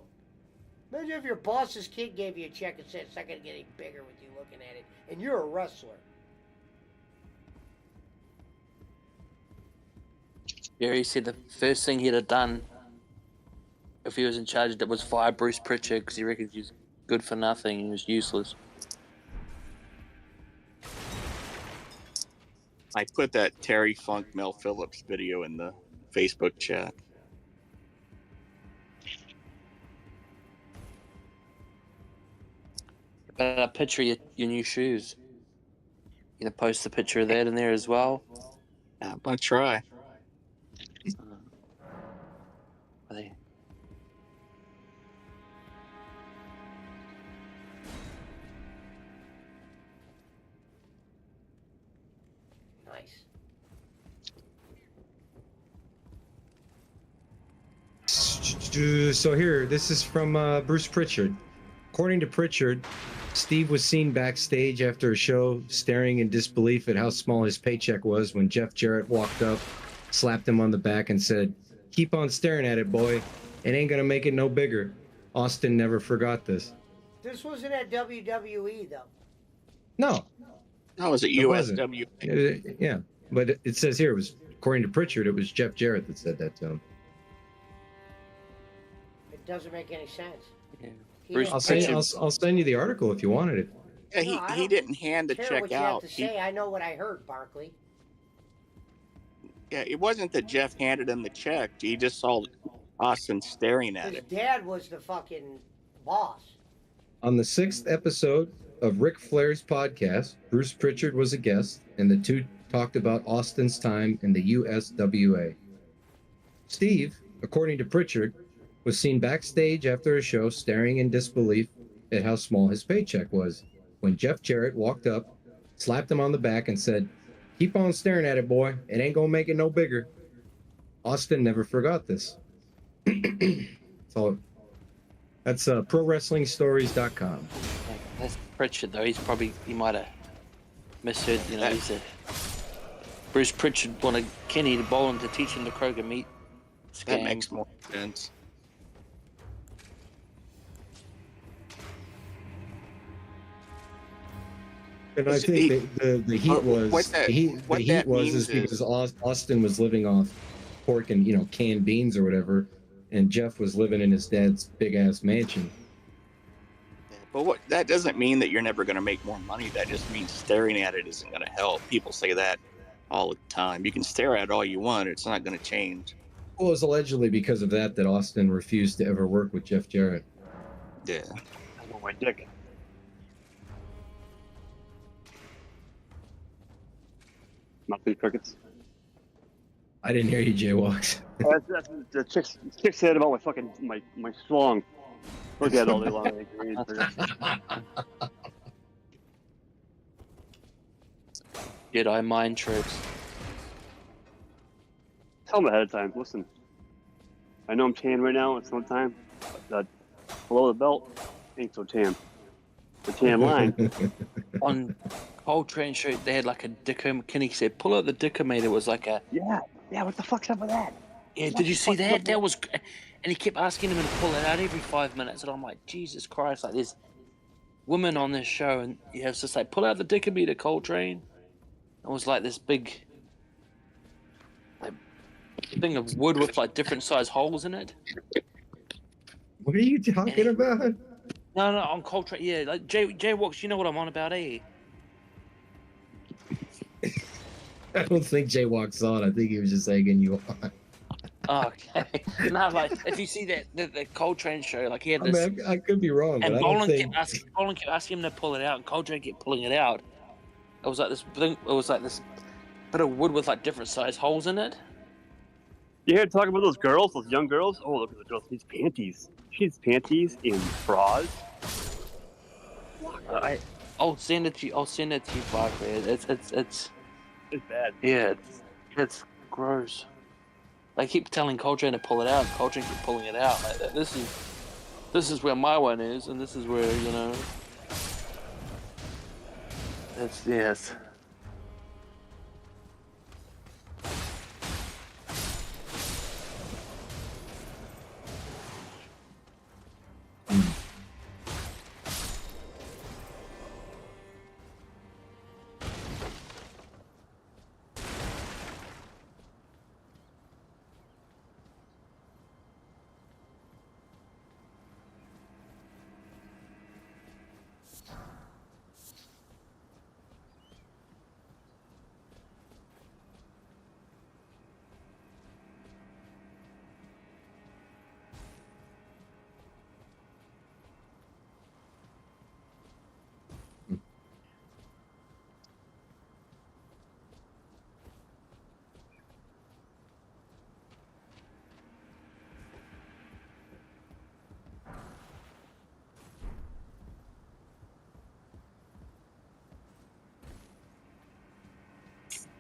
Imagine if your boss's kid gave you a check and said it's not going to get any bigger with you looking at it, and you're a wrestler. Jerry said the first thing he'd have done if he was in charge that was fire Bruce Pritchard because he reckoned he was good for nothing. He was useless. I put that Terry Funk Mel Phillips video in the Facebook chat. But a picture of your new shoes. You gonna post a picture of that in there as well? I'm gonna try. Are they? Nice. So here, this is from Bruce Pritchard. According to Pritchard, Steve was seen backstage after a show staring in disbelief at how small his paycheck was when Jeff Jarrett walked up, slapped him on the back and said, "Keep on staring at it, boy. It ain't gonna make it no bigger." Austin never forgot this. This wasn't at WWE, though. No. No, was it It wasn't. USW? Yeah, but it says here, it was, according to Pritchard, it was Jeff Jarrett that said that to him. It doesn't make any sense. Yeah. Bruce I'll send, Pritchard. I'll send you the article if you wanted it. Yeah, No, I he don't didn't hand the care check what you out. have to say. I know what I heard, Barkley. Yeah, it wasn't that Jeff handed him the check. He just saw Austin staring at His it. dad was the fucking boss. On the 6th episode of Ric Flair's podcast, Bruce Pritchard was a guest, and the two talked about Austin's time in the USWA. Steve, according to Pritchard, was seen backstage after a show staring in disbelief at how small his paycheck was when Jeff Jarrett walked up, slapped him on the back, and said, "Keep on staring at it, boy. It ain't gonna make it no bigger." Austin never forgot this. So that's ProWrestlingStories.com. That's Pritchard though. He might have misheard. You know, he said Bruce Pritchard wanted Kenny to bowl him to teach him the Kroger meat scam. That makes more sense. And I think the heat was because Austin was living off pork and canned beans or whatever, and Jeff was living in his dad's big ass mansion. But that doesn't mean that you're never going to make more money. That just means staring at it isn't going to help. People say that all the time. You can stare at it all you want. It's not going to change. Well, it was allegedly because of that Austin refused to ever work with Jeff Jarrett. Yeah. I want my dick. Not these crickets. I didn't hear you, Jaywalks. That's the chick said about my fucking my schlong. Look at it all day long. Jedi mind tricks. Tell them ahead of time. Listen, I know I'm tan right now. It's no time. But below the belt ain't so tan. The tan line. On Coltrane show, they had like a Dicker. Kenny said, "Pull out the Dickometer." It was like a Yeah. What the fuck's up with that? yeah. Did you see that? That was, and he kept asking him to pull it out every 5 minutes, and I'm like, Jesus Christ! Like there's women on this show, and you have to say, "Pull out the Dickometer, Coltrane." It was like this big thing of wood with like different size holes in it. What are you talking about? No, on Coltrane. Yeah, like Jay Walks. You know what I'm on about, eh? I don't think Jaywalks on. I think he was just egging you on. Okay. No, like if you see that the Coltrane show, like he had this. I mean, I could be wrong, And but I don't Boland think. kept asking him to pull it out, and Coltrane kept pulling it out. It was like this thing. It was like this bit of wood with like different size holes in it. You hear talking about those girls, those young girls? Oh, look at the girl. She's panties. She's panties in bras. I'll send it to you. I'll send it to you, Barkley. It's bad. yeah, it's gross. They keep telling Coltrane to pull it out. And Coltrane keep pulling it out. Like, this is where my one is, and this is where It's yes.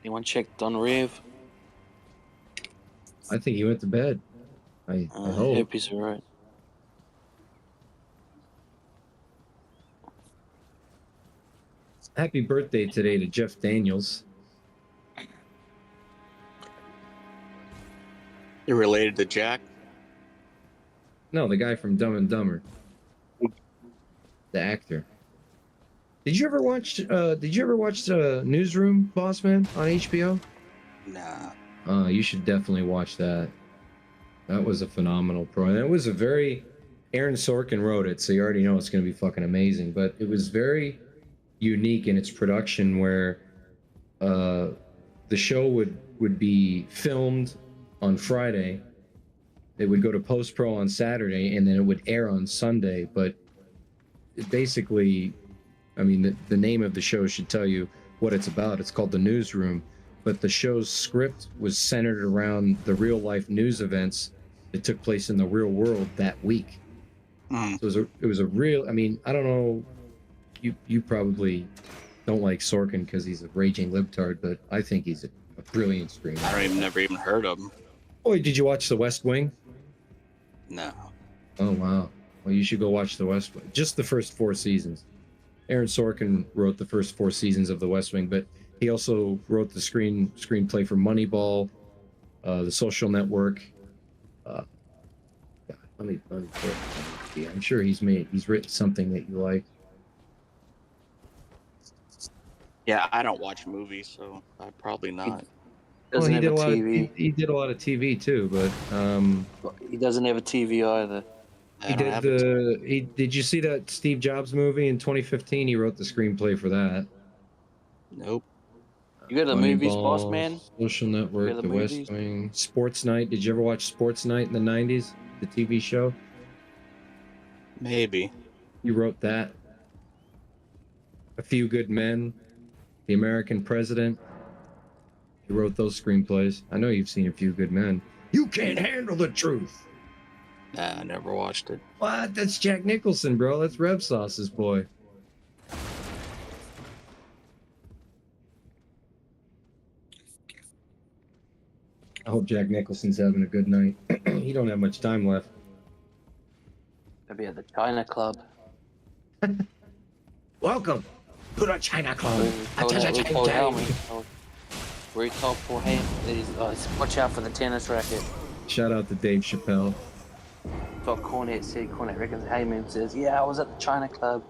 Anyone checked on Rev? I think he went to bed. I I hope. hope he's alright. Happy birthday today to Jeff Daniels. You're related to Jack? No, the guy from Dumb and Dumber. The actor. Did you ever watch Newsroom, Boss Man, on HBO? Nah. You should definitely watch that. That was a phenomenal program. It was a very Aaron Sorkin wrote it, so you already know it's going to be fucking amazing. But it was very unique in its production, where the show would be filmed on Friday. It would go to post pro on Saturday, and then it would air on Sunday. But it basically, I mean, the name of the show should tell you what it's about. It's called The Newsroom. But the show's script was centered around the real life news events that took place in the real world that week. So it was a real. I mean, I don't know. You probably don't like Sorkin because he's a raging libtard, but I think he's a brilliant screenwriter. I never even heard of him. Oh, did you watch The West Wing? No. Oh wow. Well, you should go watch The West Wing. Just the first 4 seasons. Aaron Sorkin wrote the first 4 seasons of The West Wing, but he also wrote the screenplay for Moneyball, The Social Network. Let me put it. I'm sure he's written something that you like. Yeah, I don't watch movies, so I probably not. Doesn't have a TV. He did a lot of TV too, but He doesn't have a TV either. Did you see that Steve Jobs movie in 2015? He wrote the screenplay for that. Nope. You go to the movies, boss man? Social Network, The West Wing, Sports Night. Did you ever watch Sports Night in the 90s? The TV show? Maybe. You wrote that. A Few Good Men, The American President. You wrote those screenplays. I know you've seen A Few Good Men. You can't handle the truth. Nah, I never watched it. What? That's Jack Nicholson, bro. That's Rev Sauce's boy. I hope Jack Nicholson's having a good night. He don't have much time left. I'll be at the China Club. Welcome to the China Club. Where he told Paul Heyman that he's watch out for the tennis racket. Shout out to Dave Chappelle. What Cornette said, Cornette reckons Heyman says, yeah, I was at the China Club.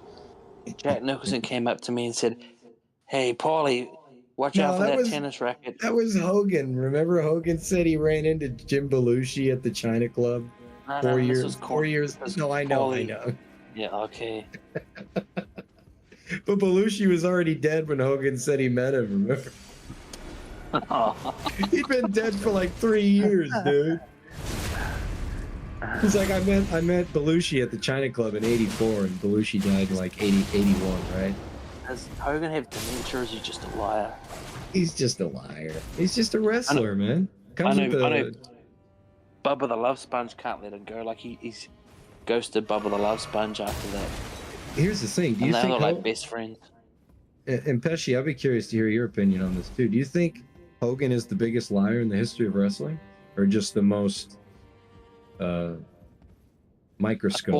Jack Nicholson came up to me and said, hey, Paulie, watch out for that tennis racket. That was Hogan. Remember Hogan said he ran into Jim Belushi at the China Club? No, 4 years. This was 4 years. No, I know. Yeah, okay. But Belushi was already dead when Hogan said he met him, remember? He'd been dead for like 3 years, dude. He's like, I met Belushi at the China Club in '84, and Belushi died in like 81, right? Does Hogan have dementia, or is he just a liar? He's just a liar. He's just a wrestler, man. I know Bubba the Love Sponge can't let him go. Like he's ghosted Bubba the Love Sponge after that. Here's the thing. Do you and think they're like best friends? And Pesci, I'd be curious to hear your opinion on this too. Do you think Hogan is the biggest liar in the history of wrestling, or just the most microscope?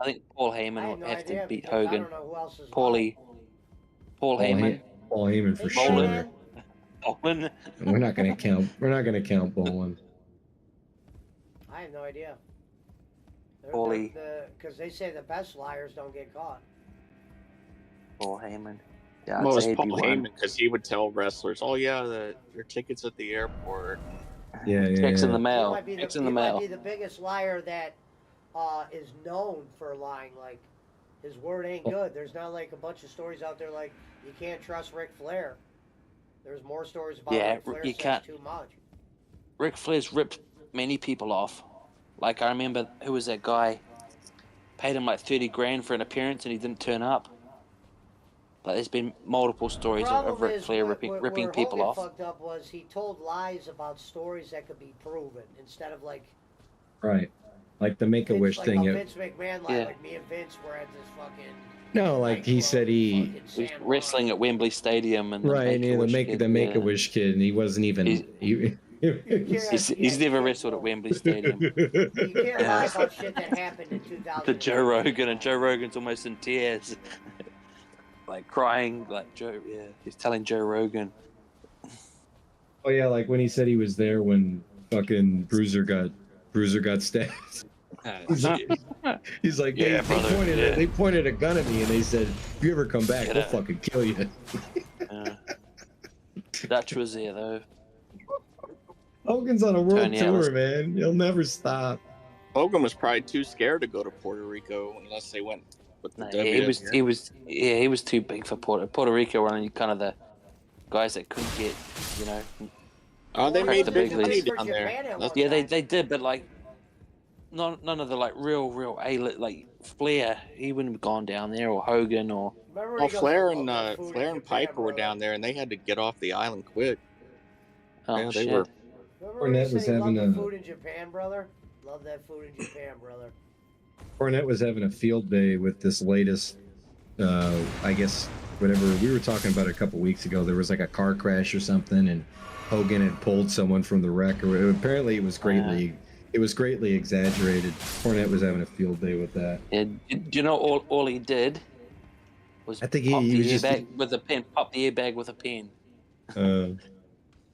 I think Paul Heyman would have to beat Hogan. I don't know who else is Paul Heyman. Paul Heyman for Bolin. sure. Bolin. We're not gonna count Bolin. I have no idea. Paulie. Because they say the best liars don't get caught. Paul Heyman. Yeah, Well, it's Paul Heyman because he would tell wrestlers, "Oh yeah, your tickets at the airport." Yeah. Checks in the mail. He Checks in the mail. might be the biggest liar that is known for lying. Like, his word ain't good. There's not like a bunch of stories out there like you can't trust Ric Flair. There's more stories about Ric Flair you can't. too much. Ric Flair's ripped many people off. Like, I remember, who was that guy? Paid him like 30 grand for an appearance and he didn't turn up. Like, there's been multiple stories of Ric Flair ripping people off. What fucked up was he told lies about stories that could be proven instead of like... Right. Like the Make-A-Wish thing. Like Vince McMahon lied, like me and Vince were at this fucking... No, like he said he was wrestling at Wembley Stadium and the Make-A-Wish kid, and he wasn't even... He's never wrestled at Wembley Stadium. You can't lie about shit that happened in 2000. The Joe Rogan, and Joe Rogan's almost in tears. Like crying, like Joe, he's telling Joe Rogan. Oh yeah, like when he said he was there when fucking Bruiser got stabbed. He's like, they pointed a gun at me and they said, if you ever come back, we'll fucking kill you. Dutch was there though. Hogan's on a world tour, man. He'll never stop. Hogan was probably too scared to go to Puerto Rico unless they went with the No, WWE. he was too big for Puerto Rico. Were only kind of the guys that couldn't get, you know. Oh, they Well, made the big big money leagues. down there. Japan at one Yeah, time. they did, but like none of the like real A-list, like Flair. He wouldn't have gone down there, or Hogan, or Remember Well, he goes, Flair "I and love that food in Flair and Japan, Piper were brother." down there, and they had to get off the island quick. oh Yeah, they shit. were. Remember when he Cornette said was he loved having the a food in Japan, brother? Love that food in Japan, brother. Cornette was having a field day with this latest. I guess whatever we were talking about a couple weeks ago. There was like a car crash or something, and Hogan had pulled someone from the wreck. Or apparently, it was greatly exaggerated. Cornette was having a field day with that. Yeah, do you know all he did was I think pop he the was just. airbag with a pen. Pop the airbag with a pen.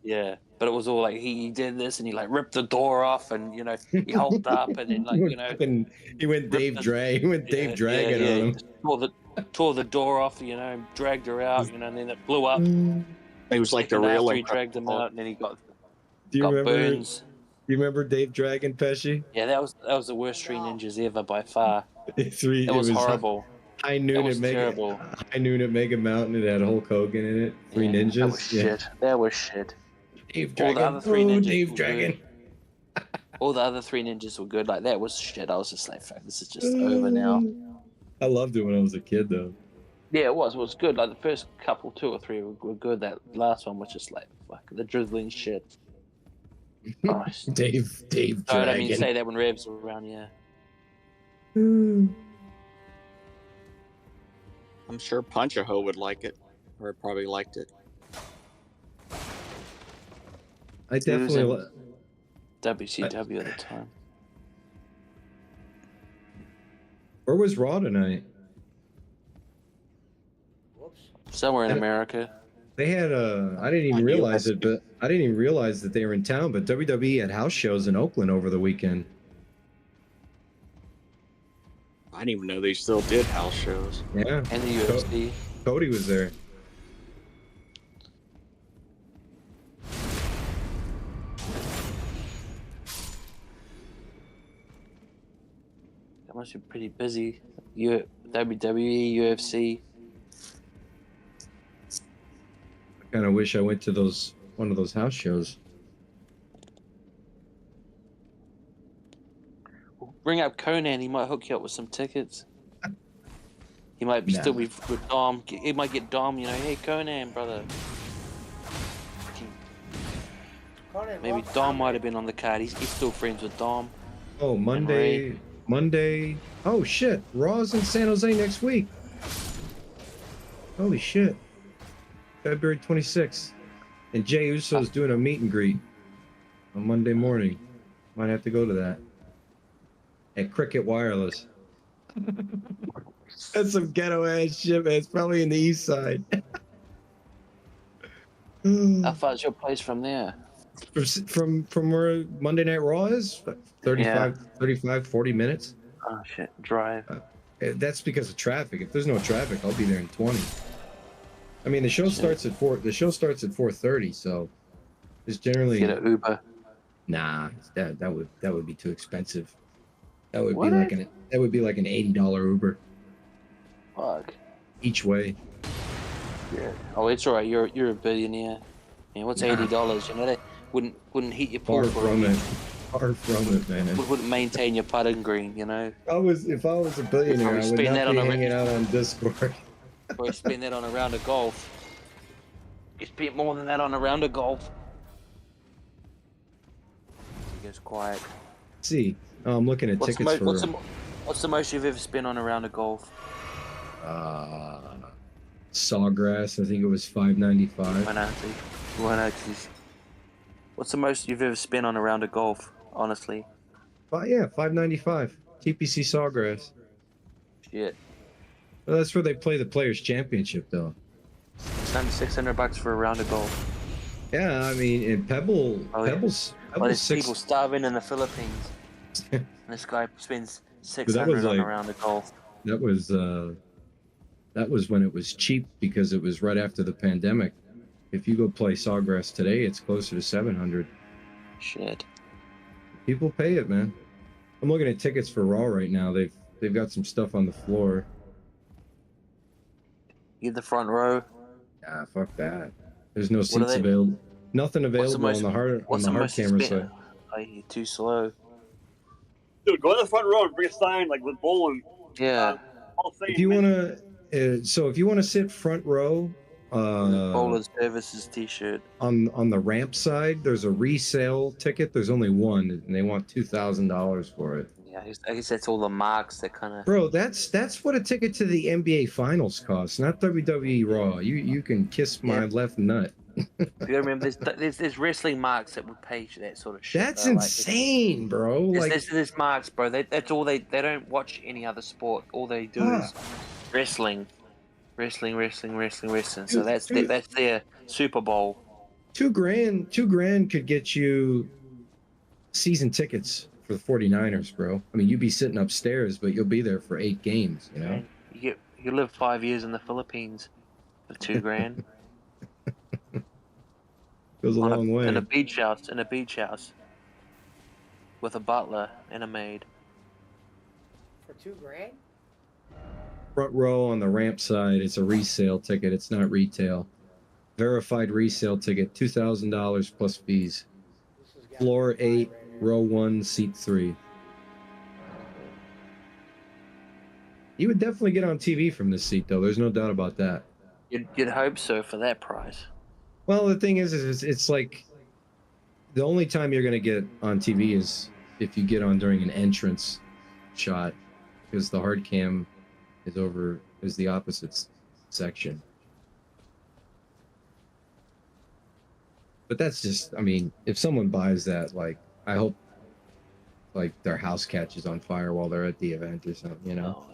Yeah, but it was all like he did this, and he like ripped the door off, and you know he hulked up, and then like you know he went Dave Drag. He went Dave Dragon on him. Just tore the door off, you know, and dragged her out, you know, and then it blew up. He was like the And real after he dragged him Incredible out, and then he got Do you remember? burns. Do you remember Dave Dragon Pesci? Yeah, that was the worst Three Ninjas ever by far. It was horrible. High That noon was at Mega. terrible. High noon at Mega Mountain. It had Hulk Hogan in it. Three Ninjas. That was shit. That was shit. Dave All Dragon. the other Three Ninjas Dave were Dragon. good. All the other Three Ninjas were good. Like that was shit. I was just like, fuck, this is just over now. I loved it when I was a kid, though. Yeah, it was good. Like the first couple, 2 or 3 were good. That last one was just like, fuck, the drizzling shit. Oh, Dave Dragon. I don't mean to say that when Revs were around, yeah. I'm sure Punch-A-Ho would like it, or probably liked it. I definitely. WCW at the time. Where was Raw tonight? Whoops. Somewhere in America. They had I didn't even realize it, but I didn't even realize that they were in town. But WWE had house shows in Oakland over the weekend. I didn't even know they still did house shows. Yeah, And the UFC. Cody was there. That must be pretty busy. WWE, UFC. I kind of wish I went to one of those house shows. Bring up Conan, he might hook you up with some tickets. He might still be with Dom. He might get Dom, you know, hey Conan, brother. Conan Maybe loves Dom comedy. might have been on the card. He's still friends with Dom. Oh, Monday. Oh shit! Raw's in San Jose next week. Holy shit! February 26th, and Jey Uso's doing a meet and greet on Monday morning. Might have to go to that at Cricket Wireless. That's some ghetto ass shit, man. It's probably in the East Side. How far's your place from there? From where Monday Night Raw is, 35, 40 minutes. Oh shit, drive. That's because of traffic. If there's no traffic, I'll be there in 20. I mean, the show starts at 4. The show starts at 4:30, so it's generally Get an Uber. Nah, that would be too expensive. That would be like an $80 Uber Fuck. each way. Yeah. Oh, it's alright. You're a billionaire. Man, what's $80? You know that wouldn't heat your pool Far for from you. it. Far from it, man. Wouldn't maintain your putting green. You know. If I was a billionaire, I would spend that not be on a hanging out on Discord. Or you spend that on a round of golf. You spend more than that on a round of golf. He goes quiet. See, I'm looking at tickets for. What's the most you've ever spent on a round of golf? Sawgrass. I think it was $5.95. Why not? What's the most you've ever spent on a round of golf? Honestly. Yeah, $5.95. TPC Sawgrass. Shit. Well, that's where they play the Players Championship, though. It's under $600 for a round of golf. Yeah, I mean, in Pebble's Well, there's people starving in the Philippines. And this guy spends $600 on a round of golf. That was when it was cheap because it was right after the pandemic. If you go play Sawgrass today, it's closer to $700. Shit. People pay it, man. I'm looking at tickets for Raw right now. They've got some stuff on the floor. Get the front row. Ah, fuck that. There's no seats available. Nothing available on the hard camera side. Too slow. Dude, go to the front row and bring a sign like with bowling. Yeah. If you wanna, if you wanna sit front row, Bowler Services T-shirt. On the ramp side, there's a resale ticket. There's only one, and they want $2,000 for it. Yeah, I guess that's all the marks that kind of. Bro, that's what a ticket to the NBA Finals costs, not WWE Raw. You can kiss my left nut. You gotta remember, there's wrestling marks that would pay that sort of shit. That's insane, bro. There's marks, bro. That's all they don't watch any other sport. All they do is wrestling. So that's their Super Bowl. $2,000 could get you season tickets for the 49ers, bro. I mean, you'd be sitting upstairs, but you'll be there for 8 games, you know? You live 5 years in the Philippines for $2,000. Goes a long way. In a beach house. With a butler and a maid. For $2,000? Front row on the ramp side, it's a resale ticket. It's not retail. Verified resale ticket, $2,000 plus fees. Floor 8, row 1, seat 3. You would definitely get on TV from this seat, though. There's no doubt about that. You'd hope so for that price. Well, the thing is it's like the only time you're going to get on TV is if you get on during an entrance shot, because the hard cam is the opposite section. But that's just, I mean, if someone buys that, like, I hope like their house catches on fire while they're at the event or something, you know?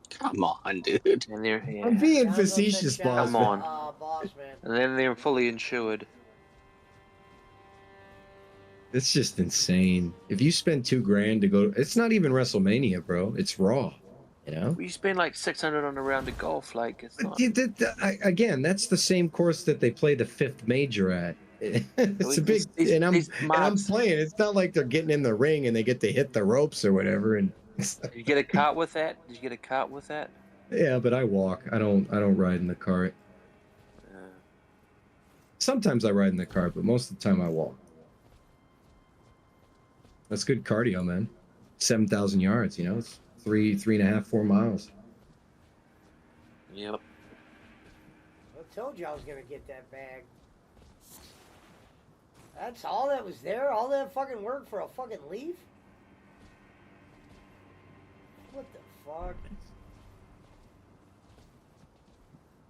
Come on, dude. And I'm being facetious, boss. Come on. Boss, man. And then they're fully insured. It's just insane. If you spend $2,000 to go, it's not even WrestleMania, bro. It's Raw. You know? You spend like $600 on a round of golf, like it's not. Again, that's the same course that they play the 5th major at. It's a big, and I'm playing. It's not like they're getting in the ring and they get to hit the ropes or whatever. And Did you get a cart with that? Yeah, but I walk. I don't ride in the cart. Sometimes I ride in the cart, but most of the time I walk. That's good cardio, man. 7,000 yards. You know, it's 3.5, 4 miles. Yep. I told you I was gonna get that bag. That's all that was there? All that fucking work for a fucking leaf? What the fuck?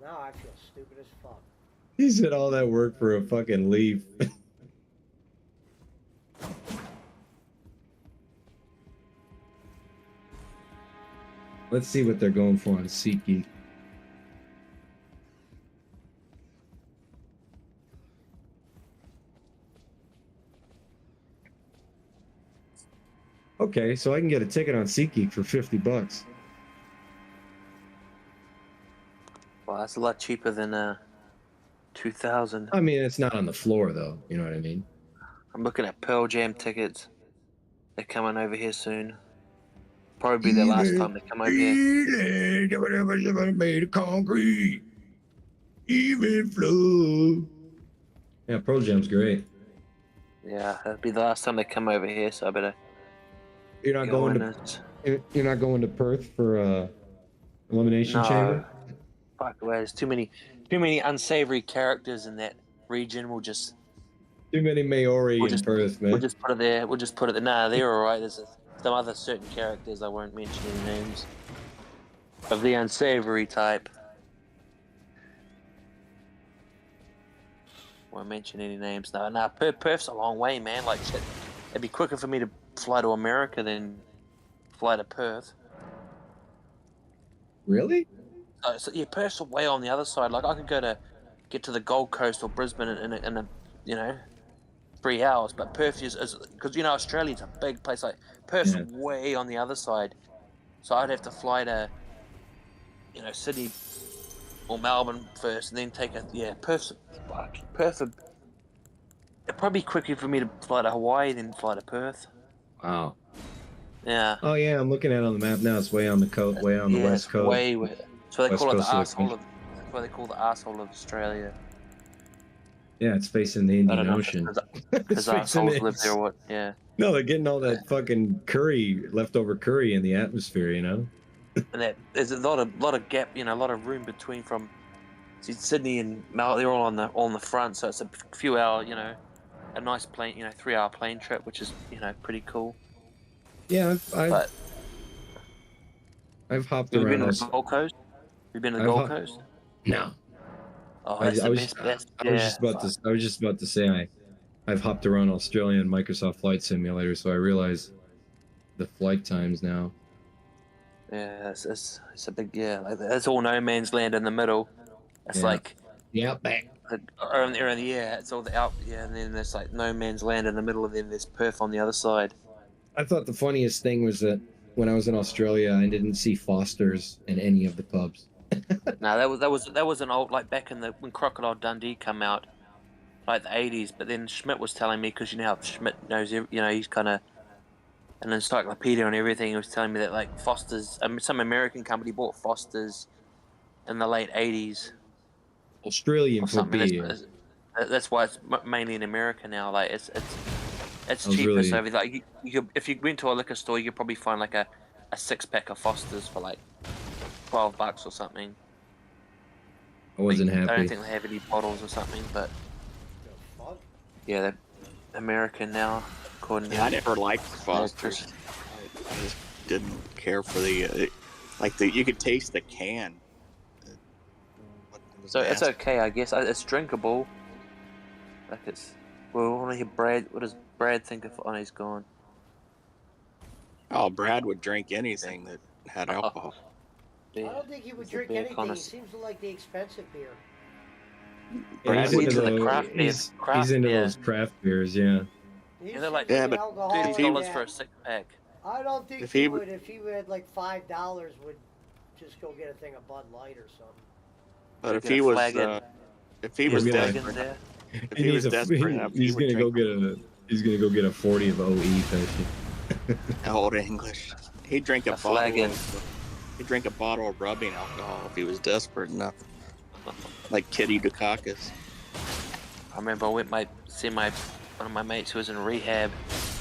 Now I feel stupid as fuck. He said all that work for a fucking leaf. Let's see what they're going for on SeatGeek. Okay, so I can get a ticket on SeatGeek for $50. Well, that's a lot cheaper than $2,000. I mean, it's not on the floor though. You know what I mean? I'm looking at Pearl Jam tickets. They're coming over here soon. Probably be the last time they come over here. Made of concrete, even flow. Yeah, Pearl Jam's great. Yeah, that'll be the last time they come over here, so I better. You're not going to Perth for Elimination Chamber? Fuck away. There's too many unsavory characters in that region. We'll just too many Maori in Perth, man. We'll just put it there. Nah, they're all right. There's some other certain characters I won't mention any names of the unsavory type. Won't mention any names. No. Perth's a long way, man. Like shit. It'd be quicker for me to fly to America than fly to Perth. Really? So yeah, Perth's way on the other side. Like I could get to the Gold Coast or Brisbane in a 3 hours, but Perth is because Australia's a big place. Like Perth's way on the other side, so I'd have to fly to Sydney or Melbourne first, and then take Perth. It'd probably be quicker for me to fly to Hawaii than fly to Perth. Wow. Yeah. Oh yeah, I'm looking at it on the map now. It's way on the coast, way on the west It's coast. way. So they West call it the coast of the asshole country. That's why they call the asshole of Australia. Yeah, it's facing the I Indian don't know Ocean. because assholes live there or what. Yeah. No, they're getting all that fucking leftover curry in the atmosphere, you know? And that there's a lot of gap, a lot of room between from Sydney and Mal. They're all on the front, so it's a few hour, a nice plane, 3 hour plane trip, which is pretty cool. Yeah, But I've hopped have you around. been to the Gold Coast? Have you been to the Gold Coast? No. Oh, I that's the was best. Best. I was just about to say I've hopped around Australia and Microsoft Flight Simulator, so I realize the flight times now. Yeah, it's a big Like, that's all no man's land in the middle. It's like the outback. Around the it's all the out. Yeah, and then there's like no man's land in the middle, and then there's Perth on the other side. I thought the funniest thing was that when I was in Australia, I didn't see Foster's in any of the pubs. No, that was an old, like, back in when Crocodile Dundee come out, like the 80s. But then Schmidt was telling me, because how Schmidt knows, he's kind of an encyclopedia on everything. He was telling me that, like, Foster's, some American company bought Foster's in the late 80s Australian or for something. beer. That's why it's mainly in America now. Like, it's cheaper. Really... So like you could, if you went to a liquor store, you could probably find like a 6-pack of Foster's for like $12 or something. I wasn't happy. I don't think they have any bottles or something, but yeah, they're American now. According to I never liked Foster's. I just didn't care for the you could taste the can. So it's okay, I guess. It's drinkable. Like it's. Well, I want to hear Brad. What does Brad think of? Oh, he's gone. Oh, Brad would drink anything that had alcohol. I don't think he would drink anything. He seems to like the expensive beer. He's into those craft beers, yeah. Yeah, they're like $30 for a 6-pack. I don't think if he had like $5, would just go get a thing of Bud Light or something. But if he was desperate, he's gonna go get a 40 of OE type. Old English. He'd drink a bottle. He'd drink a bottle of rubbing alcohol if he was desperate enough. Like Kitty Dukakis. I remember I went see one of my mates who was in rehab.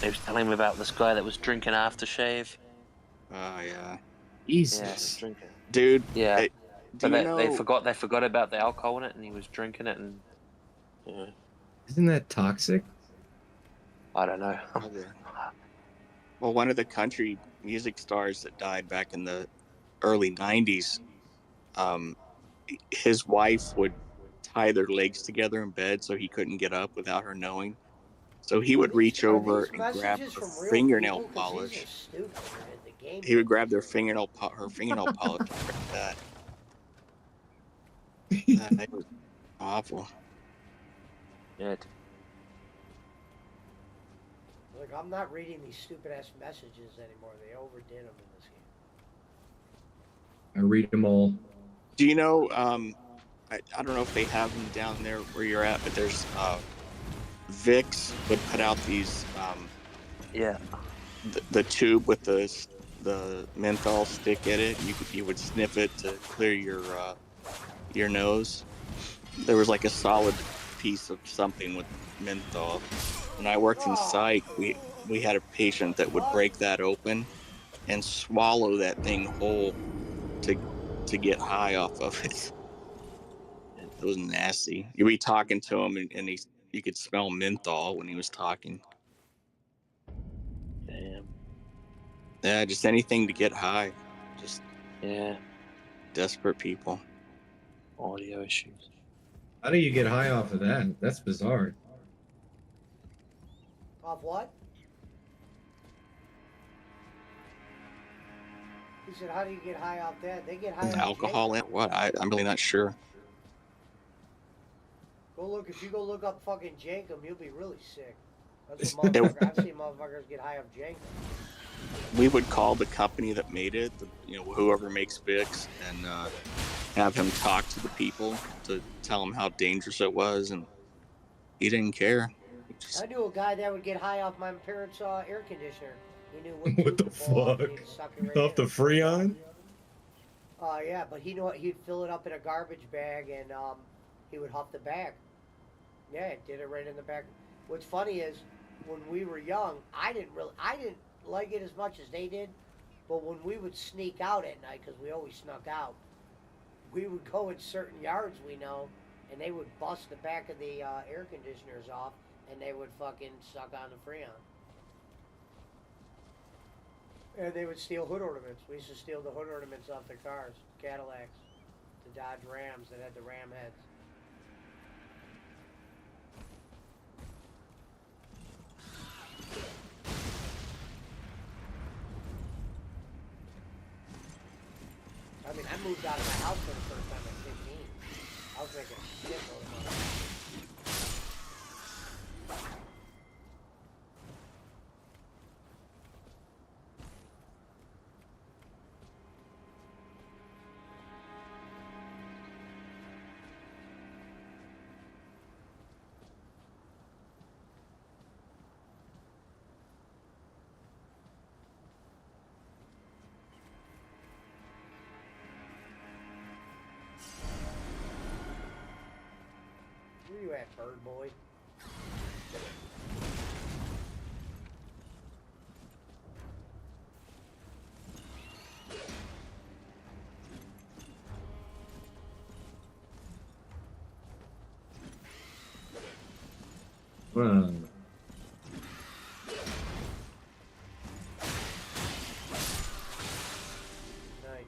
He was telling me about this guy that was drinking aftershave. Oh yeah. Jesus. Yeah, drinking. Dude. Yeah. But they forgot about the alcohol in it, and he was drinking it, and yeah. Isn't that toxic? I don't know. Well, one of the country music stars that died back in the early 90s, his wife would tie their legs together in bed so he couldn't get up without her knowing. So he would reach over and grab her fingernail polish. He would grab her fingernail polish and break that. That was awful. Yeah. Look, I'm not reading these stupid ass messages anymore. They overdid them in this game. I read them all. Do you know? I don't know if they have them down there where you're at, but there's Vicks would put out these. The tube with the menthol stick in it. You would sniff it to clear your nose. There was like a solid piece of something with menthol. When I worked in psych, we had a patient that would break that open and swallow that thing whole to get high off of it. It was nasty. You'd be talking to him and you could smell menthol when he was talking. Damn. Yeah, just anything to get high. Just desperate people. Audio issues. How do you get high off of that? That's bizarre. Off what? He said, how do you get high off that? They get high off alcohol and what? I'm really not sure. If you go look up fucking Jankum, you'll be really sick. That's what motherfuckers, I've seen motherfuckers get high off Jankum. We would call the company that made it, whoever makes Vicks, and have him talk to the people to tell them how dangerous it was, and he didn't care. I knew a guy that would get high off my parents' air conditioner. He knew what What the tube to pull off, and fuck? he'd suck it right Off the in. Freon? Yeah, but he knew what, he'd fill it up in a garbage bag, and he would huff the bag. Yeah, it did it right in the back. What's funny is, when we were young, I didn't like it as much as they did, but when we would sneak out at night, because we always snuck out, we would go in certain yards we know, and they would bust the back of the air conditioners off, and they would fucking suck on the Freon. And they would steal hood ornaments. We used to steal the hood ornaments off their cars, Cadillacs, the Dodge Rams that had the ram heads. I mean, I moved out of my house for the first time at 15. I was making a shitload of money. Where you at, bird boy? Night.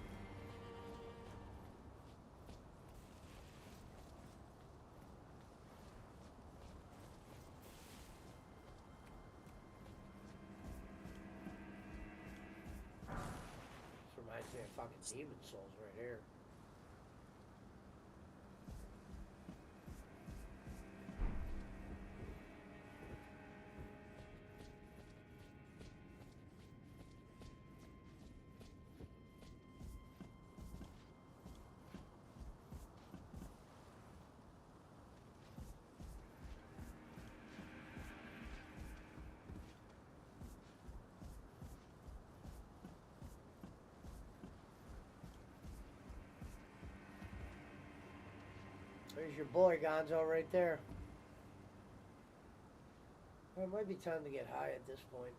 This reminds me of fucking Demon Souls right here. There's your boy, Gonzo, right there. Well, it might be time to get high at this point.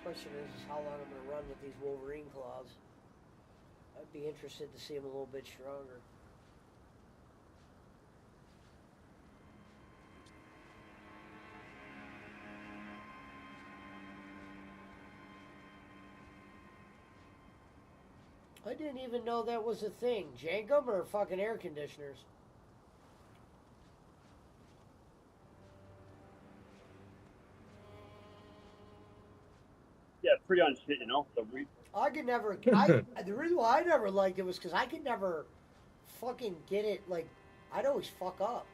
Question is how long I'm going to run with these Wolverine claws. I'd be interested to see them a little bit stronger. I didn't even know that was a thing. Jankum or fucking air conditioners? Yeah, pretty on shit, you know. So we, I could never. The reason why I never liked it was because I could never fucking get it. Like, I'd always fuck up.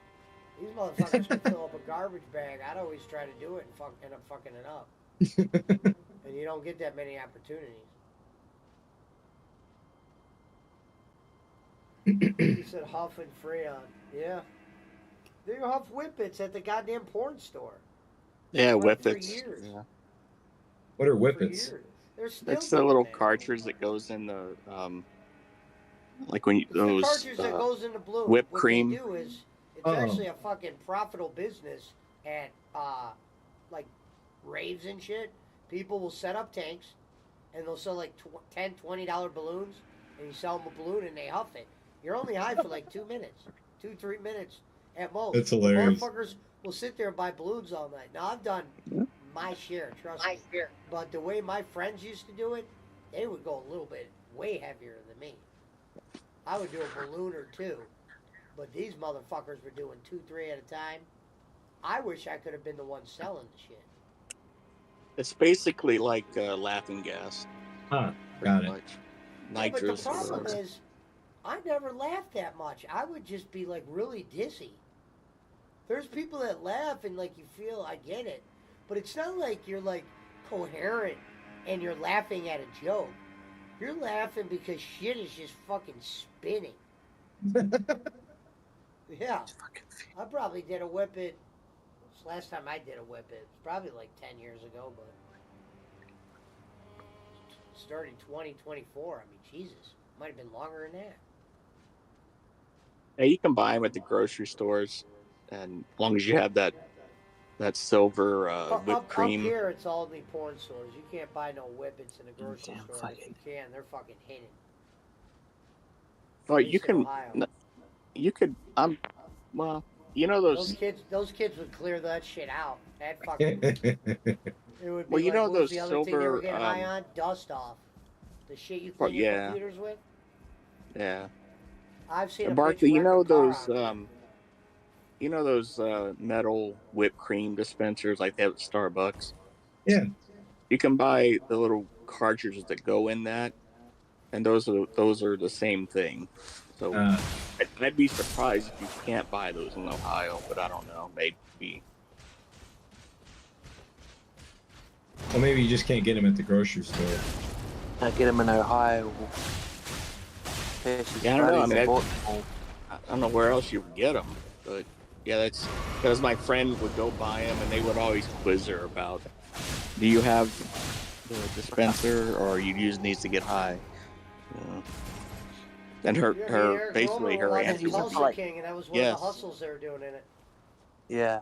These motherfuckers could fill up a garbage bag. I'd always try to do it and end up fucking it up. And you don't get that many opportunities. He said Huff and Freon. Yeah. They Huff Whippets at the goddamn porn store. Yeah, For whippets. years. Yeah. What are For whippets? years. They're still That's the doing little that. cartridge that goes in the like when you, It's the those cartridge that goes in the blue. whipped What cream. they do is, it's Oh. actually a fucking profitable business at, like, raves and shit. People will set up tanks, and they'll sell, like, $10, $20 balloons, and you sell them a balloon, and they huff it. You're only high for, like, 2 minutes. 2-3 minutes at most. That's hilarious. Motherfuckers will sit there and buy balloons all night. Now, I've done my share, trust me. But the way my friends used to do it, they would go a little bit way heavier than me. I would do a balloon or two, but these motherfuckers were doing 2-3 at a time. I wish I could have been the one selling the shit. It's basically like laughing gas. Huh, pretty got it. much. Yeah, but the Nitrous. problem is, I never laughed that much. I would just be like really dizzy. There's people that laugh and like you feel, I get it, but it's not like you're like coherent and you're laughing at a joke. You're laughing because shit is just fucking spinning. Yeah. I probably did a whippet. Last time I did a whippet, it's probably like 10 years ago, but started 2024. I mean, Jesus, might have been longer than that. Yeah, you can buy them at the grocery stores, and as long as you have that silver whipped cream. Up here, it's all only porn stores. You can't buy no whippets in a grocery Damn store. If you can, they're fucking hidden. Well, At you least in can. Ohio. You could. Well, you know Those kids would clear that shit out. That fucking. It would be Well, you like, know what was those the other thing they were silver. getting high on? Dust off. The shit you Well, clean your yeah, computers with? yeah. I've seen a bitch Barkley, you wreck know a car those. on me. You know those metal whipped cream dispensers like they have at Starbucks. Yeah. You can buy the little cartridges that go in that, and those are the same thing. So I'd be surprised if you can't buy those in Ohio, but I don't know. Maybe. Well, maybe you just can't get them at the grocery store. I get them in Ohio. Yeah, I don't know. I mean, I don't know where else you would get them, but yeah, that's because my friend would go buy them, and they would always quiz her about, do you have the dispenser, or are you using these to get high? Yeah. And her basically her answer was was King, and that was one yes. of the hustles they were doing in it. Yeah.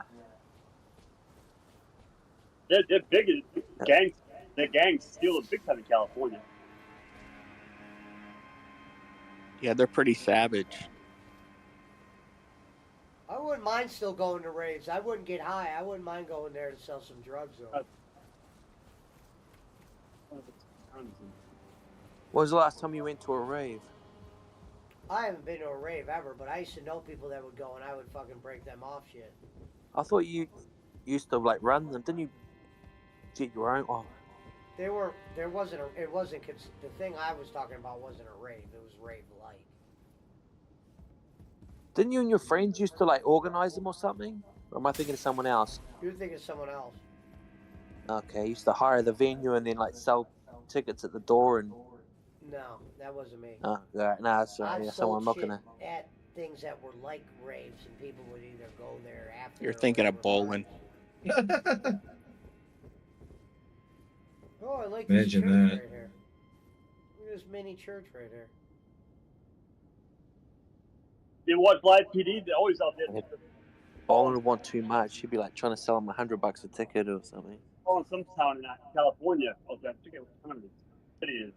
They're big. Gangs. The gangs steal big time in California. Yeah, they're pretty savage. I wouldn't mind still going to raves. I wouldn't get high. I wouldn't mind going there to sell some drugs, though. When was the last time you went to a rave? I haven't been to a rave ever, but I used to know people that would go, and I would fucking break them off shit. I thought you used to like run them. Didn't you get your own? Oh. There wasn't the thing I was talking about wasn't a rave. It was rave-like. Didn't you and your friends used to like organize them or something? Or am I thinking of someone else? You're thinking of someone else. Okay, you used to hire the venue and then like sell tickets at the door and. No, that wasn't me. Oh, right. No, that's right. Yeah, someone I'm not gonna. At things that were like raves, and people would either go there after. You're thinking of bowling. Oh, I like Imagine this church that. right here. Look at this mini church right here. You watch live PD? They're always out there. Bowling would want too much. You'd be like trying to sell them $100 a ticket or something. Oh, in some town in California. Okay, I forget what town it is.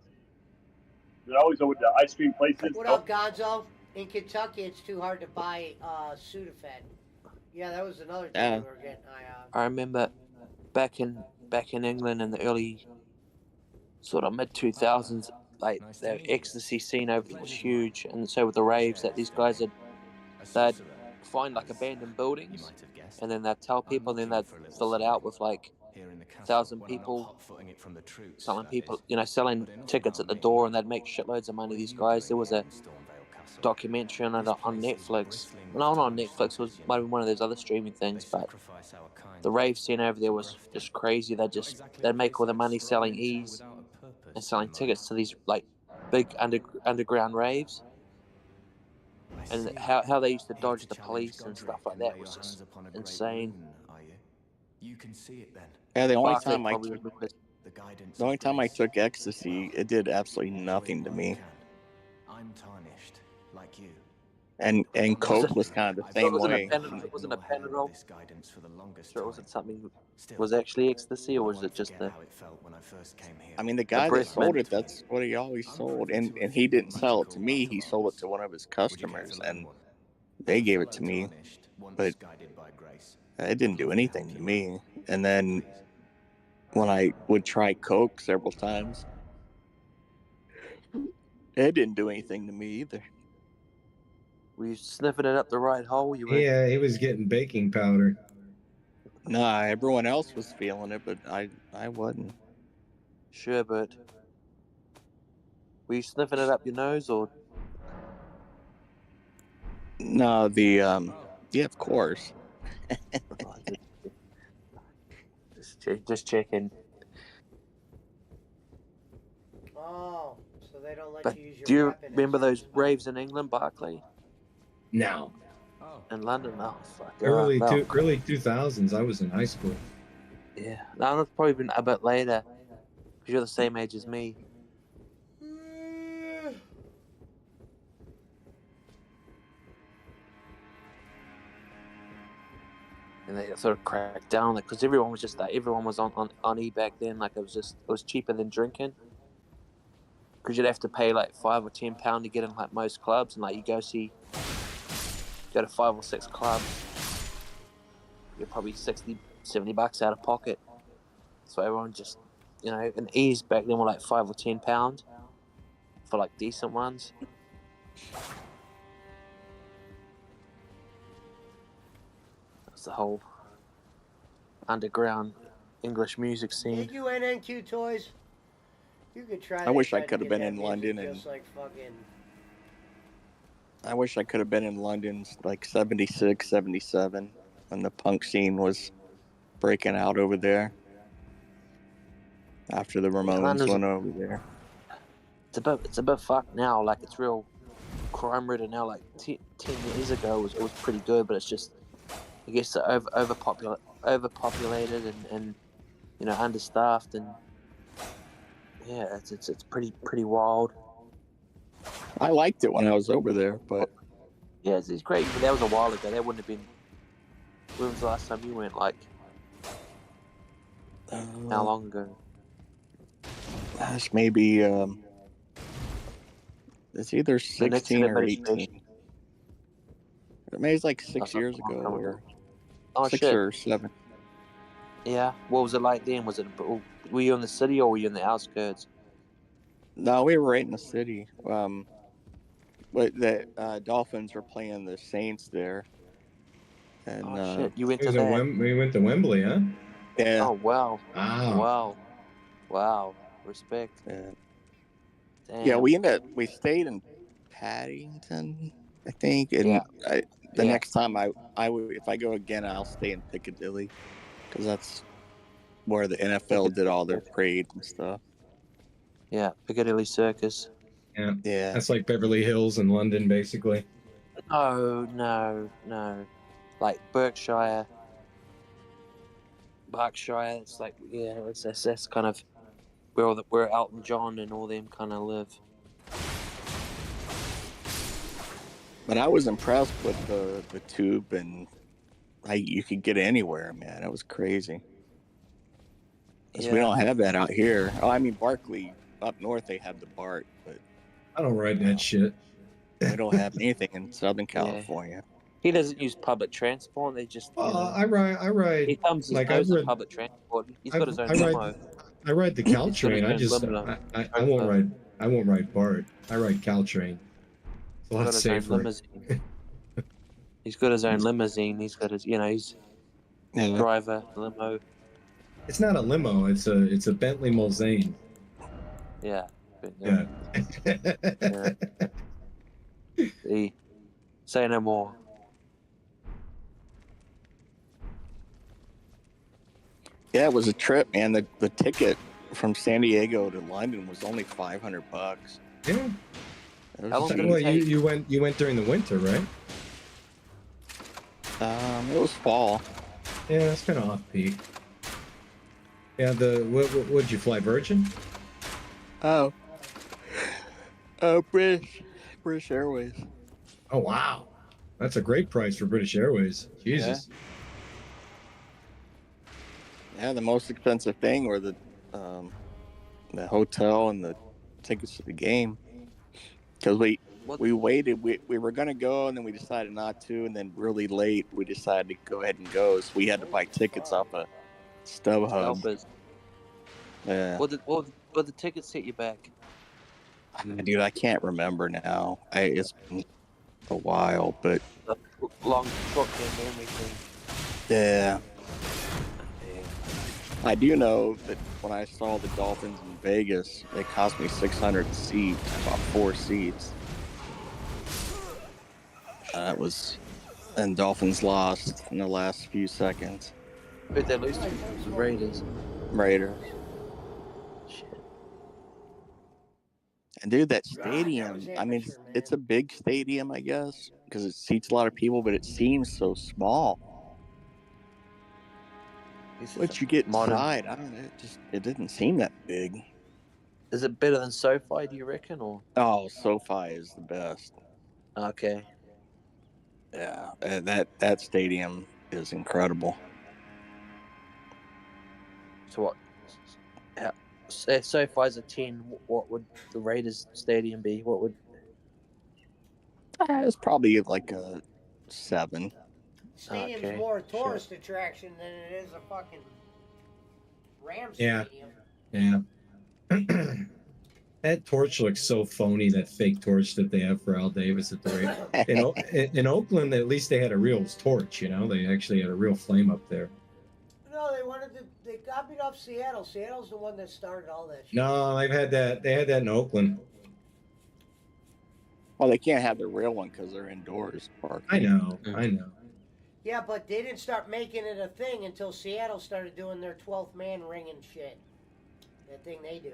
They're always over the ice cream places. What up, Gonzo? In Kentucky, it's too hard to buy Sudafed. Yeah, that was another thing we were getting high on. I remember back in England in the early sort of mid 2000s, like the ecstasy scene over there was huge, and so with the raves that these guys they'd find like abandoned buildings, and then they'd tell people, and then they'd fill it out with like 1,000 people, selling tickets at the door, and they'd make shitloads of money. These guys. There was a documentary on Netflix. No, not on Netflix. It might have been one of those other streaming things, but the rave scene over there was just crazy. They'd make all the money selling E's and selling tickets to these like big underground raves. And how they used to dodge the police and stuff like that was just insane. Yeah, the only time I took ecstasy, it did absolutely nothing to me. I'm tarnished, like you. And coke was kind of the same way. It wasn't a Panadol. Sure, it wasn't something. Was it actually ecstasy, or was it just the? I mean, the guy that sold it, that's what he always sold, and he didn't sell it to me. He sold it to one of his customers, and they gave it to me, but it didn't do anything to me. And then when I would try coke several times, it didn't do anything to me either. Were you sniffing it up the right hole? Yeah, he was getting baking powder. Nah, everyone else was feeling it, but I wasn't. Sure, but were you sniffing it up your nose or? No, yeah, of course. Just checking. Oh, so let But you use your do you weapon remember in certain those spots. raves in England, Barclay? No. Oh, In London? Oh, fuck. Early they were crazy. early 2000s. I was in high school. Yeah. No, it's probably been a bit later. Because you're the same age as me. And they sort of cracked down, like, because everyone was just like, everyone was on E back then. Like, it was cheaper than drinking. Because you'd have to pay like £5 or £10 to get in like most clubs, and like you go to 5 or 6 clubs, you're probably 60, $70 out of pocket. So everyone just, and E's back then were like £5 or £10 for like decent ones. That's the whole underground English music scene. Did you NNQ toys? You could try. I wish I try to could have get been that in music London just and like fucking. I wish I could have been in London like 76, 77 when the punk scene was breaking out over there. After the Ramones went over there. It's a bit fucked now. Like, it's real crime ridden now. Like 10 years ago, it was pretty good, but it's just, I guess, overpopulated and understaffed, and yeah, it's pretty wild. I liked it when I was over there, but yeah, it's great. But that was a while ago. That wouldn't have been. When was the last time you went? Like, how long ago? Gosh, maybe it's either 16 or 18. Maybe it's like 6 years ago, or 6 shit. or 7. Yeah, what was it like then? Were you in the city or were you in the outskirts? No, we were right in the city. But the Dolphins were playing the Saints there. And shit! You went to that? We went to Wembley, huh? Yeah. Oh wow! Wow! Wow! Respect. Yeah. Damn. Yeah, we stayed in Paddington, I think, and the next time I would, if I go again, I'll stay in Piccadilly, because that's where the NFL did all their parade and stuff. Yeah, Piccadilly Circus. Yeah. Yeah. That's like Beverly Hills in London, basically. No. Like Berkshire. It's like, that's kind of where Elton John and all them kind of live. But I was impressed with the tube, and you could get anywhere, man. It was crazy. Because we don't have that out here. Oh, I mean, Barkley, up north, they have the BART, but I don't ride that shit. We don't have anything in Southern California. He doesn't use public transport. They just. I ride. He thumbs his nose at public transport. He's got his own limo. I ride the Caltrain. I won't ride. I won't ride BART. I ride Caltrain. It's a lot safer. He's got his own limousine. He's got his, he's driver limo. It's not a limo. It's a Bentley Mulsanne. Yeah. Yeah. Say no more. Yeah, it was a trip, man. The ticket from San Diego to London was only $500. Yeah. How long did Well, it take? you went during the winter, right? It was fall. Yeah, that's kind of off peak. Yeah, would you fly Virgin? Oh, British Airways. Oh wow, that's a great price for British Airways. Jesus. Yeah, the most expensive thing were the hotel and the tickets to the game. Because we waited. We were gonna go, and then we decided not to, and then really late we decided to go ahead and go. So we had to buy tickets off of StubHub. Yeah. What did the tickets set you back? Dude, I can't remember now. It's been a while, but Long short-term memory thing. Yeah. I do know that when I saw the Dolphins in Vegas, it cost me $600 seats, about 4 seats. And Dolphins lost in the last few seconds. Who'd they lose to? The Raiders. Raiders. Shit. And dude, that God, that stadium, was I mean, amateur, man. it's a big stadium, I guess, because it seats a lot of people, but it seems so small. Once you get inside, I don't know, it didn't seem that big. Is it better than SoFi, do you reckon? Or Oh, SoFi is the best. okay. Yeah, that stadium is incredible. So what? If SoFi's a 10, what would the Raiders stadium be? What would? It's probably like a 7. Stadium's Okay, more a tourist attraction than it is a fucking Rams Yeah. stadium. Yeah. That torch looks so phony, that fake torch that they have for Al Davis at the rate. In Oakland, at least they had a real torch, you know? They actually had a real flame up there. No, they copied off Seattle. Seattle's the one that started all that shit. No, they had that in Oakland. Well, they can't have the real one because they're indoors. I know. Yeah, but they didn't start making it a thing until Seattle started doing their 12th man ring and shit. That thing they do.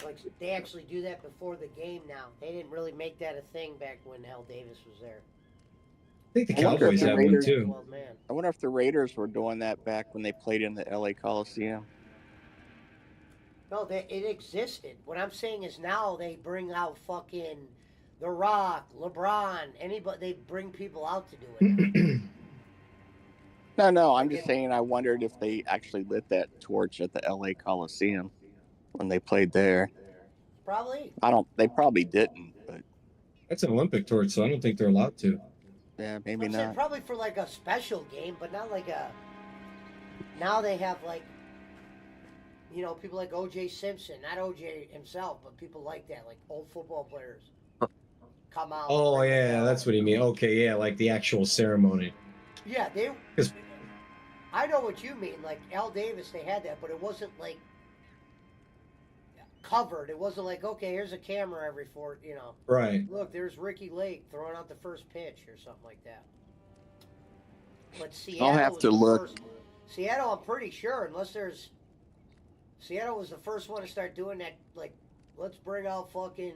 Like, they actually do that before the game now. They didn't really make that a thing back when Al Davis was there. I think the Cowboys have one too. 12 man. I wonder if the Raiders were doing that back when they played in the LA Coliseum. No, it existed. What I'm saying is now they bring out fucking The Rock, LeBron, anybody. They bring people out to do it. No, I'm just saying I wondered if they actually lit that torch at the LA Coliseum when they played there. Probably. They probably didn't, but that's an Olympic torch, so I don't think they're allowed to. Yeah, maybe not. not. Probably for like a special game, but not like a. Now they have like, you know, people like O.J. Simpson, not O.J. himself, but people like that, like old football players, come out. Oh yeah, that's what you mean. Okay, yeah, like the actual ceremony. Yeah, I know what you mean. Like Al Davis, they had that, but it wasn't like covered. It wasn't like, okay, here's a camera every you know. Right. Look, there's Ricky Lake throwing out the first pitch or something like that. But Seattle, I'll have to look. Seattle, I'm pretty sure, Seattle was the first one to start doing that. Like, let's bring out fucking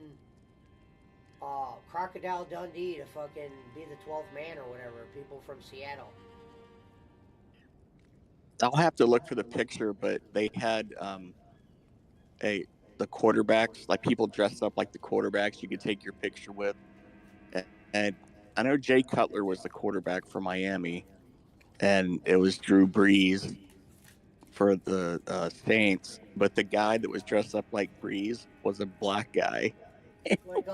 Crocodile Dundee to fucking be the 12th man or whatever. People from Seattle. I'll have to look for the picture, but they had the quarterbacks, like people dressed up like the quarterbacks you could take your picture with. And I know Jay Cutler was the quarterback for Miami, and it was Drew Brees for the Saints, but the guy that was dressed up like Brees was a black guy. Like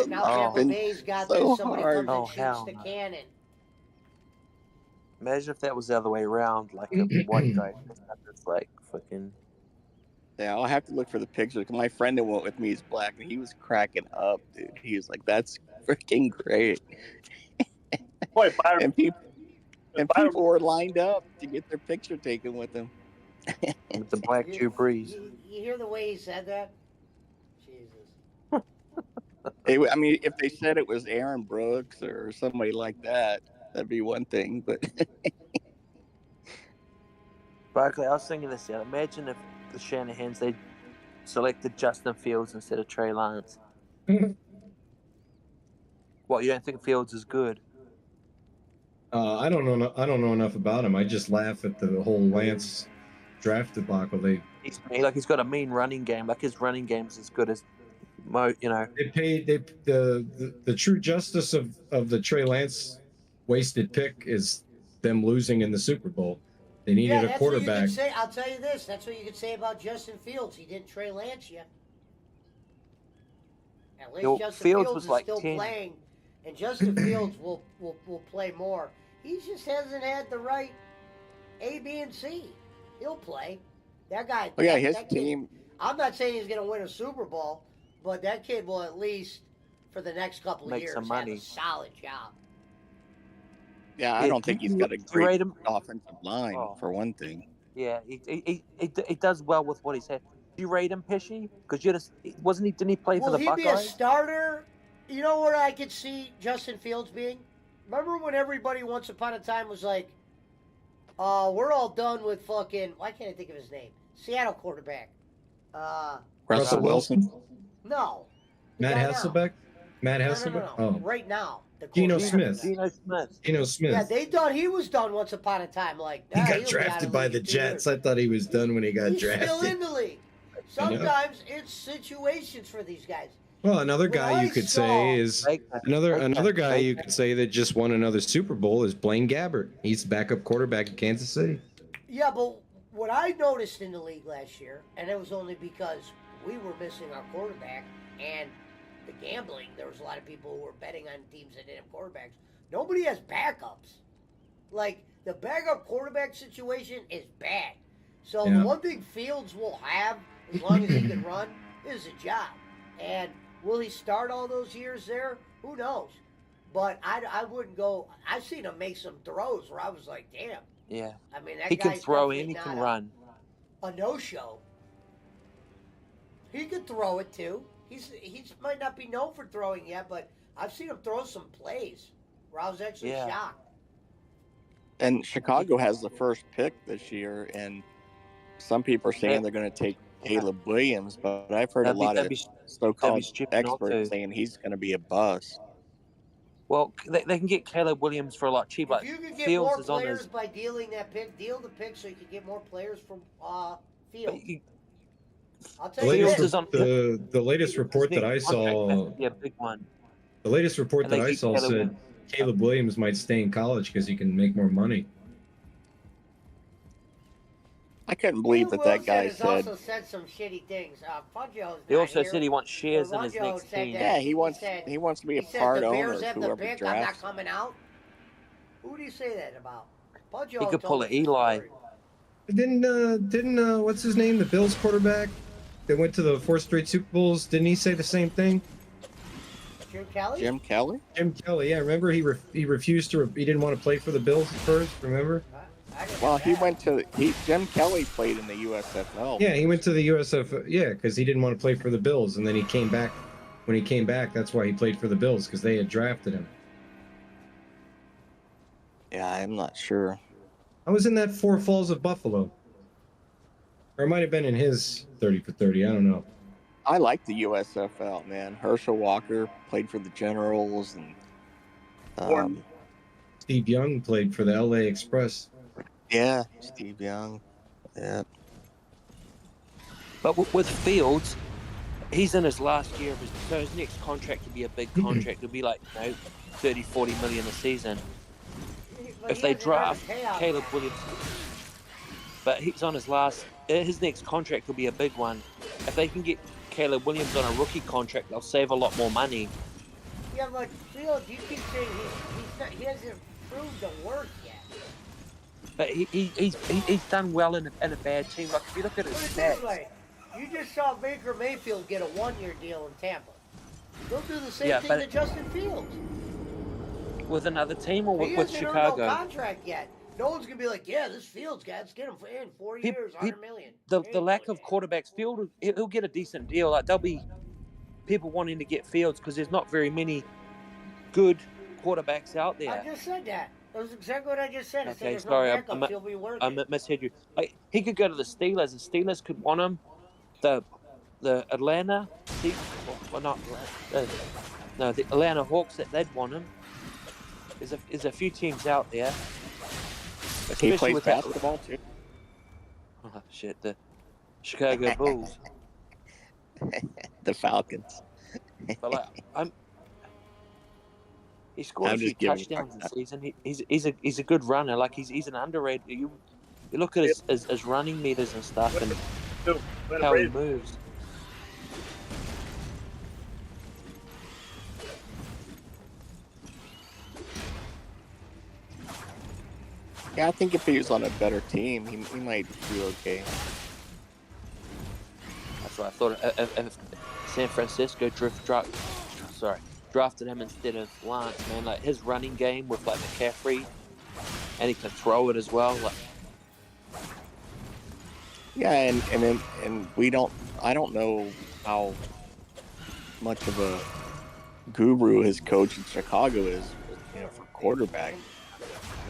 now Tampa Bay's got so this, somebody hard. comes and shoots the cannon. Imagine if that was the other way around, like a white guy. It's like fucking. Yeah, I'll have to look for the picture. My friend that went with me is black, and he was cracking up, dude. He was like, "That's freaking great!" Boy, and people were lined up to get their picture taken with him. With the black Drew Brees. You hear the way he said that? Jesus. I mean, if they said it was Aaron Brooks or somebody like that, that'd be one thing. But Barkley, I was thinking this. Yeah, imagine if the Shanahans they selected Justin Fields instead of Trey Lance. What, you don't think Fields is good? I don't know. I don't know enough about him. I just laugh at the whole Lance draft debacle. He's got a mean running game. Like his running game's as good as you know. The true justice of the Trey Lance wasted pick is them losing in the Super Bowl. They needed a quarterback. I'll tell you this. That's what you could say about Justin Fields. He didn't Trey Lance yet. At least Justin Fields was like still 10. Playing, and Justin Fields will play more. He just hasn't had the right A, B, and C. He'll play. That guy. Oh, yeah, his team. I'm not saying he's going to win a Super Bowl, but that kid will at least, for the next couple of years, have a solid job. Yeah, I don't think he's got a great offensive line, for one thing. Yeah, he does well with what he's had. Do you rate him, Pishy? Because didn't he play for the Buckeyes? Will he be a starter? You know where I could see Justin Fields being? Remember when everybody once upon a time was like, we're all done with fucking, why can't I think of his name? Seattle quarterback. Russell Wilson. No. The Matt guy now. Hasselbeck? Matt No, Hasselbeck? no. Oh. Right now. The Geno quarterback. Smith. Geno Smith. Geno Smith. Yeah, they thought he was done once upon a time. Like, He nah, got he'll be out drafted of by league the in 2 Jets. years. I thought he was done when he got He's drafted. still in the league. I know. Sometimes it's situations for these guys. Well, another When guy I you could saw- say is Baker. another guy you Baker. could say that just won another Super Bowl is Blaine Gabbert. He's the backup quarterback in Kansas City. Yeah, but what I noticed in the league last year, and it was only because we were missing our quarterback and the gambling, there was a lot of people who were betting on teams that didn't have quarterbacks. Nobody has backups. Like, the backup quarterback situation is bad. So Yeah. the one thing Fields will have, as long as he can run, is a job. And will he start all those years there? Who knows? But I wouldn't go. I've seen him make some throws where I was like, damn. Yeah. I mean, that He can guy's throw definitely and he not can a- run. a no-show. He could throw it too. He's might not be known for throwing yet, but I've seen him throw some plays where I was actually Yeah. shocked. And Chicago has the first pick this year, and some people are saying Yeah. they're going to take Caleb Williams, but I've heard That'd a be- lot that'd of be so-called stupid not experts to. saying he's going to be a bust. Well, they can get Caleb Williams for a lot cheaper. If you could get Fields more is on players his. by dealing that pick, deal the pick so you could get more players from but Field. you- I'll The tell you Fields this. is on the latest his report that I next contract saw has to be a big one. the latest report And that they I keep saw Caleb said Williams. Caleb Williams might stay in college because he can make more money. I couldn't believe Caleb that guy Wilson has said, also said some shitty things. Fangio's He not also here. said he wants shares in his Fangio next said team. that. yeah, He he wants said- to be a He said part the owner Bears of have the whoever pick. I'm not drafts. coming out. Who do you say that about? Fangio He could told pull us an the Eli. story. Didn't what's his name, the Bills quarterback that went to the 4 straight Super Bowls, didn't he say the same thing? Jim Kelly? Jim Kelly? Jim Kelly, yeah, remember he refused to he didn't want to play for the Bills at first, remember? I didn't Well, know he that. went to Jim Kelly played in the USFL. Yeah, he went to the USF, yeah, because he didn't want to play for the Bills, and then he came back. When he came back, that's why he played for the Bills, because they had drafted him. Yeah, I'm not sure. I was in that 4 Falls of Buffalo. Or it might have been in his 30 for 30, I don't know. I like the USFL, man. Herschel Walker played for the Generals, and Steve Young played for the LA Express. yeah, Steve Young. Yeah, But with Fields, he's in his last year of his, so his next contract could be a big contract. It'll be like, 30, 40 million a season. But If he they hasn't earned a draft payout Caleb yet. Williams, but he's on his next contract will be a big one. If they can get Caleb Williams on a rookie contract, they'll save a lot more money. Yeah, but Fields, you keep saying he hasn't proved the work yet. But he's done well in a bad team. Like if you look at his Put it this stats, way. You just saw Baker Mayfield get a 1-year deal in Tampa. They'll do the same Yeah, thing but- to Justin Fields. with another team or He with hasn't earned no Chicago, contract yet. No one's gonna be like, yeah, this Fields guy, let's get him in 4 He- years, he- $100 million. the lack of quarterbacks, Field he'll get a decent deal. Like there'll be people wanting to get Fields because there's not very many good quarterbacks out I there. just said that. That was exactly what I just said. I said Okay, there's sorry, no I backups. He'll be working. I misheard you. Like he could go to the Steelers. The Steelers could want him. The Atlanta, well not no the Atlanta Hawks that they'd want him. There's a few teams out there. he Especially plays with that. basketball too. Oh shit, the Chicago Bulls. The Falcons. But like he scored I'm a few just giving you touchdowns a- this season. He's a good runner. Like he's an underrated. You look at his running meters and stuff and how he moves. Yeah, I think if he was on a better team, he might do okay. That's what I thought. If San Francisco drafted him instead of Lance, man, like his running game with like McCaffrey, and he can throw it as well. Like Yeah, and we don't. I don't know how much of a guru his coach in Chicago is, for quarterback.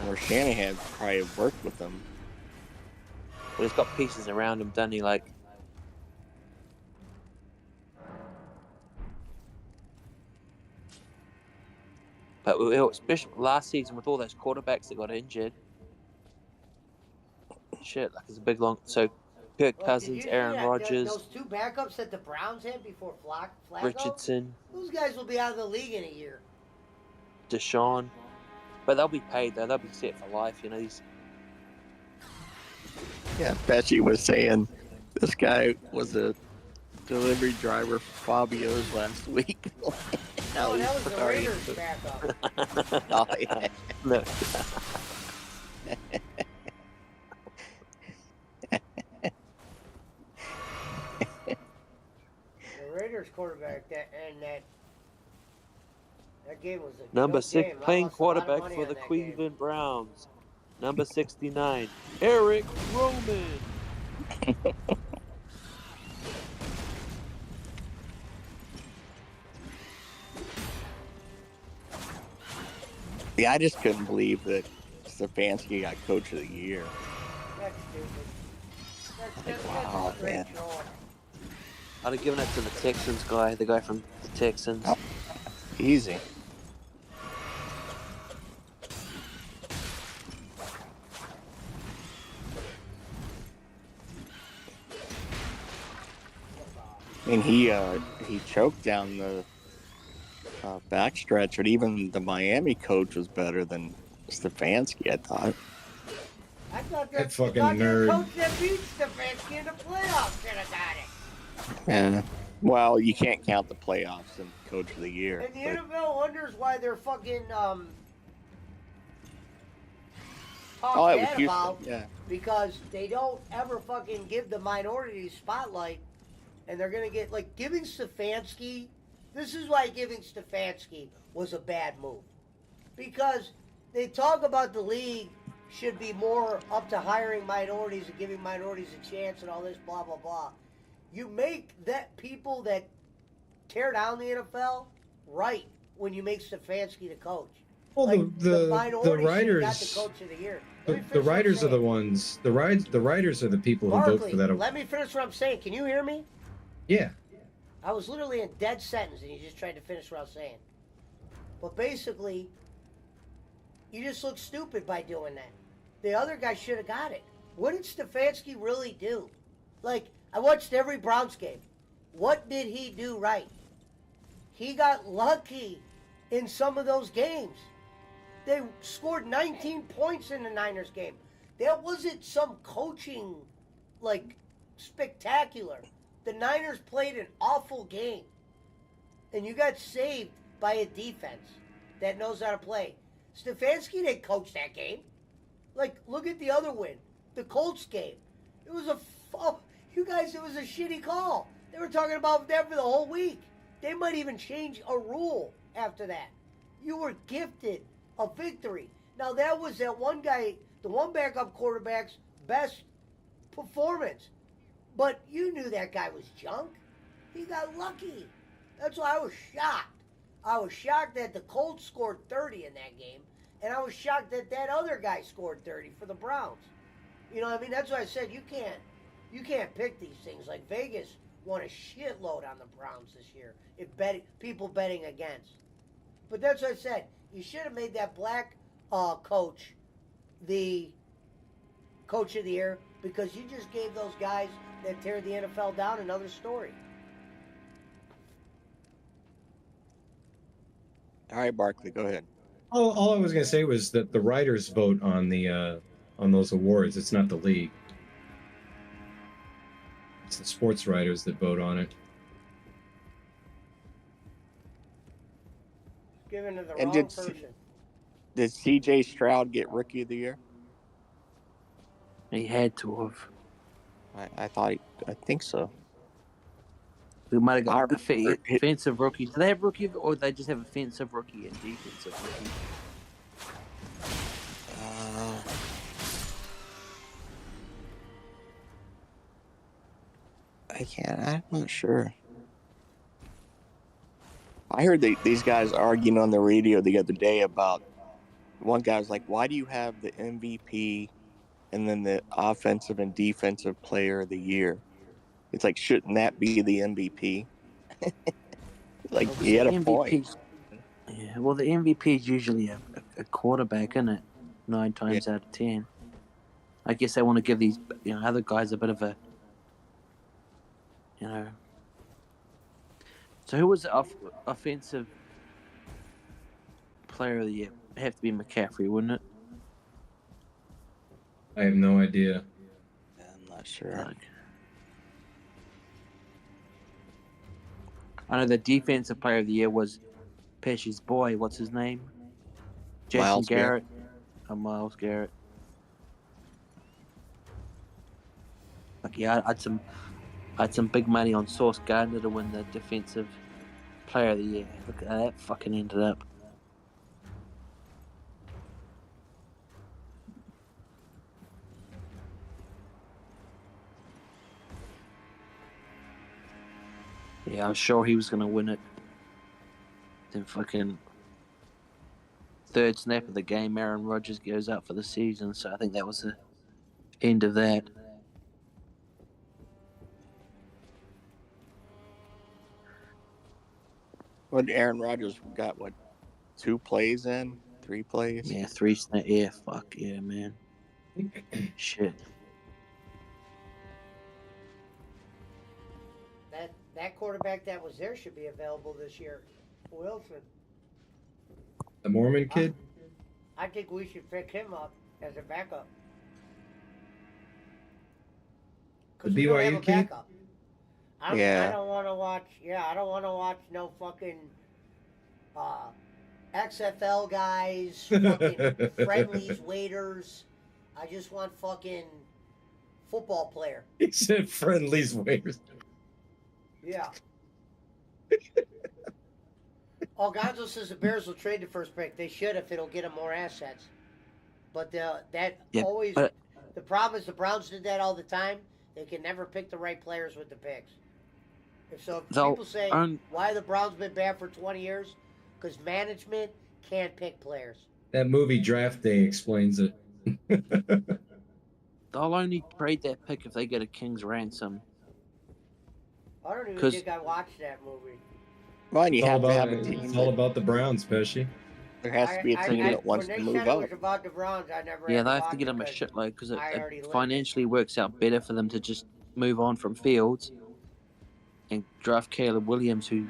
Or Shanahan probably worked with him. Well, he's got pieces around him, doesn't he? Like, but especially last season with all those quarterbacks that got injured, shit, like it's a big long. So, Kirk Look, did Cousins, you see Aaron that? Rodgers, Those two backups that the Browns had before Flacco? Richardson, Those guys will be out of the league in a year. Deshaun, but they'll be paid though. They'll be set for life. You know these. Yeah, Pesci was saying this guy was a delivery driver for Fabio's last week. Oh, that was the Raiders backup. Oh, yeah. No. The Raiders quarterback that game was a Number joke 6 game. I playing lost a lot of quarterback money for on the that Cleveland Browns. Number 69, Eric Roman. Yeah, I just couldn't believe that Stefanski got Coach of the Year. That's stupid. That's wow, a straight man. troll. I'd have given it to the Texans guy, the guy from the Texans. Oh, easy. And he choked down the backstretch, but even the Miami coach was better than Stefanski, I thought. I thought That the fucking goddamn nerd. coach that beat Stefanski in the playoffs should have got it. Yeah. Well, you can't count the playoffs and Coach of the Year. And the but- NFL wonders why they're fucking oh, talked it was bad Houston. about, Yeah. because they don't ever fucking give the minority spotlight, and they're gonna get like giving Stefanski. This is why giving Stefanski was a bad move, because they talk about the league should be more up to hiring minorities and giving minorities a chance and all this blah blah blah. You make that people that tear down the NFL right when you make Stefanski the coach. Well, Like, the minority should've got the writers, coach of the year. Let the, me the finish what I'm writers are the saying. ones. The writers are the people who vote Barkley, for that. let me finish what I'm saying. Can you hear me? Yeah. I was literally in dead sentence, and you just tried to finish what I was saying. But basically, you just look stupid by doing that. The other guy should have got it. What did Stefanski really do? Like, I watched every Browns game. What did he do right? He got lucky in some of those games. They scored 19 points in the Niners game. That wasn't some coaching, like, spectacular. The Niners played an awful game. And you got saved by a defense that knows how to play. Stefanski didn't coach that game. Like, look at the other win. The Colts game. It was it was a shitty call. They were talking about that for the whole week. They might even change a rule after that. You were gifted a victory. Now, that was that one guy, the one backup quarterback's best performance. But you knew that guy was junk. He got lucky. That's why I was shocked. I was shocked that the Colts scored 30 in that game, and I was shocked that that other guy scored 30 for the Browns. You know what I mean? That's why I said you can't pick these things. Like Vegas won a shitload on the Browns this year. People betting against. But that's what I said. You should have made that black coach the coach of the year, because you just gave those guys that tear the NFL down another story. All right, Barkley, go ahead. All I was gonna say was that the writers vote on those awards. It's not the league. It's the sports writers that vote on it. Given to the And wrong person. Did C.J. Stroud get Rookie of the Year? He had to have. I think so. We might have got offensive rookie. Do they have rookie, or they just have offensive rookie and defensive rookie? I'm not sure. I heard these guys arguing on the radio the other day about, one guy was like, why do you have the MVP and then the offensive and defensive player of the year. It's like, shouldn't that be the MVP? Like, Well, he the had a point. MVP. Yeah, well, the MVP is usually a quarterback, isn't it? 9 Yeah. times out of 10. I guess they want to give these other guys a bit of a So who was the offensive player of the year? It'd have to be McCaffrey, wouldn't it? I have no idea. I'm not sure. I know the defensive player of the year was Pesci's boy. What's his name? Jason Myles Garrett. Myles Garrett. I had some big money on Sauce Gardner to win the defensive player of the year. Look at how that fucking ended up. Yeah, I was sure he was going to win it. Then fucking third snap of the game, Aaron Rodgers goes out for the season. So I think that was the end of that. Well, Aaron Rodgers got, 2 plays in? 3 plays? Yeah, 3 snap. Yeah, fuck yeah, man. Shit. That quarterback that was there should be available this year. Wilson. The Mormon kid? I think we should pick him up as a backup. The We don't have BYU a kid? backup. I don't want to watch. Yeah, I don't want to watch no fucking XFL guys, fucking friendlies, waiters. I just want fucking football player. He said friendlies waiters. Yeah. Gonzo says the Bears will trade the first pick. They should if it'll get them more assets. But the problem is the Browns did that all the time. They can never pick the right players with the picks. If people say why the Browns been bad for 20 years, because management can't pick players. That movie Draft Day explains it. They'll only trade that pick if they get a king's ransom. I don't even think I watched that movie. Well, you have to have a team. It's all about the Browns, Pesci. There has to be a team that wants to move up. About the Browns, I never. Yeah, they have to get them a shitload because it financially works out better for them to just move on from Fields and draft Caleb Williams, who.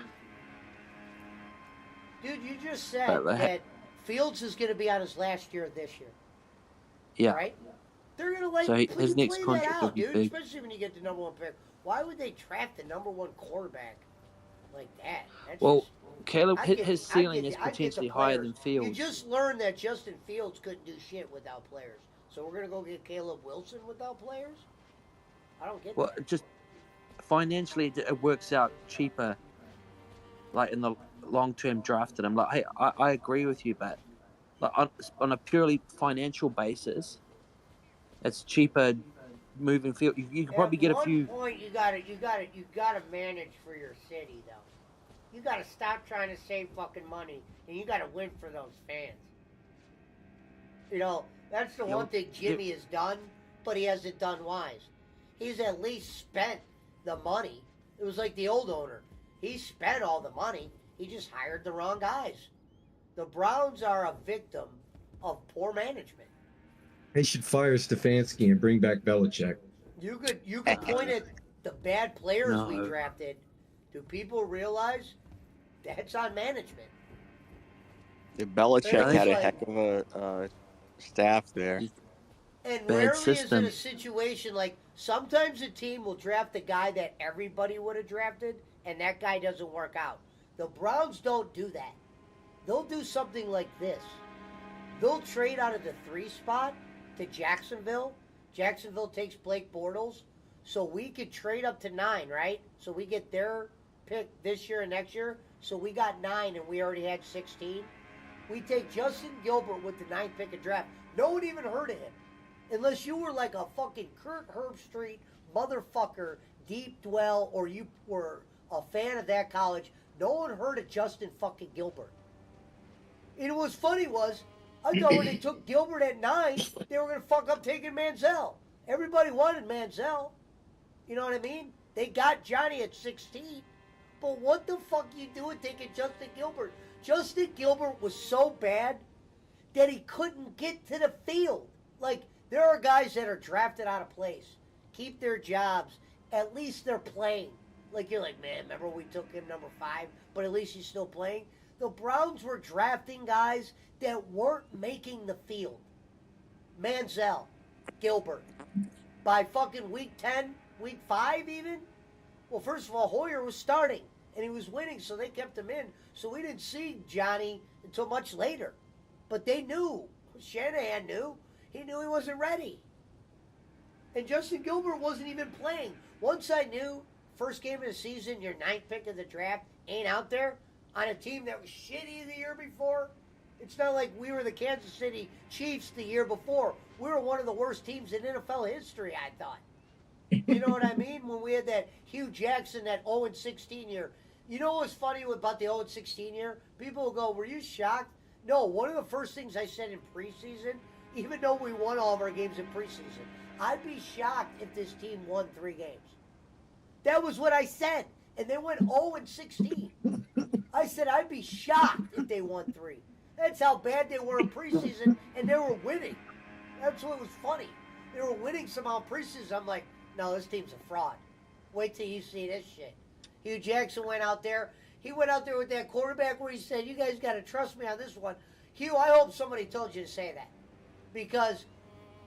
Dude, you just said that Fields is going to be on his last year this year. Yeah. Right? They're going to let his next contract will be dude, big. especially when you get the number 1 pick. Why would they draft the number 1 quarterback like that? Caleb, his ceiling is potentially higher than Fields. You just learned that Justin Fields couldn't do shit without players. So we're going to go get Caleb Wilson without players? I don't get that. Well, just financially, it works out cheaper, like in the long-term drafted. I'm like, hey, I agree with you, but like on a purely financial basis, it's cheaper moving field. You could probably get a few. At one point, you gotta manage for your city, though. You gotta stop trying to save fucking money, and you gotta win for those fans. That's the one thing Jimmy has done, but he hasn't done wise. He's at least spent the money. It was like the old owner. He spent all the money. He just hired the wrong guys. The Browns are a victim of poor management. They should fire Stefanski and bring back Belichick. You could point at the bad players we drafted. Do people realize that's on management? Belichick had a heck of a staff there. And rarely is it a situation like sometimes a team will draft the guy that everybody would have drafted, and that guy doesn't work out. The Browns don't do that. They'll do something like this. They'll trade out of the 3 spot to Jacksonville. Jacksonville takes Blake Bortles. So we could trade up to 9, right? So we get their pick this year and next year. So we got 9 and we already had 16. We take Justin Gilbert with the 9th pick of draft. No one even heard of him. Unless you were like a fucking Kurt Herbstreit motherfucker, deep dwell, or you were a fan of that college. No one heard of Justin fucking Gilbert. And what's funny was, I thought when they took Gilbert at 9, they were going to fuck up taking Manziel. Everybody wanted Manziel. You know what I mean? They got Johnny at 16. But what the fuck you doing taking Justin Gilbert? Justin Gilbert was so bad that he couldn't get to the field. Like, there are guys that are drafted out of place, keep their jobs, at least they're playing. Like, you're like, man, remember we took him number 5, but at least he's still playing? The Browns were drafting guys that weren't making the field. Manziel, Gilbert. By fucking week 10, week 5 even? Well, first of all, Hoyer was starting, and he was winning, so they kept him in. So we didn't see Johnny until much later. But they knew. Shanahan knew. He knew he wasn't ready. And Justin Gilbert wasn't even playing. Once I knew, first game of the season, your 9th pick of the draft ain't out there on a team that was shitty the year before. It's not like we were the Kansas City Chiefs the year before. We were one of the worst teams in NFL history, I thought. You know what I mean? When we had that Hugh Jackson, that 0-16 year. You know what's funny about the 0-16 year? People will go, were you shocked? No, one of the first things I said in preseason, even though we won all of our games in preseason, I'd be shocked if this team won 3 games. That was what I said. And they went 0-16. I said I'd be shocked if they won 3. That's how bad they were in preseason, and they were winning. That's what was funny. They were winning somehow in preseason. I'm like, no, this team's a fraud. Wait till you see this shit. Hugh Jackson went out there. He went out there with that quarterback where he said, you guys got to trust me on this one. Hugh, I hope somebody told you to say that. Because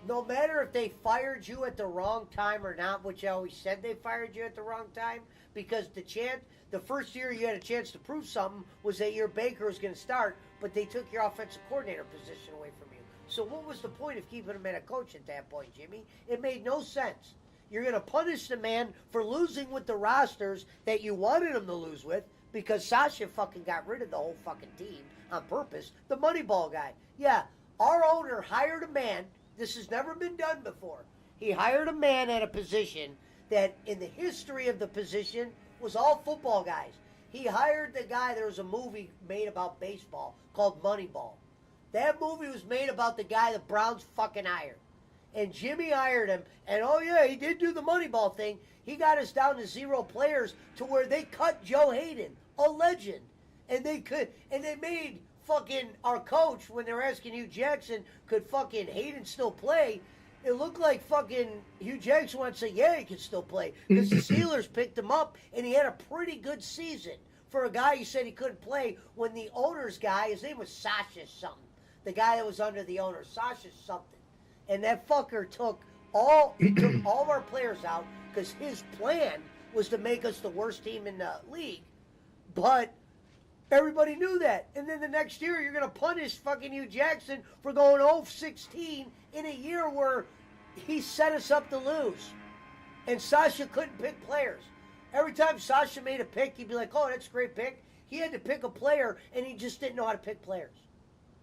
no matter if they fired you at the wrong time or not, which I always said they fired you at the wrong time, because the first year you had a chance to prove something was that your Baker was going to start, but they took your offensive coordinator position away from you. So what was the point of keeping him at a coach at that point, Jimmy? It made no sense. You're going to punish the man for losing with the rosters that you wanted him to lose with because Sasha fucking got rid of the whole fucking team on purpose. The Moneyball guy. Yeah, our owner hired a man. This has never been done before. He hired a man at a position that in the history of the position was all football guys. He hired the guy, there was a movie made about baseball called Moneyball. That movie was made about the guy the Browns fucking hired. And Jimmy hired him, and oh yeah, he did do the Moneyball thing. He got us down to 0 players to where they cut Joe Hayden, a legend. And they made fucking our coach, when they were asking Hugh Jackson, could fucking Hayden still play? It looked like fucking Hugh Jackson wanted to say, yeah, he can still play. Because the Steelers picked him up, and he had a pretty good season for a guy who said he couldn't play when the owner's guy, his name was Sasha something. The guy that was under the owner, Sasha something. And that fucker took all of our players out because his plan was to make us the worst team in the league. But everybody knew that. And then the next year, you're going to punish fucking Hugh Jackson for going 0-16 in a year where he set us up to lose. And Sasha couldn't pick players. Every time Sasha made a pick, he'd be like, oh, that's a great pick. He had to pick a player, and he just didn't know how to pick players.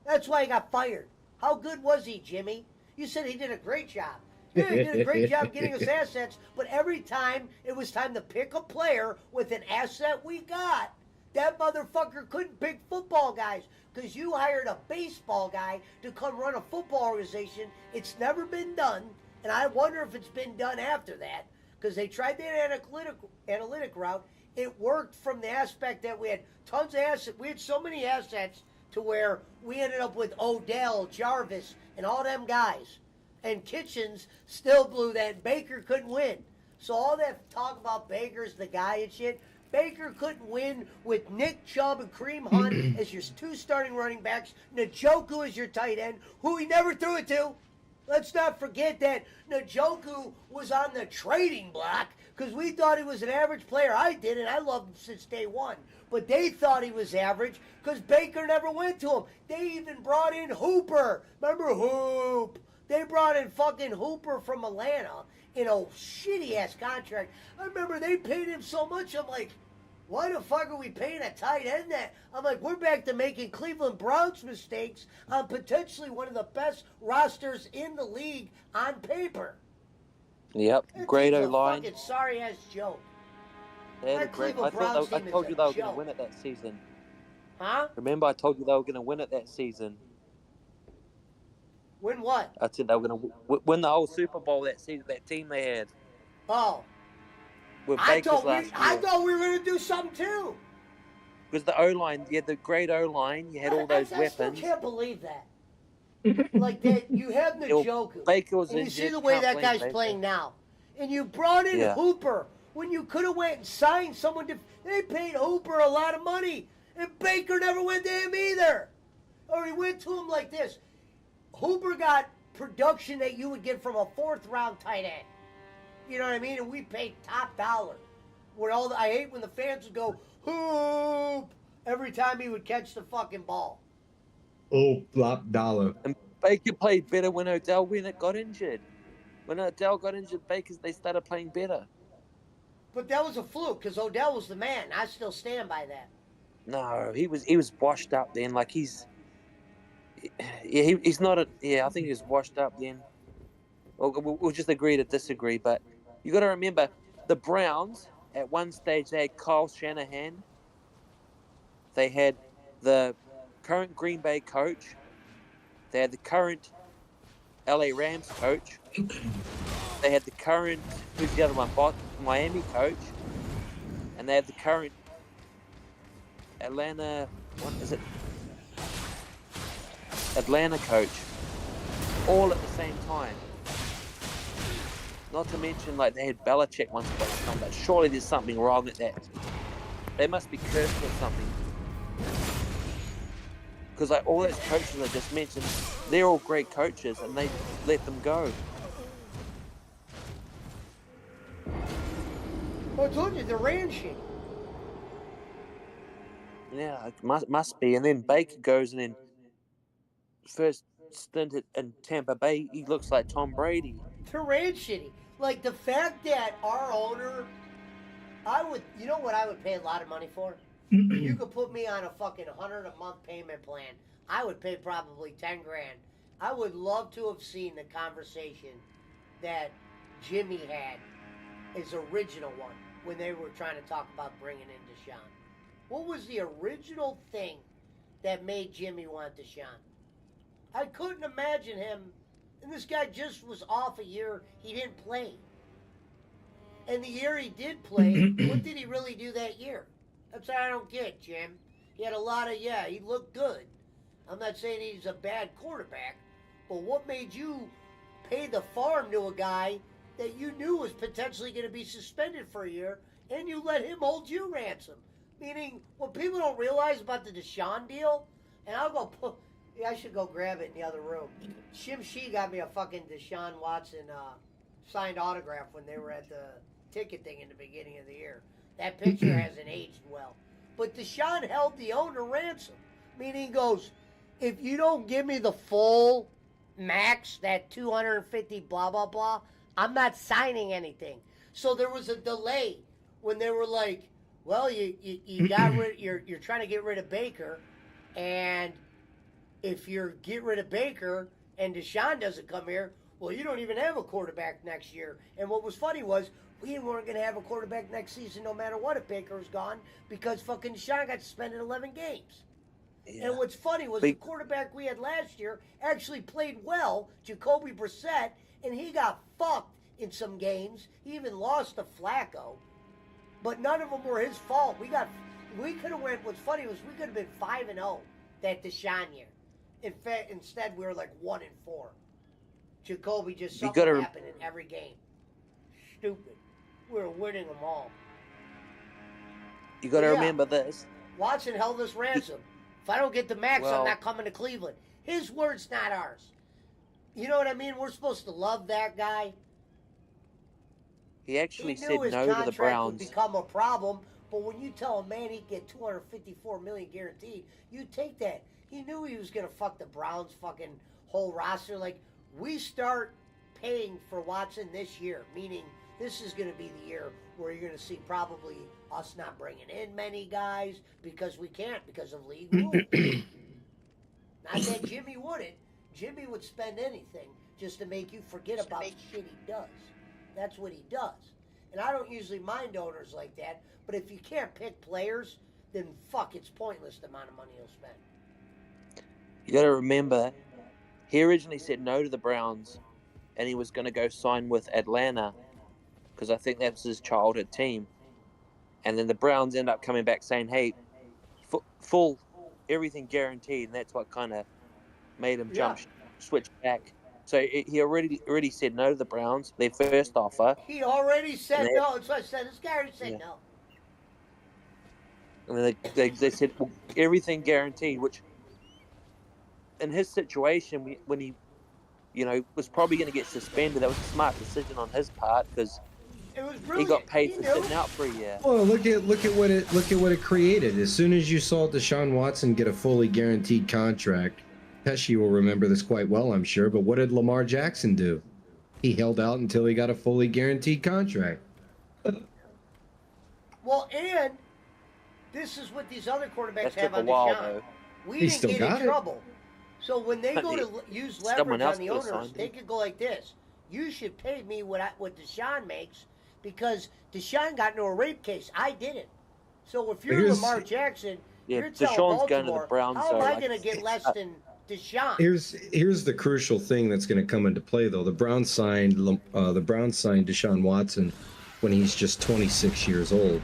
That's why he got fired. How good was he, Jimmy? You said he did a great job. Yeah, he did a great job getting us assets, but every time it was time to pick a player with an asset we got, that motherfucker couldn't pick football guys because you hired a baseball guy to come run a football organization. It's never been done, and I wonder if it's been done after that because they tried that analytic route. It worked from the aspect that we had tons of assets. We had so many assets to where we ended up with Odell, Jarvis, and all them guys. And Kitchens still blew that. Baker couldn't win. So all that talk about Baker's the guy and shit, Baker couldn't win with Nick Chubb and Kareem Hunt as your 2 starting running backs, Njoku as your tight end, who he never threw it to. Let's not forget that Njoku was on the trading block because we thought he was an average player. I did, and I loved him since day one. But they thought he was average because Baker never went to him. They even brought in Hooper. Remember Hoop? They brought in fucking Hooper from Atlanta in a shitty-ass contract. I remember they paid him so much, I'm like, why the fuck are we paying a tight end that? I'm like, we're back to making Cleveland Browns mistakes on potentially one of the best rosters in the league on paper. Yep, great O-line. Fucking sorry-ass joke. They had a great. I told you they were going to win it that season. Huh? Remember, I told you they were going to win it that season. Win what? I said they were going to win the whole Super Bowl that season, that team they had Oh, with I Baker's last year. thought we were gonna do something too. Because the O-line, you had the great O-line, you had all those I still weapons. can't believe that. Like that, you have Njoku, Baker was and you injured, see the way can't that blame guy's Baker. playing now, and you brought in Yeah. Hooper when you could have went and signed someone. They paid Hooper a lot of money, and Baker never went to him either, or he went to him like this. Hooper got production that you would get from a 4th-round tight end. You know what I mean? And we paid top dollar. Where I hate when the fans would go Hoop every time he would catch the fucking ball. Oh, flop dollar. And Baker played better when Odell got injured. When Odell got injured, they started playing better. But that was a fluke because Odell was the man. I still stand by that. No, he was washed up then. Like he's not a. Yeah, I think he was washed up then. We'll just agree to disagree. But you got to remember, the Browns at one stage they had Kyle Shanahan. They had the current Green Bay coach. They had the current LA Rams coach. They had the current, who's the other one? Miami coach. And they had the current Atlanta coach. All at the same time. Not to mention, like, they had Belichick once upon a time, but surely there's something wrong at that. They must be cursed or something. Because, like, all those coaches I just mentioned, they're all great coaches, and they let them go. Well, I told you, they're ran shit. Yeah, it must be. And then Baker goes, and then first stint in Tampa Bay, he looks like Tom Brady. They're ran shitty. Like, the fact that our owner, you know what I would pay a lot of money for? You could put me on a fucking $100 a month payment plan. I would pay probably $10 grand. I would love to have seen the conversation that Jimmy had, his original one, when they were trying to talk about bringing in Deshaun. What was the original thing that made Jimmy want Deshaun? I couldn't imagine him, and this guy just was off a year he didn't play. And the year he did play, what did he really do that year? That's what I don't get, Jim. He had a lot of, he looked good. I'm not saying he's a bad quarterback, but what made you pay the farm to a guy that you knew was potentially going to be suspended for a year, and you let him hold you ransom? Meaning, what people don't realize about the Deshaun deal, and I should go grab it in the other room. Shim Shee got me a fucking Deshaun Watson signed autograph when they were at the ticket thing in the beginning of the year. That picture hasn't aged well. But Deshaun held the owner ransom. Meaning he goes, if you don't give me the full max, that 250 blah, blah, blah, I'm not signing anything. So there was a delay when they were like, well, you got rid, you're trying to get rid of Baker, and if you get rid of Baker and Deshaun doesn't come here, well, you don't even have a quarterback next year. And what was funny was, we weren't going to have a quarterback next season no matter what if Baker was gone, because fucking Deshaun got suspended 11 games. Yeah. And what's funny was the quarterback we had last year actually played well, Jacoby Brissett, and he got fucked in some games. He even lost to Flacco. But none of them were his fault. We could have went, what's funny was we could have been 5-0 that Deshaun year. In fact, instead we were like 1-4. Jacoby just something happened in every game. Stupid. We were winning them all. You got to remember this. Watson held us ransom. If I don't get the max, I'm not coming to Cleveland. His words, not ours. You know what I mean? We're supposed to love that guy. He actually said no to the Browns. He knew his contract would become a problem, but when you tell a man he'd get $254 million guaranteed, you take that. He knew he was going to fuck the Browns' fucking whole roster. Like, we start paying for Watson this year, meaning this is going to be the year where you're going to see probably us not bringing in many guys because we can't, because of league rules. Not that Jimmy wouldn't. Jimmy would spend anything just to make you forget about the shit he does. That's what he does. And I don't usually mind owners like that, but if you can't pick players, then fuck, it's pointless the amount of money he'll spend. You got to remember, He originally said no to the Browns, and he was going to go sign with Atlanta because I think that's his childhood team. And then the Browns end up coming back saying, "Hey, full, everything guaranteed," and that's what kind of made him switch back. So he already said no to the Browns, their first offer. He already said no. That's what I said. This guy already said no. And then they said, well, everything guaranteed, which in his situation, when he, was probably going to get suspended, that was a smart decision on his part because he got paid for sitting out for a year. Well, look at what it created. As soon as you saw Deshaun Watson get a fully guaranteed contract, Pesci will remember this quite well, I'm sure. But what did Lamar Jackson do? He held out until he got a fully guaranteed contract. Well, and this is what these other quarterbacks have on Deshaun. We didn't get in trouble. So when they go to use leverage on the owners, they could go like this. You should pay me what Deshaun makes because Deshaun got into a rape case. I didn't. So if you're Lamar Jackson, you're telling Baltimore, going to the Browns, how am I going to get less than Deshaun? Here's the crucial thing that's going to come into play, though. The Browns signed Deshaun Watson when he's just 26 years old.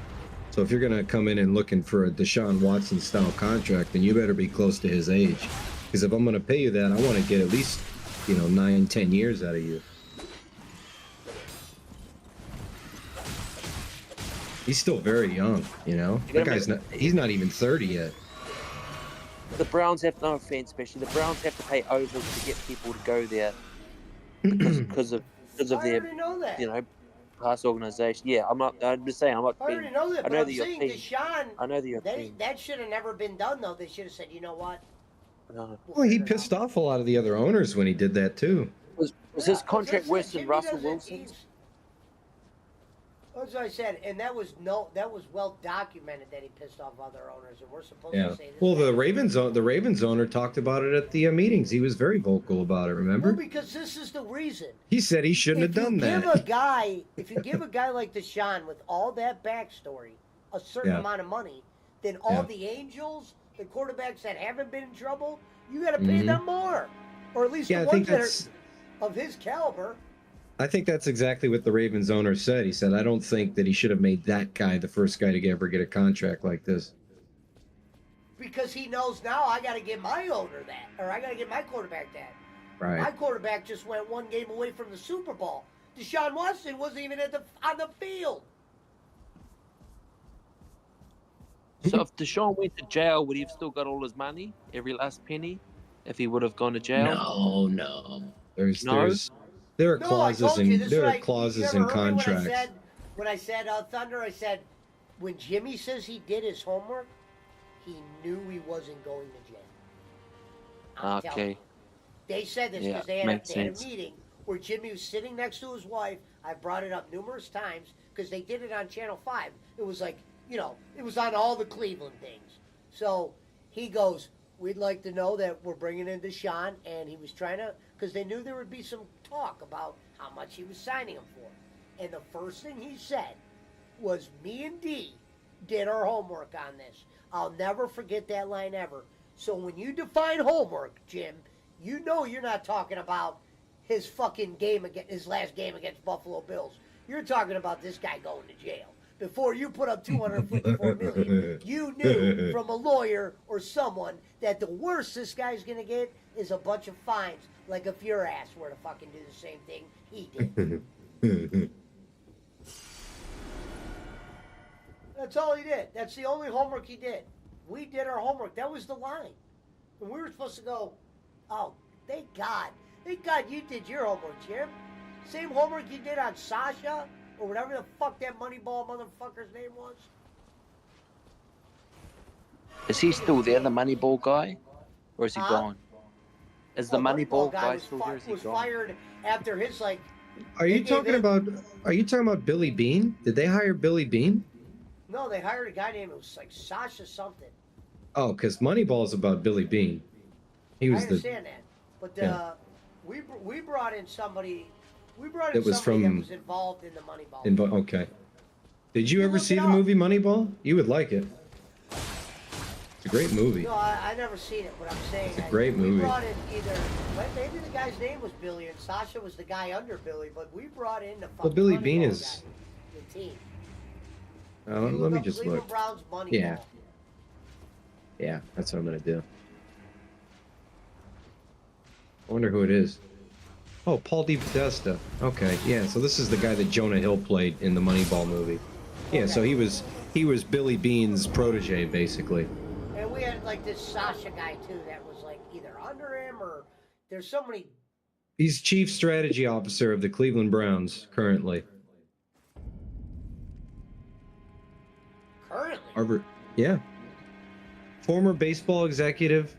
So if you're going to come in and looking for a Deshaun Watson style contract, then you better be close to his age. Because if I'm going to pay you that, I want to get at least 9-10 years out of you. He's still very young, That guy's he's not even 30 yet. The Browns have, no offense, especially the Browns have to pay over to get people to go there because of their past organization. Yeah, I'm just saying I'm not. I already know that, but I'm saying Deshaun. I know that that should have never been done though. They should have said, you know what? Well, he pissed off a lot of the other owners when he did that too. Was his contract worse than Russell Wilson's? That's what I said, and that was well documented that he pissed off other owners, and we're supposed to say this. Well, the Ravens owner talked about it at the meetings. He was very vocal about it. Remember? Well, because this is the reason. He said he shouldn't have done that. If you give a guy like Deshaun with all that backstory a certain amount of money, then all the Angels, the quarterbacks that haven't been in trouble, you got to pay them more, or at least the ones that are of his caliber. I think that's exactly what the Ravens owner said. He said, I don't think that he should have made that guy the first guy to ever get a contract like this. Because he knows now I got to give my owner that, or I got to give my quarterback that. Right. My quarterback just went one game away from the Super Bowl. Deshaun Watson wasn't even on the field. So if Deshaun went to jail, would he have still got all his money, every last penny, if he would have gone to jail? No. There are clauses in contracts. When I said Thunder, I said when Jimmy says he did his homework, he knew he wasn't going to jail. Okay. They said this because they had a meeting where Jimmy was sitting next to his wife. I brought it up numerous times because they did it on Channel 5. It was like, it was on all the Cleveland things. So he goes, we'd like to know that we're bringing in Deshaun, and he was trying to, because they knew there would be some talk about how much he was signing him for. And the first thing he said was, me and D did our homework on this. I'll never forget that line ever. So when you define homework, Jim, you know you're not talking about his fucking his last game against Buffalo Bills. You're talking about this guy going to jail. Before you put up $254 million, you knew from a lawyer or someone that the worst this guy's gonna get is a bunch of fines. Like if your ass were to fucking do the same thing he did. That's all he did. That's the only homework he did. We did our homework. That was the line. And we were supposed to go, oh, thank God. Thank God you did your homework, Jim. Same homework you did on Sasha or whatever the fuck that Moneyball motherfucker's name was. Is he still there, the Moneyball guy? Or is he gone? Is the Moneyball guy still there? Is he was gone? Fired after his, like... Are you talking about Billy Bean? Did they hire Billy Bean? No, they hired a guy named, it was like Sasha something. Oh, because Moneyball is about Billy Bean. I understand that. But we brought in somebody... that was involved in the Moneyball. Okay. Did you ever see the movie Moneyball? You would like it. It's a great movie. No, I never seen it, but I'm saying It's a great movie. We brought in maybe the guy's name was Billy and Sasha was the guy under Billy, but we brought in the fucking Billy Moneyball Bean guy, is. the team. Let me just Cleveland look. Browns Moneyball. Yeah. Yeah, that's what I'm gonna do. I wonder who it is. Oh, Paul DePodesta. Okay, yeah. So this is the guy that Jonah Hill played in the Moneyball movie. Yeah, so he was Billy Bean's protege, basically. And we had like this Sasha guy too that was like either under him or there's so many. He's chief strategy officer of the Cleveland Browns currently. Currently? Harvard. Yeah. Former baseball executive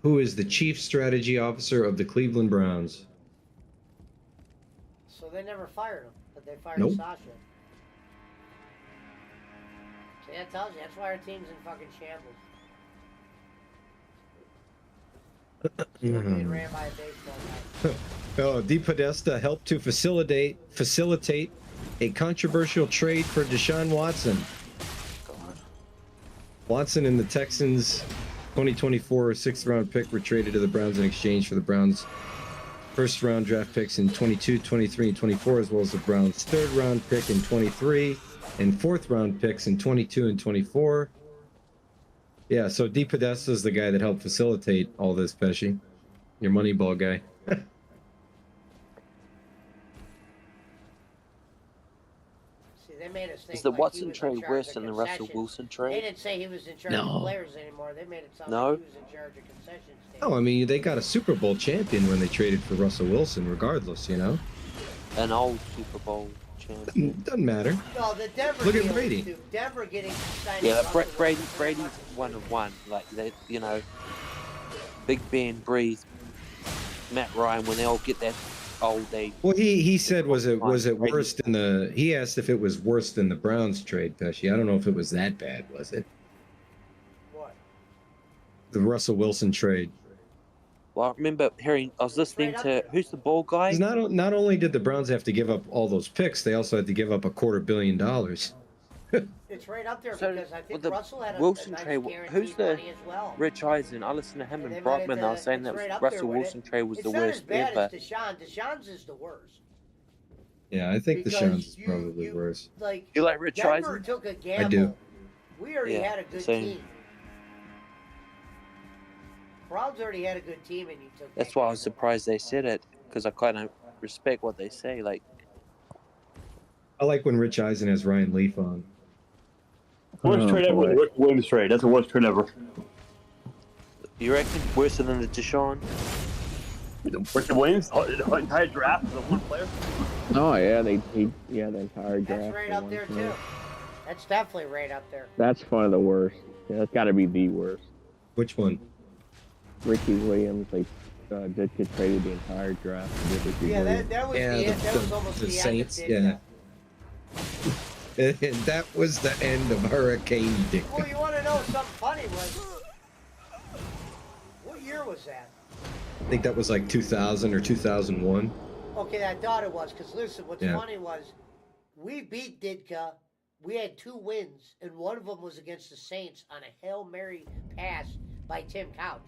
who is the chief strategy officer of the Cleveland Browns. So they never fired him, but they fired Nope. Sasha. See, that tells you. That's why our team's in fucking shambles. Still being ran by a baseball guy. Oh, DePodesta helped to facilitate a controversial trade for Deshaun Watson. Watson and the Texans' 2024 sixth-round pick were traded to the Browns in exchange for the Browns' first-round draft picks in 22, 23, and 24, as well as the Browns' third-round pick in 23 and fourth-round picks in 22 and 24. Yeah, so DePodesta is the guy that helped facilitate all this, Pesci. Your Moneyball guy. See, they made us think Is the like Watson he was in trade charge worse of than the Russell concessions. Wilson They trade? didn't say he was in charge No. of players anymore. They made it sound No. like he was in charge of concessions. Oh, I mean, they got a Super Bowl champion when they traded for Russell Wilson, regardless, you know? An old Super Bowl champion. Doesn't matter. No, the Denver Look at deal Brady. too. Denver getting signed. Yeah, to but Russell Brady's Wilson. 1 of 1. Like they, you know, Big Ben, Breeze, Matt Ryan, when they all get that old age. Well, he said was it worse than the? He asked if it was worse than the Browns trade, Pesci. I don't know if it was that bad, was it? What? The Russell Wilson trade. Well, I remember hearing. I was listening to who's the ball guy? 'Cause not only did the Browns have to give up all those picks, they also had to give up $250 million. It's right up there So, because I think with the Russell had a Wilson nice trade, guaranteed who's the money as well. Rich Eisen? I listened to him And and they Brockman. made I it, was saying it's that right up Russell there with Wilson it. trade was It's the not worst as bad ever. as Deshaun. Deshaun's is the worst. Yeah, I think Because Deshaun's is you- probably you- worse. Like You like Rich Denver Eisen? took a gamble. I do. We already Yeah, had a good same. team. Browns already had a good team, and you took. That's that why I was gamble. surprised they said it, because I kind of respect what they say. Like, I like when Rich Eisen has Ryan Leaf on. Worst Oh, trade ever was boy. the Rick Williams trade. That's the worst trade ever. you reckon worse than the Deshaun? Rick Williams, the entire draft was a one player. Oh yeah, the entire draft. That's right for up one there player. too. That's definitely right up there. That's one of the worst. Yeah, that's got to be the worst. Which one? Ricky Williams, did get traded the entire draft. with Ricky Yeah, Williams. that was Yeah, the end. That was almost the the Saints. end of Ditka. And that was the end of Hurricane Dick. Well, you want to know something funny was what year was that? I think that was like 2000 or 2001. Okay, I thought it was because listen, what's Yeah. funny was we beat Ditka. We had 2 wins, and one of them was against the Saints on a Hail Mary pass by Tim Couch.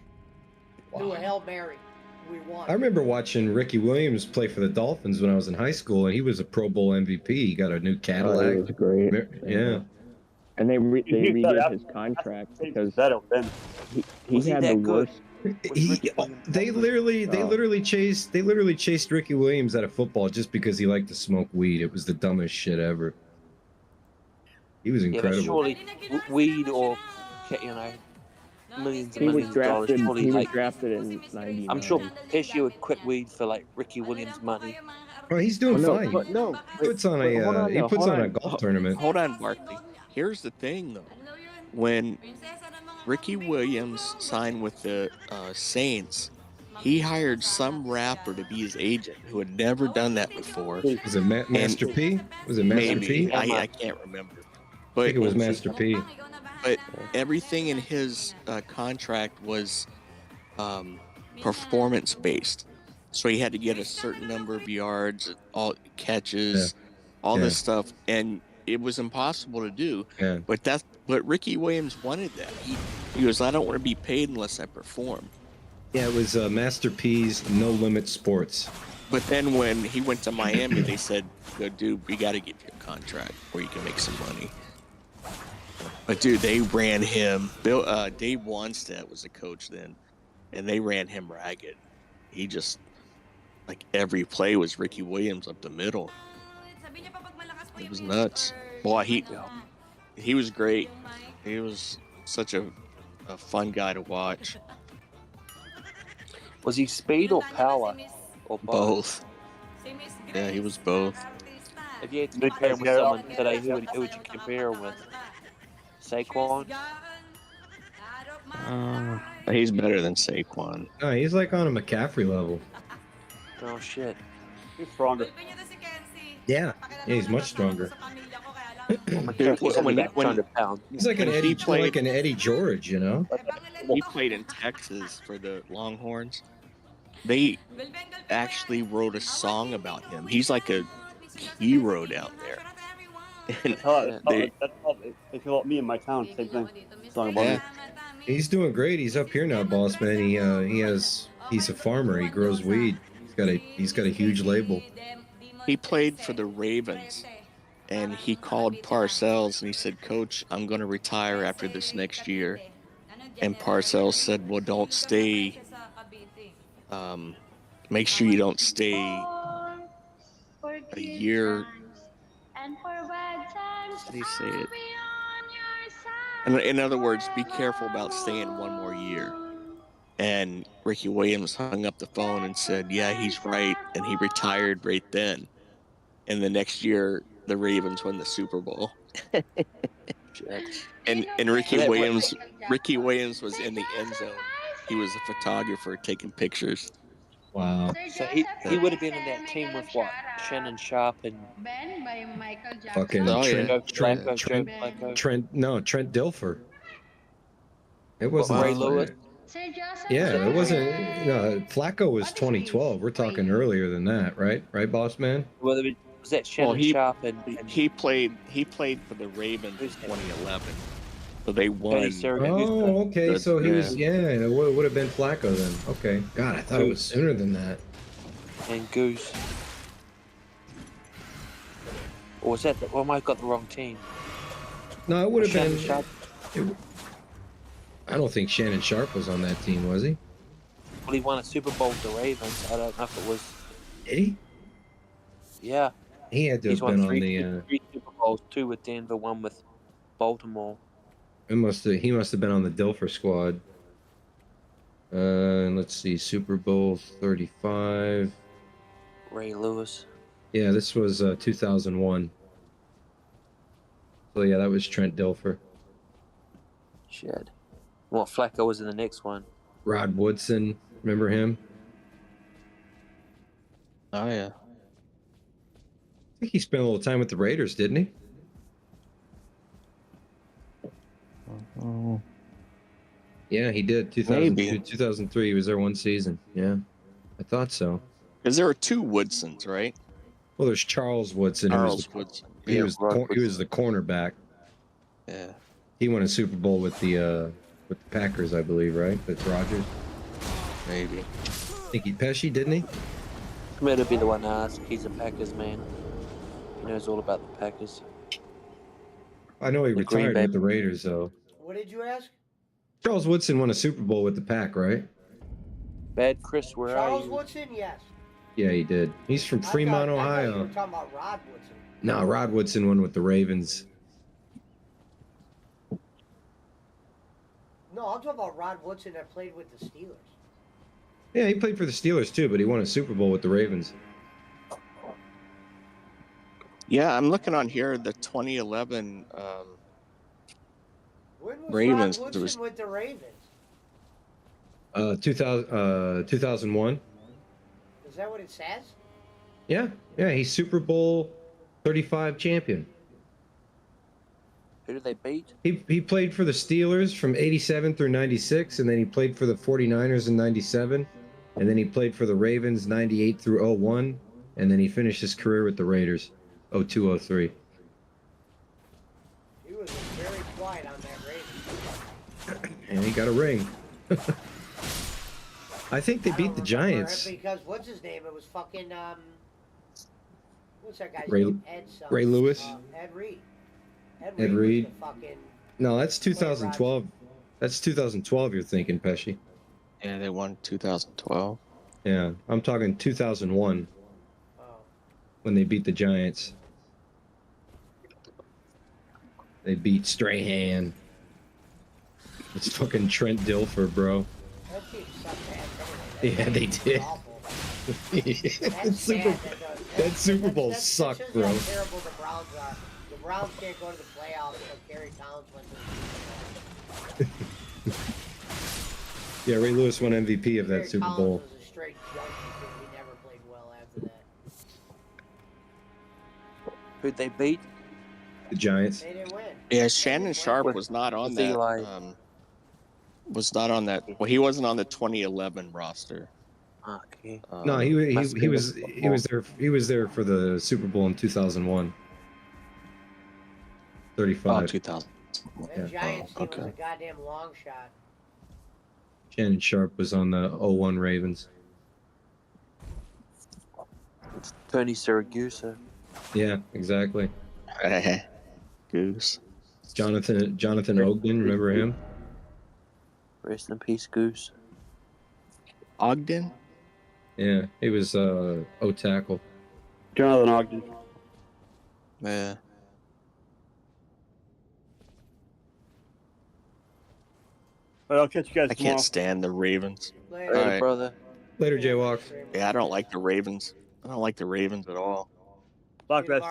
Through a Hail Mary, we won. I remember watching Ricky Williams play for the Dolphins when I was in high school, and he was a Pro Bowl MVP. He got a new Oh, Cadillac. it was great. Yeah. And they He redid thought his contract because that then. he Was he had that the good? worst. They literally chased Ricky Williams out of football just because he liked to smoke weed. It was the dumbest shit ever. He was Yeah, but incredible. surely weed or, you know, millions and He was millions of dollars. drafted. Surely, He was like, drafted in '99. I'm sure Pesci would quit weed for like Ricky Williams' money. Well, he's doing No, fine. but no. He puts on a golf tournament. Hold on, Barkley. Here's the thing, though. When Ricky Williams signed with the Saints, he hired some rapper to be his agent who had never done that before. Was it Master P? Was it Master Maybe. P? I can't remember. I But think it was Master P. But everything in his contract was performance based. So he had to get a certain number of yards, all catches, all this stuff. And it was impossible to do. Yeah. But Ricky Williams wanted that. He goes, I don't want to be paid unless I perform. Yeah, it was Master P's No Limit Sports. But then when he went to Miami, they said, dude, we got to give you a contract where you can make some money. But dude, they ran him. Dave Wanstead was the coach then, and they ran him ragged. He just, like, every play was Ricky Williams up the middle. It was nuts. Boy, he was great. He was such a fun guy to watch. Was he speed or power? Or Both. Yeah, he was both. If you had to compare him with someone today, who would you compare him with? Saquon? He's better than Saquon. No, he's like on a McCaffrey level. Oh shit. He's stronger. Yeah, he's much stronger. McCaffrey's only about 100 pounds. He's like an Eddie George, you know. He played in Texas for the Longhorns. They actually wrote a song about him. He's like a hero down there. And They feel like me in my town. Same thing. Song about me. He's doing great. He's up here now, boss man. He's a farmer. He grows weed. He's got a huge label. He played for the Ravens, and he called Parcells and he said, "Coach, I'm going to retire after this next year." And Parcells said, "Well, don't stay. Make sure you don't stay a year." How do you say it? In other words, be careful about staying one more year. And Ricky Williams hung up the phone and said, "Yeah, he's right," and he retired right then. And the next year, the Ravens won the Super Bowl. and Ricky Williams was in the end zone. He was a photographer taking pictures. Wow. So he would have been in that team with what? Shannon Sharp and fucking Trent Dilfer. It wasn't Ray Lewis. Yeah, it wasn't. Flacco was 2012. We're talking earlier than that, right? Right, boss man. Was that Shannon Sharp and he played for the Ravens in 2011. So they won. Oh, okay. So he was. Yeah, it would have been Flacco then. Okay. God, I thought it was sooner than that. And Goose. Or was that? Or am I got the wrong team? No, it would have been. Sharp. I don't think Shannon Sharp was on that team, was he? Well, he won a Super Bowl with the Ravens. I don't know if it was. Did he? Yeah. He had to have been on the. 3 Super Bowls, 2 with Denver, 1 with Baltimore. He must have been on the Dilfer squad. Let's see, Super Bowl 35. Ray Lewis. Yeah, this was 2001. So yeah, that was Trent Dilfer. Shit. Well, Flacco was in the next one. Rod Woodson, remember him? Oh yeah. I think he spent a little time with the Raiders, didn't he? Oh. Yeah, he did. 2002, 2003. He was there 1 season. Yeah, I thought so. Because there were 2 Woodsons, right? Well, there's Charles Woodson. Woodson. He was the cornerback. Yeah. He won a Super Bowl with the Packers, I believe, right? That's Rodgers. Maybe. I think Pesci, didn't he? I'm going to be the one to ask. He's a Packers man. He knows all about the Packers. I know he retired with the Raiders, though. What did you ask? Charles Woodson won a Super Bowl with the Pack, right? Bad Chris, where are you? Charles Woodson, yes. Yeah, he did. He's from Fremont, Ohio. I thought you were talking about Rod Woodson. No, Rod Woodson won with the Ravens. No, I'm talking about Rod Woodson that played with the Steelers. Yeah, he played for the Steelers too, but he won a Super Bowl with the Ravens. Yeah, I'm looking on here. The 2011 When was Ravens. Rod Woodson with the Ravens? 2001. Is that what it says? Yeah, he's Super Bowl 35 champion. Who did they beat? He played for the Steelers from 87 through 96, and then he played for the 49ers in 97, and then he played for the Ravens 98 through 01, and then he finished his career with the Raiders 02-03. And he got a ring. I think they beat the Giants. Because what's his name? It was fucking what's that guy's Ray, name? Ed something. Ray Lewis. Ed Reed. Ed Reed. Was the fucking No, that's 2012. That's 2012. You're thinking, Pesci. Yeah, they won 2012. Yeah, I'm talking 2001 when they beat the Giants. They beat Strahan. It's fucking Trent Dilfer, bro. That team sucked ass anyway. Yeah, they did. That Super Bowl sucked, bro. How terrible the Browns are. The Browns can't go to the playoffs, so Kerry Towns went to the Super Bowl. Yeah, Ray Lewis won MVP of that Super Bowl. Was a straight junkie because he never played well after that. Who'd they beat? The Giants. They didn't win. Yeah, Shannon Sharp was not on that. Was not on that. Well, he wasn't on the 2011 roster. Okay. No, he was there for the Super Bowl in 2001. 35. Oh, 2000. The Giants team was a goddamn long shot. Shannon Sharp was on the 01 Ravens. It's Tony Siragusa. Yeah, exactly. Goose. Jonathan Ogden, remember him? Rest in peace, Goose. Ogden? Yeah, he was O-tackle. Jonathan Ogden. Yeah. But I'll catch you guys I tomorrow. can't stand the Ravens. Later, All right. Brother. Later, Jaywalk. Yeah, I don't like the Ravens. I don't like the Ravens at all. Talk to you guys